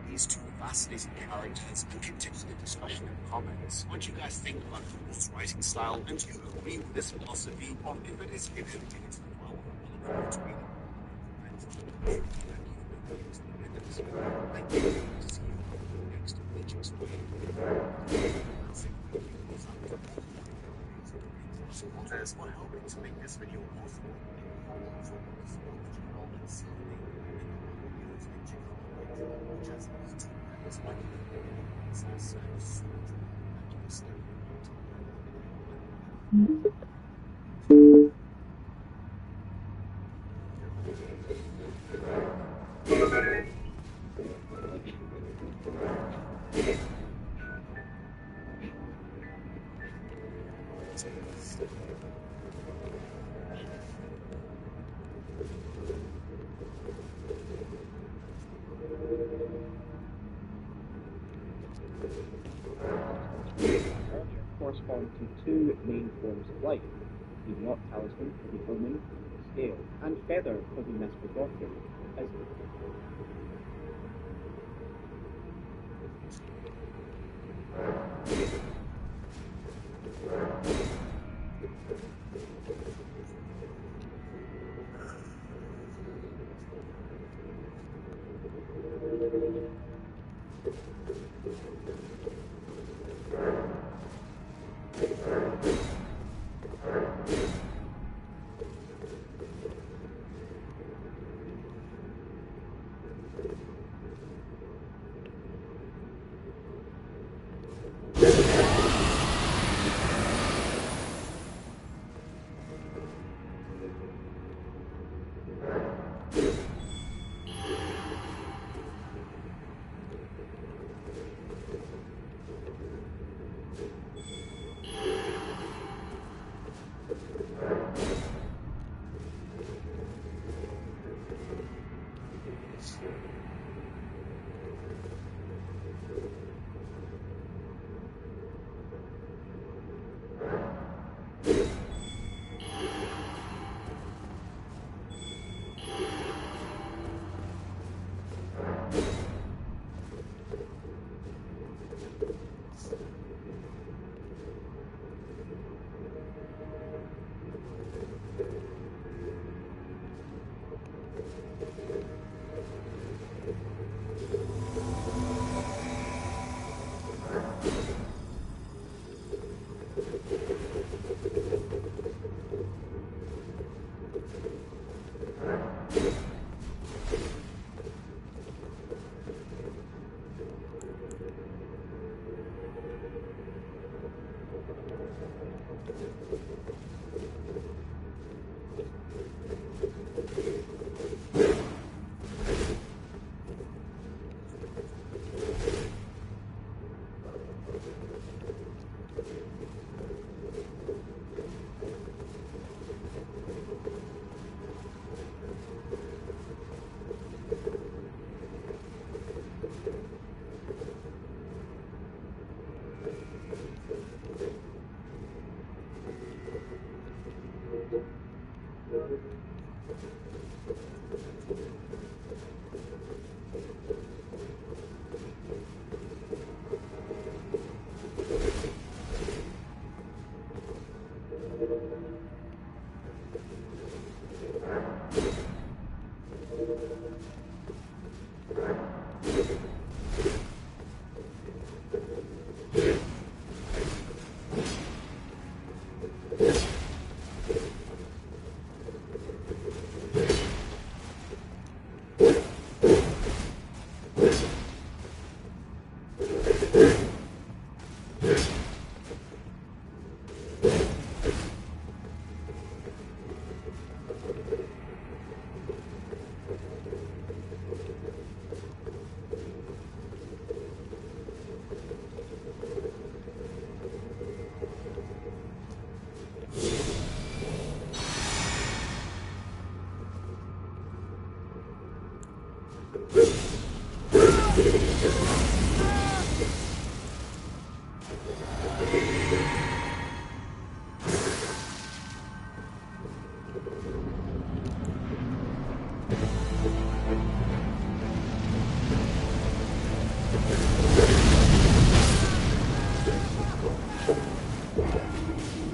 G: These two fascinating characters and continue the discussion in the comments. What do you guys think about Paul's writing style, and do you agree with this philosophy, or if it is hidden in its flow? I look forward to reading your thank you to see you next Legends. Supporters for helping to make this video possible.
O: Correspond to two main forms of life, the knot talisman for the omen, scale, and feather for the misbegotten, as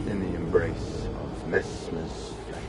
N: In the embrace of Messmer's flame.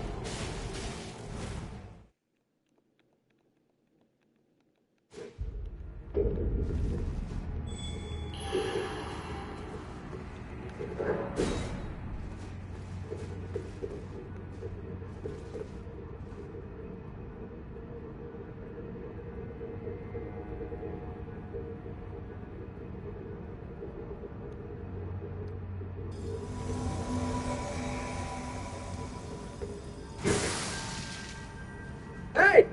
B: Hey!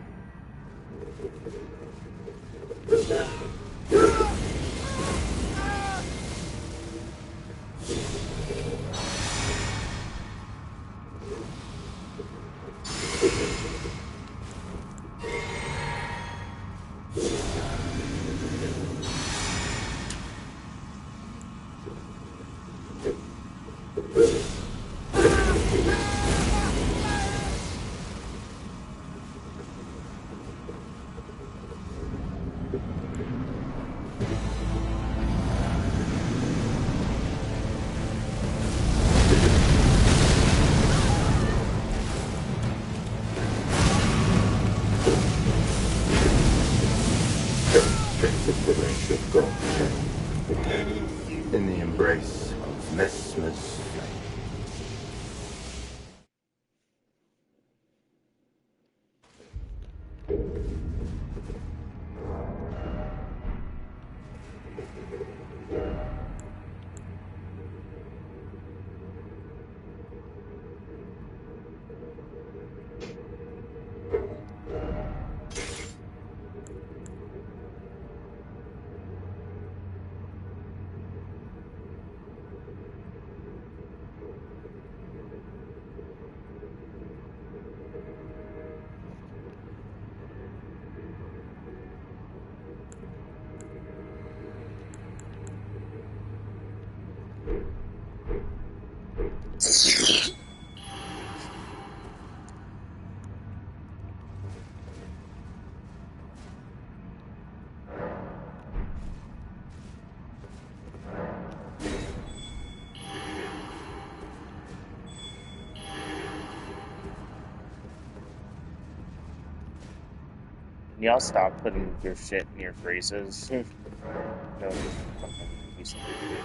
N: In the embrace of Messmer's flame.
A: Y'all stop putting your shit in your phrases. No, fucking piece of shit.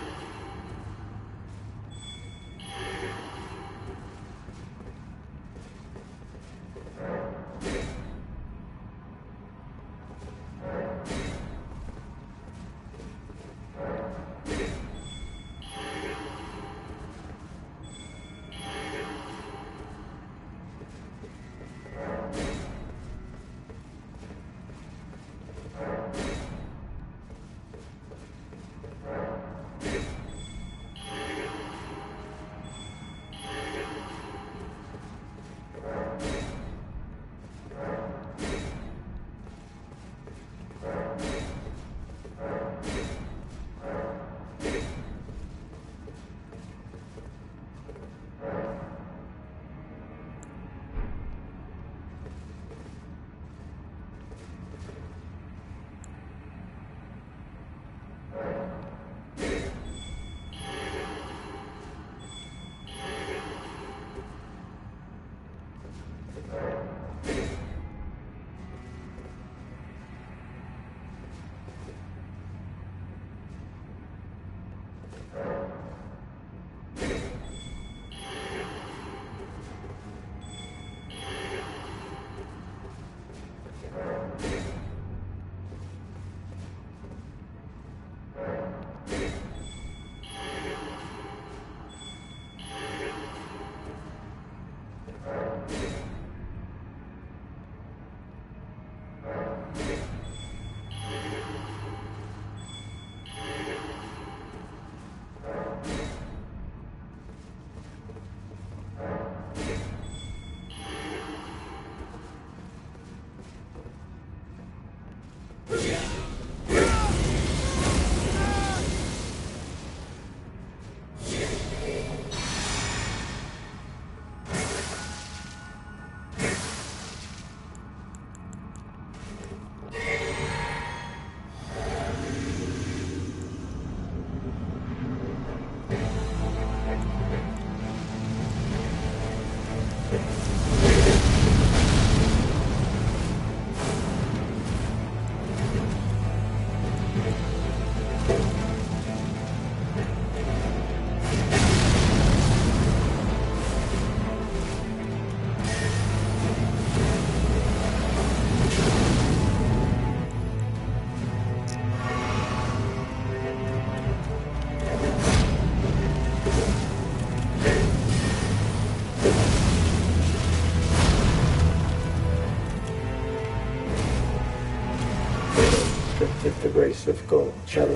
F: With the grace of God, shall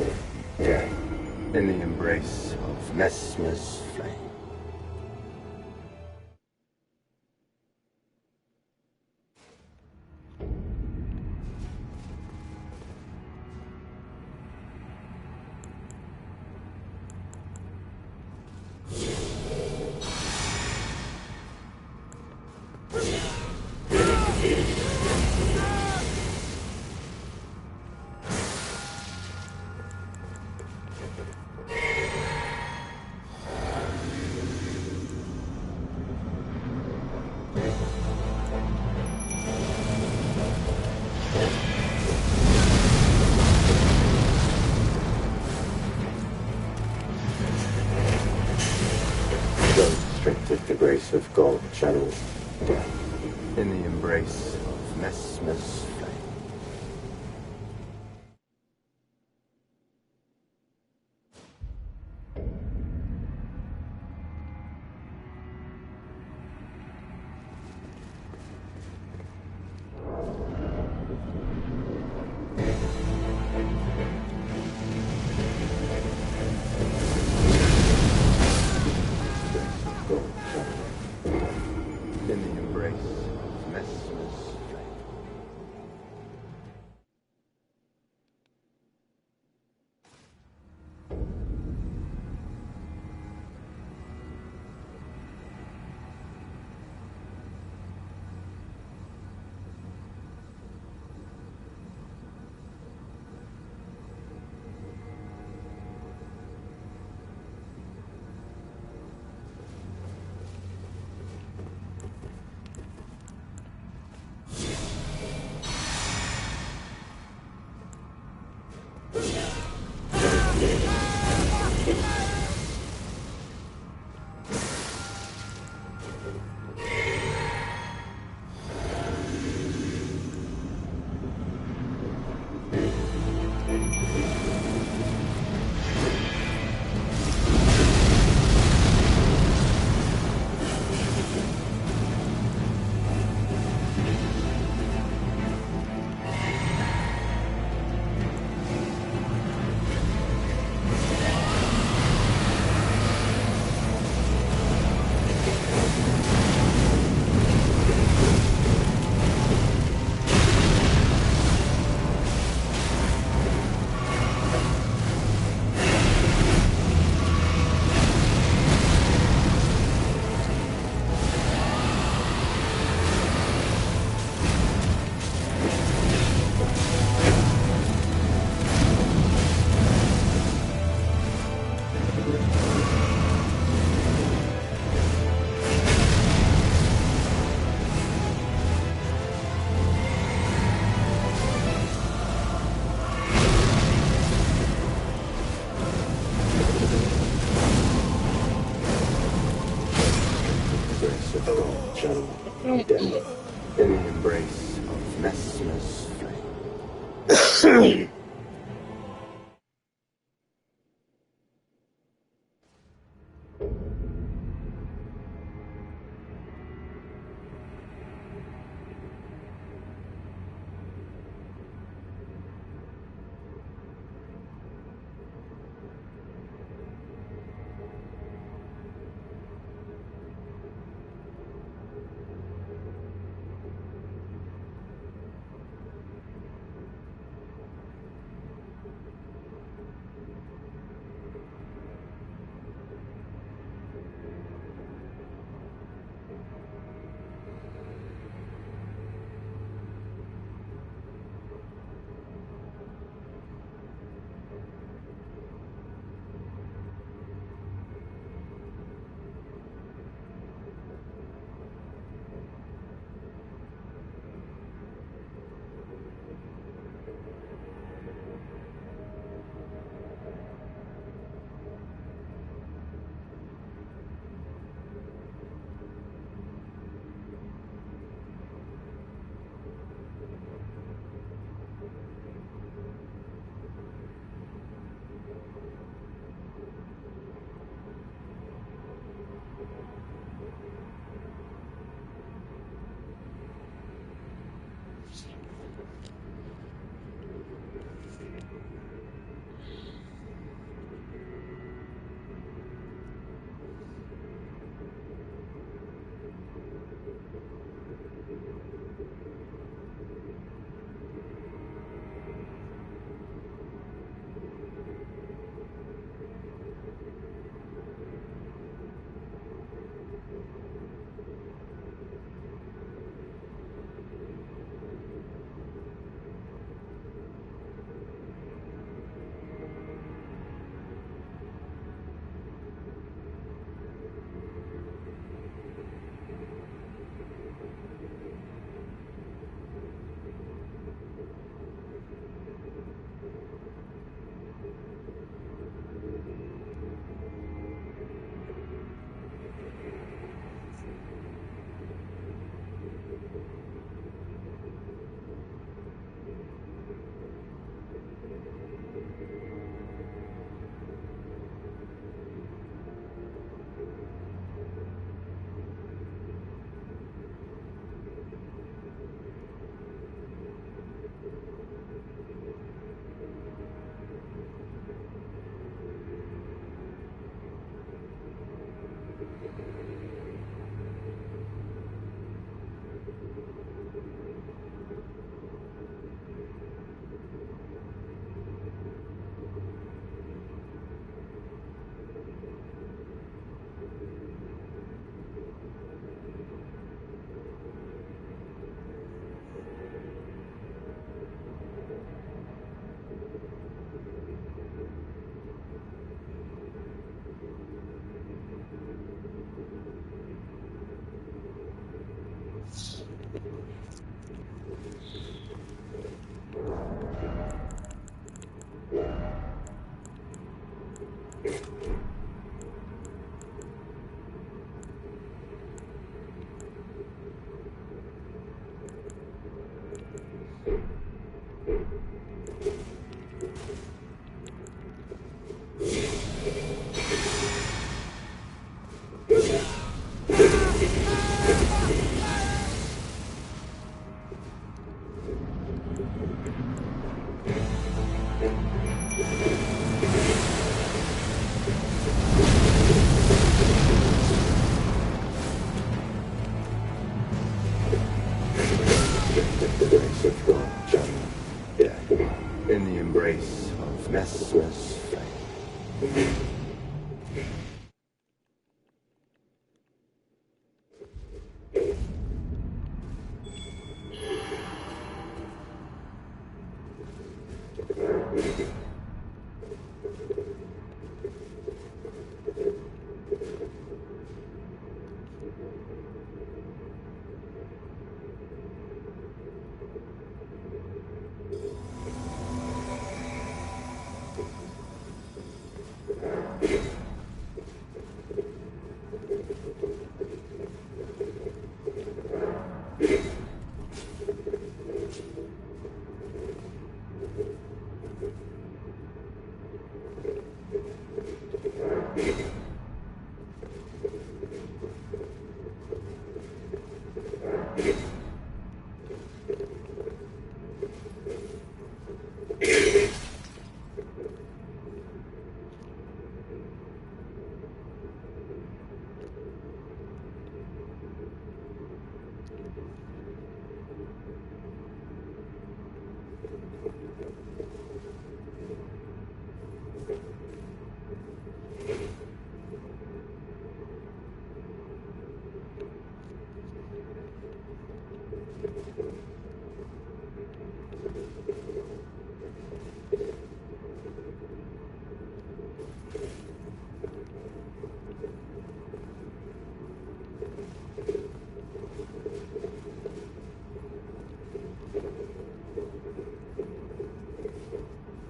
F: die in the embrace of Messmer's flame. With the grace of God, shall die in the embrace of Messmer's flame. In the embrace of Messmer's flame. Death in the embrace of Messmer's flame.
N: Grace of God, John. Death in the embrace of restless flame.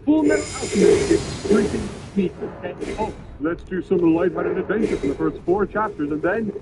I: Full Metal Alchemist is drinking people. Oh, let's do some lighthearted adventure for the first 4 chapters, and then...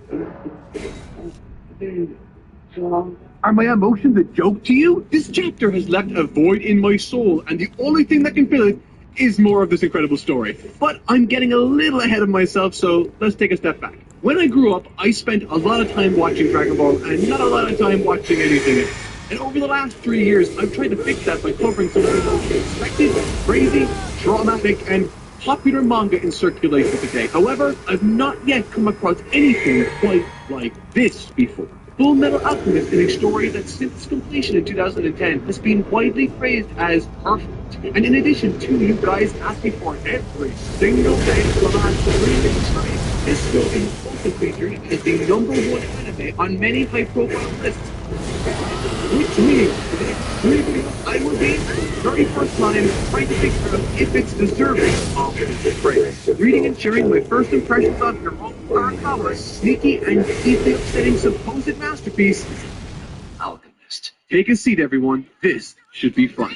L: Are my emotions a joke to you? This chapter has left a void in my soul, and the only thing that can fill it is more of this incredible story. But I'm getting a little ahead of myself, so let's take a step back. When I grew up, I spent a lot of time watching Dragon Ball, and not a lot of time watching anything else. And over the last 3 years, I've tried to fix that by covering some of the most expected, crazy, traumatic, and popular manga in circulation today. However, I've not yet come across anything quite like this before. Full Metal Alchemist is a story that since its completion in 2010 has been widely praised as perfect. And in addition to you guys asking for it every single day for the last 3 weeks, this story is also featured as the #1 anime on many high-profile lists. Which means for the next 3 videos, I will be, for the very first time, trying to figure out if it's deserving of this praise. Reading and sharing my first impressions of your own Arakawa's sneaky and deeply upsetting supposed masterpiece, Alchemist. Take a seat, everyone. This should be fun.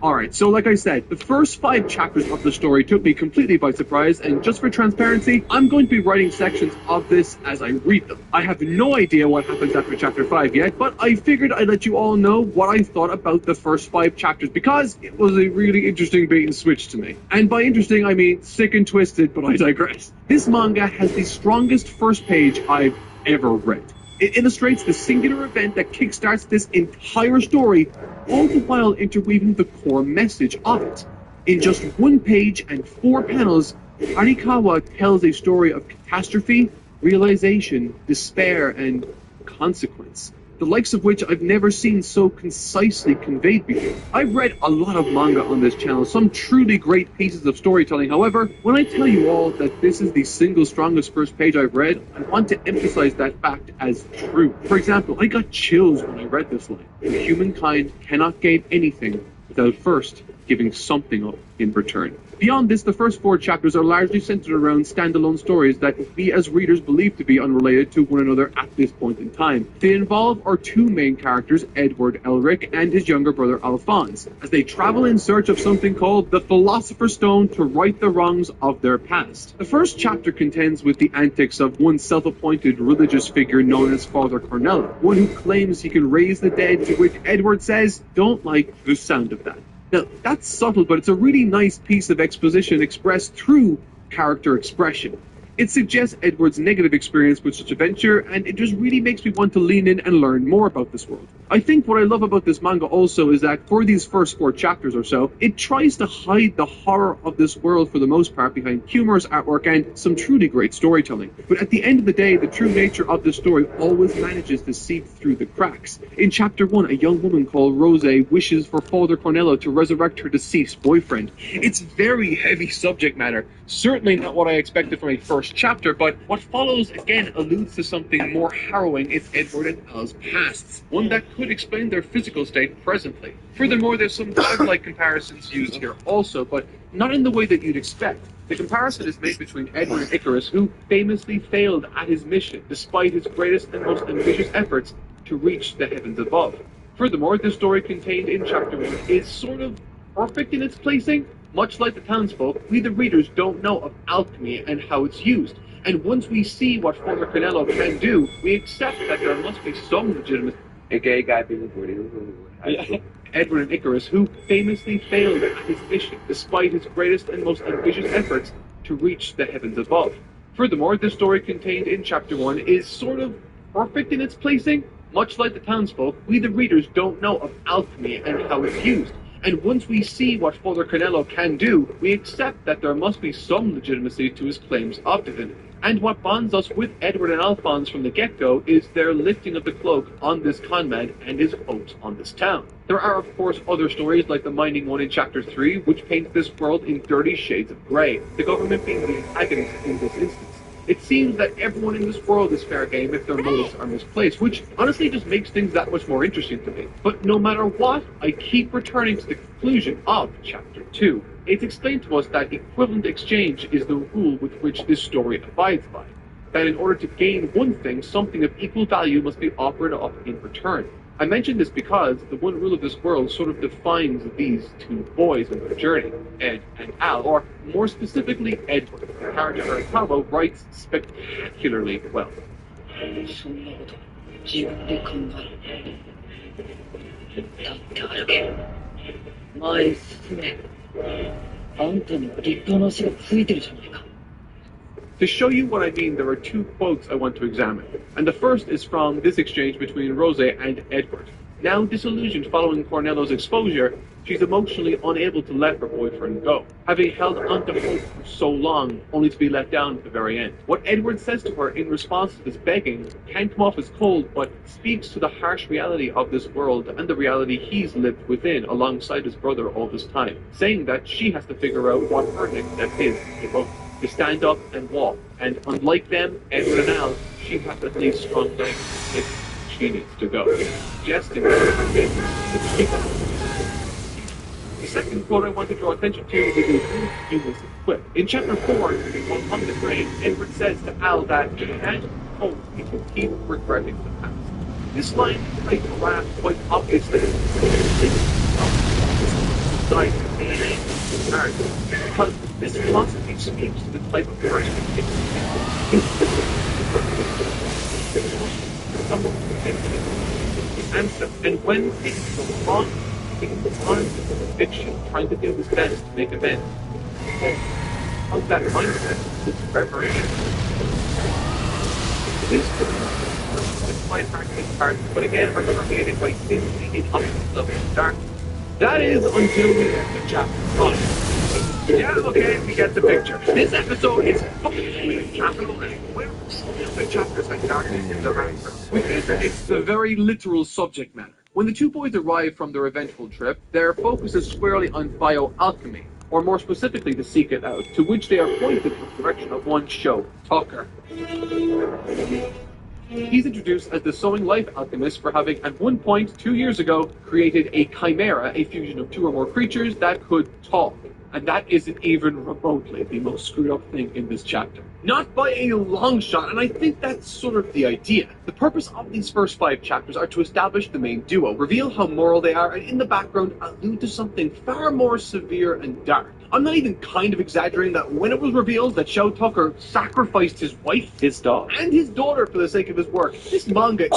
L: Alright, so like I said, the first 5 chapters of the story took me completely by surprise, and just for transparency, I'm going to be writing sections of this as I read them. I have no idea what happens after chapter 5 yet, but I figured I'd let you all know what I thought about the first 5 chapters, because it was a really interesting bait and switch to me. And by interesting, I mean sick and twisted, but I digress. This manga has the strongest first page I've ever read. It illustrates the singular event that kickstarts this entire story, all the while interweaving the core message of it. In just 1 page and 4 panels, Arakawa tells a story of catastrophe, realization, despair, and consequence.
P: the likes of which I've never seen so concisely conveyed before. I've read a lot of manga on this channel, some truly great pieces of storytelling. However, when I tell you all that this is the single strongest first page I've read, I want to emphasize that fact as true. For example, I got chills when I read this line. Humankind cannot gain anything without first giving something up in return. Beyond this, the first 4 chapters are largely centered around standalone stories that we as readers believe to be unrelated to one another at this point in time. They involve our 2 main characters, Edward Elric and his younger brother Alphonse, as they travel in search of something called the Philosopher's Stone to right the wrongs of their past. The first chapter contends with the antics of one self-appointed religious figure known as Father Cornello, one who claims he can raise the dead, to which Edward says, "Don't like the sound of that." Now, that's subtle, but it's a really nice piece of exposition expressed through character expression. It suggests Edward's negative experience with such a venture, and it just really makes me want to lean in and learn more about this world. I think what I love about this manga also is that for these first 4 chapters or so, it tries to hide the horror of this world for the most part behind humorous artwork and some truly great storytelling. But at the end of the day, the true nature of this story always manages to seep through the cracks. In chapter 1, a young woman called Rose wishes for Father Cornello to resurrect her deceased boyfriend. It's very heavy subject matter, certainly not what I expected from a first chapter, but what follows again alludes to something more harrowing in Edward and Al's pasts, one that could explain their physical state presently. Furthermore, there's some childlike comparisons used here also, but not in the way that you'd expect. The comparison is made between Edward and Icarus, who famously failed at his mission despite his greatest and most ambitious efforts to reach the heavens above. Furthermore, the story contained in chapter 1 is sort of perfect in its placing. Much like the townsfolk, we the readers don't know of alchemy and how it's used. And once we see what Father Cornello can do, we accept that there must be some legitimate... A gay guy being Edward and Icarus, who famously failed at his mission despite his greatest and most ambitious efforts to reach the heavens above. Furthermore, the story contained in chapter 1 is sort of perfect in its placing. Much like the townsfolk, we the readers don't know of alchemy and how it's used. And once we see what Father Cornello can do, we accept that there must be some legitimacy to his claims of divinity. And what bonds us with Edward and Alphonse from the get-go is their lifting of the cloak on this conman and his hopes on this town. There are, of course, other stories like the mining one in chapter 3, which paints this world in 30 shades of grey, the government being the antagonist in this instance. It seems that everyone in this world is fair game if their motives are misplaced, which honestly just makes things that much more interesting to me. But no matter what, I keep returning to the conclusion of chapter 2. It's explained to us that equivalent exchange is the rule with which this story abides by. That in order to gain one thing, something of equal value must be offered up in return. I mention this because the one rule of this world sort of defines these 2 boys and their journey, Ed and Al, or more specifically Edward. The character Erdtree writes spectacularly well. To show you what I mean, there are 2 quotes I want to examine, and the first is from this exchange between Rose and Edward. Now disillusioned following Cornello's exposure, she's emotionally unable to let her boyfriend go, having held on to hope for so long, only to be let down at the very end. What Edward says to her in response to this begging can come off as cold, but speaks to the harsh reality of this world and the reality he's lived within alongside his brother all this time, saying that she has to figure out what her next step is to stand up and walk. And unlike them, Edward and Al, she has to leave strong legs if she needs to go, suggesting that her people. The second quote I want to draw attention to is a humorous quip. In chapter 4, on the train, Edward says to Al that you can't hope if you keep regretting the past. This line makes the laugh quite obviously. Because this philosophy speaks to the type of person and when things go wrong, it's on fiction, trying to do his best to make amends. Of that mindset is preparation. This might hurt his part, but again, are permeated by thinly in opposite levels of dark. That is until we get to chapter 5. Yeah, okay, we get the picture. This episode is with capital and where the chapters and darkness in the ranks. We think that it's a very literal subject matter. When the two boys arrive from their eventful trip, their focus is squarely on bioalchemy, or more specifically to seek it out, to which they are pointed in the direction of one Sho, Tucker. He's introduced as the sowing life alchemist for having, at one point, 2 years ago, created a chimera, a fusion of two or more creatures that could talk. And that isn't even remotely the most screwed up thing in this chapter. Not by a long shot, and I think that's sort of the idea. The purpose of these first 5 chapters are to establish the main duo, reveal how moral they are, and in the background allude to something far more severe and dark. I'm not even kind of exaggerating that when it was revealed that Sho Tucker sacrificed his wife, his dog, and his daughter for the sake of his work, this manga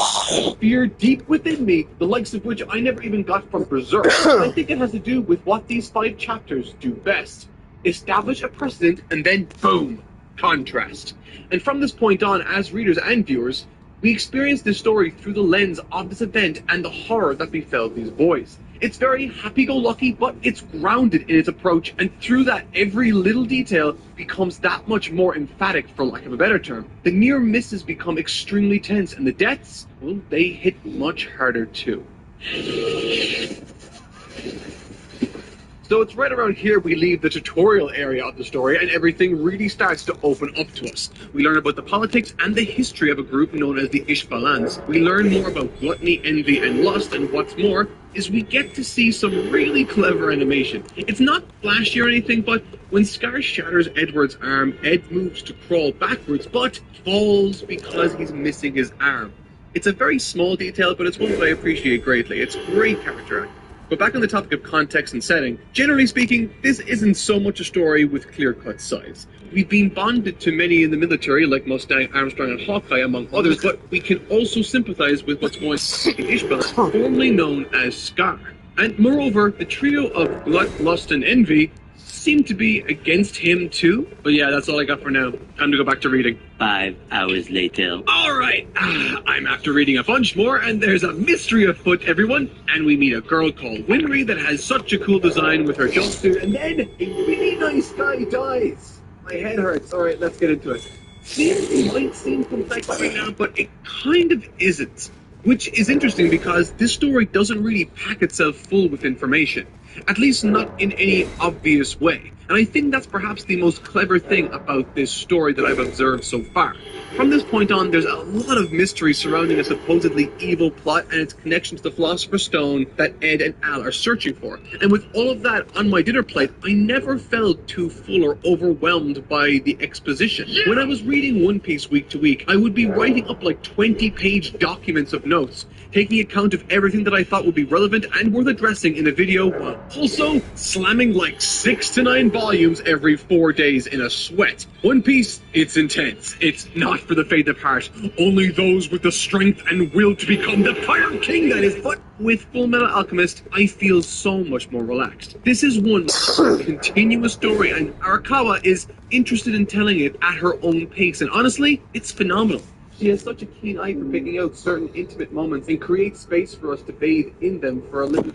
P: feared deep within me, the likes of which I never even got from Berserk. I think it has to do with what these 5 chapters do best. Establish a precedent and then boom, contrast. And from this point on, as readers and viewers, we experience this story through the lens of this event and the horror that befell these boys. It's very happy-go-lucky, but it's grounded in its approach, and through that, every little detail becomes that much more emphatic, for lack of a better term. The near misses become extremely tense, and the deaths, well, they hit much harder too. So it's right around here we leave the tutorial area of the story and everything really starts to open up to us. We learn about the politics and the history of a group known as the Ishbalans. We learn more about gluttony, envy, and lust, and what's more is we get to see some really clever animation. It's not flashy or anything, but when Scar shatters Edward's arm, Ed moves to crawl backwards, but falls because he's missing his arm. It's a very small detail, but it's one that I appreciate greatly. It's great character acting. But back on the topic of context and setting, generally speaking, this isn't so much a story with clear-cut sides. We've been bonded to many in the military, like Mustang, Armstrong, and Hawkeye, among others, but we can also sympathize with what's going on in Ishbal, formerly known as Scar. And moreover, the trio of glut, lust, and envy seem to be against him too. But yeah, that's all I got for now. Time to go back to reading.
Q: 5 hours later.
P: Alright, I'm after reading a bunch more, and there's a mystery afoot, everyone. And we meet a girl called Winry that has such a cool design with her jumpsuit, and then a really nice guy dies. My head hurts. Alright, let's get into it. This might seem complex right now, but it kind of isn't. Which is interesting because this story doesn't really pack itself full with information. At least not in any obvious way. And I think that's perhaps the most clever thing about this story that I've observed so far. From this point on, there's a lot of mystery surrounding a supposedly evil plot and its connection to the Philosopher's Stone that Ed and Al are searching for. And with all of that on my dinner plate, I never felt too full or overwhelmed by the exposition. When I was reading One Piece week to week, I would be writing up like 20-page documents of notes, taking account of everything that I thought would be relevant and worth addressing in a video, while also slamming like 6 to 9 volumes every 4 days in a sweat. One Piece, it's intense. It's not for the faint of heart. Only those with the strength and will to become the Pirate King, that is. But with Full Metal Alchemist, I feel so much more relaxed. This is one continuous story, and Arakawa is interested in telling it at her own pace, and honestly, it's phenomenal. She has such a keen eye for picking out certain intimate moments and creates space for us to bathe in them for a little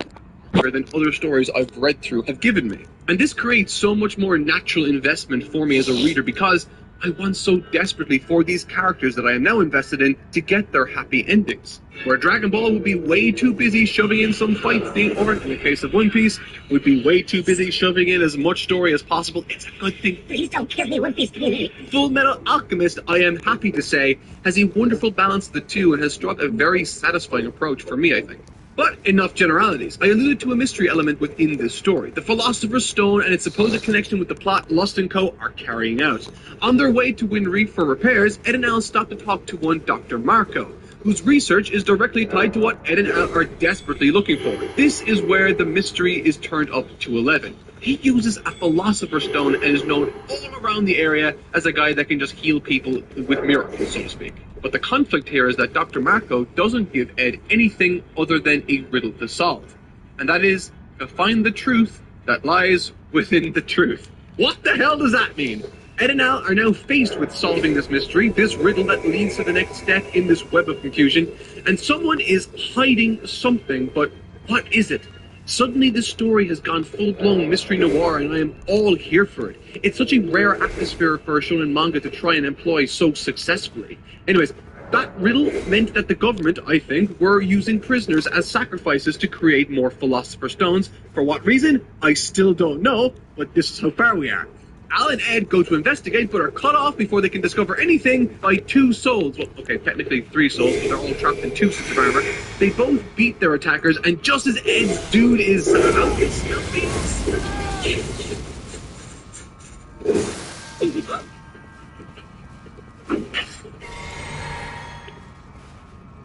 P: longer than other stories I've read through have given me. And this creates so much more natural investment for me as a reader because I want so desperately for these characters that I am now invested in to get their happy endings. Where Dragon Ball would be way too busy shoving in some fight thing, or in the case of One Piece, would be way too busy shoving in as much story as possible. It's a good thing. Please don't kill me, One Piece community. Full Metal Alchemist, I am happy to say, has a wonderful balance of the two and has struck a very satisfying approach for me, I think. But enough generalities. I alluded to a mystery element within this story. The Philosopher's Stone and its supposed connection with the plot Lust & Co. are carrying out. On their way to Winry for repairs, Ed and Al stop to talk to one Dr. Marco, whose research is directly tied to what Ed and Al are desperately looking for. This is where the mystery is turned up to 11. He uses a Philosopher's Stone and is known all around the area as a guy that can just heal people with miracles, so to speak. But the conflict here is that Dr. Marco doesn't give Ed anything other than a riddle to solve. And that is, to find the truth that lies within the truth. What the hell does that mean? Ed and Al are now faced with solving this mystery, this riddle that leads to the next step in this web of confusion, and someone is hiding something, but what is it? Suddenly this story has gone full-blown mystery noir and I am all here for it. It's such a rare atmosphere for a shonen manga to try and employ so successfully. Anyways, that riddle meant that the government, I think, were using prisoners as sacrifices to create more Philosopher's Stones. For what reason? I still don't know, but this is how far we are. Al and Ed go to investigate, but are cut off before they can discover anything by two souls. Well, okay, technically three souls, but they're all trapped in two suits of armor. They both beat their attackers, and just as Ed's dude is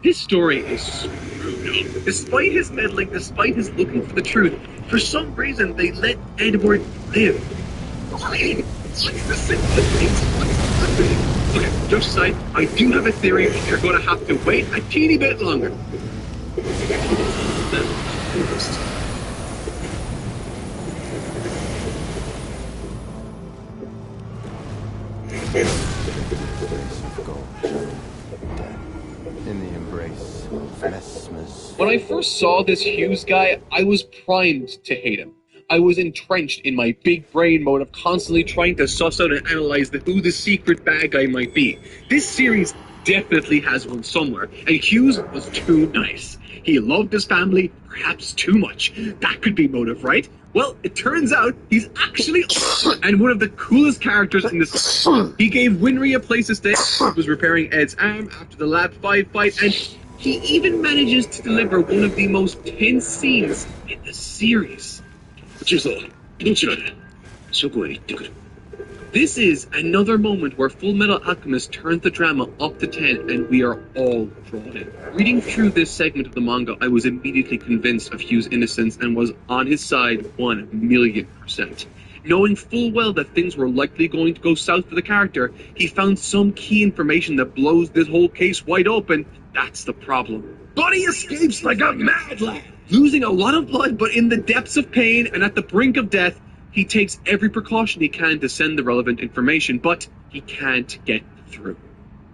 P: His story is screwed up. Despite his meddling, despite his looking for the truth, for some reason they let Edward live. Okay, jokes aside, I do have a theory, but you're going to have to wait a teeny bit longer.
N: In the embrace of Messmer's.
P: When I first saw this Hughes guy, I was primed to hate him. I was entrenched in my big brain mode of constantly trying to suss out and analyze who the secret bad guy might be. This series definitely has one somewhere, and Hughes was too nice. He loved his family, perhaps too much. That could be motive, right? Well, it turns out he's actually and one of the coolest characters in this. He gave Winry a place to stay, was repairing Ed's arm after the Lab 5 fight, and he even manages to deliver one of the most tense scenes in the series. This is another moment where Full Metal Alchemist turns the drama up to 10 and we are all drawn in. Reading through this segment of the manga, I was immediately convinced of Hugh's innocence and was on his side 1,000,000%. Knowing full well that things were likely going to go south for the character, he found some key information that blows this whole case wide open. That's the problem. But he escapes like a mad lad, losing a lot of blood, but in the depths of pain and at the brink of death. He takes every precaution he can to send the relevant information, but he can't get through.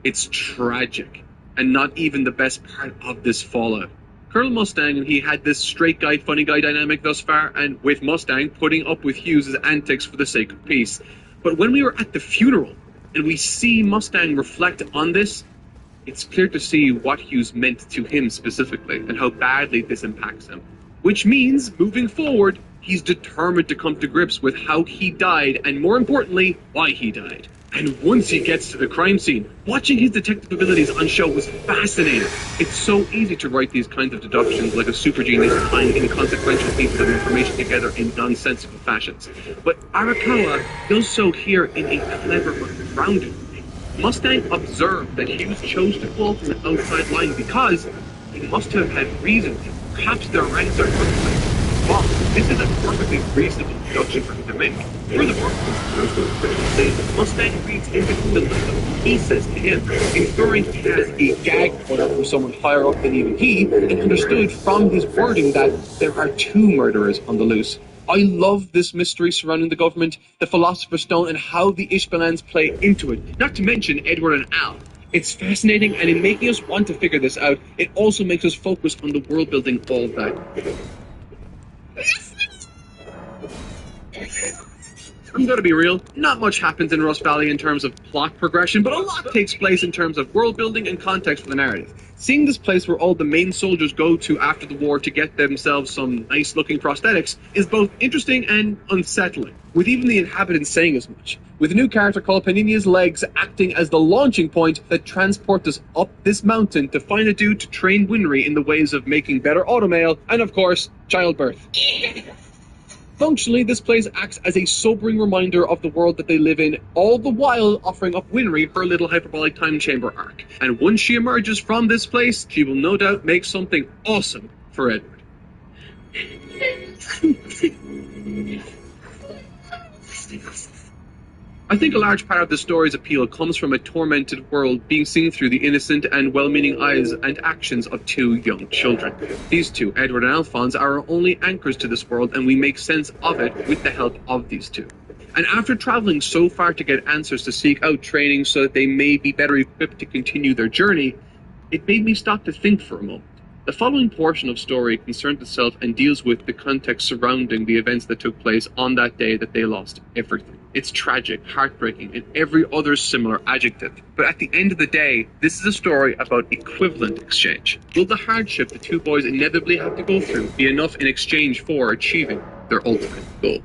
P: It's tragic, and not even the best part of this fallout. Colonel Mustang and he had this straight guy, funny guy dynamic thus far, and with Mustang putting up with Hughes' antics for the sake of peace. But when we were at the funeral, and we see Mustang reflect on this, it's clear to see what Hughes meant to him specifically, and how badly this impacts him. Which means, moving forward, he's determined to come to grips with how he died, and more importantly, why he died. And once he gets to the crime scene, watching his detective abilities on show was fascinating. It's so easy to write these kinds of deductions like a super genius tying inconsequential pieces of information together in nonsensical fashions. But Arakawa does so here in a clever but grounded way. Mustang observed that Hughes chose to fall from the outside line because he must have had reason to. Perhaps their ranks are perfect. Well, this is a perfectly reasonable deduction for him to make. Furthermore, Mustang reads into the letter he says to him, inferring he has a gag order from someone higher up than even he, and understood from his wording that there are two murderers on the loose. I love this mystery surrounding the government, the Philosopher's Stone, and how the Ishbalans play into it, not to mention Edward and Al. It's fascinating, and in making us want to figure this out, it also makes us focus on the world building all that. I'm gonna be real, not much happens in Rust Valley in terms of plot progression, but a lot takes place in terms of world building and context for the narrative. Seeing this place where all the main soldiers go to after the war to get themselves some nice looking prosthetics is both interesting and unsettling, with even the inhabitants saying as much. With a new character called Paninia's Legs acting as the launching point that transports us up this mountain to find a dude to train Winry in the ways of making better automail, and of course, childbirth. Functionally, this place acts as a sobering reminder of the world that they live in, all the while offering up Winry her little hyperbolic time chamber arc. And once she emerges from this place, she will no doubt make something awesome for Edward. I think a large part of the story's appeal comes from a tormented world being seen through the innocent and well-meaning eyes and actions of two young children. These two, Edward and Alphonse, are our only anchors to this world, and we make sense of it with the help of these two. And after traveling so far to get answers to seek out training so that they may be better equipped to continue their journey, it made me stop to think for a moment. The following portion of story concerns itself and deals with the context surrounding the events that took place on that day that they lost everything. It's tragic, heartbreaking, and every other similar adjective. But at the end of the day, this is a story about equivalent exchange. Will the hardship the two boys inevitably have to go through be enough in exchange for achieving their ultimate goal?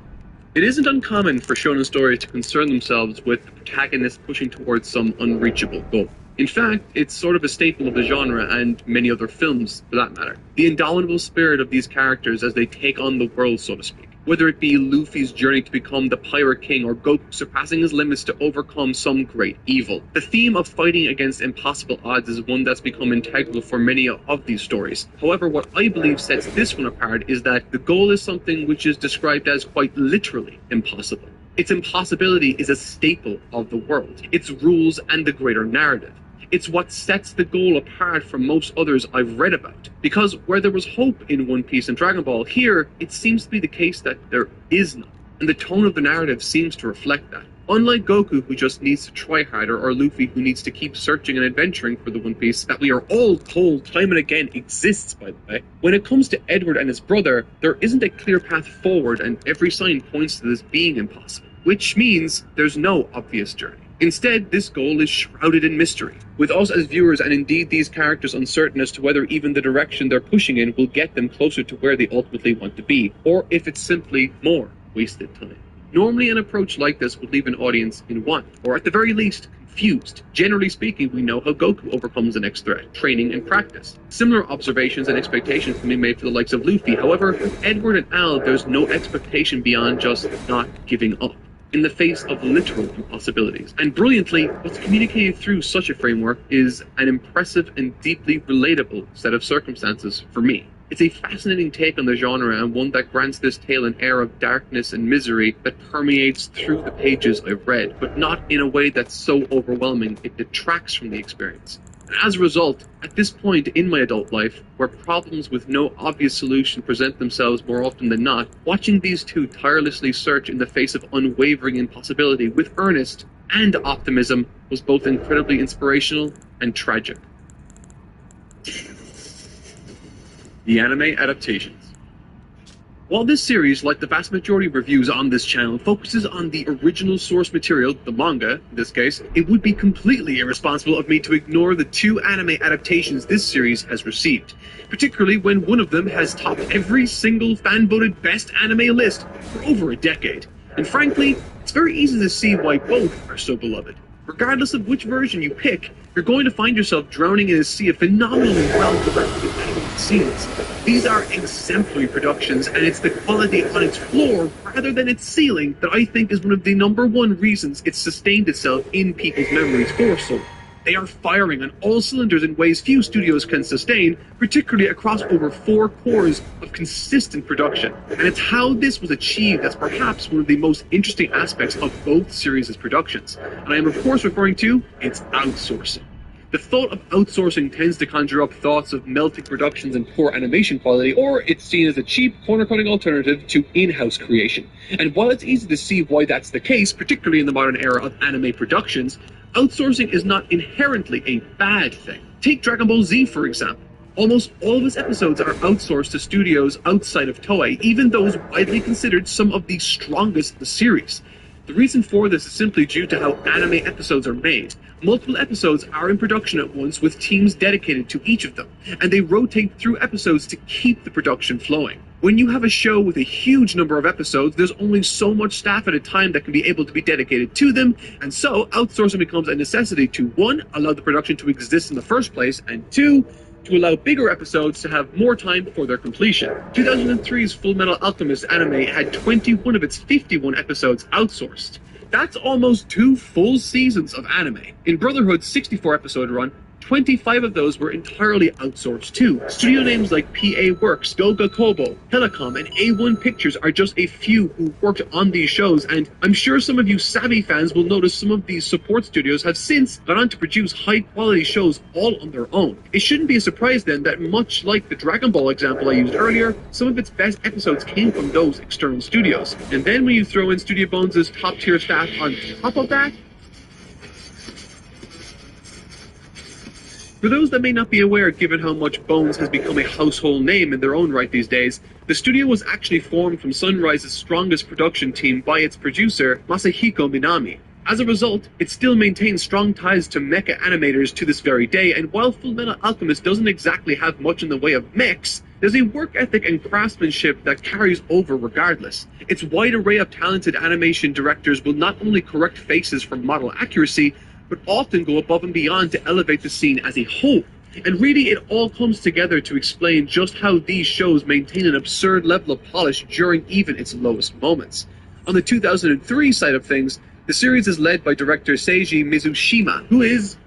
P: It isn't uncommon for shonen stories to concern themselves with the protagonist pushing towards some unreachable goal. In fact, it's sort of a staple of the genre and many other films, for that matter. The indomitable spirit of these characters as they take on the world, so to speak. Whether it be Luffy's journey to become the Pirate King or Goku surpassing his limits to overcome some great evil. The theme of fighting against impossible odds is one that's become integral for many of these stories. However, what I believe sets this one apart is that the goal is something which is described as quite literally impossible. Its impossibility is a staple of the world, its rules and the greater narrative. It's what sets the goal apart from most others I've read about. Because where there was hope in One Piece and Dragon Ball, here it seems to be the case that there is none. And the tone of the narrative seems to reflect that. Unlike Goku, who just needs to try harder, or Luffy, who needs to keep searching and adventuring for the One Piece that we are all told time and again exists, by the way, when it comes to Edward and his brother, there isn't a clear path forward and every sign points to this being impossible. Which means there's no obvious journey. Instead, this goal is shrouded in mystery, with us as viewers and indeed these characters uncertain as to whether even the direction they're pushing in will get them closer to where they ultimately want to be, or if it's simply more wasted time. Normally an approach like this would leave an audience in one, or at the very least, confused. Generally speaking, we know how Goku overcomes the next threat, training and practice. Similar observations and expectations can be made for the likes of Luffy. However, with Edward and Al, there's no expectation beyond just not giving up in the face of literal impossibilities. And brilliantly, what's communicated through such a framework is an impressive and deeply relatable set of circumstances for me. It's a fascinating take on the genre and one that grants this tale an air of darkness and misery that permeates through the pages I've read, but not in a way that's so overwhelming it detracts from the experience. And as a result, at this point in my adult life, where problems with no obvious solution present themselves more often than not, watching these two tirelessly search in the face of unwavering impossibility with earnest and optimism was both incredibly inspirational and tragic. The anime adaptations. While this series, like the vast majority of reviews on this channel, focuses on the original source material, the manga in this case, it would be completely irresponsible of me to ignore the two anime adaptations this series has received, particularly when one of them has topped every single fan-voted best anime list for over a decade. And frankly, it's very easy to see why both are so beloved. Regardless of which version you pick, you're going to find yourself drowning in a sea of phenomenally well-directed animated scenes. These are exemplary productions, and it's the quality on its floor rather than its ceiling that I think is one of the #1 reasons it's sustained itself in people's memories for so long. They are firing on all cylinders in ways few studios can sustain, particularly across over 4 cores of consistent production. And it's how this was achieved that's perhaps one of the most interesting aspects of both series' productions. And I am of course referring to its outsourcing. The thought of outsourcing tends to conjure up thoughts of melting productions and poor animation quality, or it's seen as a cheap, corner-cutting alternative to in-house creation. And while it's easy to see why that's the case, particularly in the modern era of anime productions, outsourcing is not inherently a bad thing. Take Dragon Ball Z, for example. Almost all of its episodes are outsourced to studios outside of Toei, even those widely considered some of the strongest in the series. The reason for this is simply due to how anime episodes are made. Multiple episodes are in production at once with teams dedicated to each of them, and they rotate through episodes to keep the production flowing. When you have a show with a huge number of episodes, there's only so much staff at a time that can be able to be dedicated to them, and so outsourcing becomes a necessity to 1. Allow the production to exist in the first place, and 2. To allow bigger episodes to have more time for their completion. 2003's Full Metal Alchemist anime had 21 of its 51 episodes outsourced. That's almost 2 full seasons of anime. In Brotherhood's 64-episode run, 25 of those were entirely outsourced too. Studio names like PA Works, Doga Kobo, Telecom, and A1 Pictures are just a few who worked on these shows, and I'm sure some of you savvy fans will notice some of these support studios have since gone on to produce high-quality shows all on their own. It shouldn't be a surprise then that much like the Dragon Ball example I used earlier, some of its best episodes came from those external studios. And then when you throw in Studio Bones' top-tier staff on top of that, For those that may not be aware, given how much Bones has become a household name in their own right these days, the studio was actually formed from Sunrise's strongest production team by its producer, Masahiko Minami. As a result, it still maintains strong ties to mecha animators to this very day, and while Fullmetal Alchemist doesn't exactly have much in the way of mechs, there's a work ethic and craftsmanship that carries over regardless. Its wide array of talented animation directors will not only correct faces for model accuracy, but often go above and beyond to elevate the scene as a whole. And really, it all comes together to explain just how these shows maintain an absurd level of polish during even its lowest moments. On the 2003 side of things, the series is led by director Seiji Mizushima, who is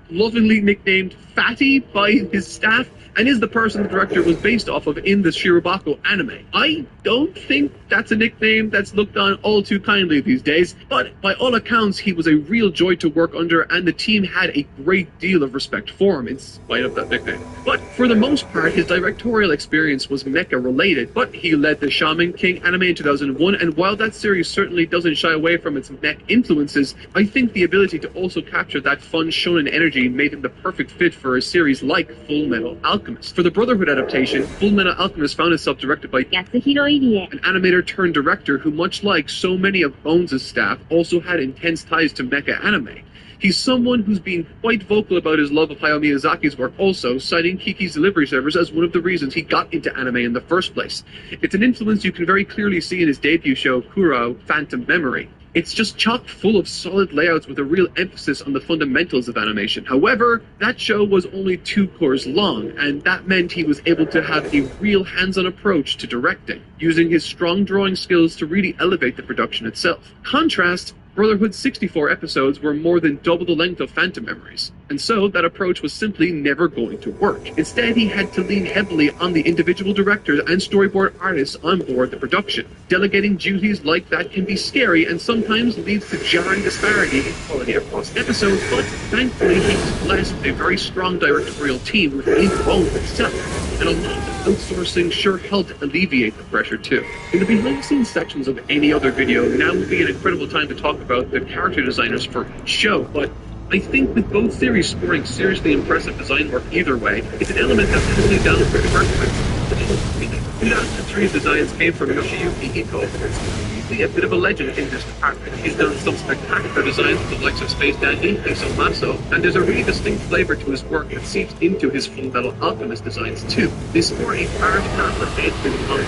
P: lovingly nicknamed Fatty by his staff, and is the person the director was based off of in the Shirobako anime. I don't think that's a nickname that's looked on all too kindly these days, but by all accounts he was a real joy to work under, and the team had a great deal of respect for him in spite of that nickname. But for the most part, his directorial experience was mecha related, but he led the Shaman King anime in 2001, and while that series certainly doesn't shy away from its mech influences, I think the ability to also capture that fun shonen energy made him the perfect fit for a series like Fullmetal Alchemist. For the Brotherhood adaptation, Fullmetal Alchemist found itself directed by Yasuhiro Irie, an animator turned director who, much like so many of Bones' staff, also had intense ties to mecha anime. He's someone who's been quite vocal about his love of Hayao Miyazaki's work also, citing Kiki's Delivery Service as one of the reasons he got into anime in the first place. It's an influence you can very clearly see in his debut show, Kurao Phantom Memory. It's just chock full of solid layouts with a real emphasis on the fundamentals of animation. However, that show was only 2 cours long, and that meant he was able to have a real hands-on approach to directing, using his strong drawing skills to really elevate the production itself. Contrast, Brotherhood's 64 episodes were more than double the length of Phantom Memories, and so that approach was simply never going to work. Instead, he had to lean heavily on the individual directors and storyboard artists on board the production. Delegating duties like that can be scary and sometimes leads to jarring disparity in quality across episodes, but thankfully he was blessed with a very strong directorial team within Bones itself, and a lot of outsourcing sure helped alleviate the pressure too. In the behind-the-scenes sections of any other video, now would be an incredible time to talk about the character designers for each show, but I think with both series scoring seriously impressive design work either way, it's an element that's heavily down for the 2003 designs came from Yoshiyuki Ito, who's usually a bit of a legend in this department. He's done some spectacular designs with the likes of Space Dandy, Ace Maso, and there's a really distinct flavor to his work that seeps into his Fullmetal Alchemist designs too. They sport a large palette of edge on the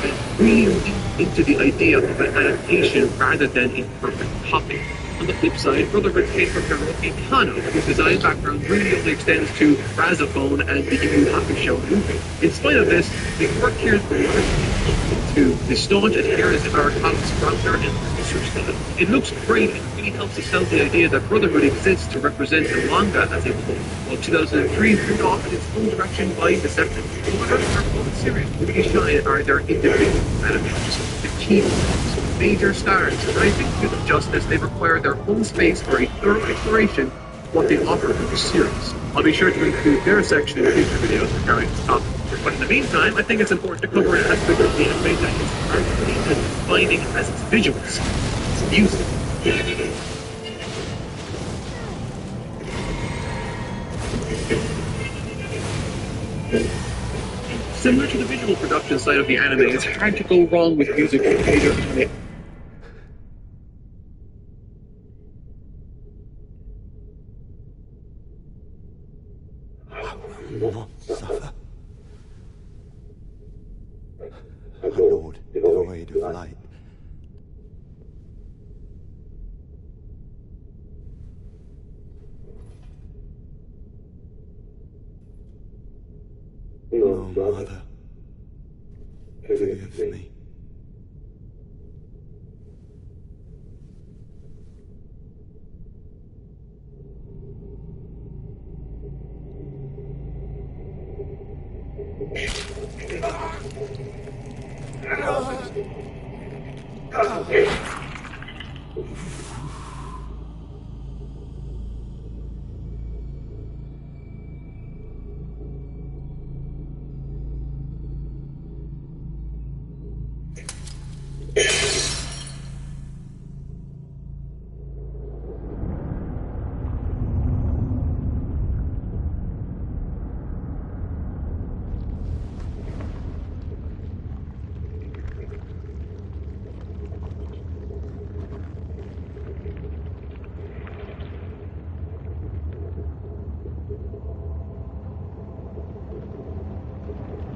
P: and really lean into the idea of an adaptation rather than a perfect copy. On the flip side, Brotherhood came from Hiroki Kano, whose design background really only extends to Razafone and the Yu Yu Hakusho movie. In spite of this, the work here is largely to the staunch adherence of Arakawa's founder and producer style. It looks great and really helps to sell the idea that Brotherhood exists to represent the manga as a whole, while 2003 moved off in its own direction by Deception. However, our both series really shine are their individual animators, the key major stars, and I think to do justice, they require their own space for a thorough exploration of what they offer in the series. I'll be sure to include their section in future videos regarding this topic. But in the meantime, I think it's important to cover an aspect of the anime that is arguably as defining as its visuals. It's music. Similar to the visual production side of the anime, it's hard to go wrong with music in major anime.
N: Not suffer. A lord devoid of light. No, Mother, forgive me.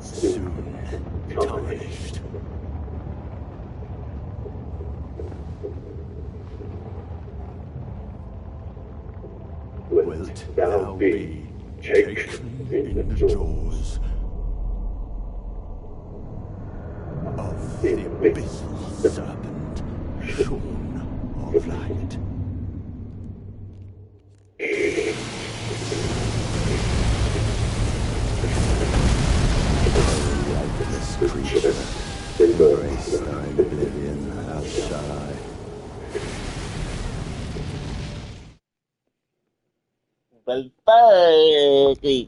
N: soon tarnished. Wilt thou be taken in the jaws of the abyssal serpent shorn of light? Lifeless creature, embrace thy oblivion, as shall I.
A: Balbati.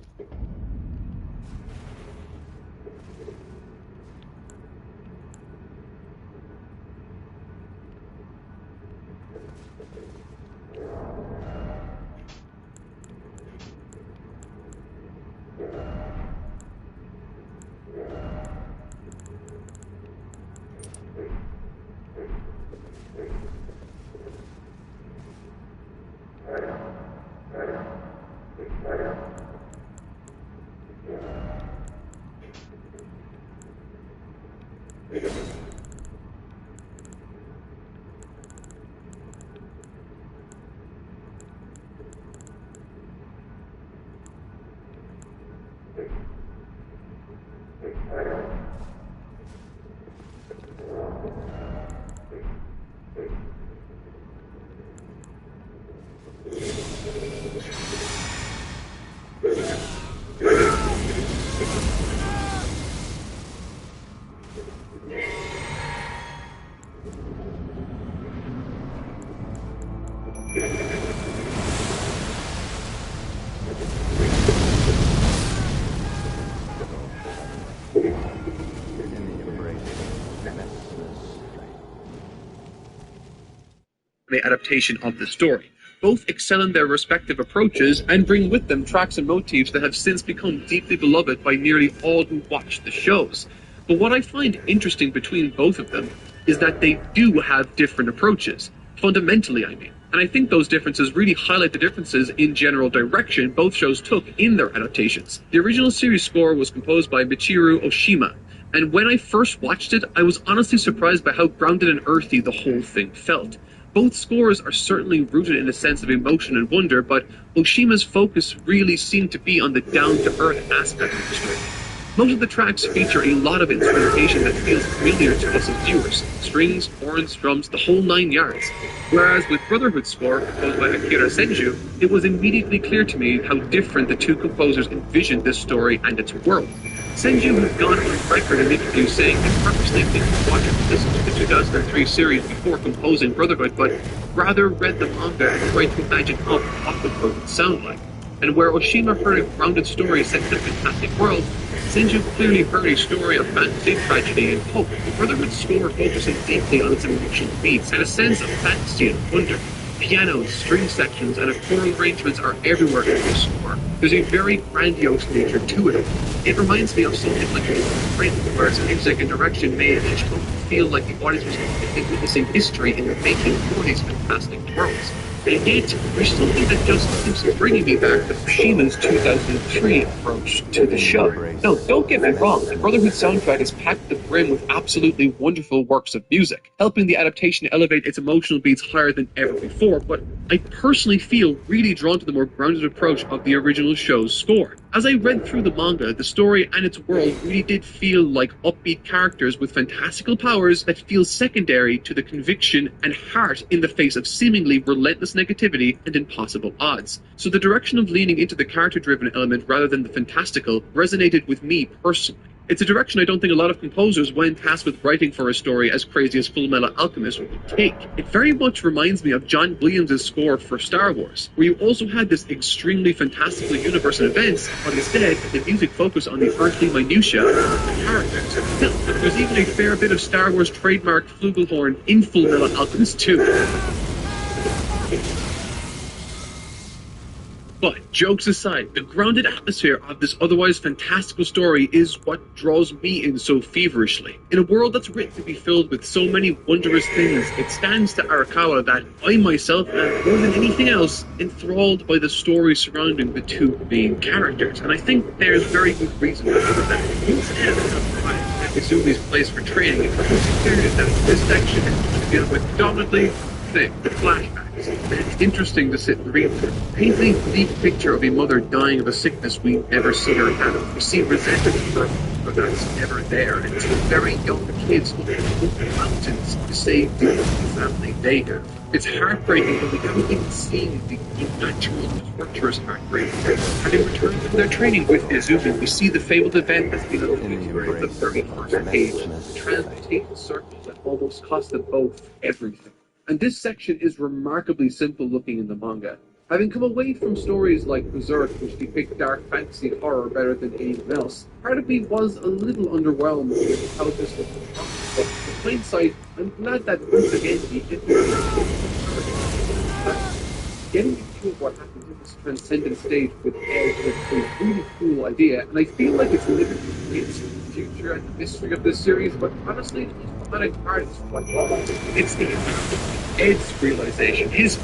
P: The adaptation of the story. Both excel in their respective approaches and bring with them tracks and motifs that have since become deeply beloved by nearly all who watch the shows. But what I find interesting between both of them is that they do have different approaches. Fundamentally, I mean. And I think those differences really highlight the differences in general direction both shows took in their adaptations. The original series score was composed by Michiru Oshima, and when I first watched it, I was honestly surprised by how grounded and earthy the whole thing felt. Both scores are certainly rooted in a sense of emotion and wonder, but Oshima's focus really seemed to be on the down-to-earth aspect of the story. Most of the tracks feature a lot of instrumentation that feels familiar to us as viewers. Strings, horns, drums, the whole 9 yards. Whereas with Brotherhood's score, composed by Akira Senju, it was immediately clear to me how different the two composers envisioned this story and its world. Senju has gone on record in interviews saying he purposely didn't watch or listen to the 2003 series before composing Brotherhood, but rather read the manga and tried to imagine what the book would sound like. And where Oshima heard a grounded story set in a fantastic world, Senju clearly heard a story of fantasy, tragedy, and hope. Brotherhood's score focuses deeply on its emotional beats and a sense of fantasy and wonder. Pianos, string sections, and choral arrangements are everywhere in this score. There's a very grandiose nature to it. It reminds me of something like a print, where its music and direction made each moment feel like the audience was witnessing history in the making for these fantastic worlds. And yet, there's something that just keeps bringing me back to Oshima's 2003 approach to the show. Now, don't get me wrong, the Brotherhood soundtrack is packed to the brim with absolutely wonderful works of music, helping the adaptation elevate its emotional beats higher than ever before, but I personally feel really drawn to the more grounded approach of the original show's score. As I read through the manga, the story and its world really did feel like upbeat characters with fantastical powers that feel secondary to the conviction and heart in the face of seemingly relentless negativity and impossible odds. So the direction of leaning into the character-driven element rather than the fantastical resonated with me personally. It's a direction I don't think a lot of composers, when tasked with writing for a story as crazy as Fullmetal Alchemist, would take. It very much reminds me of John Williams' score for Star Wars, where you also had this extremely fantastical universe and events, but instead the music focused on the earthly minutiae of the characters. Now, there's even a fair bit of Star Wars trademark flugelhorn in Fullmetal Alchemist too. But, jokes aside, the grounded atmosphere of this otherwise fantastical story is what draws me in so feverishly. In a world that's written to be filled with so many wondrous things, it stands to Arakawa that I myself am, more than anything else, enthralled by the story surrounding the two main characters, and I think there's very good reason for that. Loose ends of Izumi's place for training, it becomes clear that this section is going to deal with predominantly the flashbacks. And it's interesting to sit and read through. Paints a bleak picture of a mother dying of a sickness we never see her have. We see resentment for a mother that's never there, and two very young kids looking up the mountains to save the only family they have. It's heartbreaking that we haven't even seen the unnatural, torturous heartbreak. Having returned from their training with Izumi, we see the fabled event that's been alluded to in the very first page, the transmutation circle that almost cost them both everything. And this section is remarkably simple looking in the manga. Having come away from stories like Berserk, which depict dark fantasy horror better than anyone else, part of me was a little underwhelmed with how this was constructed. But in plain sight, I'm glad that once again the getting a view of what happens in this transcendent stage with Ed is a really cool idea, and I feel like it's limited its future and the mystery of this series, but honestly, the thematic part is quite well. It's the Ed's realization, his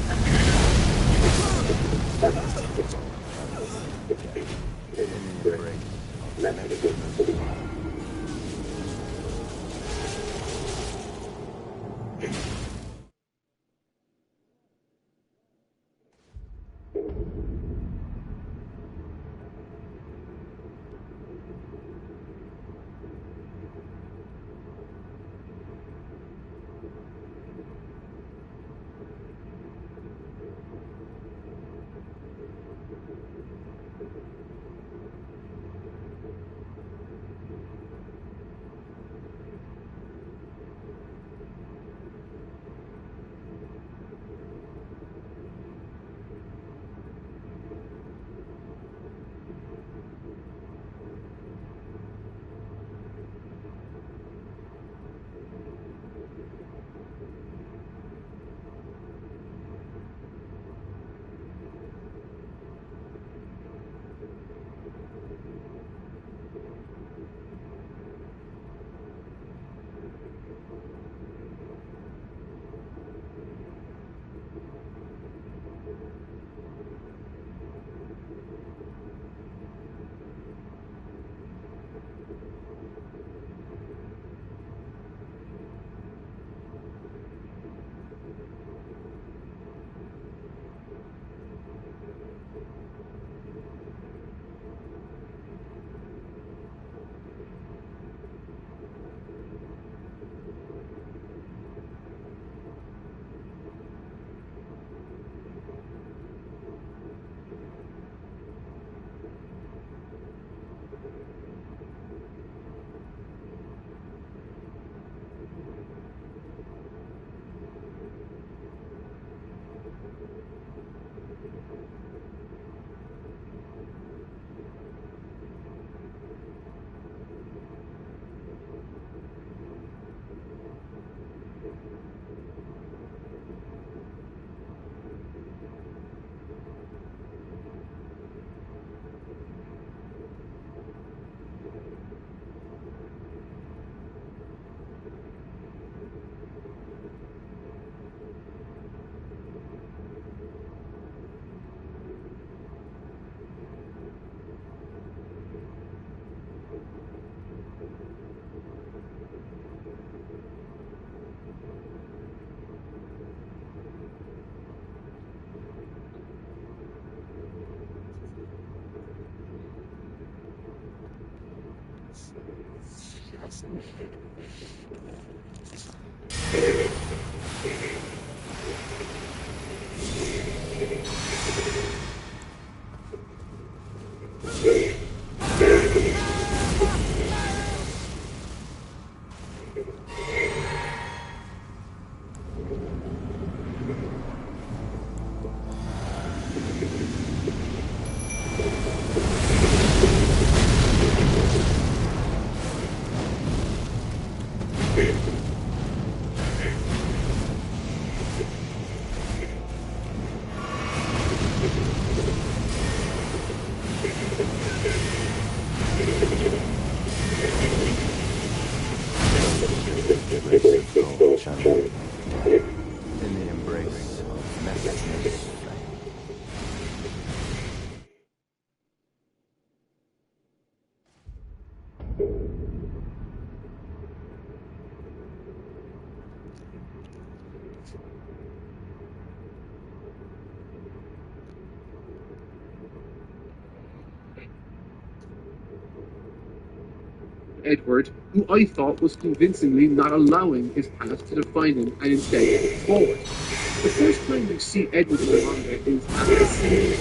P: Edward, who I thought was convincingly not allowing his past to define him and instead moving forward. The first time we see Edward in the manga is at the scene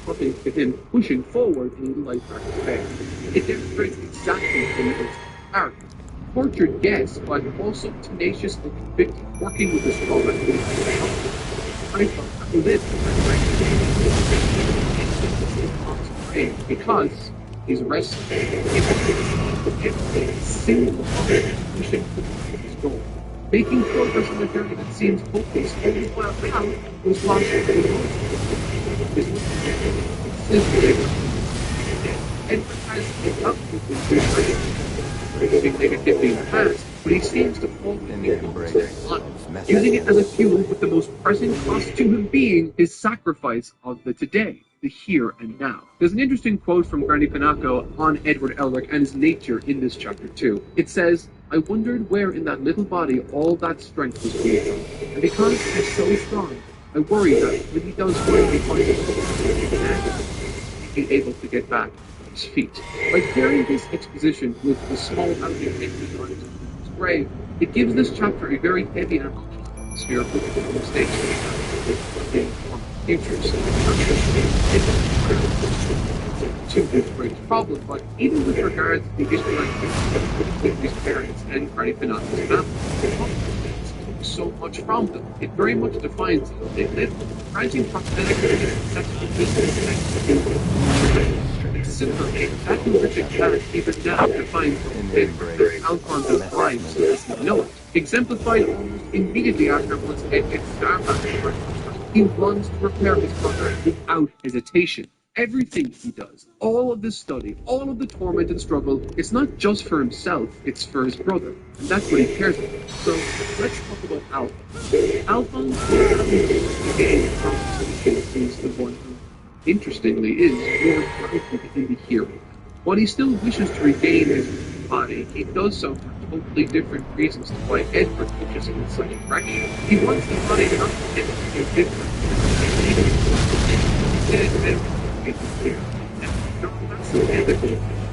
P: talking to him pushing forward in life after death. It demonstrates exactly who he is. Character. Tortured, yes, but also tenacious and convicted, working with his trauma and I thought that was it. Because he's resting. Every single pushing his goal. Making progress on a journey that seems hopeless, only while Hal was lost in Edward has a negativity in the past, but he seems to fall in the embrace, using it as a fuel with the most pressing cost to him being his sacrifice of the today, the here and now. There's an interesting quote from Granny Pinocchio on Edward Elric and his nature in this chapter too. It says, "I wondered where in that little body all that strength was coming from, and because he's so strong, I worry that when he does finally find it, he'll be able to get back on his feet." By pairing this exposition with the small outing entry on his grave, it gives this chapter a very heavy and emotional atmosphere with the mistakes of futures. To his greatest problem, but even with regards to the issue with his parents and Granny Pinocchio's family, so much from them. It very much defines how they live, granting prosthetic successful business. It's simple, that horrific path even now defines Alphonse's life as we know it. Exemplified almost immediately after once Ed gets starbound, he runs to repair his brother without hesitation. Everything he does, all of the study, all of the torment and struggle, it's not just for himself, it's for his brother. And that's what he cares about. So let's talk about Alphonse. Alphonse is the one who, interestingly, is more grounded in the hero. While he still wishes to regain his body, he does so for totally different reasons to why Edward pushes him in such a direction. He wants his body not to get different.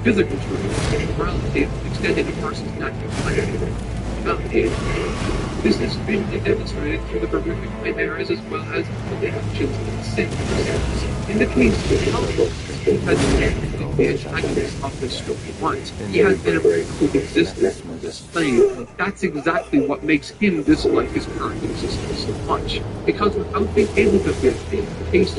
P: Physical truth, morality, extending a person's natural life. This is visually demonstrated through the horrific nightmares as well as the actions and sins. In the case of Alphonse, he has been the antagonist of this story once. He has been a very coexistence on this plane, and that's exactly what makes him dislike his current existence so much. Because without being able to taste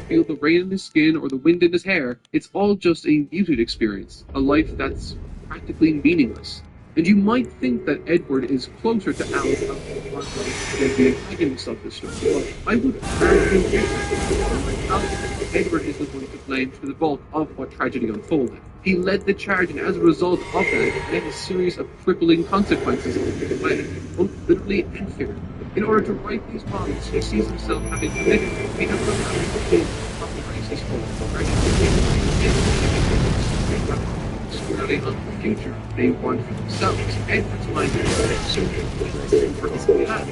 P: feel the rain in his skin or the wind in his hair, it's all just a muted experience, a life that's practically meaningless. And you might think that Edward is closer to Alice than the antagonist of this story, but I would argue that Edward is the one to blame for the bulk of what tragedy unfolded. He led the charge, and as a result of that, led a series of crippling consequences on his planet, both literally and figuratively. In order to right these wrongs, he sees himself having committed to be able to raise his squarely on the future they want for themselves. Edward's mind is for his past,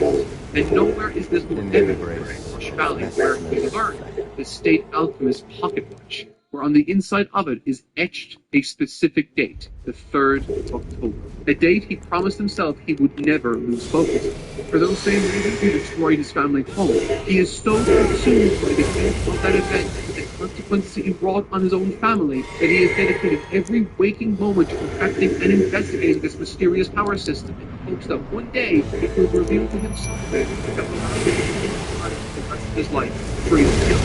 P: and nowhere is this more evident than Rush Valley, where we learn the state alchemist's pocket watch, where on the inside of it is etched a specific date, the 3rd of October, a date he promised himself he would never lose focus. For those same reasons, he destroyed his family home. He is so consumed by the guilt of that event and the consequences he wrought on his own family that he has dedicated every waking moment to perfecting and investigating this mysterious power system in hopes that one day it will reveal to him something that will allow him to live the rest of his life free of guilt.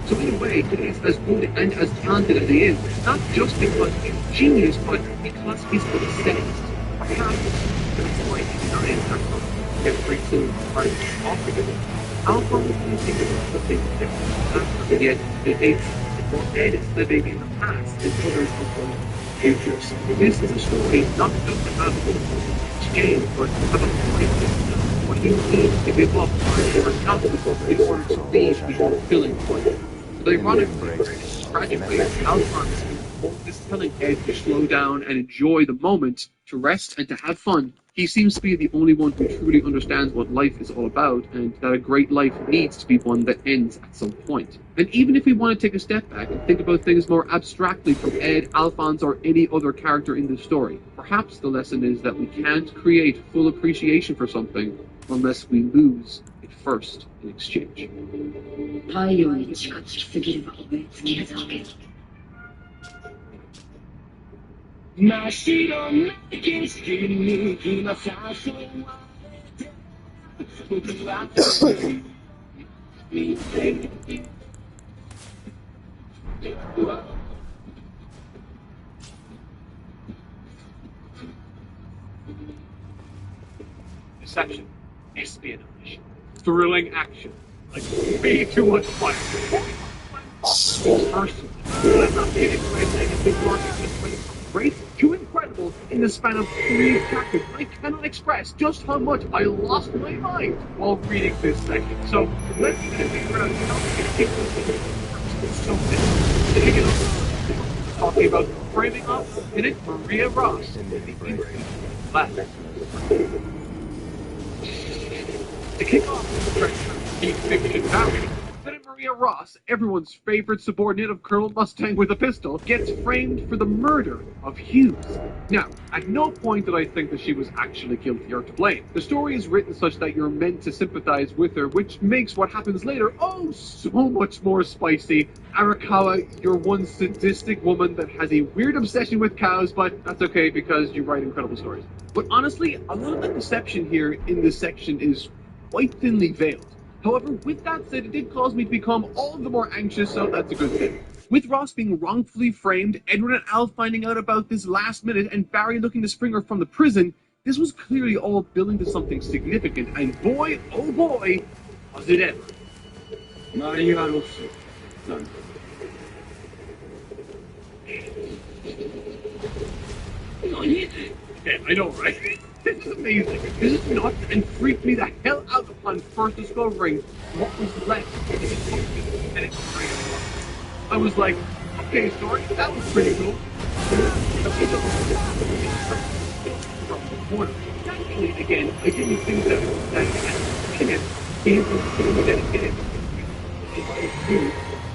P: So in a way, it is as good and as talented as he is, not just because he's a genius, but because he's obsessed. Perhaps that's why he's not in every single part of it. Alphonse is thinking about something different, and yet Ed is living in the past and others are the future. So this is a story not just about exchange, but about life. What you need to give up or not in order to leave the fulfilling point. The ironic tragically, Alphonse is telling Ed to slow down and enjoy the moment, to rest and to have fun, He seems to be the only one who truly understands what life is all about, and that a great life needs to be one that ends at some point. And even if we want to take a step back and think about things more abstractly from Ed, Alphonse, or any other character in the story, perhaps the lesson is that we can't create full appreciation for something unless we lose it first in exchange.
E: 太陽に近づきすぎれば燃え尽きるだけだ。真っ白な景色に今誘われて僕は見てる
P: Deception, espionage, thrilling action, like way too much fun. Personally, I'm not kidding when I say this market just went from great to incredible in the span of 3 chapters. I cannot express just how much I lost my mind while reading this section. So let's figure out how to get so taking it off. Talking about framing up in it, Maria Ross, the last. To kick off the Geek Fiction Valley, Lieutenant Maria Ross, everyone's favorite subordinate of Colonel Mustang with a pistol, gets framed for the murder of Hughes. Now, at no point did I think that she was actually guilty or to blame. The story is written such that you're meant to sympathize with her, which makes what happens later oh so much more spicy. Arakawa, you're one sadistic woman that has a weird obsession with cows, but that's okay because you write incredible stories. But honestly, a lot of the deception here in this section is quite thinly veiled. However, with that said, it did cause me to become all the more anxious, so that's a good thing. With Ross being wrongfully framed, Edward and Al finding out about this last minute, and Barry looking to spring her from the prison, this was clearly all building to something significant, and boy, oh boy, was it ever.
F: Maria Rosso. None.
P: Yeah, I know, right? This is amazing. This is nuts and freaked me the hell out upon first discovering what was left in the and it's I was like, okay, story, that was pretty cool. From the corner. Actually, again, I didn't think that dedicated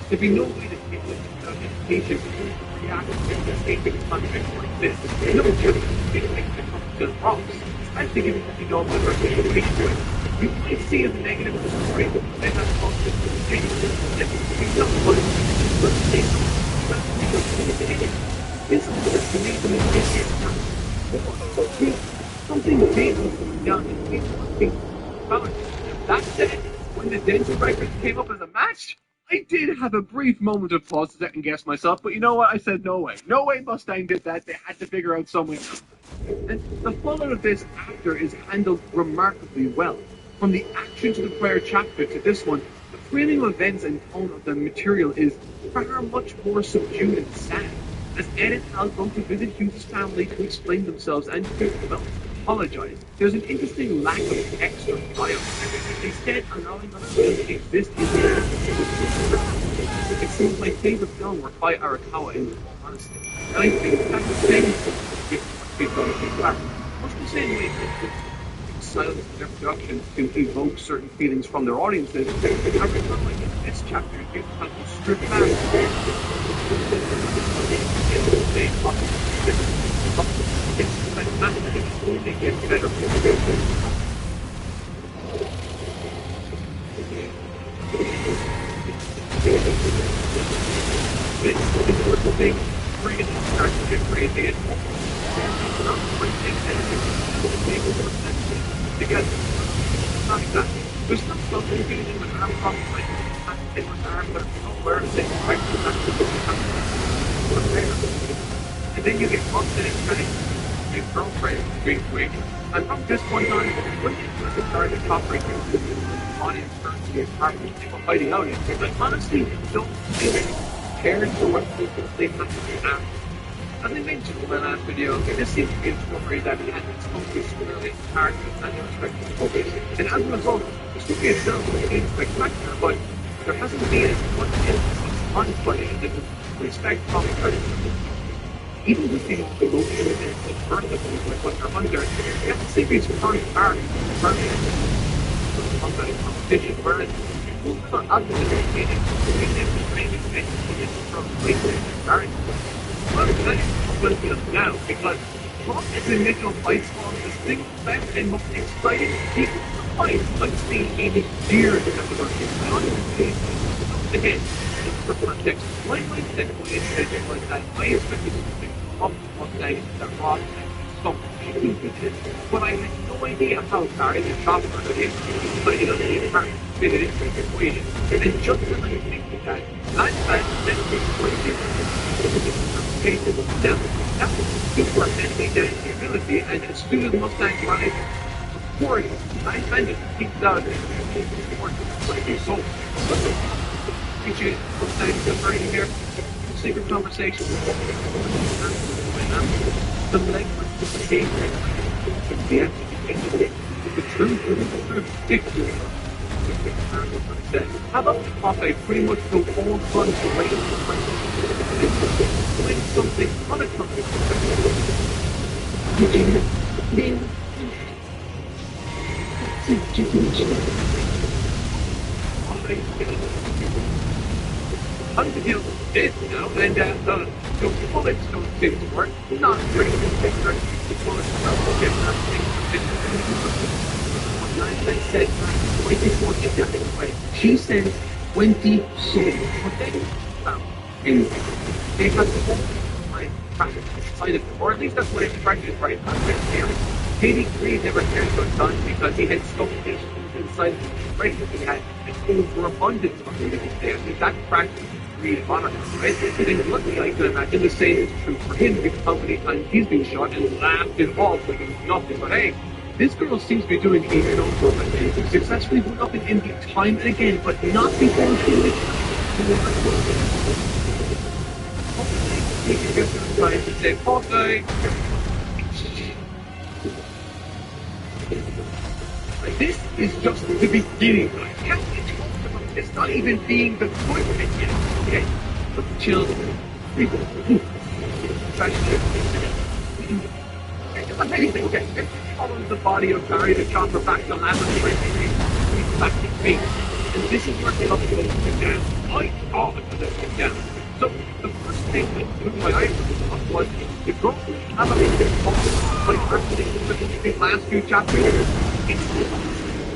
P: there'd be no way that people without education would react to escaping conflict like this. No chance to make the conflict wrong. Especially given what we know about our situation. You might see as negative in the story, and that's positive for the game. It's not what let's say this is to make them something big was done and people found it. That said, when the dental records came up as a match, I did have a brief moment of pause to second guess myself, but you know what? I said no way. No way Mustang did that. They had to figure out some way. And the fallout of this after is handled remarkably well. From the action to the prior chapter to this one, the framing of events and tone of the material is far much more subdued and sad. As Ed and Al go to visit Hughes' family to explain themselves and to, well, apologize, there's an interesting lack of extra triumph. Instead, allowing us to exist in the it seems my favorite film were by Arakawa in all honesty. And I think that's the same much the same way that silence in their productions to evoke certain feelings from their audiences. I remember like in this chapter, you kind of strip back. It gets better. It's the thing, bringing it starts to get crazy and not quite because not exactly. There's some stuff that you can do with arm pump, like it was arm, but where they right and then you get busted and kind of your girlfriend being weak. And from this point on, when you start to talk right here, the audience starts to get apartment people fighting out it. But honestly, don't care for what people think that they have. As I mentioned in my last video, this seems to be a story that had its focus squarely in characters and their respective focus. And as a result, the story itself has been spectacular, but there hasn't been as much emphasis on play as we expect from characters. even with the emotional and personal with what they're under, you have to see these first arc, combat competition, whereas most of the opposites meaning the training and from places well, that's what it now, because from its initial fight song, the single best and most exciting sequence of fights I've seen in years at the market. I honestly the hit. Just for context, my mindset going into this was that I expected something up one day that Ross actually something stupid, but I had no idea how Barry the chopper could hit, but you know, the environment fit it into the equation. And just when I think that, that's then cases now, that was super amazing the ability, and as soon as Mustang arrived, of course, Nine Bandit keeps out like his soul. Appreciate Mustang's converting here. Secret conversation. The language of the game. The truth is the truth. Dictator. How about the Poké pretty much go all guns away from the question? When something unaccomplished. Time to deal with this now, and the bullets don't seem to work. Not very good picture. The bullets don't get nothing. I said, wait before you get that way. She says 20 souls. What they found. Anyway, they have the whole time practice inside of them, or at least that's what it's practiced right now. Katie Green never cared about guns because he had so many inside of him. Right? He had an overabundance of them there. That practice breed honor, right? And luckily, I can imagine the same is true for him because how many times he's been shot and laughed it off like it was nothing. But hey, this girl seems to be doing a show and successfully put up in the time and again, but not before she was he can get to time to say, Poké. This is just the beginning, guys. Can't we talk about this not even being the point of it yet? Okay? But chill. Okay. Follows the body of Barry the chopper back to laboratory. Back to feet. And this is where the other goes down. I thought it was down. So the first thing that blew my eyes was the girl have a like the last few chapters.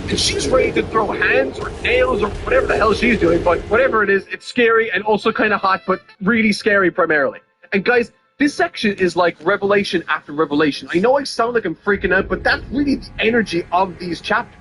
P: And she's ready to throw hands or nails or whatever the hell she's doing, but whatever it is, it's scary and also kind of hot, but really scary primarily. And guys, this section is like revelation after revelation. I know I sound like I'm freaking out, but that's really the energy of these chapters.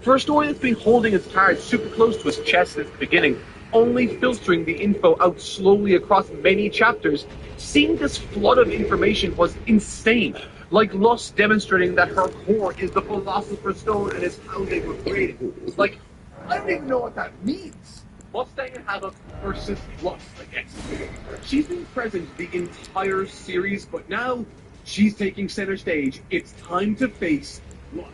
P: For a story that's been holding its cards super close to its chest since the beginning, only filtering the info out slowly across many chapters, seeing this flood of information was insane. Like Lust demonstrating that her core is the Philosopher's Stone and is how they were created. Like, I don't even know what that means. Mustang and Havoc versus Lust, I guess. She's been present the entire series, but now she's taking center stage. It's time to face Lust.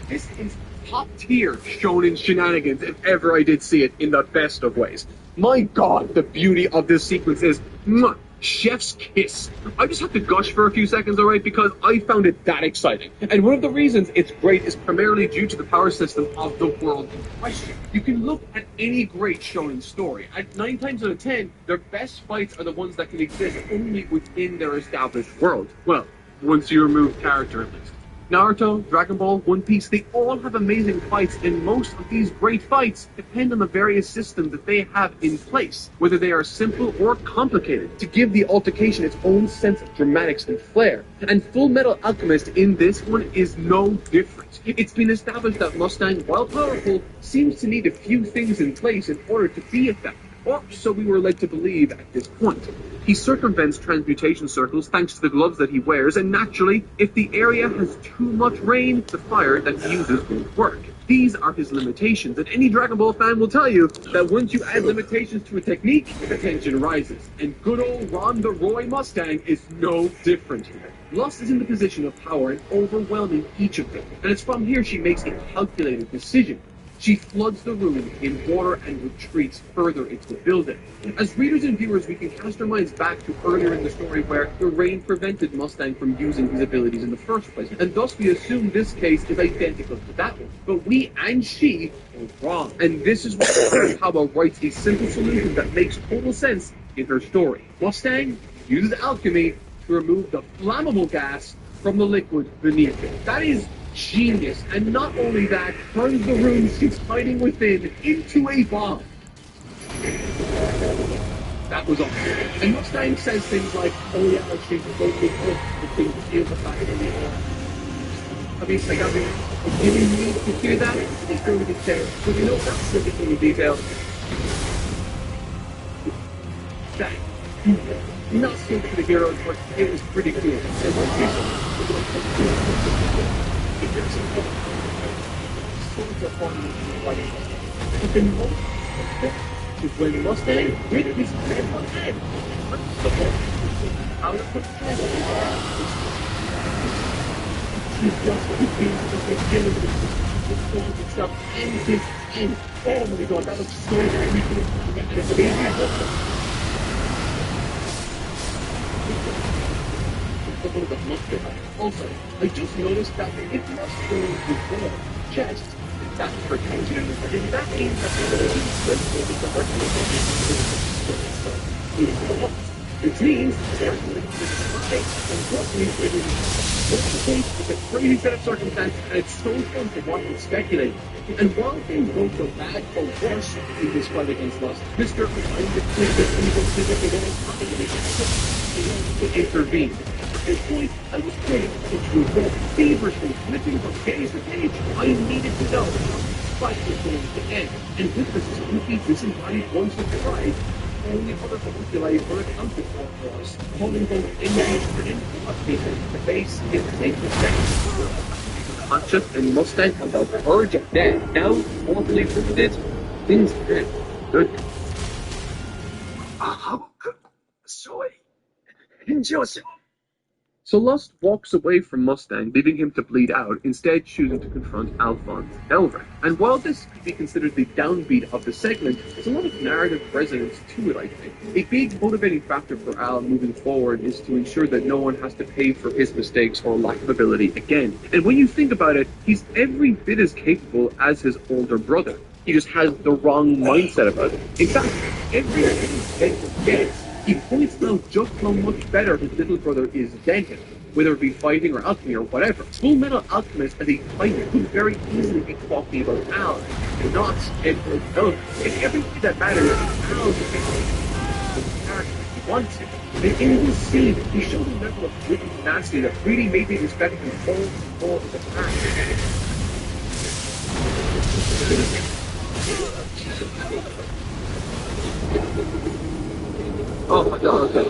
P: This is top tier shonen shenanigans if ever I did see it in the best of ways. My god, the beauty of this sequence is chef's kiss. I just have to gush for a few seconds, alright, because I found it that exciting. And one of the reasons it's great is primarily due to the power system of the world in question. You can look at any great shonen story. At 9 times out of 10, their best fights are the ones that can exist only within their established world. Well, once you remove character at least. Naruto, Dragon Ball, One Piece, they all have amazing fights, and most of these great fights depend on the various systems that they have in place, whether they are simple or complicated, to give the altercation its own sense of dramatics and flair. And Full Metal Alchemist in this one is no different. It's been established that Mustang, while powerful, seems to need a few things in place in order to be effective. Or so we were led to believe at this point. He circumvents transmutation circles thanks to the gloves that he wears, and naturally, if the area has too much rain, the fire that he uses won't work. These are his limitations, and any Dragon Ball fan will tell you that once you add limitations to a technique, the tension rises. And good old Ron the Roy Mustang is no different here. Lust is in the position of power and overwhelming each of them, and it's from here she makes a calculated decision. She floods the room in water and retreats further into the building. As readers and viewers, we can cast our minds back to earlier in the story where the rain prevented Mustang from using his abilities in the first place, and thus we assume this case is identical to that one. But we and she are wrong. And this is why Haba writes a simple solution that makes total sense in her story. Mustang uses alchemy to remove the flammable gas from the liquid beneath it. That is genius, and not only that, turns the room she's hiding within into a bomb. That was awesome. And Mustang says things like, oh yeah, she's totally good, the thing to feel the fact that I'm giving me to hear that, it's going to be terrible. But you know, that's the little detail. That, not so for the heroes, but it was pretty cool. But the most is when Mustang with his head on head out of the head. She's just the beginning of the song itself and his end. Oh my god, that looks so creepy. Also, I just noticed that if Mustang is there, chest, that's protection, and that means that which means there's and trust me, it's a crazy set of circumstances, and it's so fun to watch and speculate. And while things go so bad or worse in this fight against Lust, Mr. to intervene. At this point, I was getting into a feverishly flipping from page to page. I needed to know how this fight was going to end. And with the spooky, disembodied voice of pride, only other populae were accounted for us, calling both engaged and people to face in the same respect. Conscious and Mustang on the verge of death. Now, mortally wounded, things get good. So Lust walks away from Mustang, leaving him to bleed out, instead choosing to confront Alphonse Elric. And while this could be considered the downbeat of the segment, there's a lot of narrative resonance to it, I think. A big motivating factor for Al moving forward is to ensure that no one has to pay for his mistakes or lack of ability again. And when you think about it, he's every bit as capable as his older brother. He just has the wrong mindset about it. In fact, everything he gets, he points out just how much better his little brother is than him, whether it be fighting or alchemy or whatever. Full Metal Alchemist as a fighter could very easily be talking about Al, and not Edward Elric. In every way that matters, Al's the character. want to. And in this scene, he showed a level of grit and tenacity that really made me respect him all of the time. Oh my god, okay.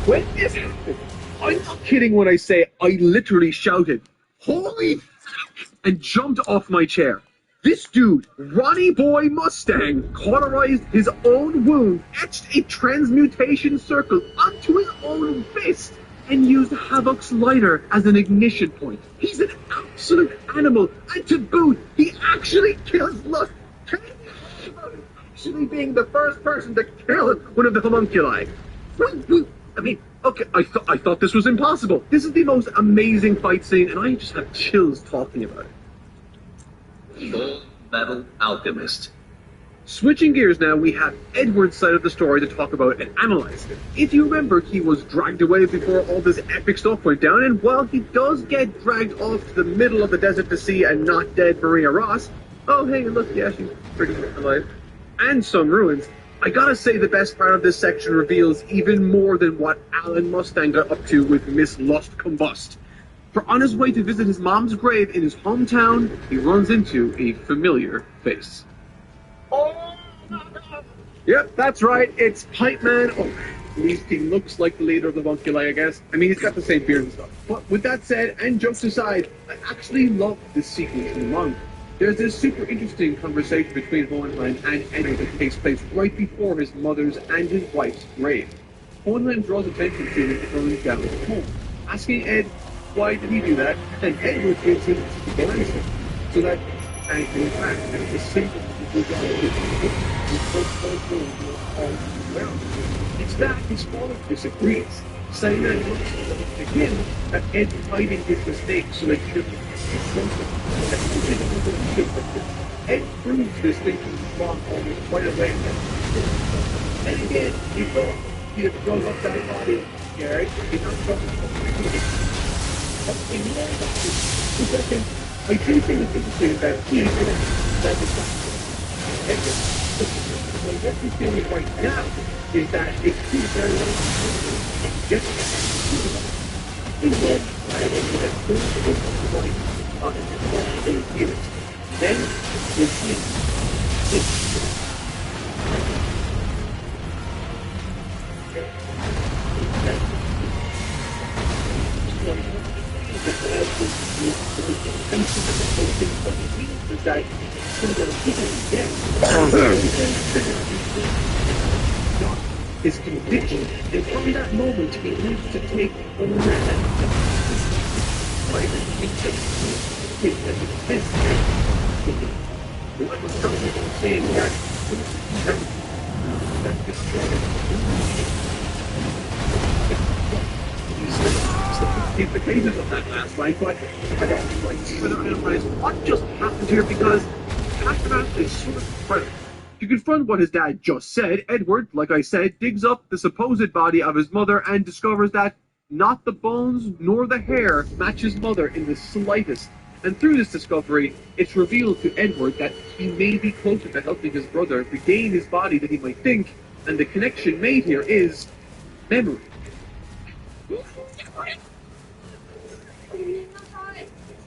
P: When this happened, I'm not kidding when I say I literally shouted, "Holy f-" and jumped off my chair. This dude, Ronnie Boy Mustang, cauterized his own wound, etched a transmutation circle onto his own fist, and used Havoc's lighter as an ignition point. He's an absolute animal, and to boot, he actually kills Lust. Actually being the first person to kill one of the homunculi. I mean, okay, I thought this was impossible. This is the most amazing fight scene, and I just have chills talking about it. Full Metal Alchemist. Switching gears now, we have Edward's side of the story to talk about and analyze. If you remember, he was dragged away before all this epic stuff went down, and while he does get dragged off to the middle of the desert to see a not dead Maria Ross, oh hey, look, yeah, she's pretty alive, and some ruins, I gotta say the best part of this section reveals even more than what Alan Mustang got up to with Miss Lust Combust. For on his way to visit his mom's grave in his hometown, he runs into a familiar face. Oh, no. Yep, that's right, it's Pipe Man. Oh, at least he looks like the leader of the Homunculi, I guess. I mean, he's got the same beard and stuff. But with that said, and jokes aside, I actually love this sequence in the manga. There's this super interesting conversation between Hohenheim and Edward that takes place right before his mother's and his wife's grave. Hohenheim draws attention to him and turns down his home, asking Ed why did he do that, and Edward gives him a typical answer. So that, and in fact, it's a simple it's that his father disagrees, saying that it looks to him that Ed's hiding his mistakes so that he doesn't Ed proves this thing to be wrong almost quite away. And again, he thought he had thrown up that body scared, he's not trouble. I do think it's interesting that he that is what he's doing right now is that it could very well just then we'll see his conviction, and from that moment he needs to take ownership. What was comfortable saying that the implications of that last line, but I don't like to analyze what just happened here because after that is sort of present. To confront what his dad just said, Edward, like I said, digs up the supposed body of his mother and discovers that not the bones nor the hair match his mother in the slightest. And through this discovery, it's revealed to Edward that he may be closer to helping his brother regain his body than he might think, and the connection made here is memory.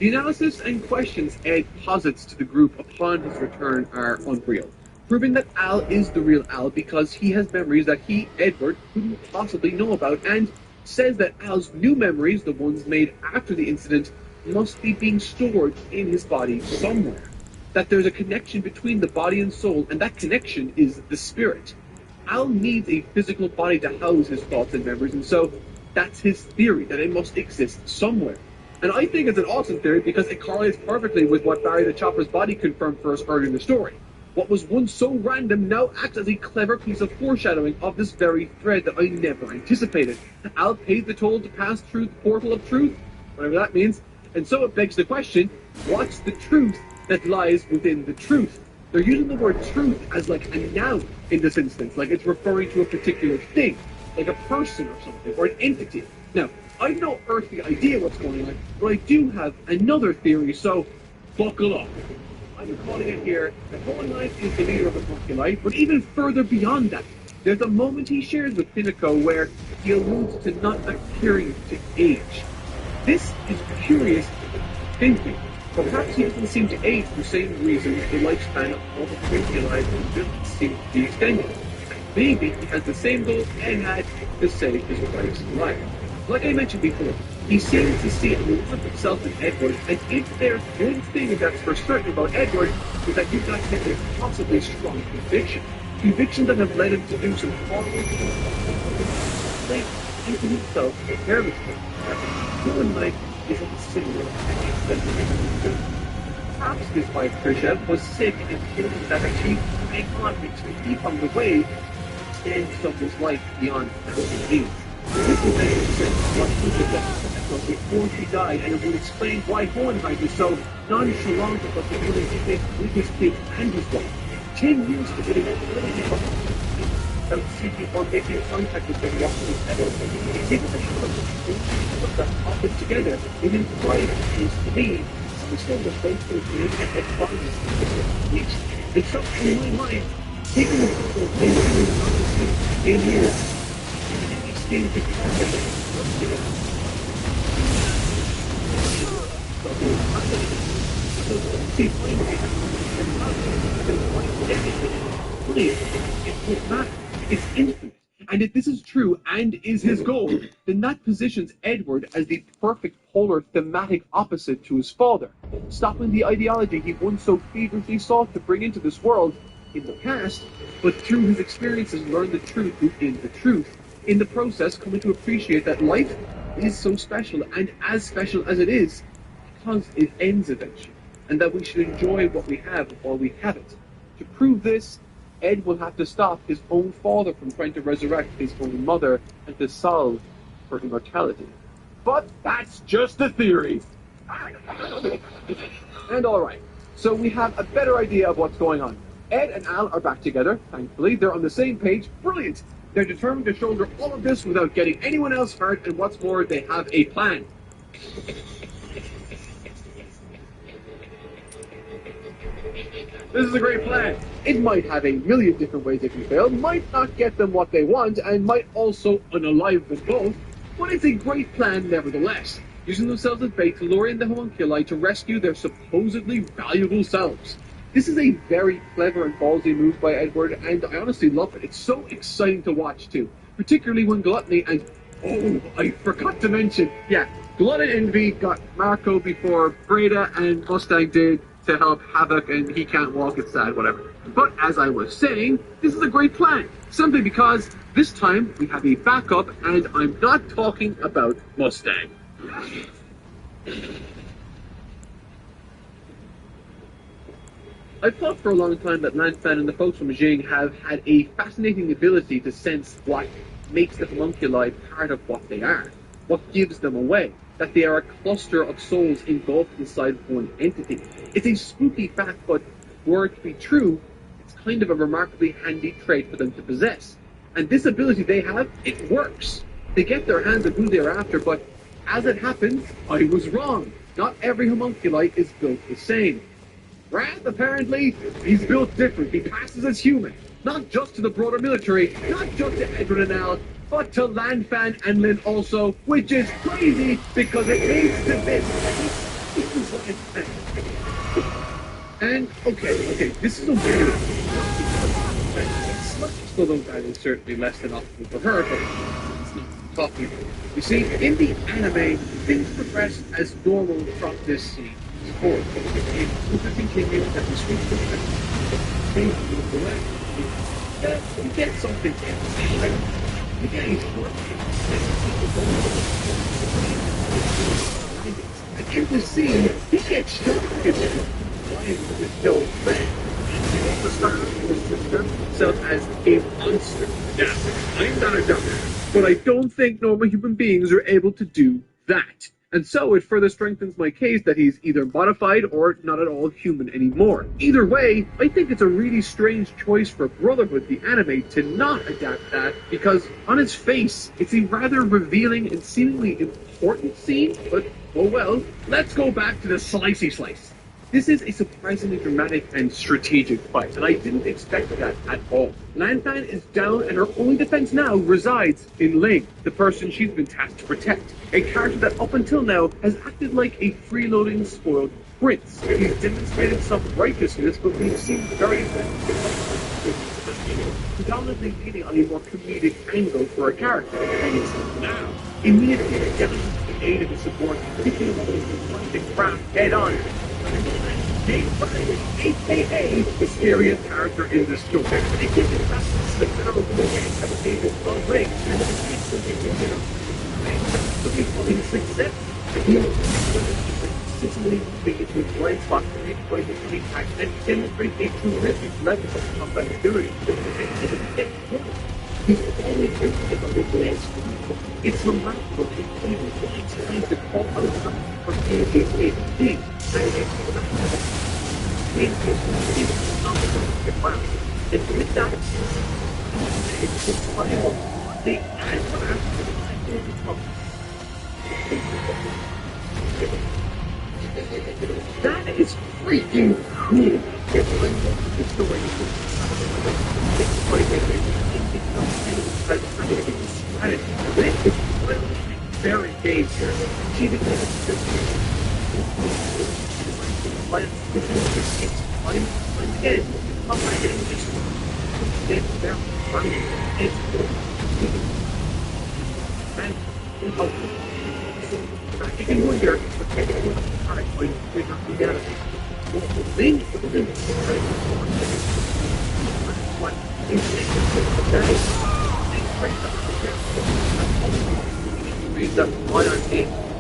P: The analysis and questions Ed posits to the group upon his return are unreal, proving that Al is the real Al because he has memories that he, Edward, couldn't possibly know about, and says that Al's new memories, the ones made after the incident, must be being stored in his body somewhere. That there's a connection between the body and soul, and that connection is the spirit. Al needs a physical body to house his thoughts and memories, and so that's his theory, that it must exist somewhere. And I think it's an awesome theory because it correlates perfectly with what Barry the Chopper's body confirmed for us earlier in the story. What was once so random now acts as a clever piece of foreshadowing of this very thread that I never anticipated. Al paid the toll to pass through the portal of truth, whatever that means, and so it begs the question, what's the truth that lies within the truth? They're using the word truth as like a noun in this instance, like it's referring to a particular thing, like a person or something, or an entity. Now, I have no earthly idea what's going on, but I do have another theory, so buckle up. I'm calling it here that Hohenheim is the leader of the Homunculi, but even further beyond that, There's a moment he shares with Pinnacle where he alludes to not appearing to age. This is curious thinking. Perhaps he doesn't seem to age for the same reasons the lifespan of all the homunculi and villains seem to be extended. Maybe he has the same goal Ed had to save his wife's life. Like I mentioned before, he seems to see a lot of himself in Edward, and if there's one thing that's for certain about Edward, is that you've got him with possibly strong conviction. Conviction that have led him to do some horrible things into himself carelessly. Human life is a similar perhaps his wife Trisha was sick and told him that she may want to keep on the way and someone's life beyond age. This event what Trisha before she died, and it would explain why Hohenheim is so nonchalant about the relationship with his kids and his wife. 10 years to getting without seeking or making contact with them walking together. Given that he put the office together, it implied his need to send the face to the and funds. It's so in my mind, taking the photo of him in here, and exchange the contact. It's infinite. And if this is true and is his goal, then that positions Edward as the perfect polar thematic opposite to his father, stopping the ideology he once so feverishly sought to bring into this world in the past, but through his experiences learned the truth within the truth. In the process, coming to appreciate that life is so special, and as special as it is, because it ends eventually, and that we should enjoy what we have while we have it. To prove this, Ed will have to stop his own father from trying to resurrect his own mother and to solve for immortality. But that's just a theory. And alright, so we have a better idea of what's going on. Ed and Al are back together, thankfully. They're on the same page. Brilliant! They're determined to shoulder all of this without getting anyone else hurt, and what's more, they have a plan. This is a great plan. It might have a million different ways it can fail, might not get them what they want, and might also unalive them both, but it's a great plan nevertheless, using themselves as bait to lure in the homunculi to rescue their supposedly valuable selves. This is a very clever and ballsy move by Edward, and I honestly love it. It's so exciting to watch too, particularly when Gluttony and... oh, I forgot to mention, yeah, Glut and Envy got Marco before Breda and Mustang did, to help Havoc, and he can't walk, it's sad, whatever. But as I was saying, this is a great plan, simply because this time we have a backup, and I'm not talking about Mustang. I've thought for a long time that Lanfan and the folks from Jing have had a fascinating ability to sense what makes the homunculi part of what they are, what gives them away, that they are a cluster of souls engulfed inside one entity. It's a spooky fact, but were it to be true, it's kind of a remarkably handy trait for them to possess. And this ability they have, it works. They get their hands on who they're after, but as it happens, I was wrong. Not every homunculi is built the same. Wrath, apparently, he's built different. He passes as human. Not just to the broader military, not just to Edward and Al, but to Lanfan and Lynn also, which is crazy because it leads to this. And, okay, this is a weird although that is certainly less than optimal for her, but it's not talking about. You see, in the anime, things progress as normal from this scene forward. It continues as the sweet progression. You get something else. You get a work. And in the scene, he gets shot with no man. The start of his sister himself as a monster. Now, I'm not a doctor, but I don't think normal human beings are able to do that. And so it further strengthens my case that he's either modified or not at all human anymore. Either way, I think it's a really strange choice for Brotherhood, the anime, to not adapt that, because on its face, it's a rather revealing and seemingly important scene, but oh well. Let's go back to the slicey slice. This is a surprisingly dramatic and strategic fight, and I didn't expect that at all. Lantan is down, and her only defense now resides in Ling, the person she's been tasked to protect. A character that up until now has acted like a freeloading, spoiled prince. He's demonstrated some righteousness, but we've seen very little, predominantly leaning on a more comedic angle for a character. And now, immediately, getting to the aid of his subordinate, picking him up and confronting Craft head on. AKA the scariest character in this story. It gives it back to the federal David on Ring. Looking for his success. Consistently moving into his blind spot to make quite a funny act and demonstrate a terrific level of combat ability. He's always thinking about his legs. It's remarkable that he even finds time to call out something for AKA King. And with that, it's the final, the that is freaking cool. The story is very dangerous. She didn't you can wonder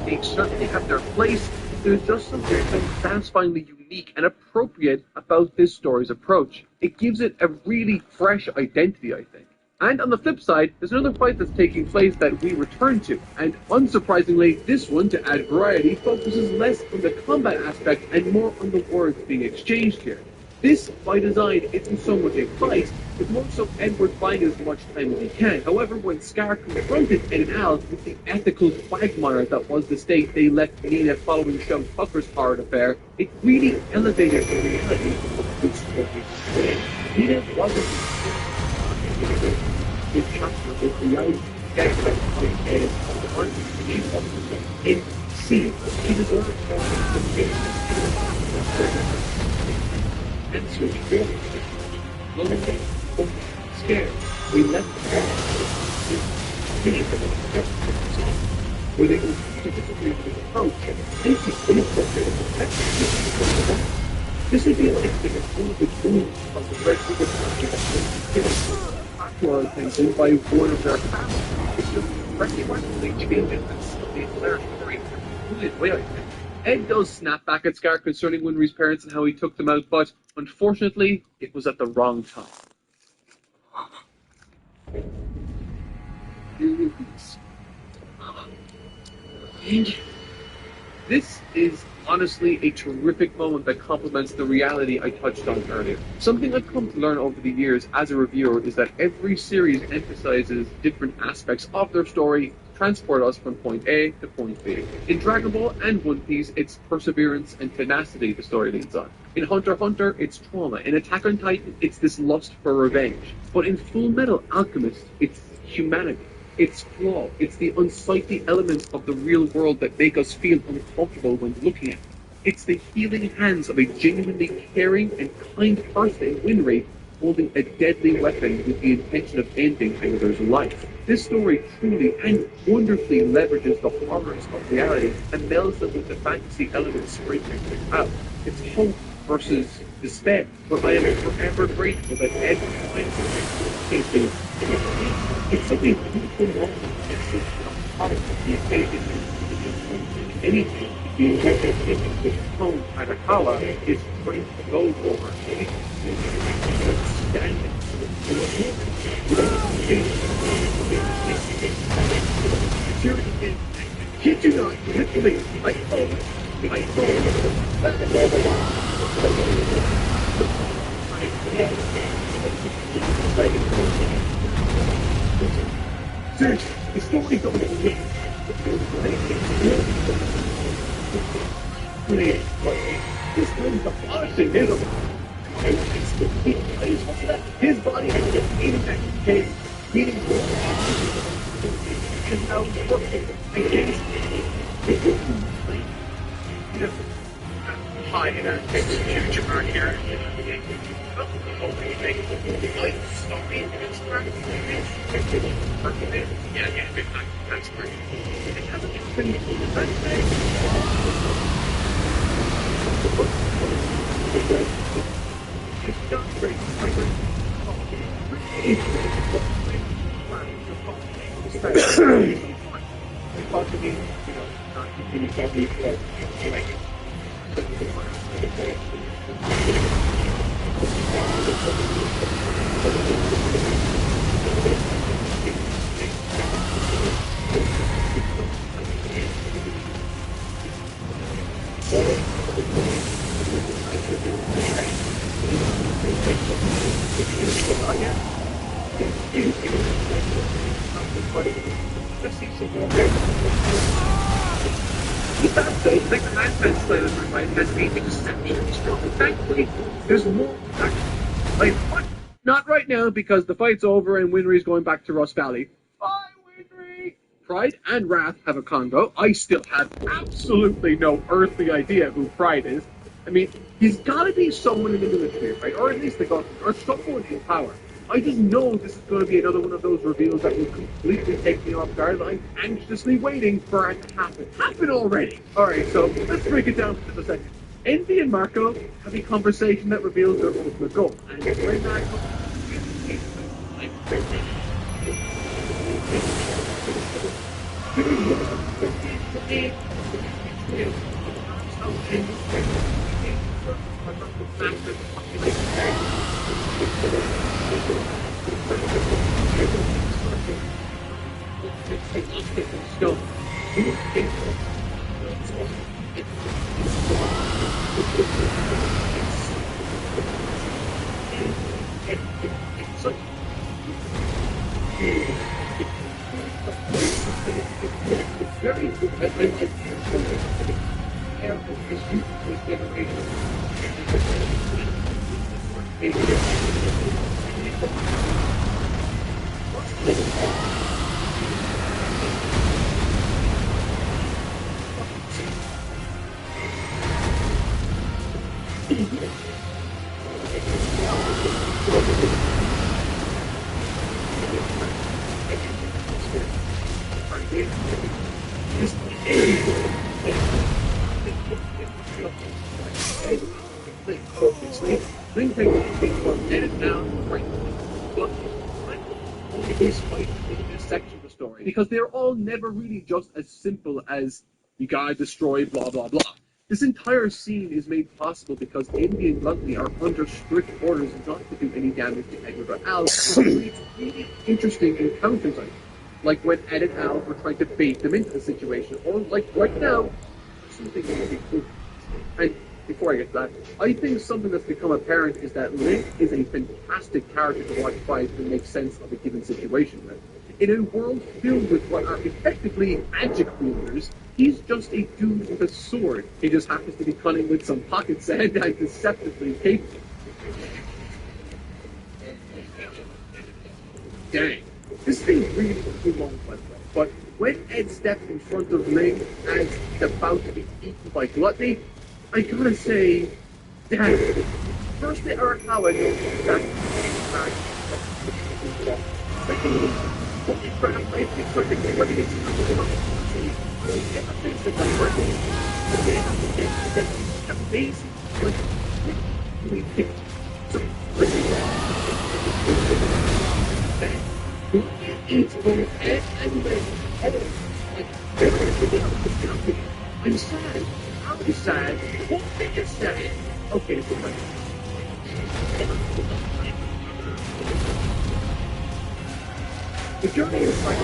P: they certainly have their place. There's just something satisfyingly unique and appropriate about this story's approach. It gives it a really fresh identity, I think. And on the flip side, there's another fight that's taking place that we return to. And unsurprisingly, this one, to add variety, focuses less on the combat aspect and more on the words being exchanged here. This, by design, isn't so much a fight, but more so Edward buying as much time as he can. However, when Scar confronted Ed and Al with the ethical quagmire that was the state they left Nina following Sean Tucker's horrid affair, it really elevated the reality of this story. Nina wasn't his chapter with the young in C. He deserves and switch lonely, scared. We left where they were specifically with the approach. This would be like one of the tools of the Red Ribbon to our attention by one of their families. It's just recognizably changes and suddenly territory in a brilliant way, I think. Ed does snap back at Scar concerning Winry's parents and how he took them out, but unfortunately, it was at the wrong time. This is honestly a terrific moment that complements the reality I touched on earlier. Something I've come to learn over the years as a reviewer is that every series emphasizes different aspects of their story to transport us from point A to point B. In Dragon Ball and One Piece, it's perseverance and tenacity the story leads on. In Hunter x Hunter, it's trauma. In Attack on Titan, it's this lust for revenge. But in Full Metal Alchemist, it's humanity. It's flaw. It's the unsightly elements of the real world that make us feel uncomfortable when looking at it. It's the healing hands of a genuinely caring and kind person in Winry holding a deadly weapon with the intention of ending another's life. This story truly and wonderfully leverages the horrors of reality and melds them with the fantasy elements sprinkling out. It's hope versus despair, but I am forever grateful that Ed finds it. It's something beautiful moment. It's a part of the occasion. Anything the tone Hanakawa is trying to go for. Standing. Seriously, kid you not, literally, I seriously, the story goes away. This is the polishing his his body is eating that cake, eating is now working against high in a huge amount here. Yeah, that's great. It hasn't been it's not great. There's more. Like, what? Not right now, because the fight's over and Winry's going back to Rust Valley. Bye, Winry! Pride and Wrath have a convo. I still have absolutely no earthly idea who Pride is. I mean, he's gotta be someone in the military, right? Or at least the government, or someone in power. I just know this is going to be another one of those reveals that will completely take me off guard. I'm anxiously waiting for it to happen. Happen already! Alright, so let's break it down for just a second. Envy and Marco have a conversation that reveals their ultimate goal. And when that because they're all never really just as simple as you gotta destroy blah blah blah. This entire scene is made possible because Envy and Gluttony are under strict orders not to do any damage to Edward or Al. So it's really interesting encounters like when Ed and Al were trying to bait them into the situation, or like right now, something really cool. And before I get to that, I think something that's become apparent is that Link is a fantastic character to watch fight and make sense of a given situation with. In a world filled with what are effectively magic wielders, he's just a dude with a sword. He just happens to be cunning with some pocket sand and deceptively capable. Dang. This thing really too long, by the way. But when Ed stepped in front of Link and he's about to be eaten by Gluttony, I gotta say, damn. First, the Arakawa knows that I'm sad. I'm sad. What thing is sad? Okay, so the journey is like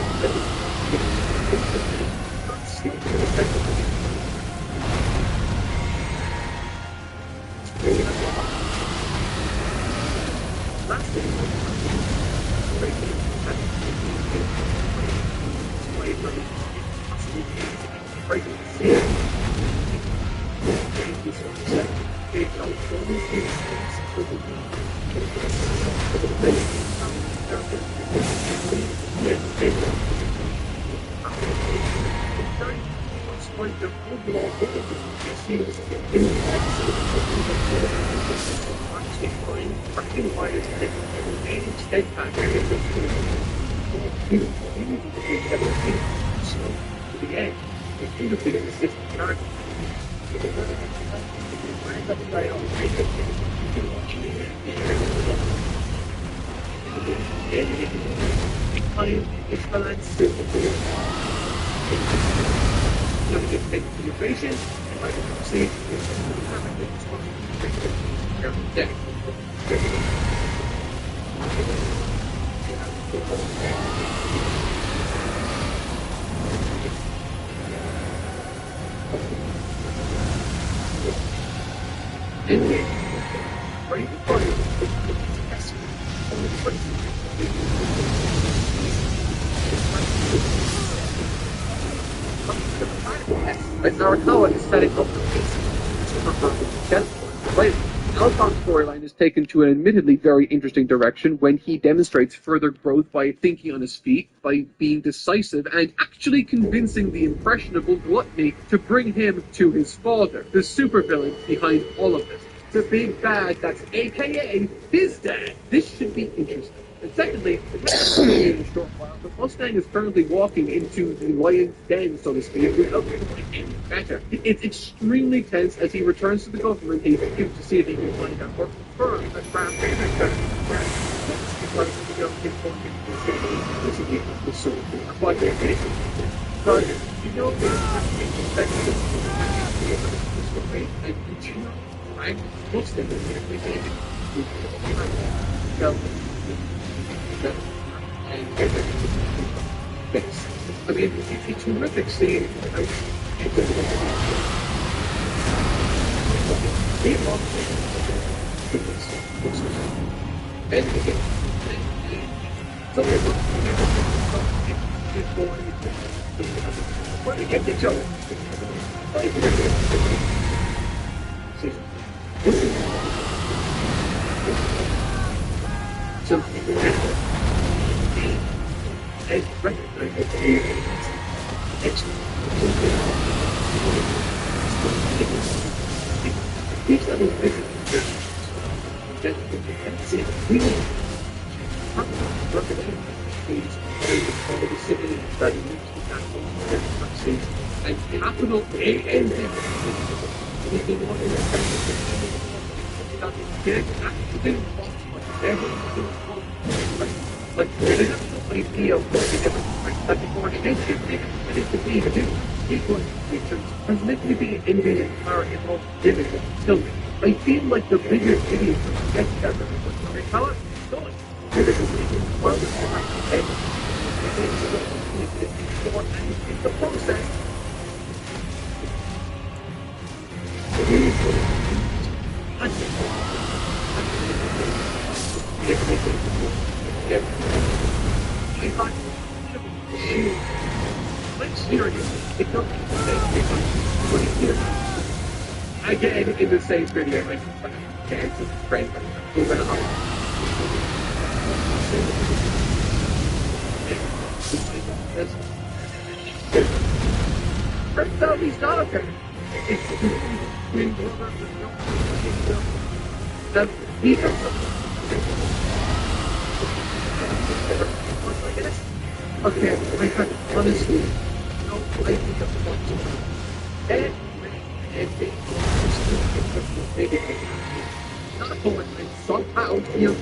P: Narakawa is setting up the Alphon's storyline is taken to an admittedly very interesting direction when he demonstrates further growth by thinking on his feet, by being decisive, and actually convincing the impressionable Gluttony to bring him to his father, the supervillain behind all of this. The big bad that's AKA his dad. This should be interesting. And secondly, in a short while, the Mustang is currently walking into the lion's den, so to speak, without getting better. It's extremely tense as he returns to the government HQ to see if he can find out or confirm that Graham I mean, it's horrific seeing capital A-N-D. Like, they have no idea what that before they to be equal features are meant to be invaded power involved difficult still. I feel like the biggest idiots get together with the power going. In the process, again in the same video, turns out he's not okay. Okay, honestly, no, I think of the and not going to somehow feel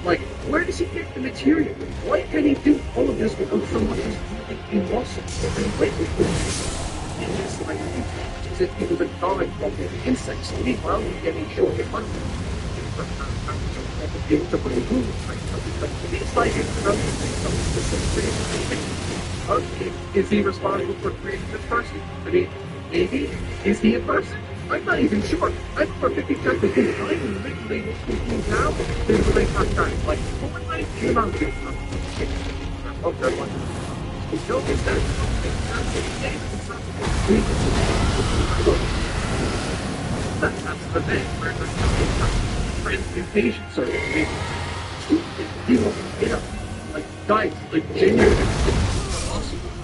P: like, where does he get the material? Why can he do all of this without so much as in muscle? It's like, as if he was a drawing from the insects. Meanwhile, he's getting short of money. It's like is he responsible for creating this person? I mean, maybe? Is he a person? I'm not even sure. I'm for 50% because I'm literally looking now. There's a big hard time. Like, what would I do about this? Okay, one. Notice that that's the thing where there's transmutation circuit. Like, guys, like, genuinely.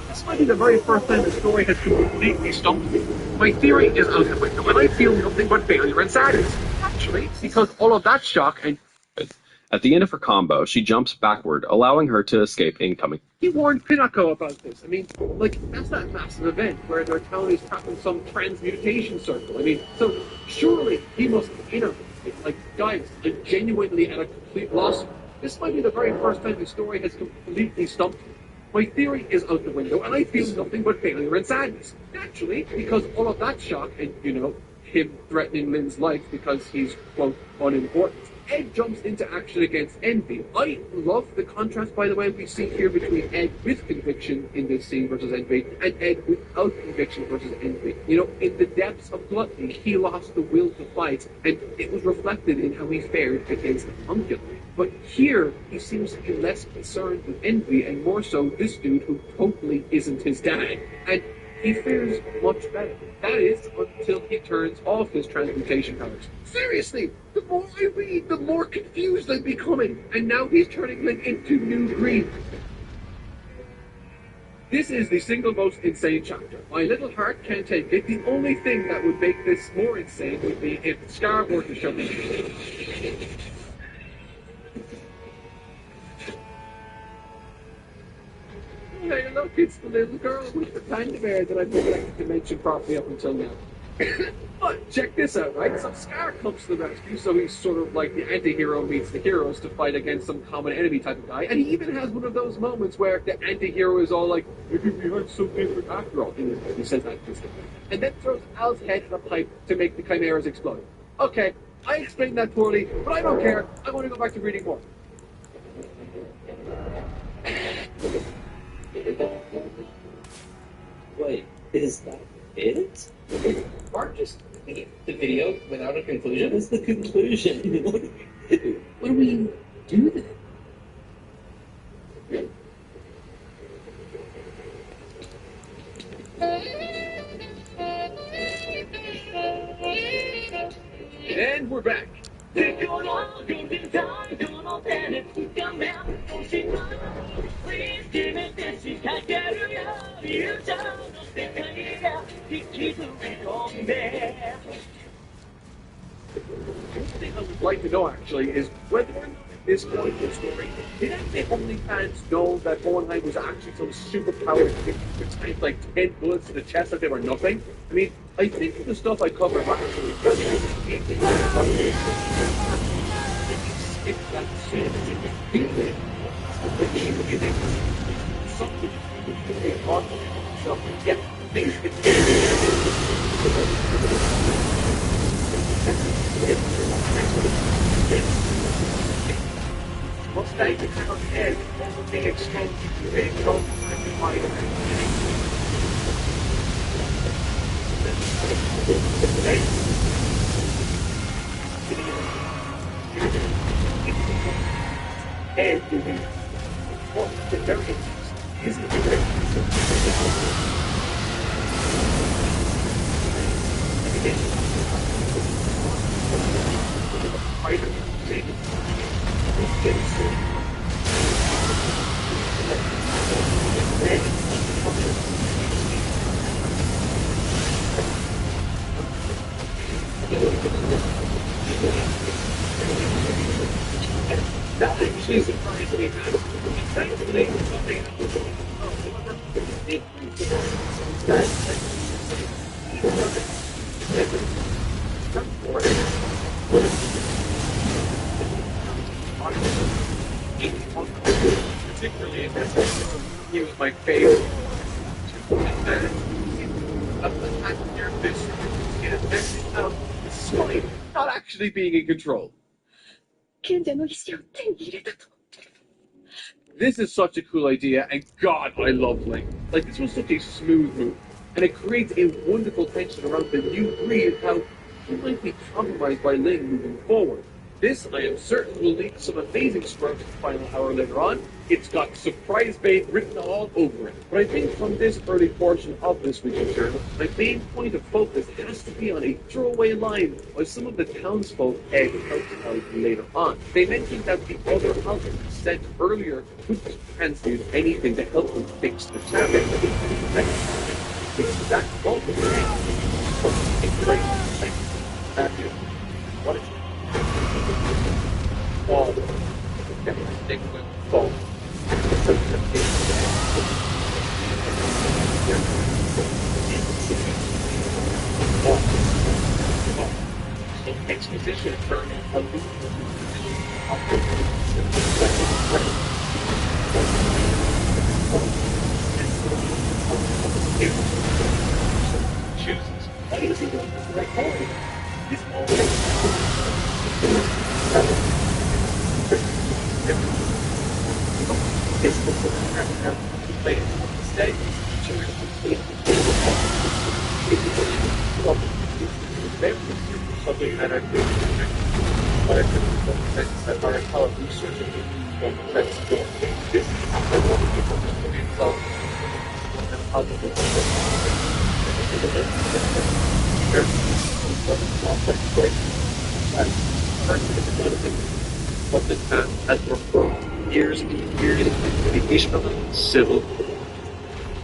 P: This might be the very first time the story has completely stumped me. My theory is out the window, and I feel nothing but failure and sadness. Actually, because all of that shock and...
R: At the end of her combo, she jumps backward, allowing her to escape incoming.
P: He warned Pinako about this. I mean, like, that's that massive event where their town is trapped in some transmutation circle. I mean, so surely he must, like, guys, I'm genuinely at a complete loss. This might be the very first time the story has completely stumped me. My theory is out the window, and I feel nothing but failure and sadness. Naturally, because all of that shock and, him threatening Lynn's life because he's, quote, unimportant. Ed jumps into action against Envy. I love the contrast, by the way, we see here between Ed with conviction in this scene versus Envy, and Ed without conviction versus Envy. In the depths of gluttony, he lost the will to fight, and it was reflected in how he fared against Uncle. But here, he seems to be less concerned with Envy, and more so this dude who totally isn't his dad. And he fares much better. That is, until he turns off his transmutation powers. Seriously, the more I read, the more confused I'm becoming. And now he's turning Link into new green. This is the single most insane chapter. My little heart can't take it. The only thing that would make this more insane would be if Scar were to show me. Hey, look, it's the little girl with the panda bear that I've neglected to mention properly up until now. But check this out, right? So Scar comes to the rescue, so he's sort of like the anti-hero meets the heroes to fight against some common enemy type of guy. And he even has one of those moments where the anti-hero is all like, maybe we had so different after all. He says that to and then throws Al's head in a pipe to make the chimeras explode. Okay, I explained that poorly, but I don't care. I want to go back to reading more.
S: Wait, is that it? Mark just the video without a conclusion is the conclusion. What do we do? What do we do
P: then? And we're back. One thing I would like to know, actually, is whether or not at this point in the story, did any of the only fans know that Hohenheim was actually some superpowered thing that could tank like 10 bullets to the chest like they were nothing? I mean, I think the stuff I covered last week was Mustang on head over the extent they don't fight. And what's the very isn't that actually surprised me. Thankfully, something else. Particularly in this episode, he was my favorite. Despite not actually being in control. This is such a cool idea, and God, I love Link. Like, this was such a smooth move, and it creates a wonderful tension around the new breed and how he might be compromised by Link moving forward. This, I am certain, will lead to some amazing squirms in the final hour later on. It's got surprise bait written all over it. But I think from this early portion of this week's journal, my main point of focus has to be on a throwaway line by some of the townsfolk Ed helped later on. They mentioned that the other alchemists said earlier couldn't transmute anything to help them fix the challenge. Fix that fault. What is it? Fall. Everything will fall. Exposition turning a loop. Chooses. Why does he go to the right point? This subject matter that are how research this what this has for years and years the issue of civil.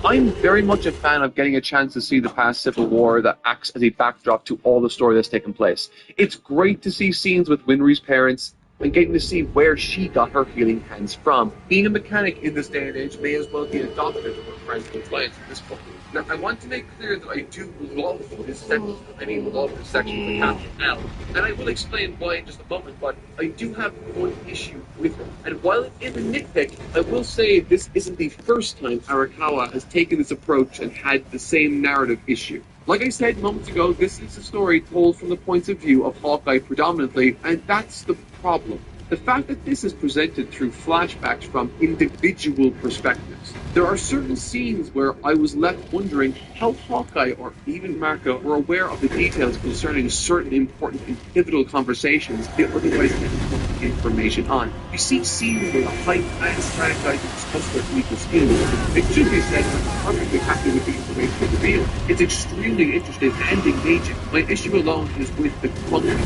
P: I'm very much a fan of getting a chance to see the past Civil War that acts as a backdrop to all the story that's taken place. It's great to see scenes with Winry's parents and getting to see where she got her healing hands from. Being a mechanic in this day and age may as well be adopted to her friends and clients in this book. Now, I want to make clear that I do love this section. Love this section with a capital L. And I will explain why in just a moment, but I do have one issue with it. And while it is a nitpick, I will say this isn't the first time Arakawa has taken this approach and had the same narrative issue. Like I said moments ago, this is a story told from the points of view of Hawkeye predominantly, and that's the problem. The fact that this is presented through flashbacks from individual perspectives. There are certain scenes where I was left wondering how Hawkeye or even Marco were aware of the details concerning certain important and pivotal conversations they otherwise had information on. You see scenes where the high-class strategizing discuss their legal schemes. It should be said that I'm perfectly happy with the information revealed. It's extremely interesting and engaging. My issue alone is with the clunky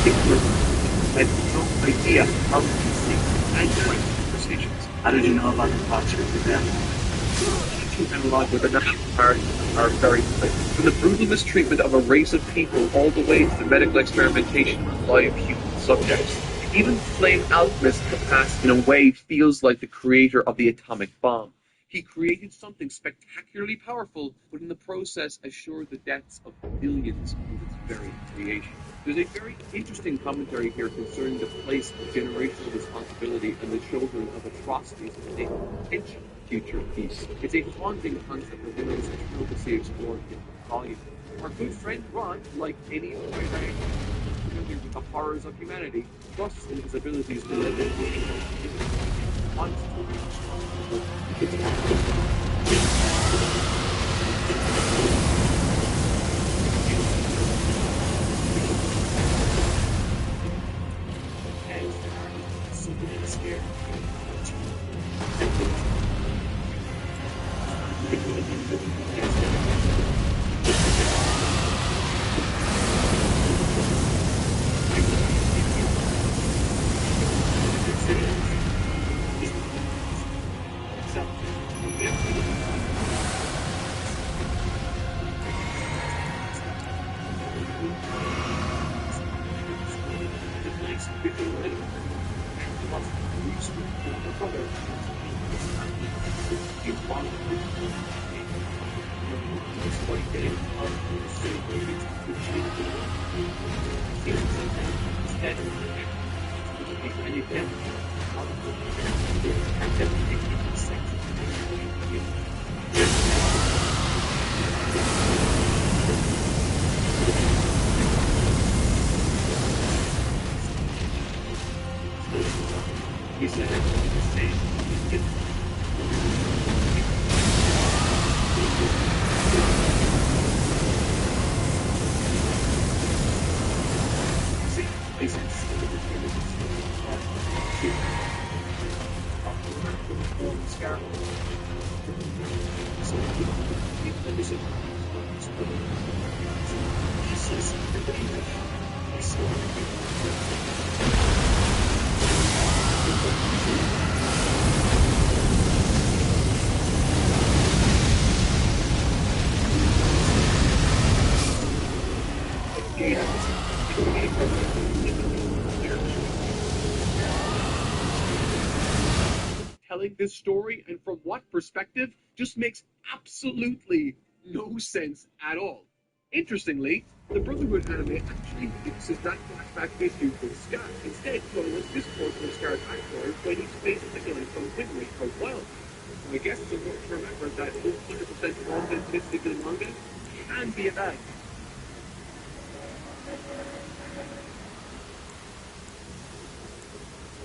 P: I had no idea how to see and direct conversations. How did you know about the posture of them? The analog with the parts are very clear. From the brutal mistreatment of a race of people all the way to the medical experimentation on live human subjects. Even Flame Alchemist in the past, in a way, feels like the creator of the atomic bomb. He created something spectacularly powerful, but in the process assured the deaths of millions with its very creation. There's a very interesting commentary here concerning the place of generational responsibility and the children of atrocities in a potential future peace. It's a haunting concept that one is thrilled to see explored in the volume. Our good friend Ron, like any other familiar with the horrors of humanity, trusts in his abilities to live in wants to be responsible. Telling this story and from what perspective just makes absolutely no sense at all. Interestingly, the Brotherhood anime actually fixes that flashback issue with Scott, instead showing us this portion of Scar's backstory when he's facing the guy from Winry for Wild. So I guess it's important to remember that 100% authenticity to the manga can be a bad.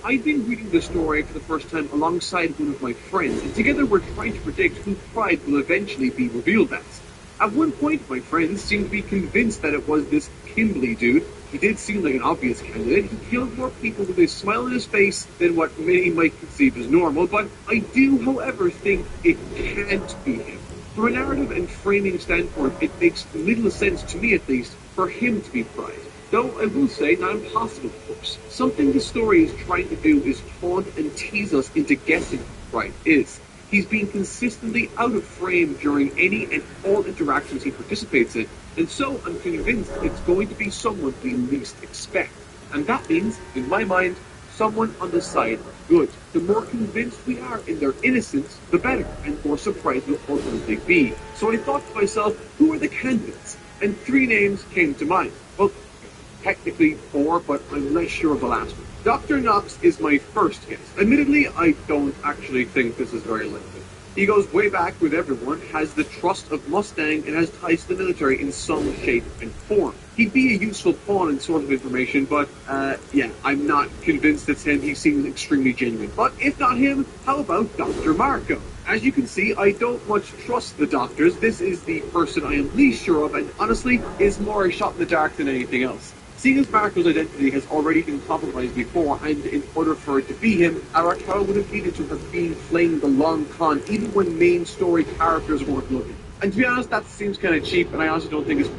P: I've been reading the story for the first time alongside one of my friends, and together we're trying to predict who Pride will eventually be revealed as. At one point, my friends seemed to be convinced that it was this Kimberly dude. He did seem like an obvious candidate. He killed more people with a smile on his face than what many might conceive as normal, but I do, however, think it can't be him. From a narrative and framing standpoint, it makes little sense, to me at least, for him to be Pride. Though I will say, not impossible, of course. Something the story is trying to do is taunt and tease us into guessing who Pride is. He's being consistently out of frame during any and all interactions he participates in, and so I'm convinced it's going to be someone we least expect. And that means, in my mind, someone on the side of good. The more convinced we are in their innocence, the better, and more surprised we'll ultimately be. So I thought to myself, who are the candidates? And 3 names came to mind. Well, technically 4, but I'm less sure of the last one. Dr. Knox is my first guess. Admittedly, I don't actually think this is very likely. He goes way back with everyone, has the trust of Mustang, and has ties to the military in some shape and form. He'd be a useful pawn in sort of information, but, yeah, I'm not convinced it's him. He seems extremely genuine. But if not him, how about Dr. Marco? As you can see, I don't much trust the doctors. This is the person I am least sure of, and honestly, is more a shot in the dark than anything else. Seeing as Marco's identity has already been compromised before, and in order for it to be him, Arakawa would have needed to have been playing the long con, even when main story characters weren't looking. And to be honest, that seems kind of cheap, and I honestly don't think it's...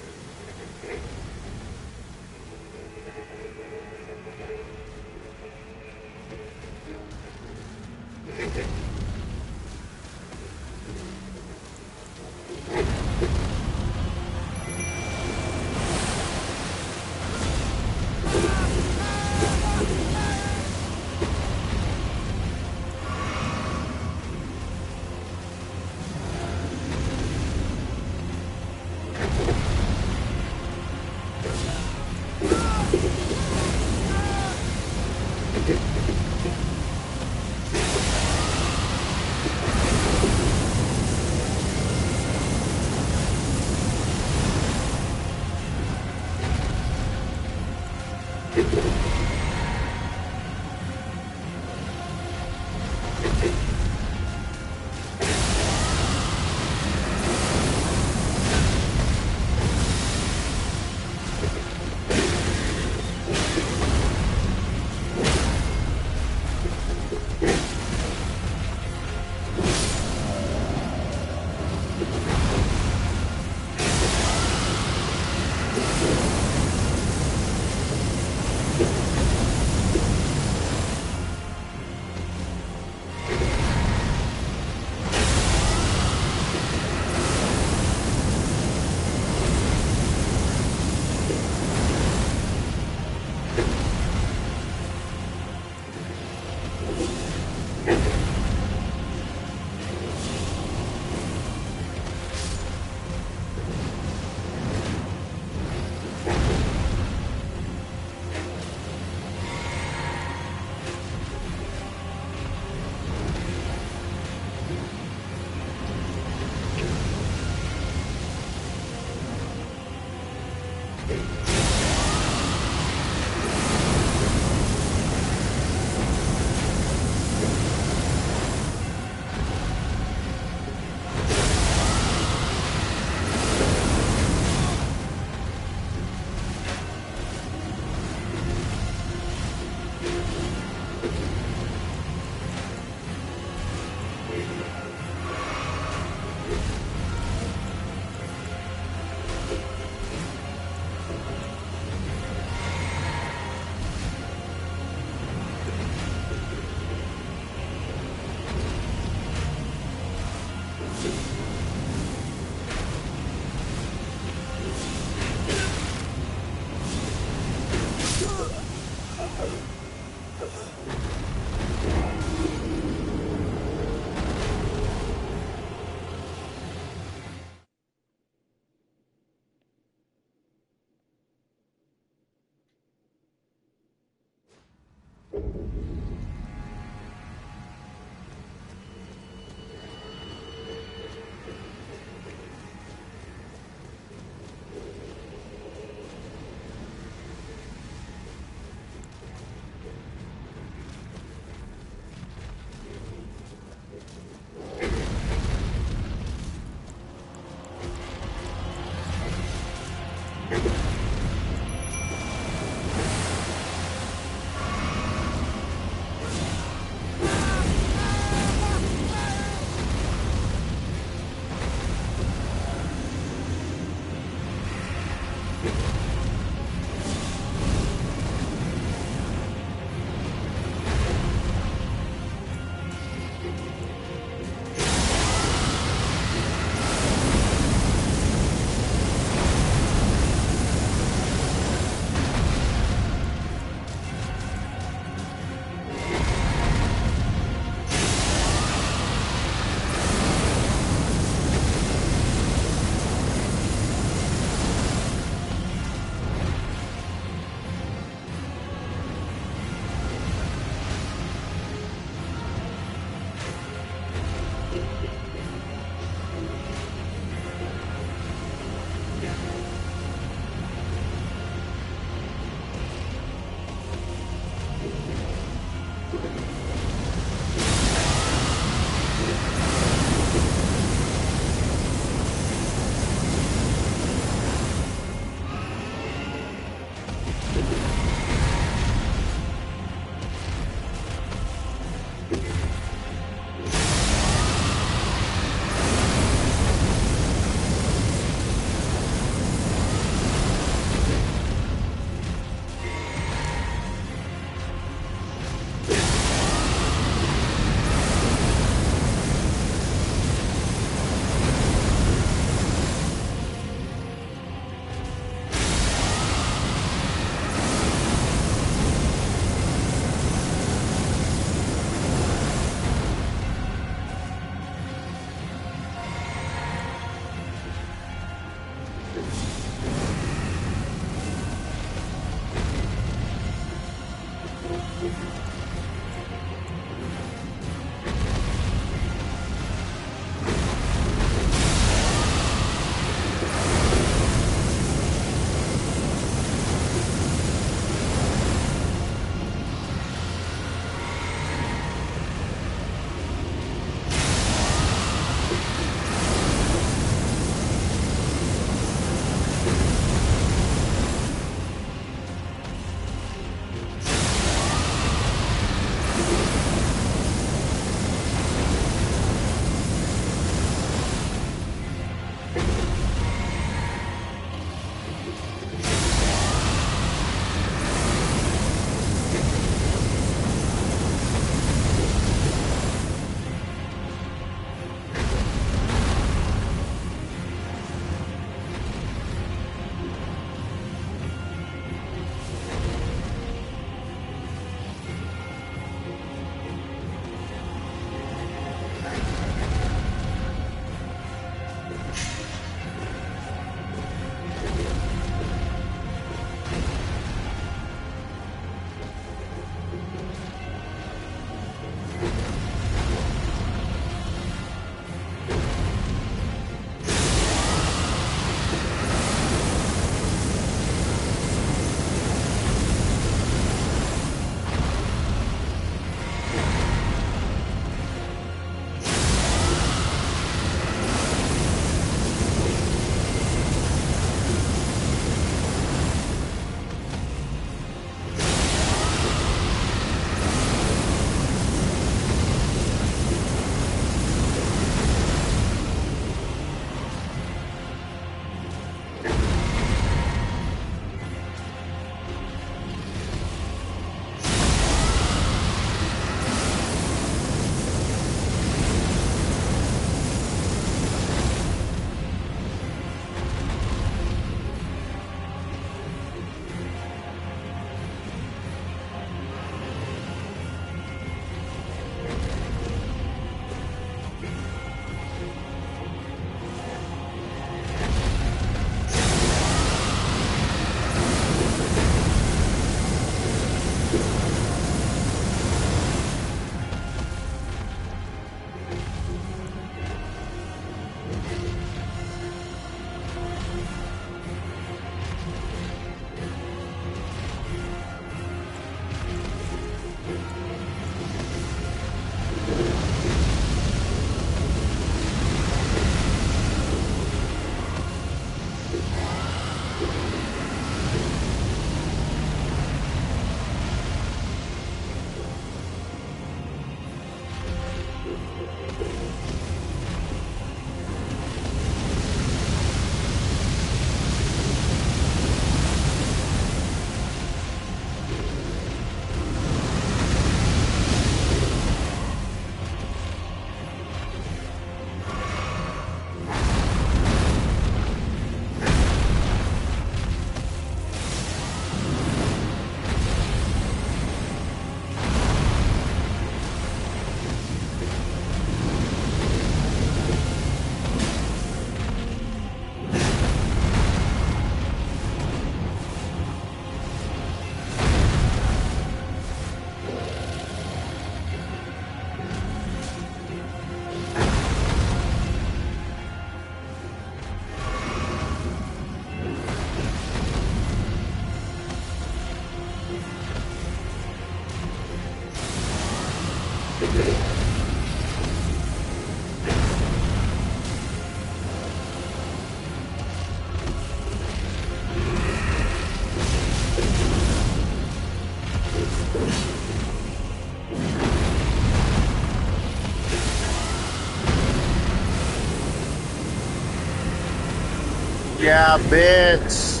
A: Yeah, bitch.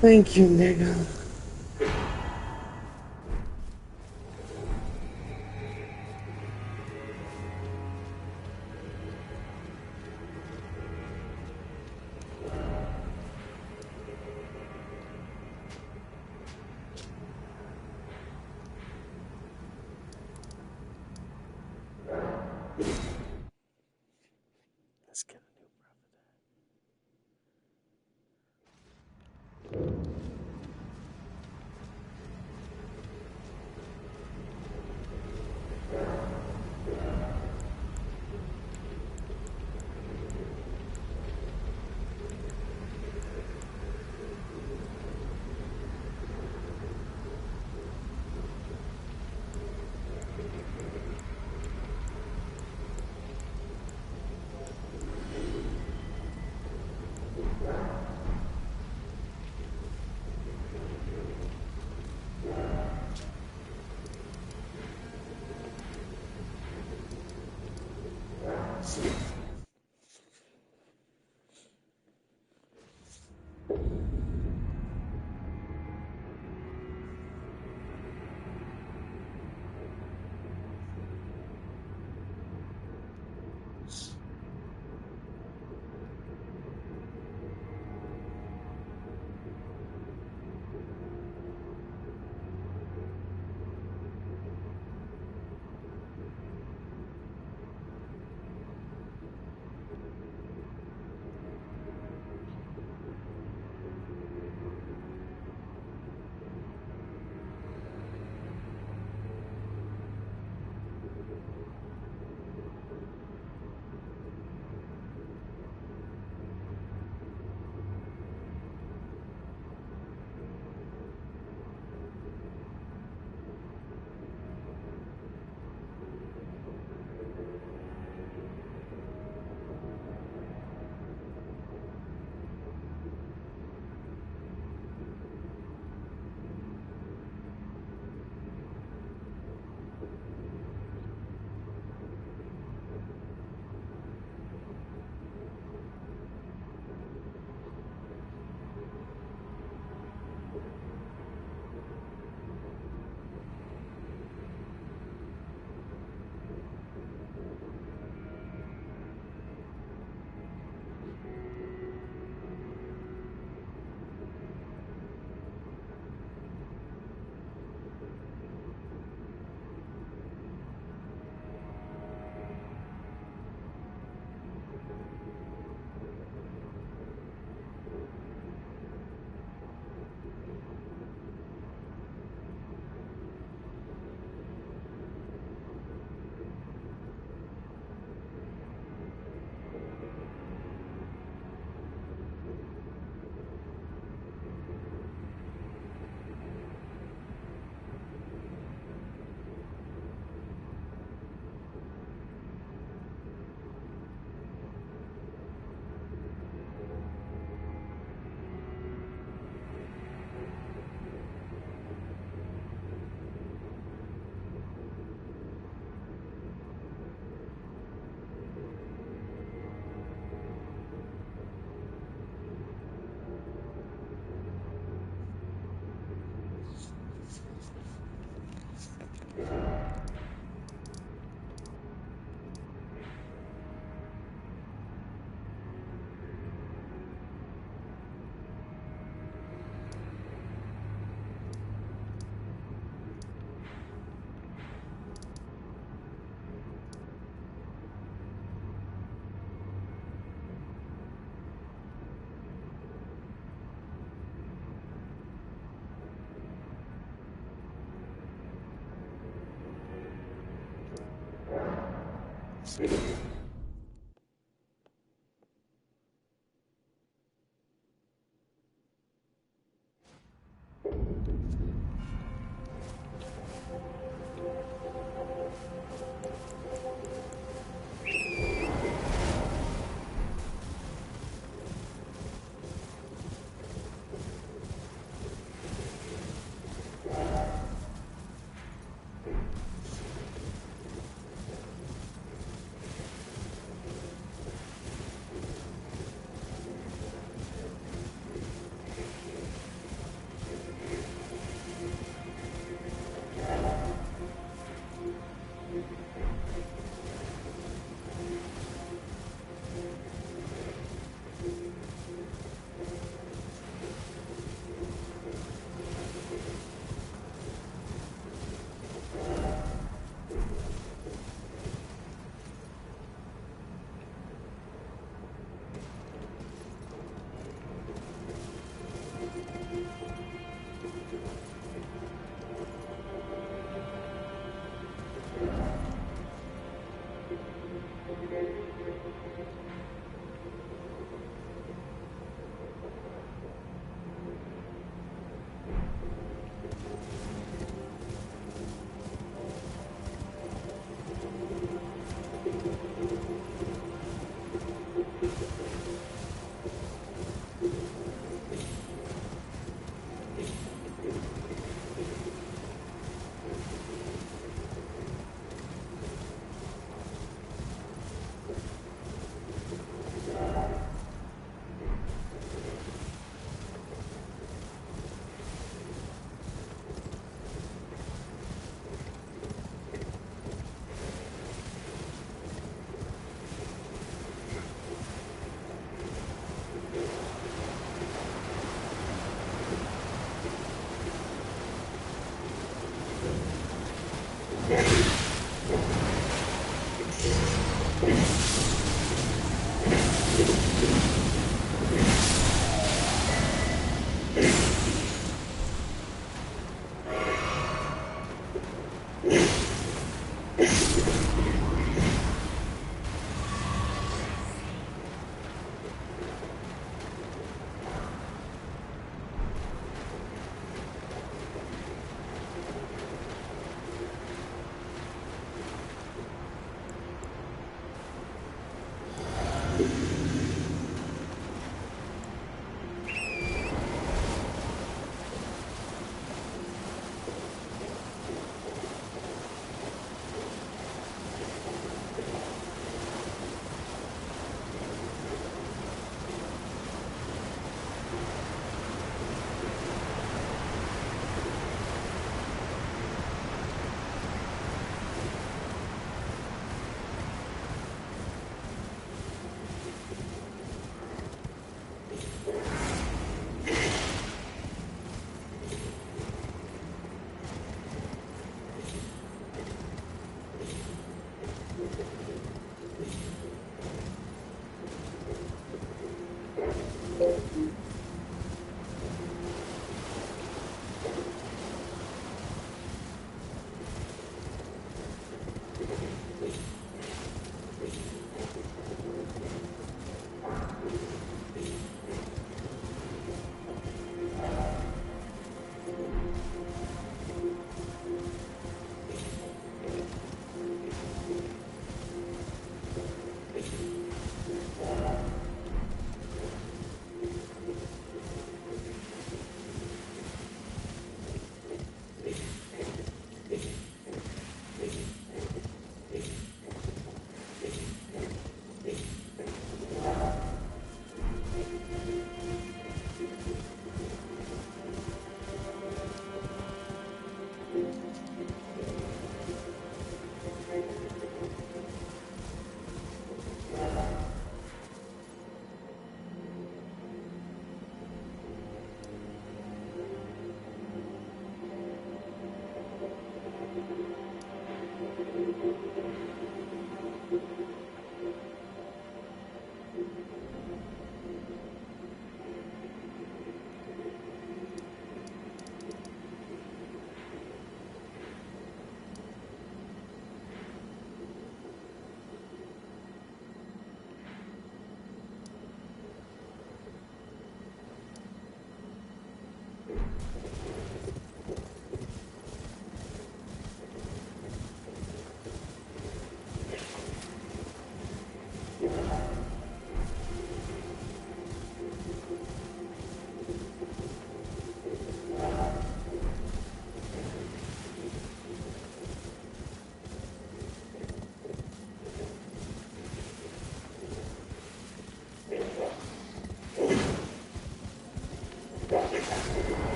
D: Thank you, nigga. Let's get a new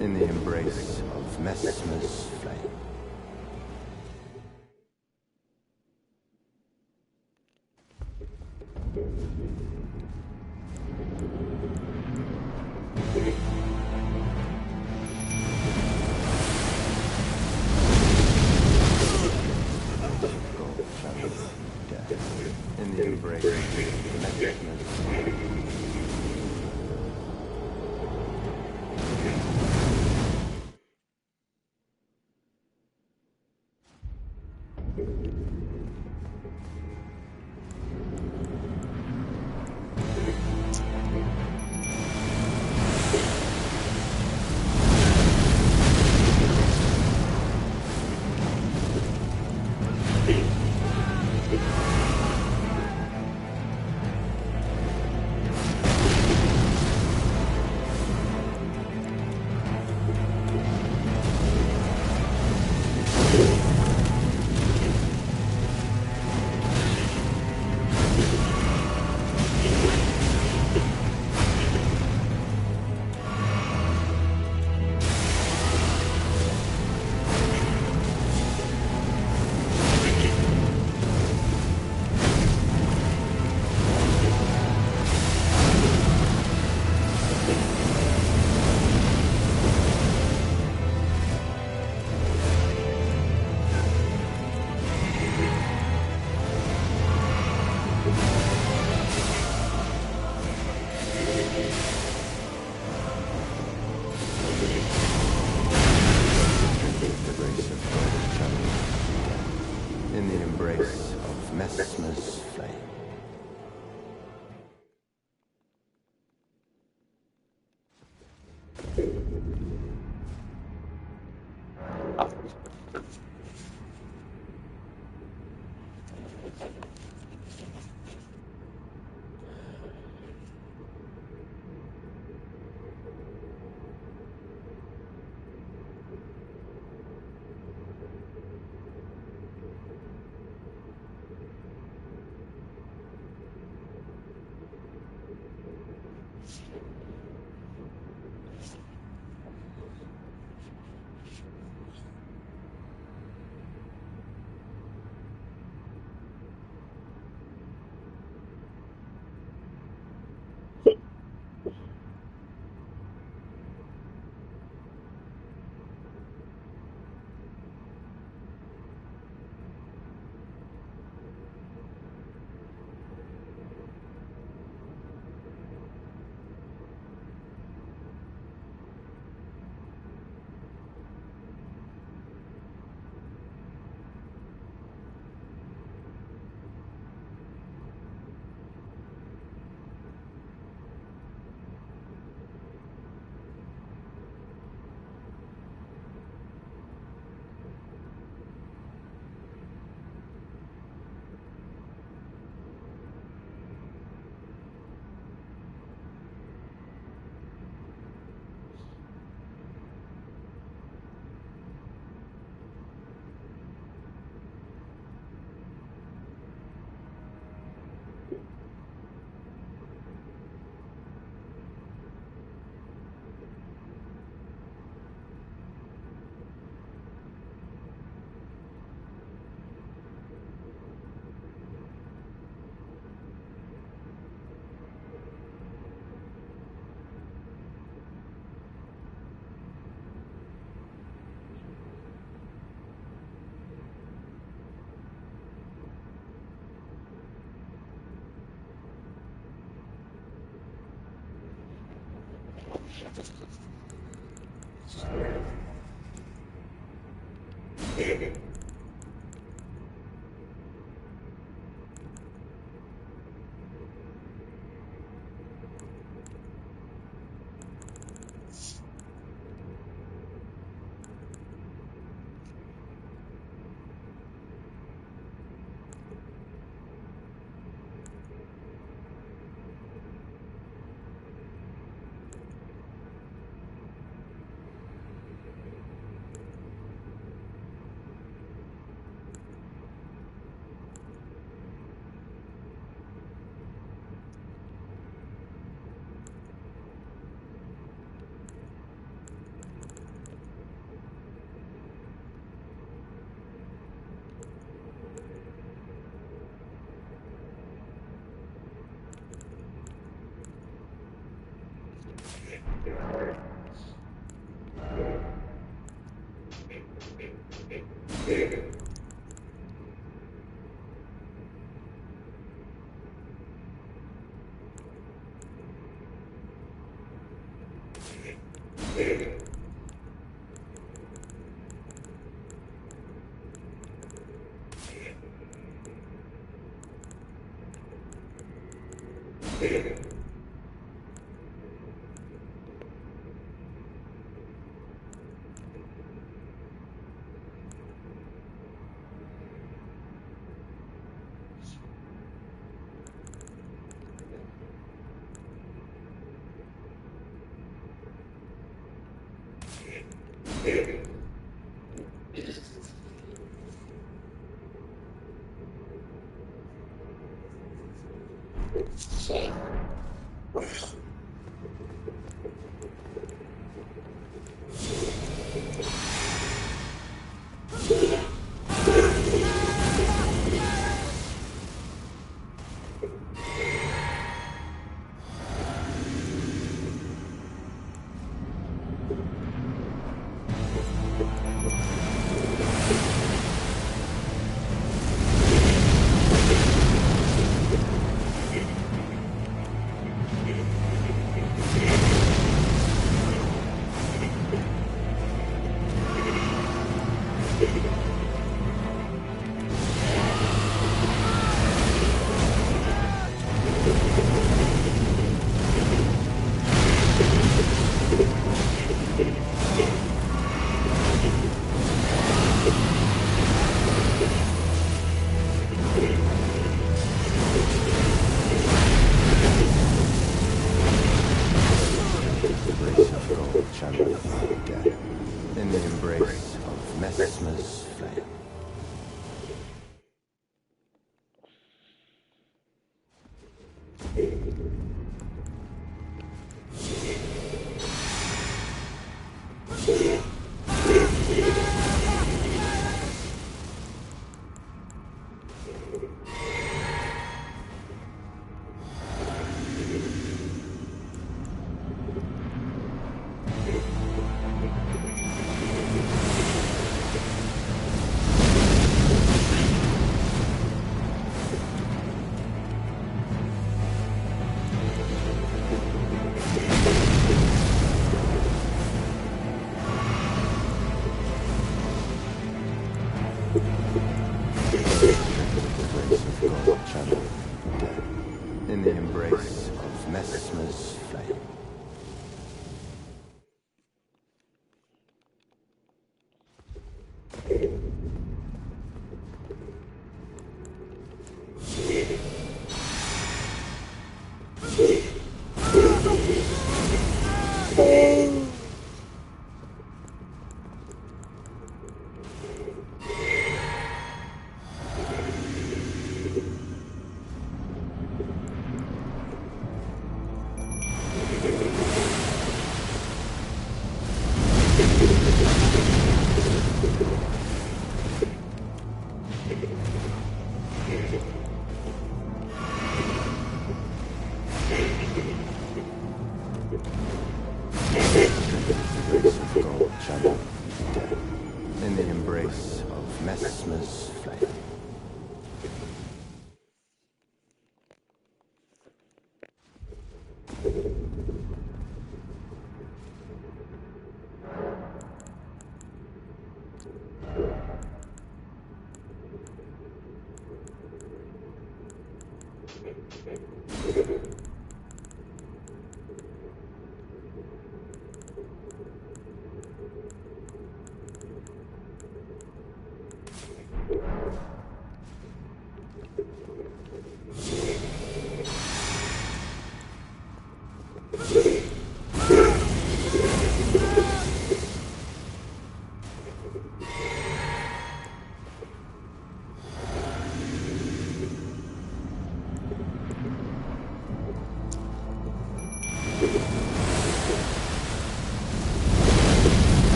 N: In the embrace of Messmer's flame.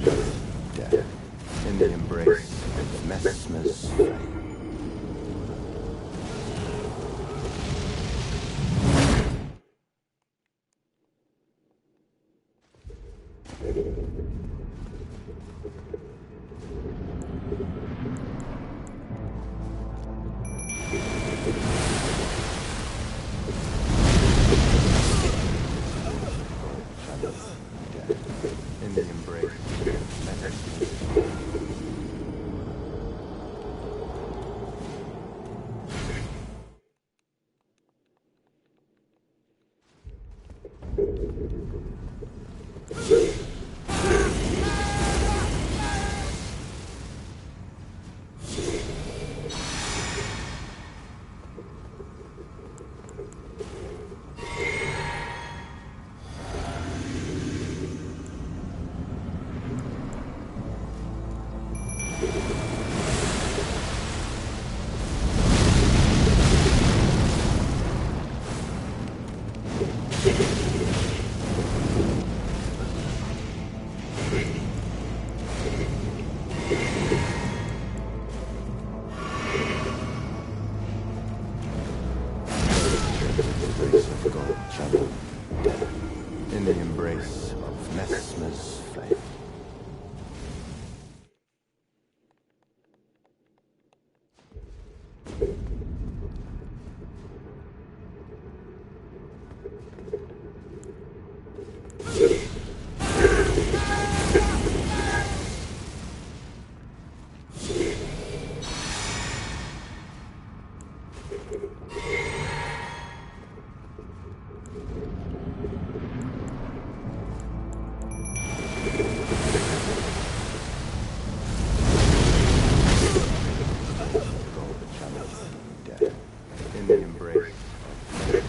N: channel, death, in the embrace of Messmer's flame. In the embrace of Messmer's flame. In the embrace of Messmer's flame. In the embrace of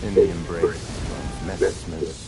N: in the embrace of Messmer's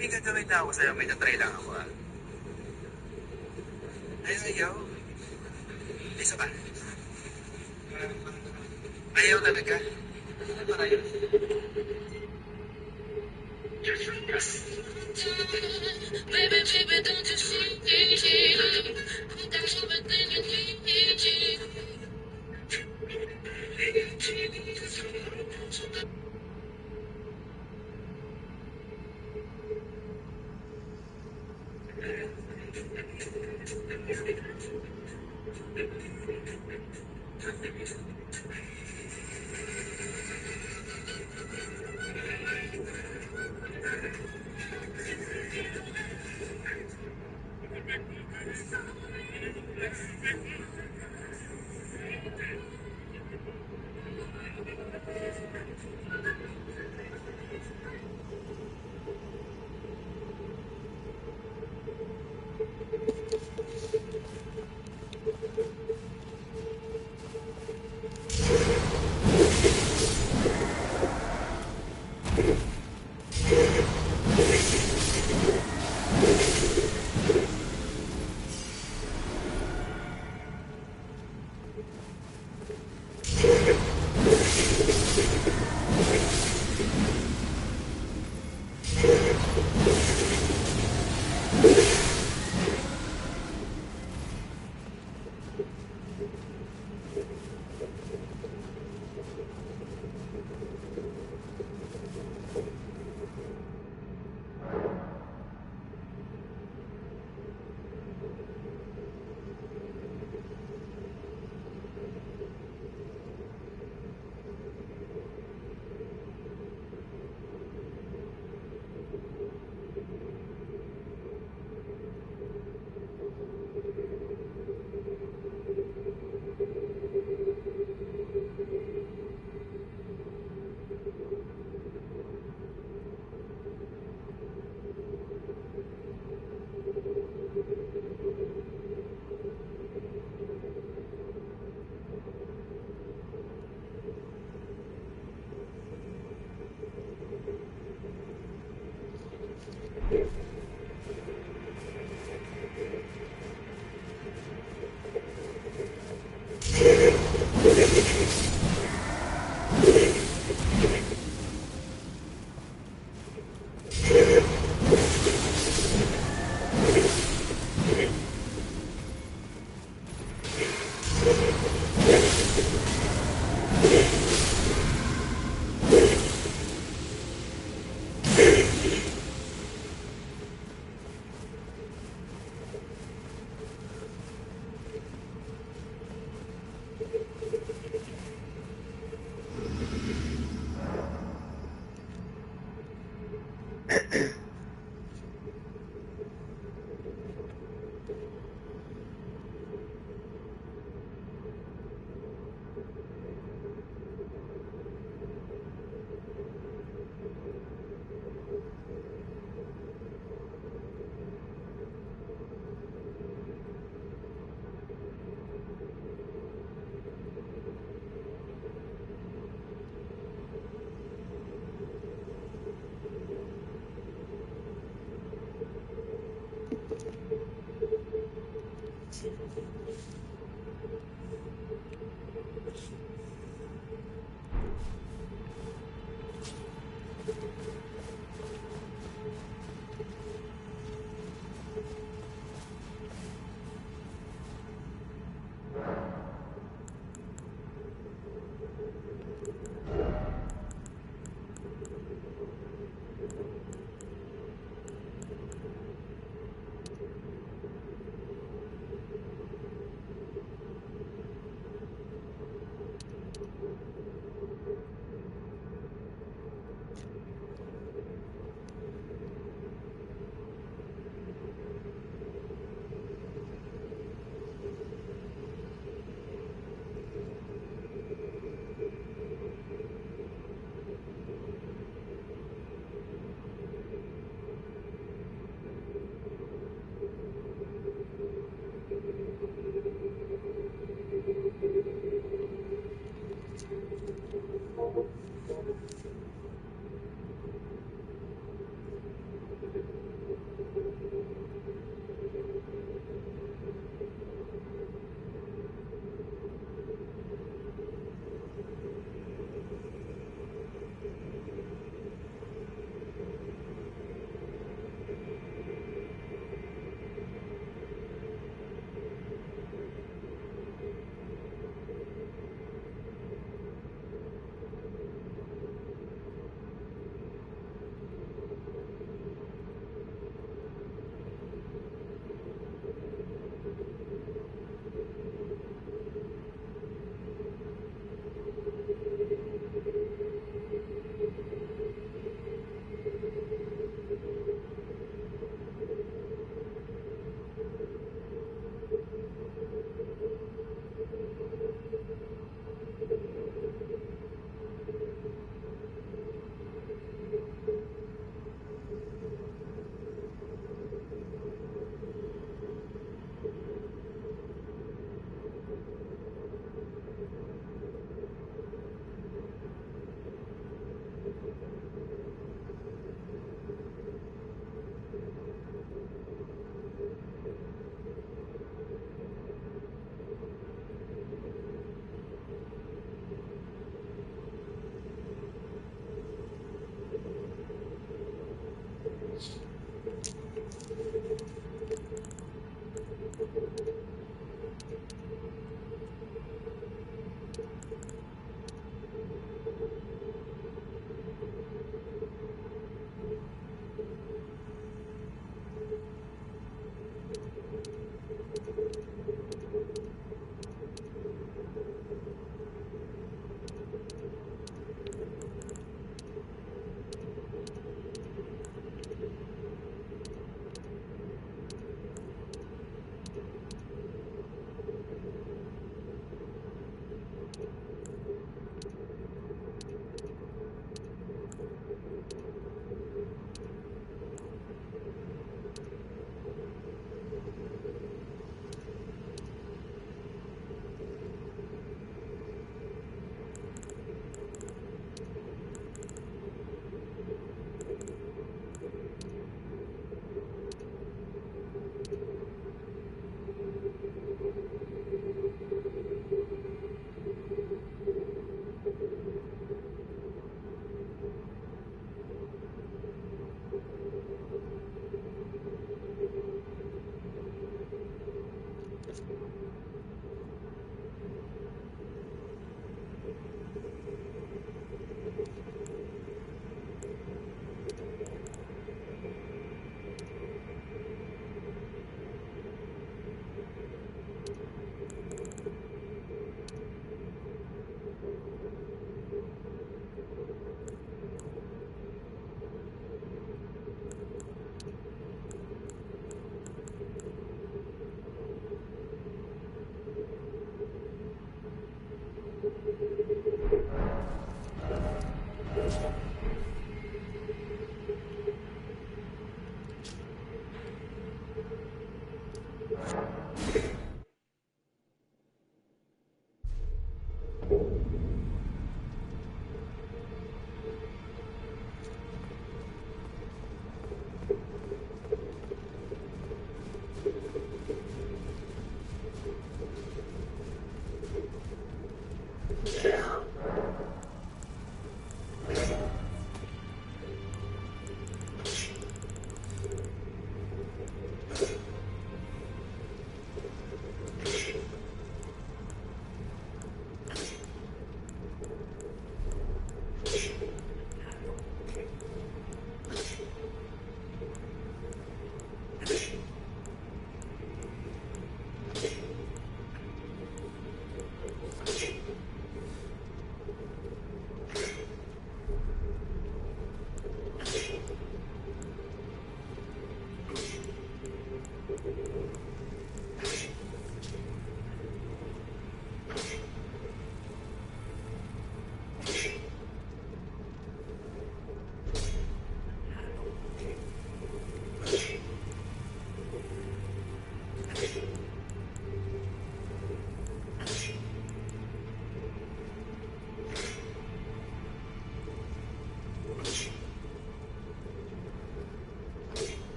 G: May gagawin na ako sa'yo, may tatry lang ako ah. Ayaw. Isa ba? Ayaw talaga. Ano ba kayo?
T: Baby, don't you see? There's everything you need.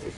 N: The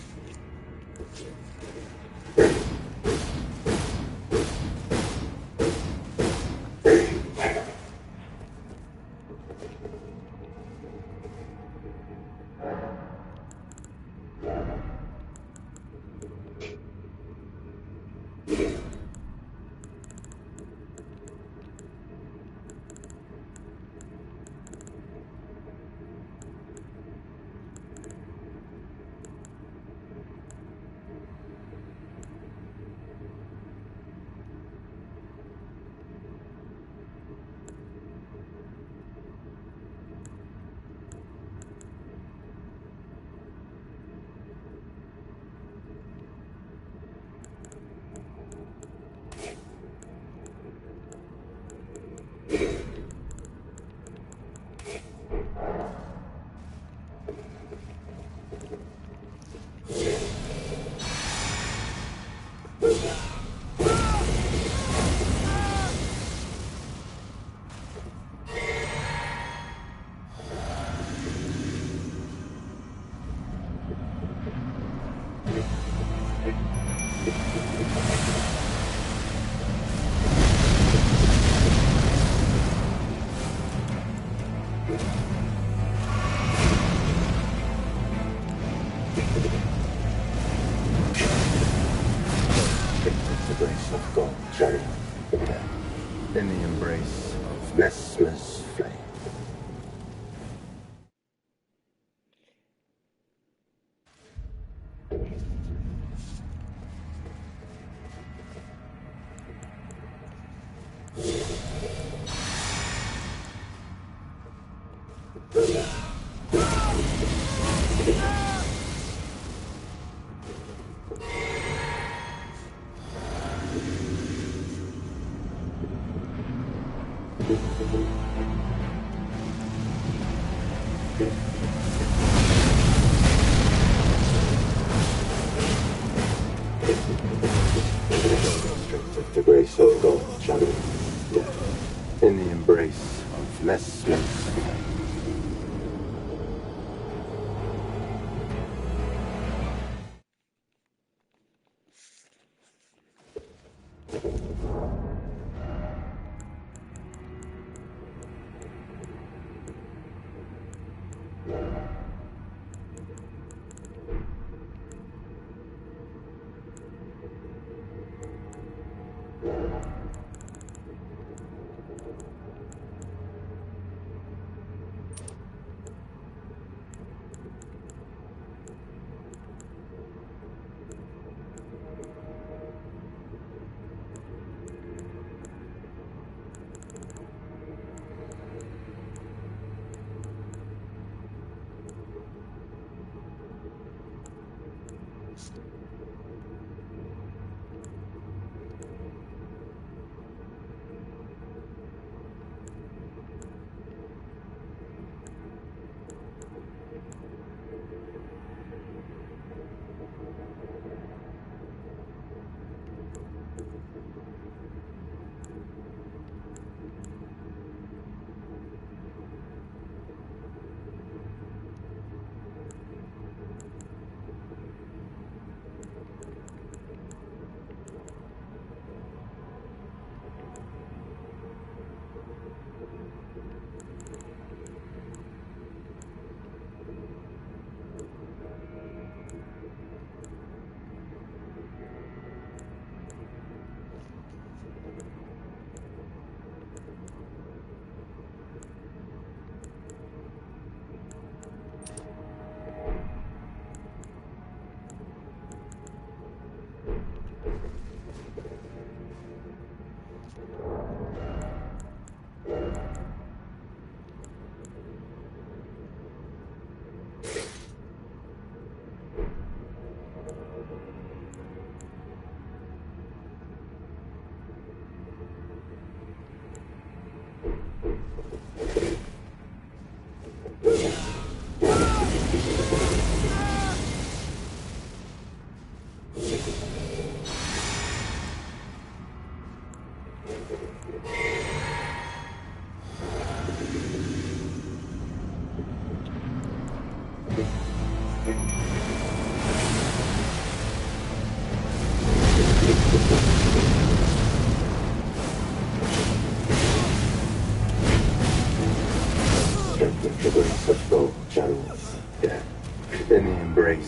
N: grace of God, Jerry. In the embrace of Messmer's flame. The grace of God, Jerry. In the embrace of Messmer's flame.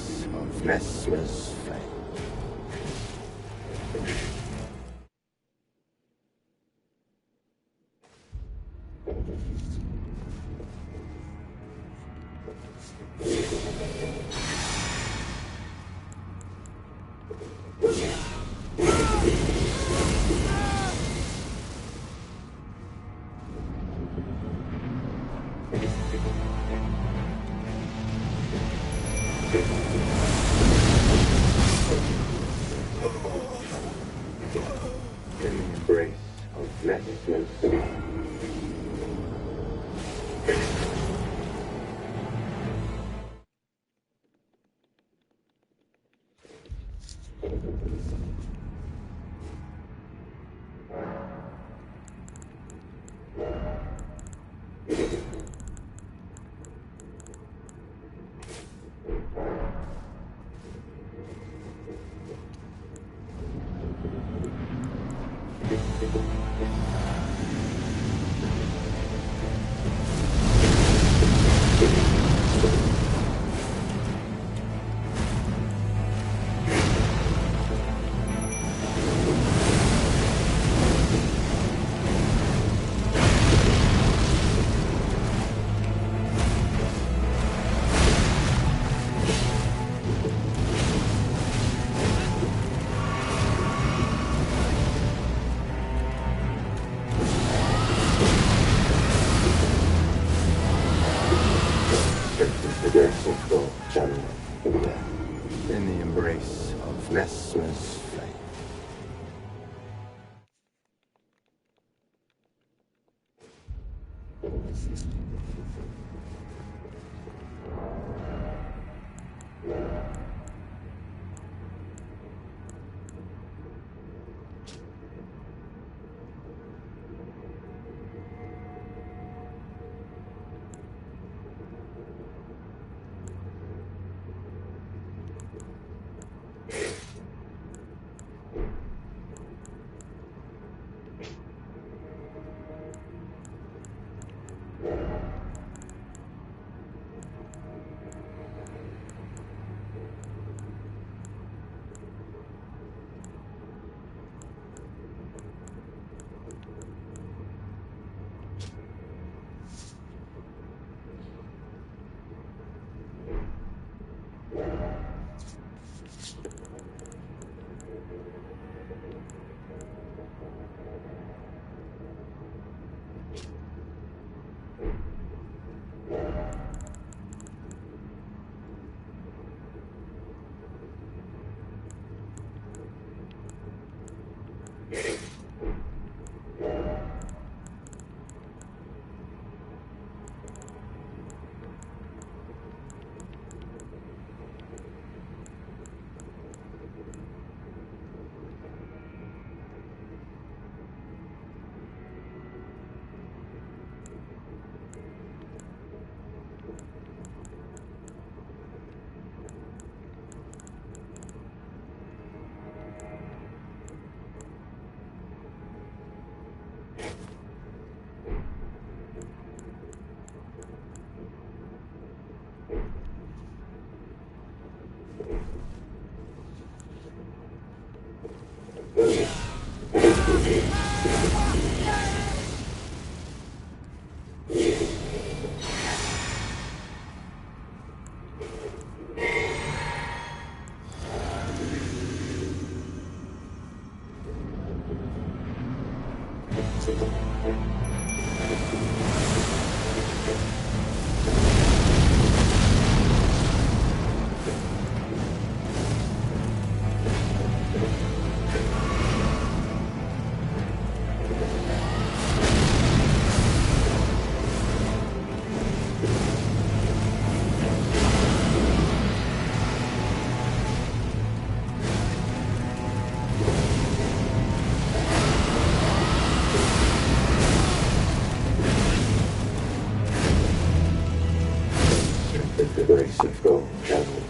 N: embrace of Messmer's flame. In the embrace of Messmer's flame. In the embrace of Messmer's flame. The grace of gold travel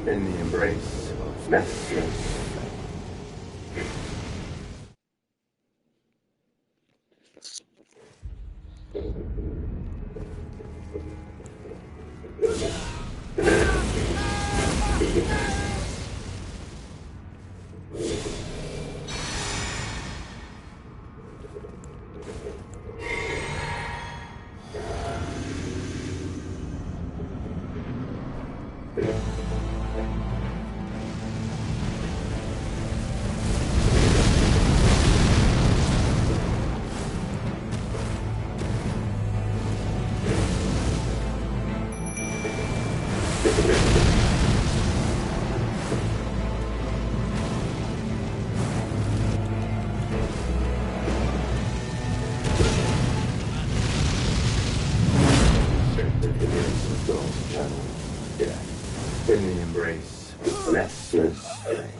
N: in the embrace of Messmer's. In the embrace of restless flame.